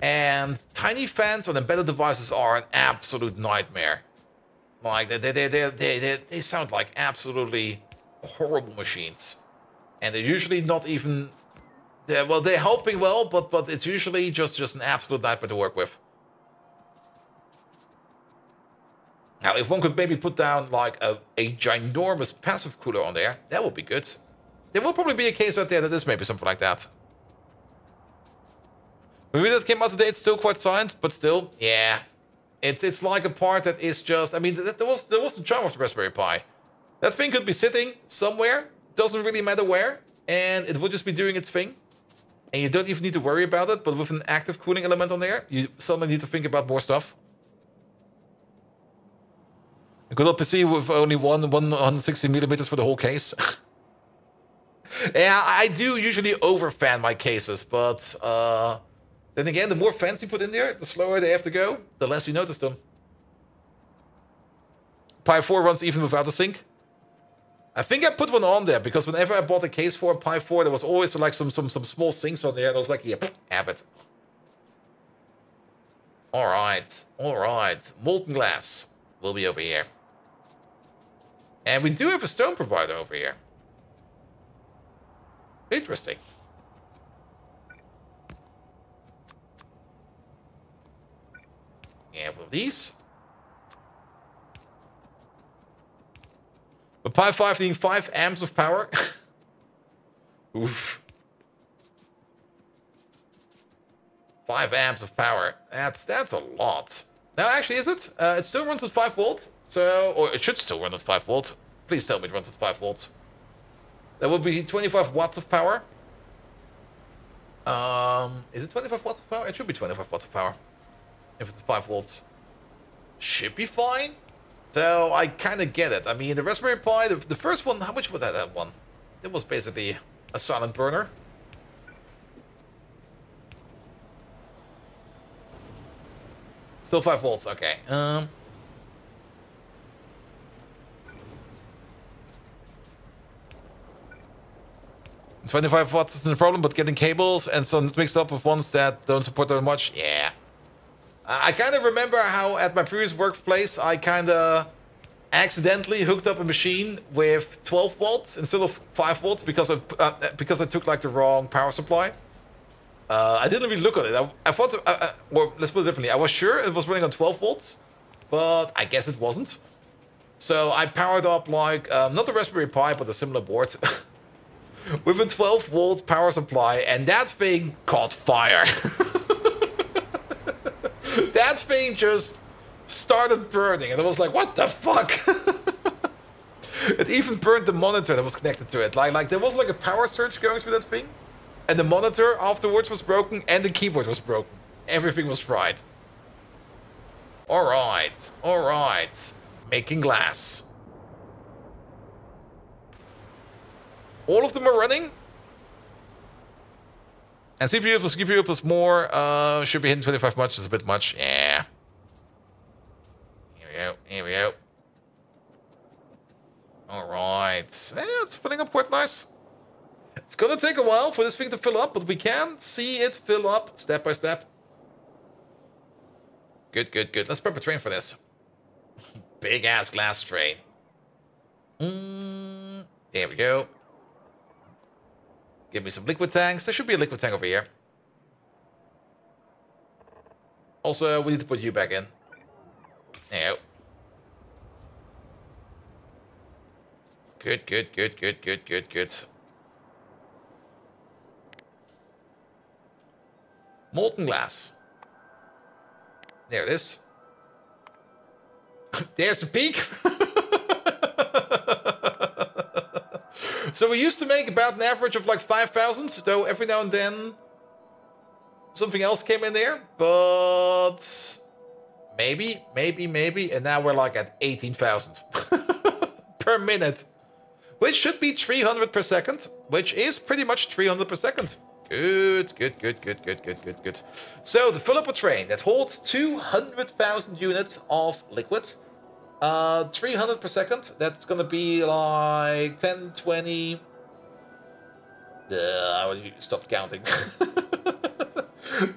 And tiny fans on embedded devices are an absolute nightmare. Like, they sound like absolutely horrible machines. And they're usually not even... They're helping well, but it's usually just an absolute nightmare to work with. Now, if one could maybe put down like a ginormous passive cooler on there, that would be good. There will probably be a case out there that is maybe something like that. The video that came out today, it's still quite silent, but still, yeah. It's like a part that is just... I mean, there was the charm of the Raspberry Pi. That thing could be sitting somewhere, doesn't really matter where, and it would just be doing its thing. And you don't even need to worry about it, but with an active cooling element on there, you suddenly need to think about more stuff. A good old PC with only 160 millimeters for the whole case. Yeah, I do usually over-fan my cases, but then again, the more fans you put in there, the slower they have to go, the less you notice them. Pi 4 runs even without a sync. I think I put one on there because whenever I bought a case for a Pi 4, there was always like some small sinks on there, and I was like, yeah, have it. All right. Molten glass will be over here. And we do have a stone provider over here. Interesting. We have one of these. The Pi 5 needing 5 amps of power. Oof. 5 amps of power. That's a lot. Now, actually, is it? It still runs at 5 volts. So, or it should still run at 5 volts. Please tell me it runs at 5 volts. That would be 25 watts of power. Is it 25 watts of power? It should be 25 watts of power. If it's 5 volts. Should be fine. So, I kind of get it. I mean, the Raspberry Pi, the first one, how much was that one? It was basically a silent burner. Still 5 volts, okay. 25 watts isn't a problem, but getting cables and some mixed up with ones that don't support that much, yeah. I kind of remember how at my previous workplace, I kind of accidentally hooked up a machine with 12 volts instead of 5 volts because I took like the wrong power supply. I didn't really look at it. I thought, or let's put it differently. I was sure it was running on 12 volts, but I guess it wasn't. So I powered up like, not the Raspberry Pi, but a similar board with a 12 volt power supply, and that thing caught fire. That thing just started burning, and I was like, what the fuck? It even burned the monitor that was connected to it. Like there was like a power surge going through that thing, and the monitor afterwards was broken, and the keyboard was broken. Everything was fried. Alright, alright. Making glass. All of them are running. And CPU plus more. Should be hitting 25 much. It's a bit much. Yeah. Here we go. Here we go. Alright. Yeah, it's filling up quite nice. It's gonna take a while for this thing to fill up, but we can see it fill up step by step. Good, good, good. Let's prep a train for this. Big ass glass train. There we go. Give me some liquid tanks. There should be a liquid tank over here. Also, we need to put you back in. There you go. Good, good, good, good, good, good, good. Molten glass. There it is. There's the peak. So we used to make about an average of like 5,000, though every now and then something else came in there. But maybe, and now we're like at 18,000 per minute, which should be 300 per second, which is pretty much 300 per second. Good, good, good, good, good, good, good, good. So to fill up a train that holds 200,000 units of liquid, 300 per second, that's gonna be like 10, 20... I already stopped counting.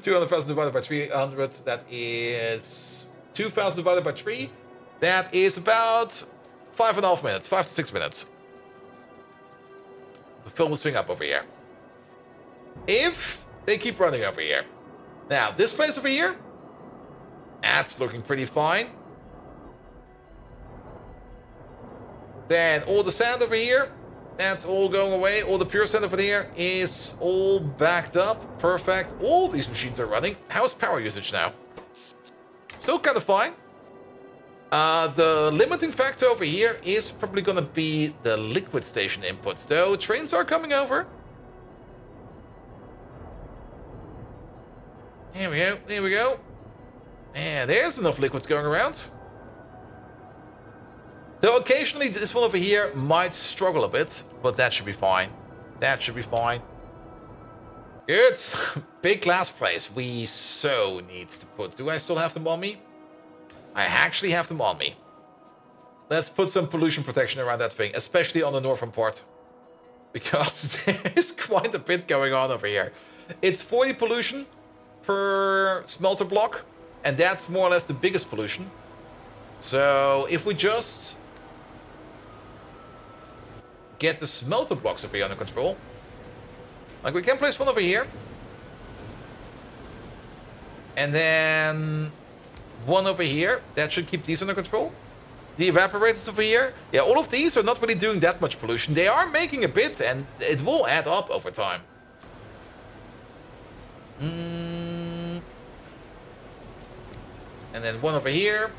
200,000 divided by 300, that is 2,000 divided by 3. That is about 5.5 minutes, 5 to 6 minutes. The film will swing up over here. If they keep running over here. Now, this place over here, that's looking pretty fine. Then all the sand over here, that's all going away. All the pure sand over here is all backed up. Perfect. All these machines are running. How's power usage now? Still kind of fine. The limiting factor over here is probably going to be the liquid station inputs, though trains are coming over. Here we go, here we go. And there's enough liquids going around. Though occasionally this one over here might struggle a bit, but that should be fine. That should be fine. Good. Big glass place. We so need to put... Do I still have them on me? I actually have them on me. Let's put some pollution protection around that thing, especially on the northern part. Because there's quite a bit going on over here. It's 40 pollution per smelter block, and that's more or less the biggest pollution. So if we just get the smelter blocks over here under control, like we can place one over here, and then one over here, that should keep these under control. The evaporators over here, yeah, all of these are not really doing that much pollution. They are making a bit, and it will add up over time. And then one over here.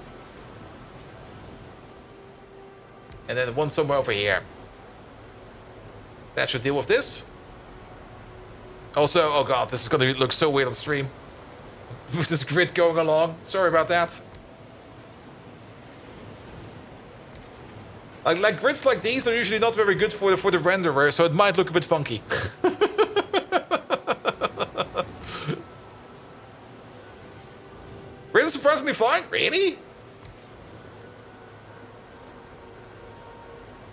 And then one somewhere over here. That should deal with this. Also, oh god, this is going to look so weird on stream. With this grid going along. Sorry about that. Like grids like these are usually not very good for the renderer, so it might look a bit funky. Really surprisingly fine? Really?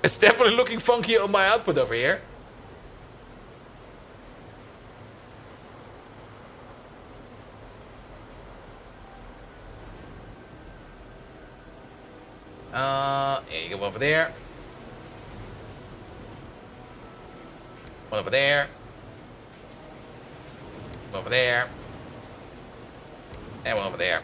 It's definitely looking funky on my output over here. Yeah, you go over there. One over there. One over there. And one over there.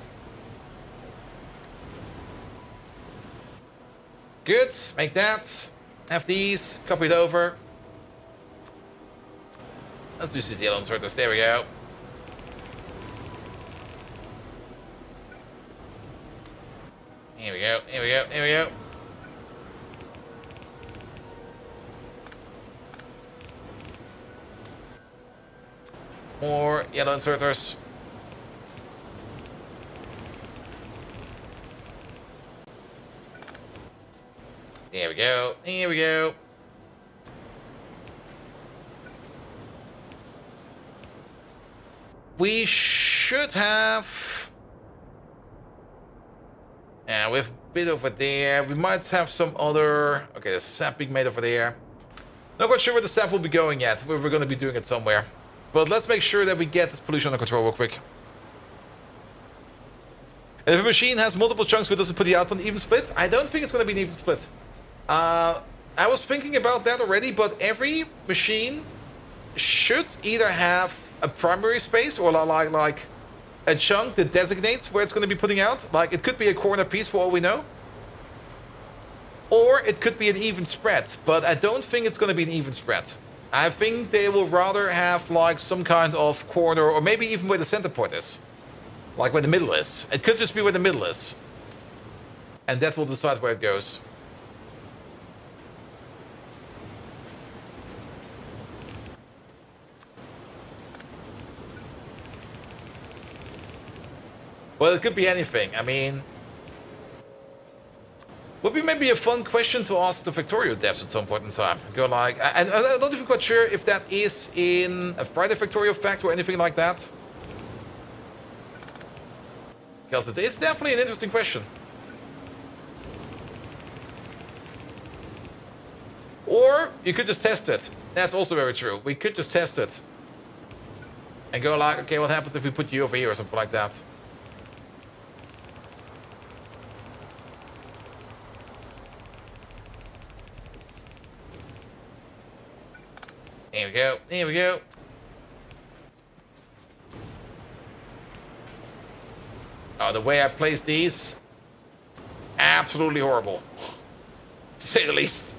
Good. Make that. Have these. Copy it over. Let's do these yellow inserters. There we go. Here we go. Here we go. Here we go. More yellow inserters. There we go. Here we go. We should have... Yeah, we have a bit over there. We might have some other... Okay, there's sap being made over there. Not quite sure where the sap will be going yet. We're going to be doing it somewhere. But let's make sure that we get this pollution under control real quick. And if a machine has multiple chunks, but doesn't put the output even split, I don't think it's going to be an even split. I was thinking about that already, but every machine should either have a primary space or like a chunk that designates where it's going to be putting out. Like, it could be a corner piece for all we know. Or it could be an even spread, but I don't think it's going to be an even spread. I think they will rather have like some kind of corner, or maybe even where the center point is. Like where the middle is. It could just be where the middle is. And that will decide where it goes. Well, it could be anything. I mean... Would be maybe a fun question to ask the Factorio devs at some point in time. Go like... And I'm not even quite sure if that is in a Friday Factorio fact or anything like that. Because it is definitely an interesting question. Or you could just test it. That's also very true. We could just test it. And go like, okay, what happens if we put you over here or something like that? Here we go. Here we go. Oh, the way I place these, absolutely horrible, to say the least.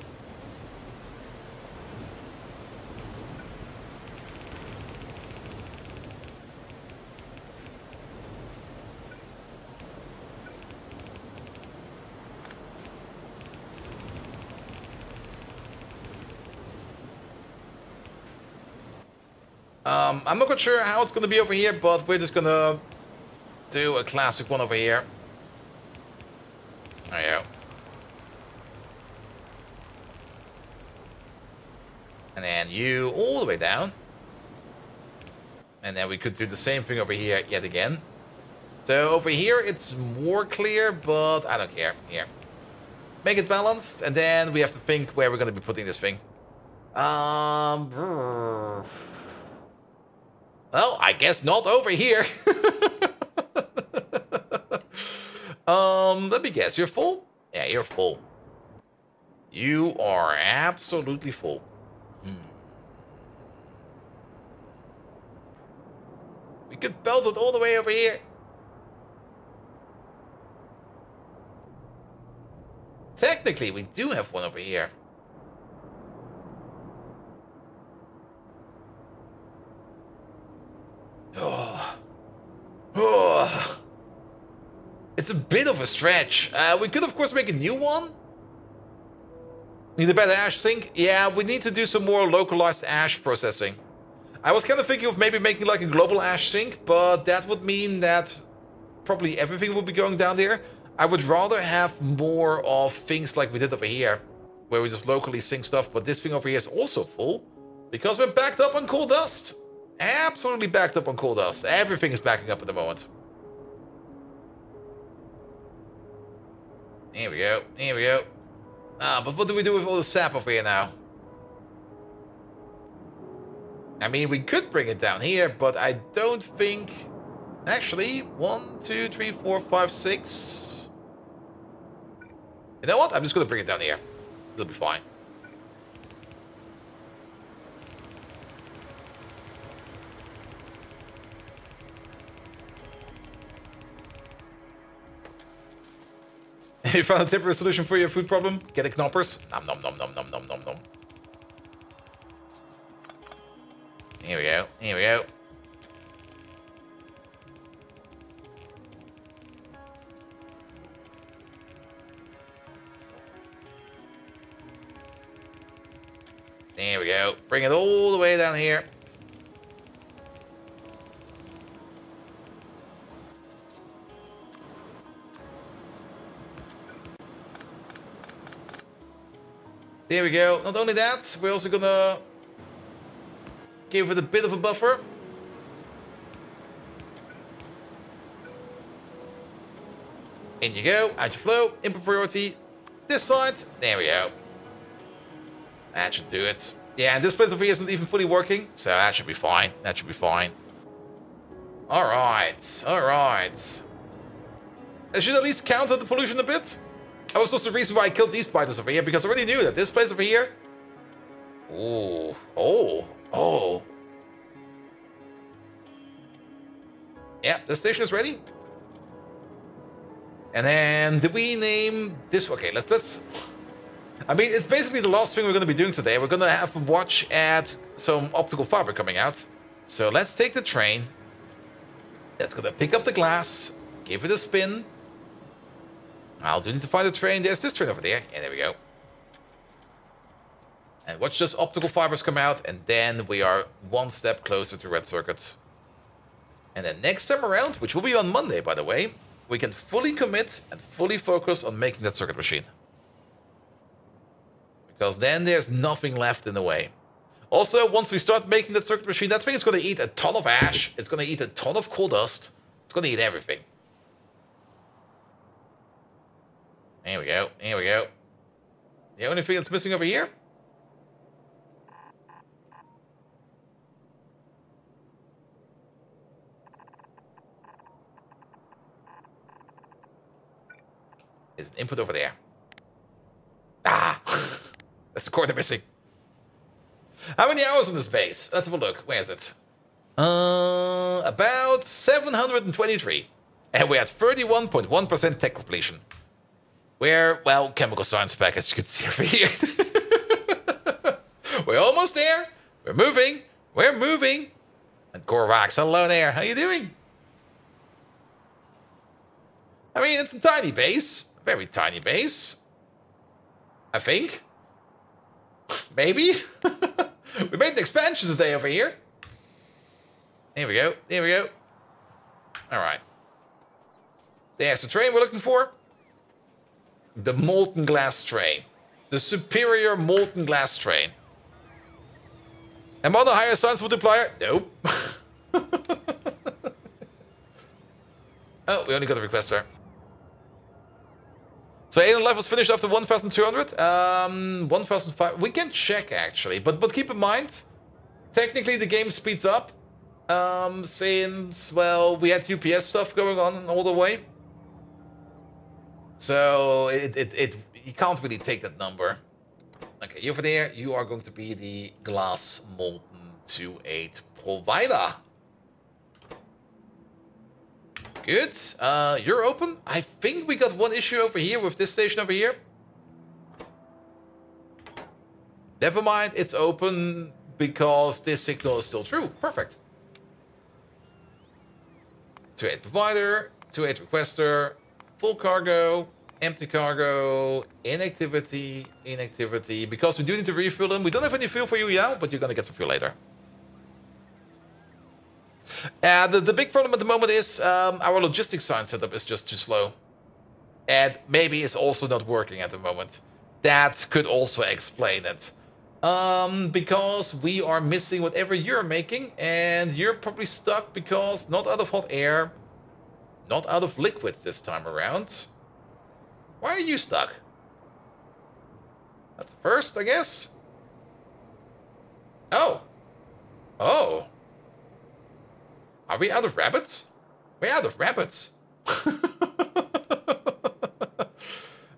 I'm not quite sure how it's going to be over here, but we're just going to do a classic one over here. There you go. And then you all the way down. And then we could do the same thing over here yet again. So over here it's more clear, but I don't care. Here. Make it balanced, and then we have to think where we're going to be putting this thing. Well, I guess not over here. Let me guess, you're full? Yeah, you're full. You are absolutely full. We could belt it all the way over here. Technically, we do have one over here. Oh. It's a bit of a stretch. We could, of course, make a new one. Need a better ash sink? Yeah, we need to do some more localized ash processing. I was kind of thinking of maybe making like a global ash sink, but that would mean that probably everything will be going down there. I would rather have more of things like we did over here, where we just locally sink stuff, but this thing over here is also full, because we're backed up on coal dust. Absolutely backed up on coal dust. Everything is backing up at the moment. Here we go. Here we go. But what do we do with all the sap over here now? I mean, we could bring it down here, but I don't think... Actually, 1, 2, 3, 4, 5, 6... You know what? I'm just going to bring it down here. It'll be fine. You found a temporary solution for your food problem? Get the knoppers. Nom nom nom nom nom nom nom nom. Here we go. Here we go. There we go. Bring it all the way down here. There we go. Not only that, we're also gonna give it a bit of a buffer. In you go. Out you flow. Input priority. This side. There we go. That should do it. Yeah, and this place over here isn't even fully working, so that should be fine. That should be fine. Alright. Alright. I should at least counter the pollution a bit. That was just the reason why I killed these spiders over here, because I already knew that this place over here... Oh. Oh. Oh. Yeah, the station is ready. And then, did we name this? Okay, let's... I mean, it's basically the last thing we're going to be doing today. We're going to have a watch at some optical fiber coming out. So let's take the train. That's going to pick up the glass. Give it a spin. I'll do need to find the train. There's this train over there. And there we go. And watch those optical fibers come out. And then we are one step closer to red circuits. And then next time around, which will be on Monday, by the way, we can fully commit and fully focus on making that circuit machine. Because then there's nothing left in the way. Also, once we start making that circuit machine, that thing is going to eat a ton of ash. It's going to eat a ton of coal dust. It's going to eat everything. Here we go. Here we go. The only thing that's missing over here? Is an input over there. Ah! That's the corner missing. How many hours on this base? Let's have a look. Where is it? About 723. And we're at 31.1% tech completion. We're, well, chemical science pack, as you can see over here. We're almost there. We're moving. We're moving. And Korvax, hello there. How you doing? I mean, it's a tiny base. A very tiny base. I think. Maybe. We made an expansion today over here. Here we go. Here we go. All right. There's the train we're looking for. The molten glass train. The superior molten glass train. Am I on the higher science multiplier? Nope. Oh, we only got a request there. So 8 life was finished after 1,200. 1,005. We can check actually, but keep in mind, technically the game speeds up. Since, well, we had UPS stuff going on all the way. So you can't really take that number. Okay, you over there, you are going to be the glass molten 2.8 provider. Good. You're open. I think we got one issue over here with this station over here. Never mind, it's open because this signal is still true. Perfect. 2.8 provider, 2.8 requester, full cargo, empty cargo, inactivity, inactivity. Because we do need to refuel them. We don't have any fuel for you now, but you're going to get some fuel later. The big problem at the moment is our logistics science setup is just too slow. And maybe it's also not working at the moment. That could also explain it. Because we are missing whatever you're making, and you're probably stuck because not out of hot air, not out of liquids this time around. Why are you stuck? That's first, I guess. Oh. Oh. Are we out of rabbits? We're out of rabbits.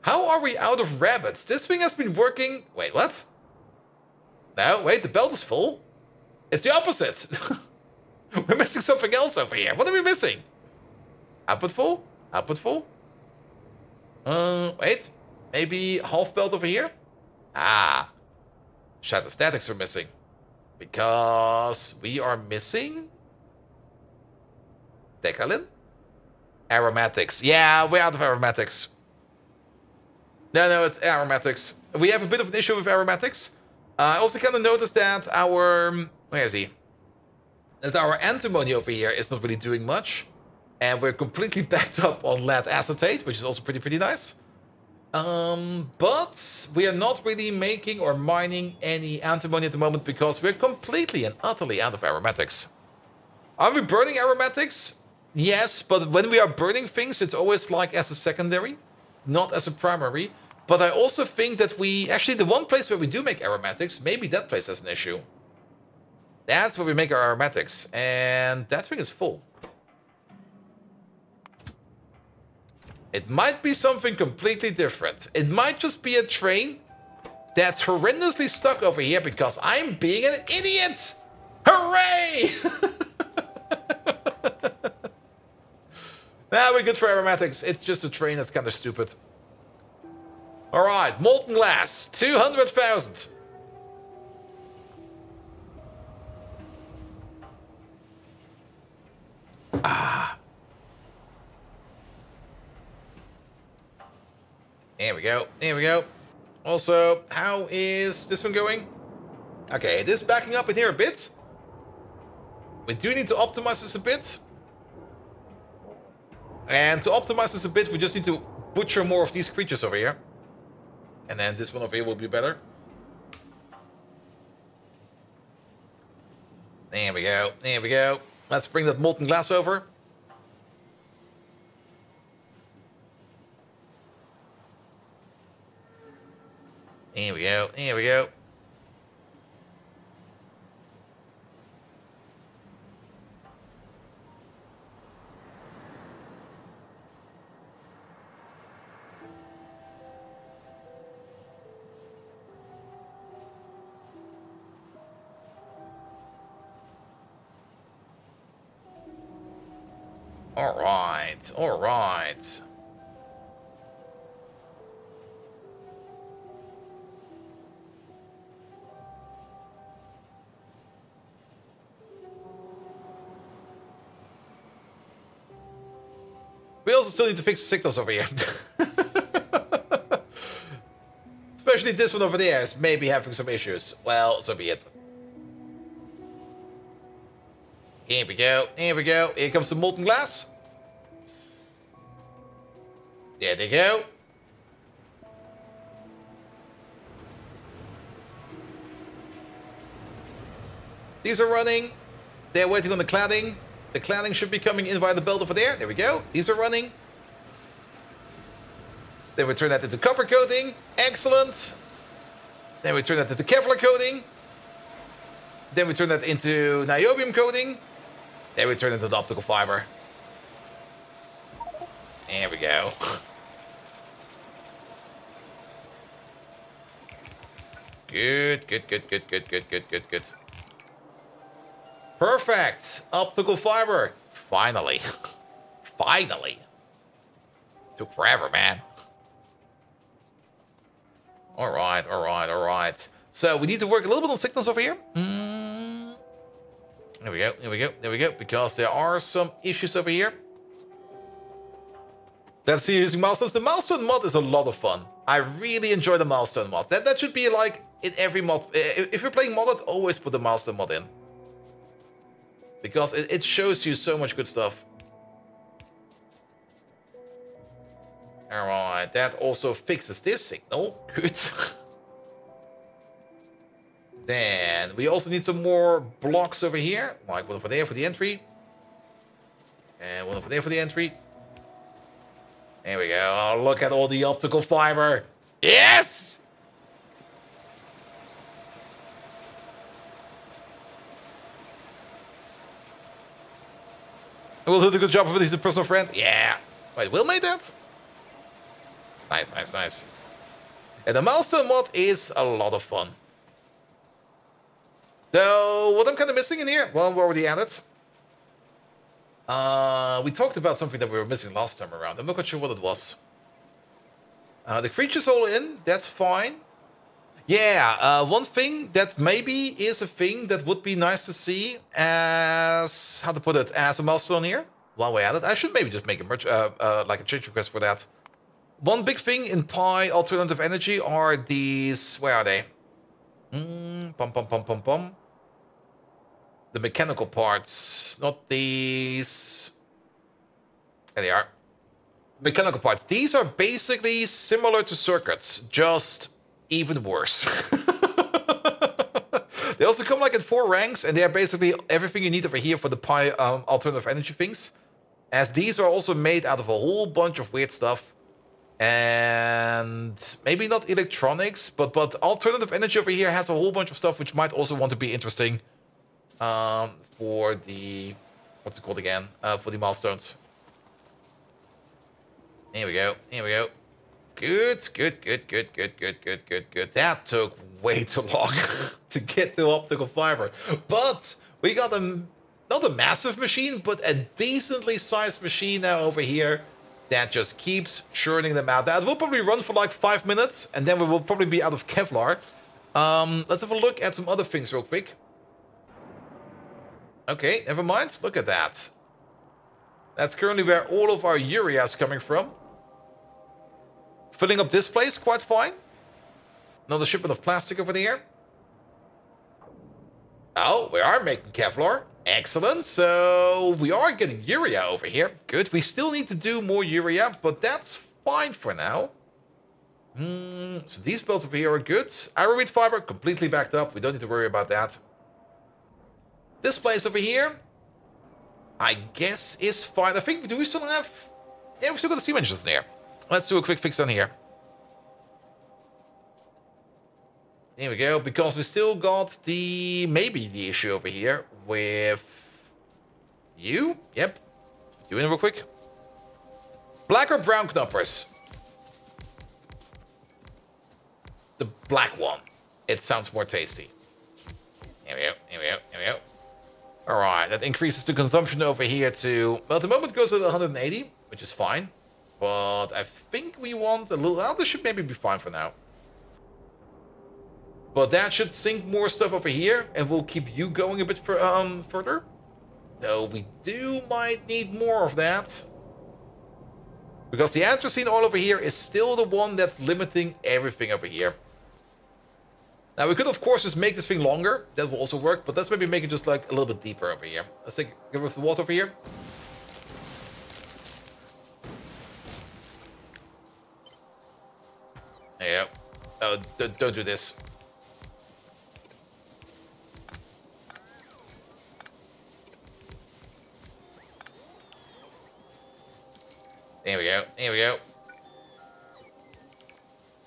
How are we out of rabbits? This thing has been working... Wait, what? No, wait, the belt is full. It's the opposite. We're missing something else over here. What are we missing? Output full? Output full? Wait. Maybe half belt over here? Ah. Shadow statics are missing. Because we are missing... Decalin? Aromatics. Yeah, we're out of aromatics. No, it's aromatics. We have a bit of an issue with aromatics. I also kind of noticed that our... Where is he? That our antimony over here is not really doing much. And we're completely backed up on lead acetate, which is also pretty nice. But we are not really making or mining any antimony at the moment because we're completely and utterly out of aromatics. Are we burning aromatics? Yes, but when we are burning things, it's always like as a secondary, not as a primary. But I also think that actually the one place where we do make aromatics, maybe that place has an issue. That's where we make our aromatics, and that thing is full. It might be something completely different. It might just be a train that's horrendously stuck over here because I'm being an idiot! Hooray! Nah, we're good for aromatics. It's just a train that's kind of stupid. Alright, molten glass, 200,000. Ah. There we go, there we go. Also, how is this one going? Okay, it is backing up in here a bit. We do need to optimize this a bit. And to optimize this a bit, we just need to butcher more of these creatures over here. And then this one over here will be better. There we go, there we go. Let's bring that molten glass over. Here we go, here we go. Alright, alright. We also still need to fix the signals over here. Especially this one over there is maybe having some issues. Well, so be it. Here we go, here we go. Here comes the molten glass. There they go. These are running. They're waiting on the cladding. The cladding should be coming in via the belt over there. There we go. These are running. Then we turn that into copper coating. Excellent. Then we turn that into Kevlar coating. Then we turn that into niobium coating. Then we turn it into optical fiber. There we go. Good, good, good, good, good, good, good, good, good. Perfect. Optical fiber. Finally. Finally. Took forever, man. All right, all right, all right. So we need to work a little bit on signals over here. There we go, there we go, there we go. Because there are some issues over here. Let's see using milestones. The milestone mod is a lot of fun. I really enjoy the milestone mod. That should be like in every mod. If you're playing modded, always put the milestone mod in. Because it shows you so much good stuff. Alright, that also fixes this signal. Good. Then we also need some more blocks over here. Like one over there for the entry. And one over there for the entry. There we go. Oh, look at all the optical fiber. Yes! Will do a good job of it. He's a personal friend. Yeah. Wait, Will made that? Nice, nice, nice. And the milestone mod is a lot of fun. So, what I'm kind of missing in here? Well, we already added. We talked about something that we were missing last time around. I'm not quite sure what it was. The creature's all in. That's fine. Yeah, one thing that maybe is a thing that would be nice to see as, how to put it, as a milestone here. While we're at it, I should maybe just make a merge, like a change request for that. One big thing in Pi Alternative Energy are these, where are they? Pum pum pum pum pum. The mechanical parts, not these. There they are. Mechanical parts. These are basically similar to circuits, just even worse. They also come like in 4 ranks, and they are basically everything you need over here for the Pi alternative energy things. As these are also made out of a whole bunch of weird stuff. And maybe not electronics, but alternative energy over here has a whole bunch of stuff which might also want to be interesting for the, what's it called again? For the milestones. Here we go. Here we go. Good, good, good, good, good, good, good, good, good. That took way too long to get to optical fiber. But we got not a massive machine, but a decently sized machine now over here that just keeps churning them out. Now, it will probably run for like 5 minutes, and then we will probably be out of Kevlar. Let's have a look at some other things real quick. Okay, never mind. Look at that. That's currently where all of our urea is coming from. Filling up this place quite fine. Another shipment of plastic over there. Oh, we are making Kevlar. Excellent. So we are getting urea over here. Good. We still need to do more urea, but that's fine for now. So these belts over here are good. Arrowroot fiber completely backed up. We don't need to worry about that. This place over here, I guess, is fine. I think, do we still have... Yeah, we still got the steam engines in there. Let's do a quick fix on here. There we go, because we still got the, maybe the issue over here with you. Yep. You in real quick. Black or brown knoppers? The black one. It sounds more tasty. Here we go, here we go, here we go. Alright, that increases the consumption over here to, well, at the moment it goes to 180, which is fine. But I think we want a little, well, this should maybe be fine for now. But that should sink more stuff over here, and we'll keep you going a bit further. Though we might need more of that. Because the anthracene oil over here is still the one that's limiting everything over here. Now we could of course just make this thing longer, that will also work, but let's maybe make it just like a little bit deeper over here. Let's get rid of the water over here. There you go. Oh, don't do this. There we go, here we go.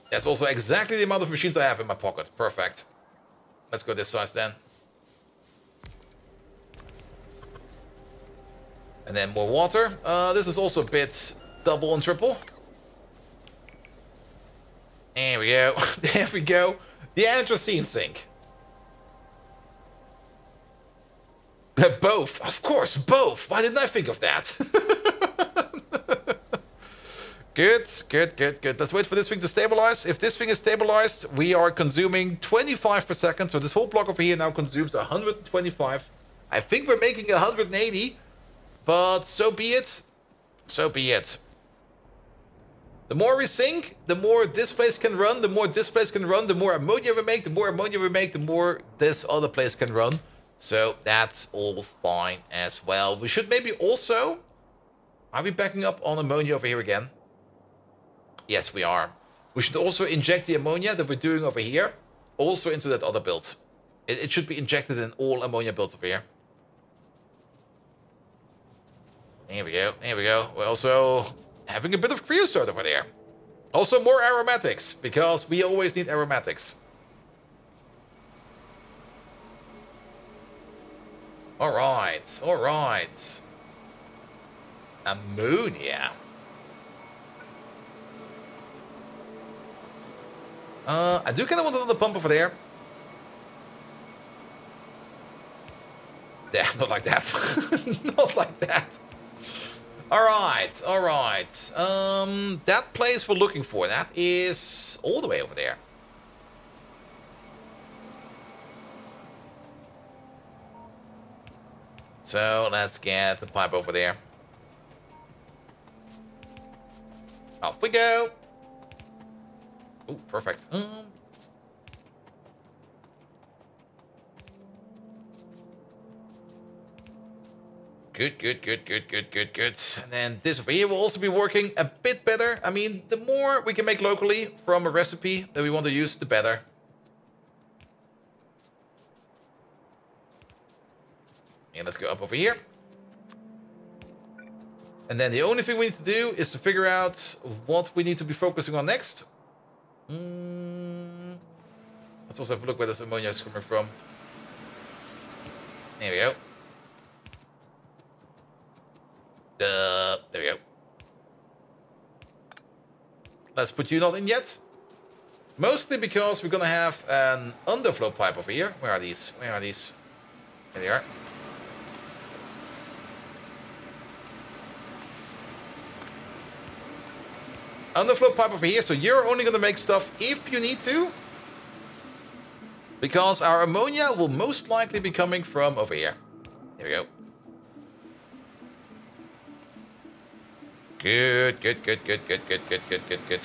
That's also exactly the amount of machines I have in my pocket. Perfect. Let's go this size then. And then more water. This is also a bit double and triple. There we go. There we go. The anthracene sink. Both. Of course, both. Why didn't I think of that? Good, good, good, good. Let's wait for this thing to stabilize. If this thing is stabilized, we are consuming 25 per second. So this whole block over here now consumes 125. I think we're making 180. But so be it. So be it. The more we sink, the more this place can run. The more this place can run, the more ammonia we make. The more ammonia we make, the more this other place can run. So that's all fine as well. We should maybe also... Are we backing up on ammonia over here again? Yes, we are. We should also inject the ammonia that we're doing over here also into that other build. It should be injected in all ammonia builds over here. Here we go. Here we go. We're also having a bit of creosote over there. Also more aromatics, because we always need aromatics. Alright, alright. Ammonia. I do kind of want another pump over there. Yeah, not like that. Not like that. Alright, alright. That place we're looking for, that is all the way over there. So let's get the pipe over there. Off we go. Oh, perfect. Good, good, good, good, good, good, good. And then this over here will also be working a bit better. I mean, the more we can make locally from a recipe that we want to use, the better. And let's go up over here. And then the only thing we need to do is to figure out what we need to be focusing on next. Let's also have a look where this ammonia is coming from. There we go. There we go. Let's put you not in yet. Mostly because we're gonna have an underflow pipe over here. Where are these? Where are these? There they are. Underflow pipe over here, so you're only gonna make stuff if you need to. Because our ammonia will most likely be coming from over here. There we go. Good, good, good, good, good, good, good, good, good, good.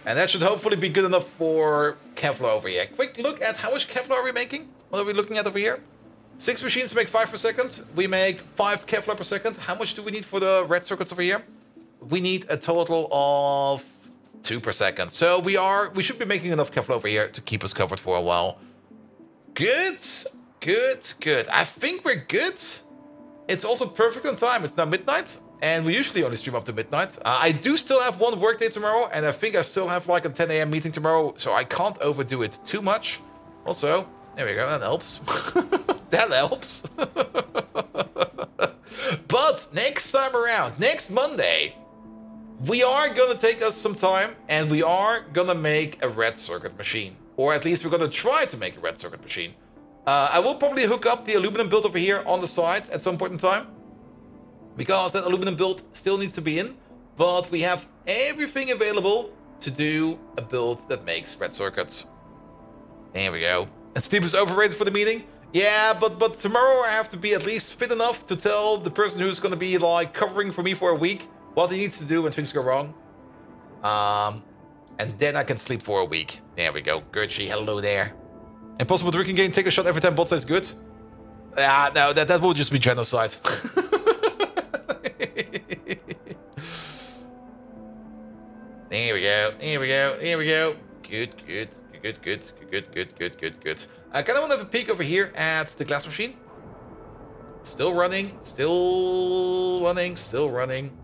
And that should hopefully be good enough for Kevlar over here. Quick look at how much Kevlar are we making? What are we looking at over here? 6 machines make 5 per second. We make 5 Kevlar per second. How much do we need for the red circuits over here? We need a total of 2 per second. So we should be making enough Kevlar over here to keep us covered for a while. Good, good, good. I think we're good. It's also perfect on time. It's now midnight, and we usually only stream up to midnight. I do still have one work day tomorrow, and I think I still have like a 10 a.m. meeting tomorrow, so I can't overdo it too much. Also, there we go, that helps. That helps. But next time around, next Monday, we are gonna take us some time, and we are gonna make a red circuit machine. Or at least we're gonna try to make a red circuit machine. I will probably hook up the aluminum build over here on the side at some point in time. Because that aluminum build still needs to be in. But we have everything available to do a build that makes red circuits. There we go. And Steve is overrated for the meeting. Yeah, but tomorrow I have to be at least fit enough to tell the person who's going to be like covering for me for a week what he needs to do when things go wrong. And then I can sleep for a week. There we go. Gertrude, hello there. Impossible drinking game, take a shot every time bot says good. No, that will just be genocide. There we go, here we go, here we go. Good, good, good, good, good, good, good, good, good. I kind of want to have a peek over here at the glass machine. Still running, still running, still running.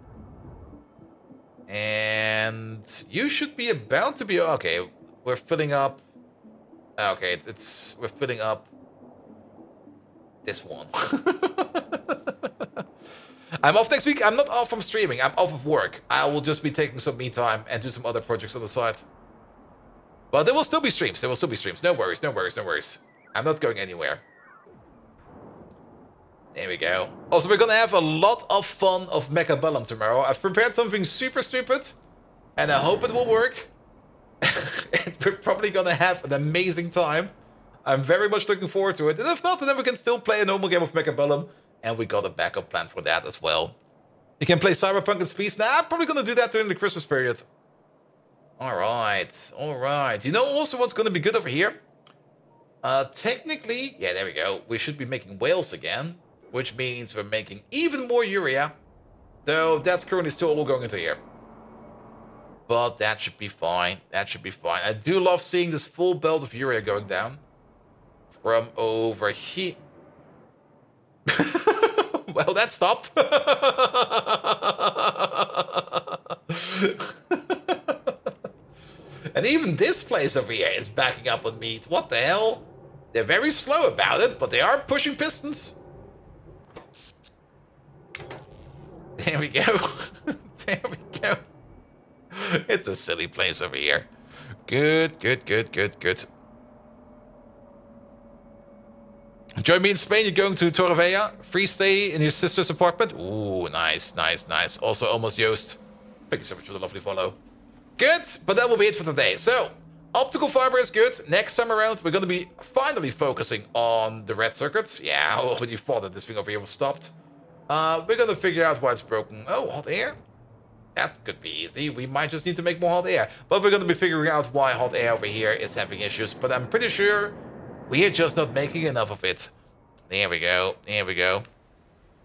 And you should be about to be okay. We're filling up. Okay, we're filling up this one. I'm off next week. I'm not off from streaming. I'm off of work. I will just be taking some me time and do some other projects on the side. But there will still be streams. There will still be streams. No worries, no worries, no worries. I'm not going anywhere. There we go. Also, we're gonna have a lot of fun of Mechabellum tomorrow. I've prepared something super stupid, and I hope it will work. And we're probably gonna have an amazing time. I'm very much looking forward to it. And if not, then we can still play a normal game of Mechabellum. And we got a backup plan for that as well. You can play Cyberpunk in space. Nah, I'm probably gonna do that during the Christmas period. Alright, alright. You know also what's gonna be good over here? Technically, yeah, there we go. We should be making whales again. Which means we're making even more urea. Though that's currently still all going into here. But that should be fine. That should be fine. I do love seeing this full belt of urea going down. From over here. Well, that stopped. And even this place over here is backing up on meat. What the hell? They're very slow about it, but they are pushing pistons. There we go. There we go. It's a silly place over here. Good, good, good, good, good. Join me in Spain. You're going to Torrevieja. Free stay in your sister's apartment. Ooh, nice, nice, nice. Also, almost Joost. Thank you so much for the lovely follow. Good, but that will be it for today. So, optical fiber is good. Next time around, we're going to be finally focusing on the red circuits. Yeah, I already thought that this thing over here was stopped. We're going to figure out why it's broken. Oh, hot air? That could be easy. We might just need to make more hot air. But we're going to be figuring out why hot air over here is having issues. But I'm pretty sure we are just not making enough of it. There we go. There we go.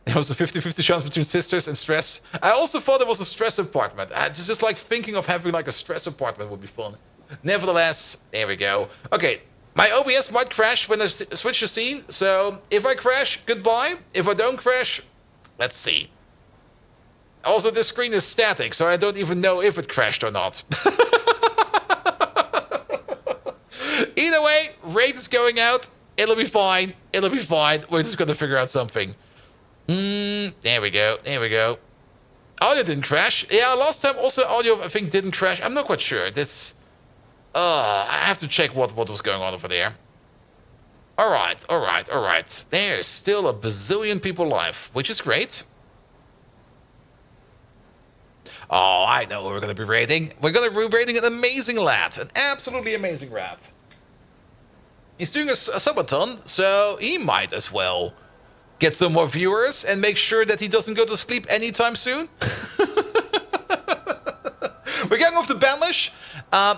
There was a 50-50 chance between sisters and stress. I also thought it was a stress apartment. I just like thinking of having like a stress apartment would be fun. Nevertheless, there we go. Okay, my OBS might crash when I switch the scene. So if I crash, goodbye. If I don't crash, let's see. Also, this screen is static, so I don't even know if it crashed or not. Either way, rate is going out. It'll be fine. It'll be fine. We're just going to figure out something. There we go. There we go. Audio didn't crash. Yeah, last time also audio, I think, didn't crash. I'm not quite sure. This... I have to check what was going on over there. Alright, alright, alright. There's still a bazillion people live, which is great. Oh, I know who we're going to be rating. We're going to be rating an amazing lad. An absolutely amazing lad. He's doing a subathon, so he might as well get some more viewers and make sure that he doesn't go to sleep anytime soon. We're going off to Banlish.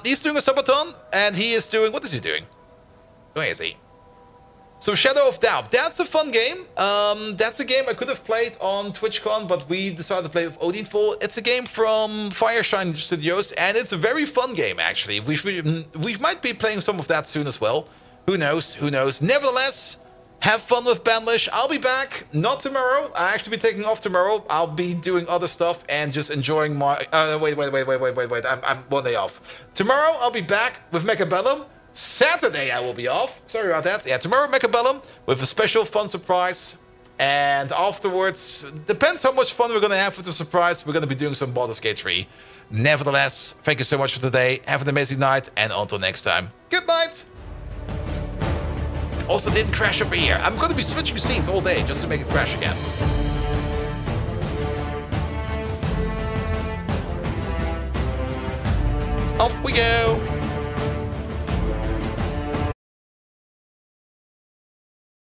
He's doing a subathon, and he is doing... What is he doing? Where is he? So Shadow of Doubt. That's a fun game. That's a game I could have played on TwitchCon, but we decided to play with Odinful. It's a game from Fireshine Studios, and it's a very fun game, actually. We might be playing some of that soon as well. Who knows? Who knows? Nevertheless, have fun with Banlish. I'll be back. Not tomorrow. I'll actually be taking off tomorrow. I'll be doing other stuff and just enjoying my... wait. I'm 1 day off. Tomorrow, I'll be back with Mechabellum. Saturday, I will be off. Sorry about that. Yeah, tomorrow, Mechabellum with a special fun surprise. And afterwards, depends how much fun we're going to have with the surprise. We're going to be doing some Baldur's Gate 3. Nevertheless, thank you so much for today. Have an amazing night. And until next time, good night. Also didn't crash over here. I'm going to be switching scenes all day just to make it crash again. Off we go.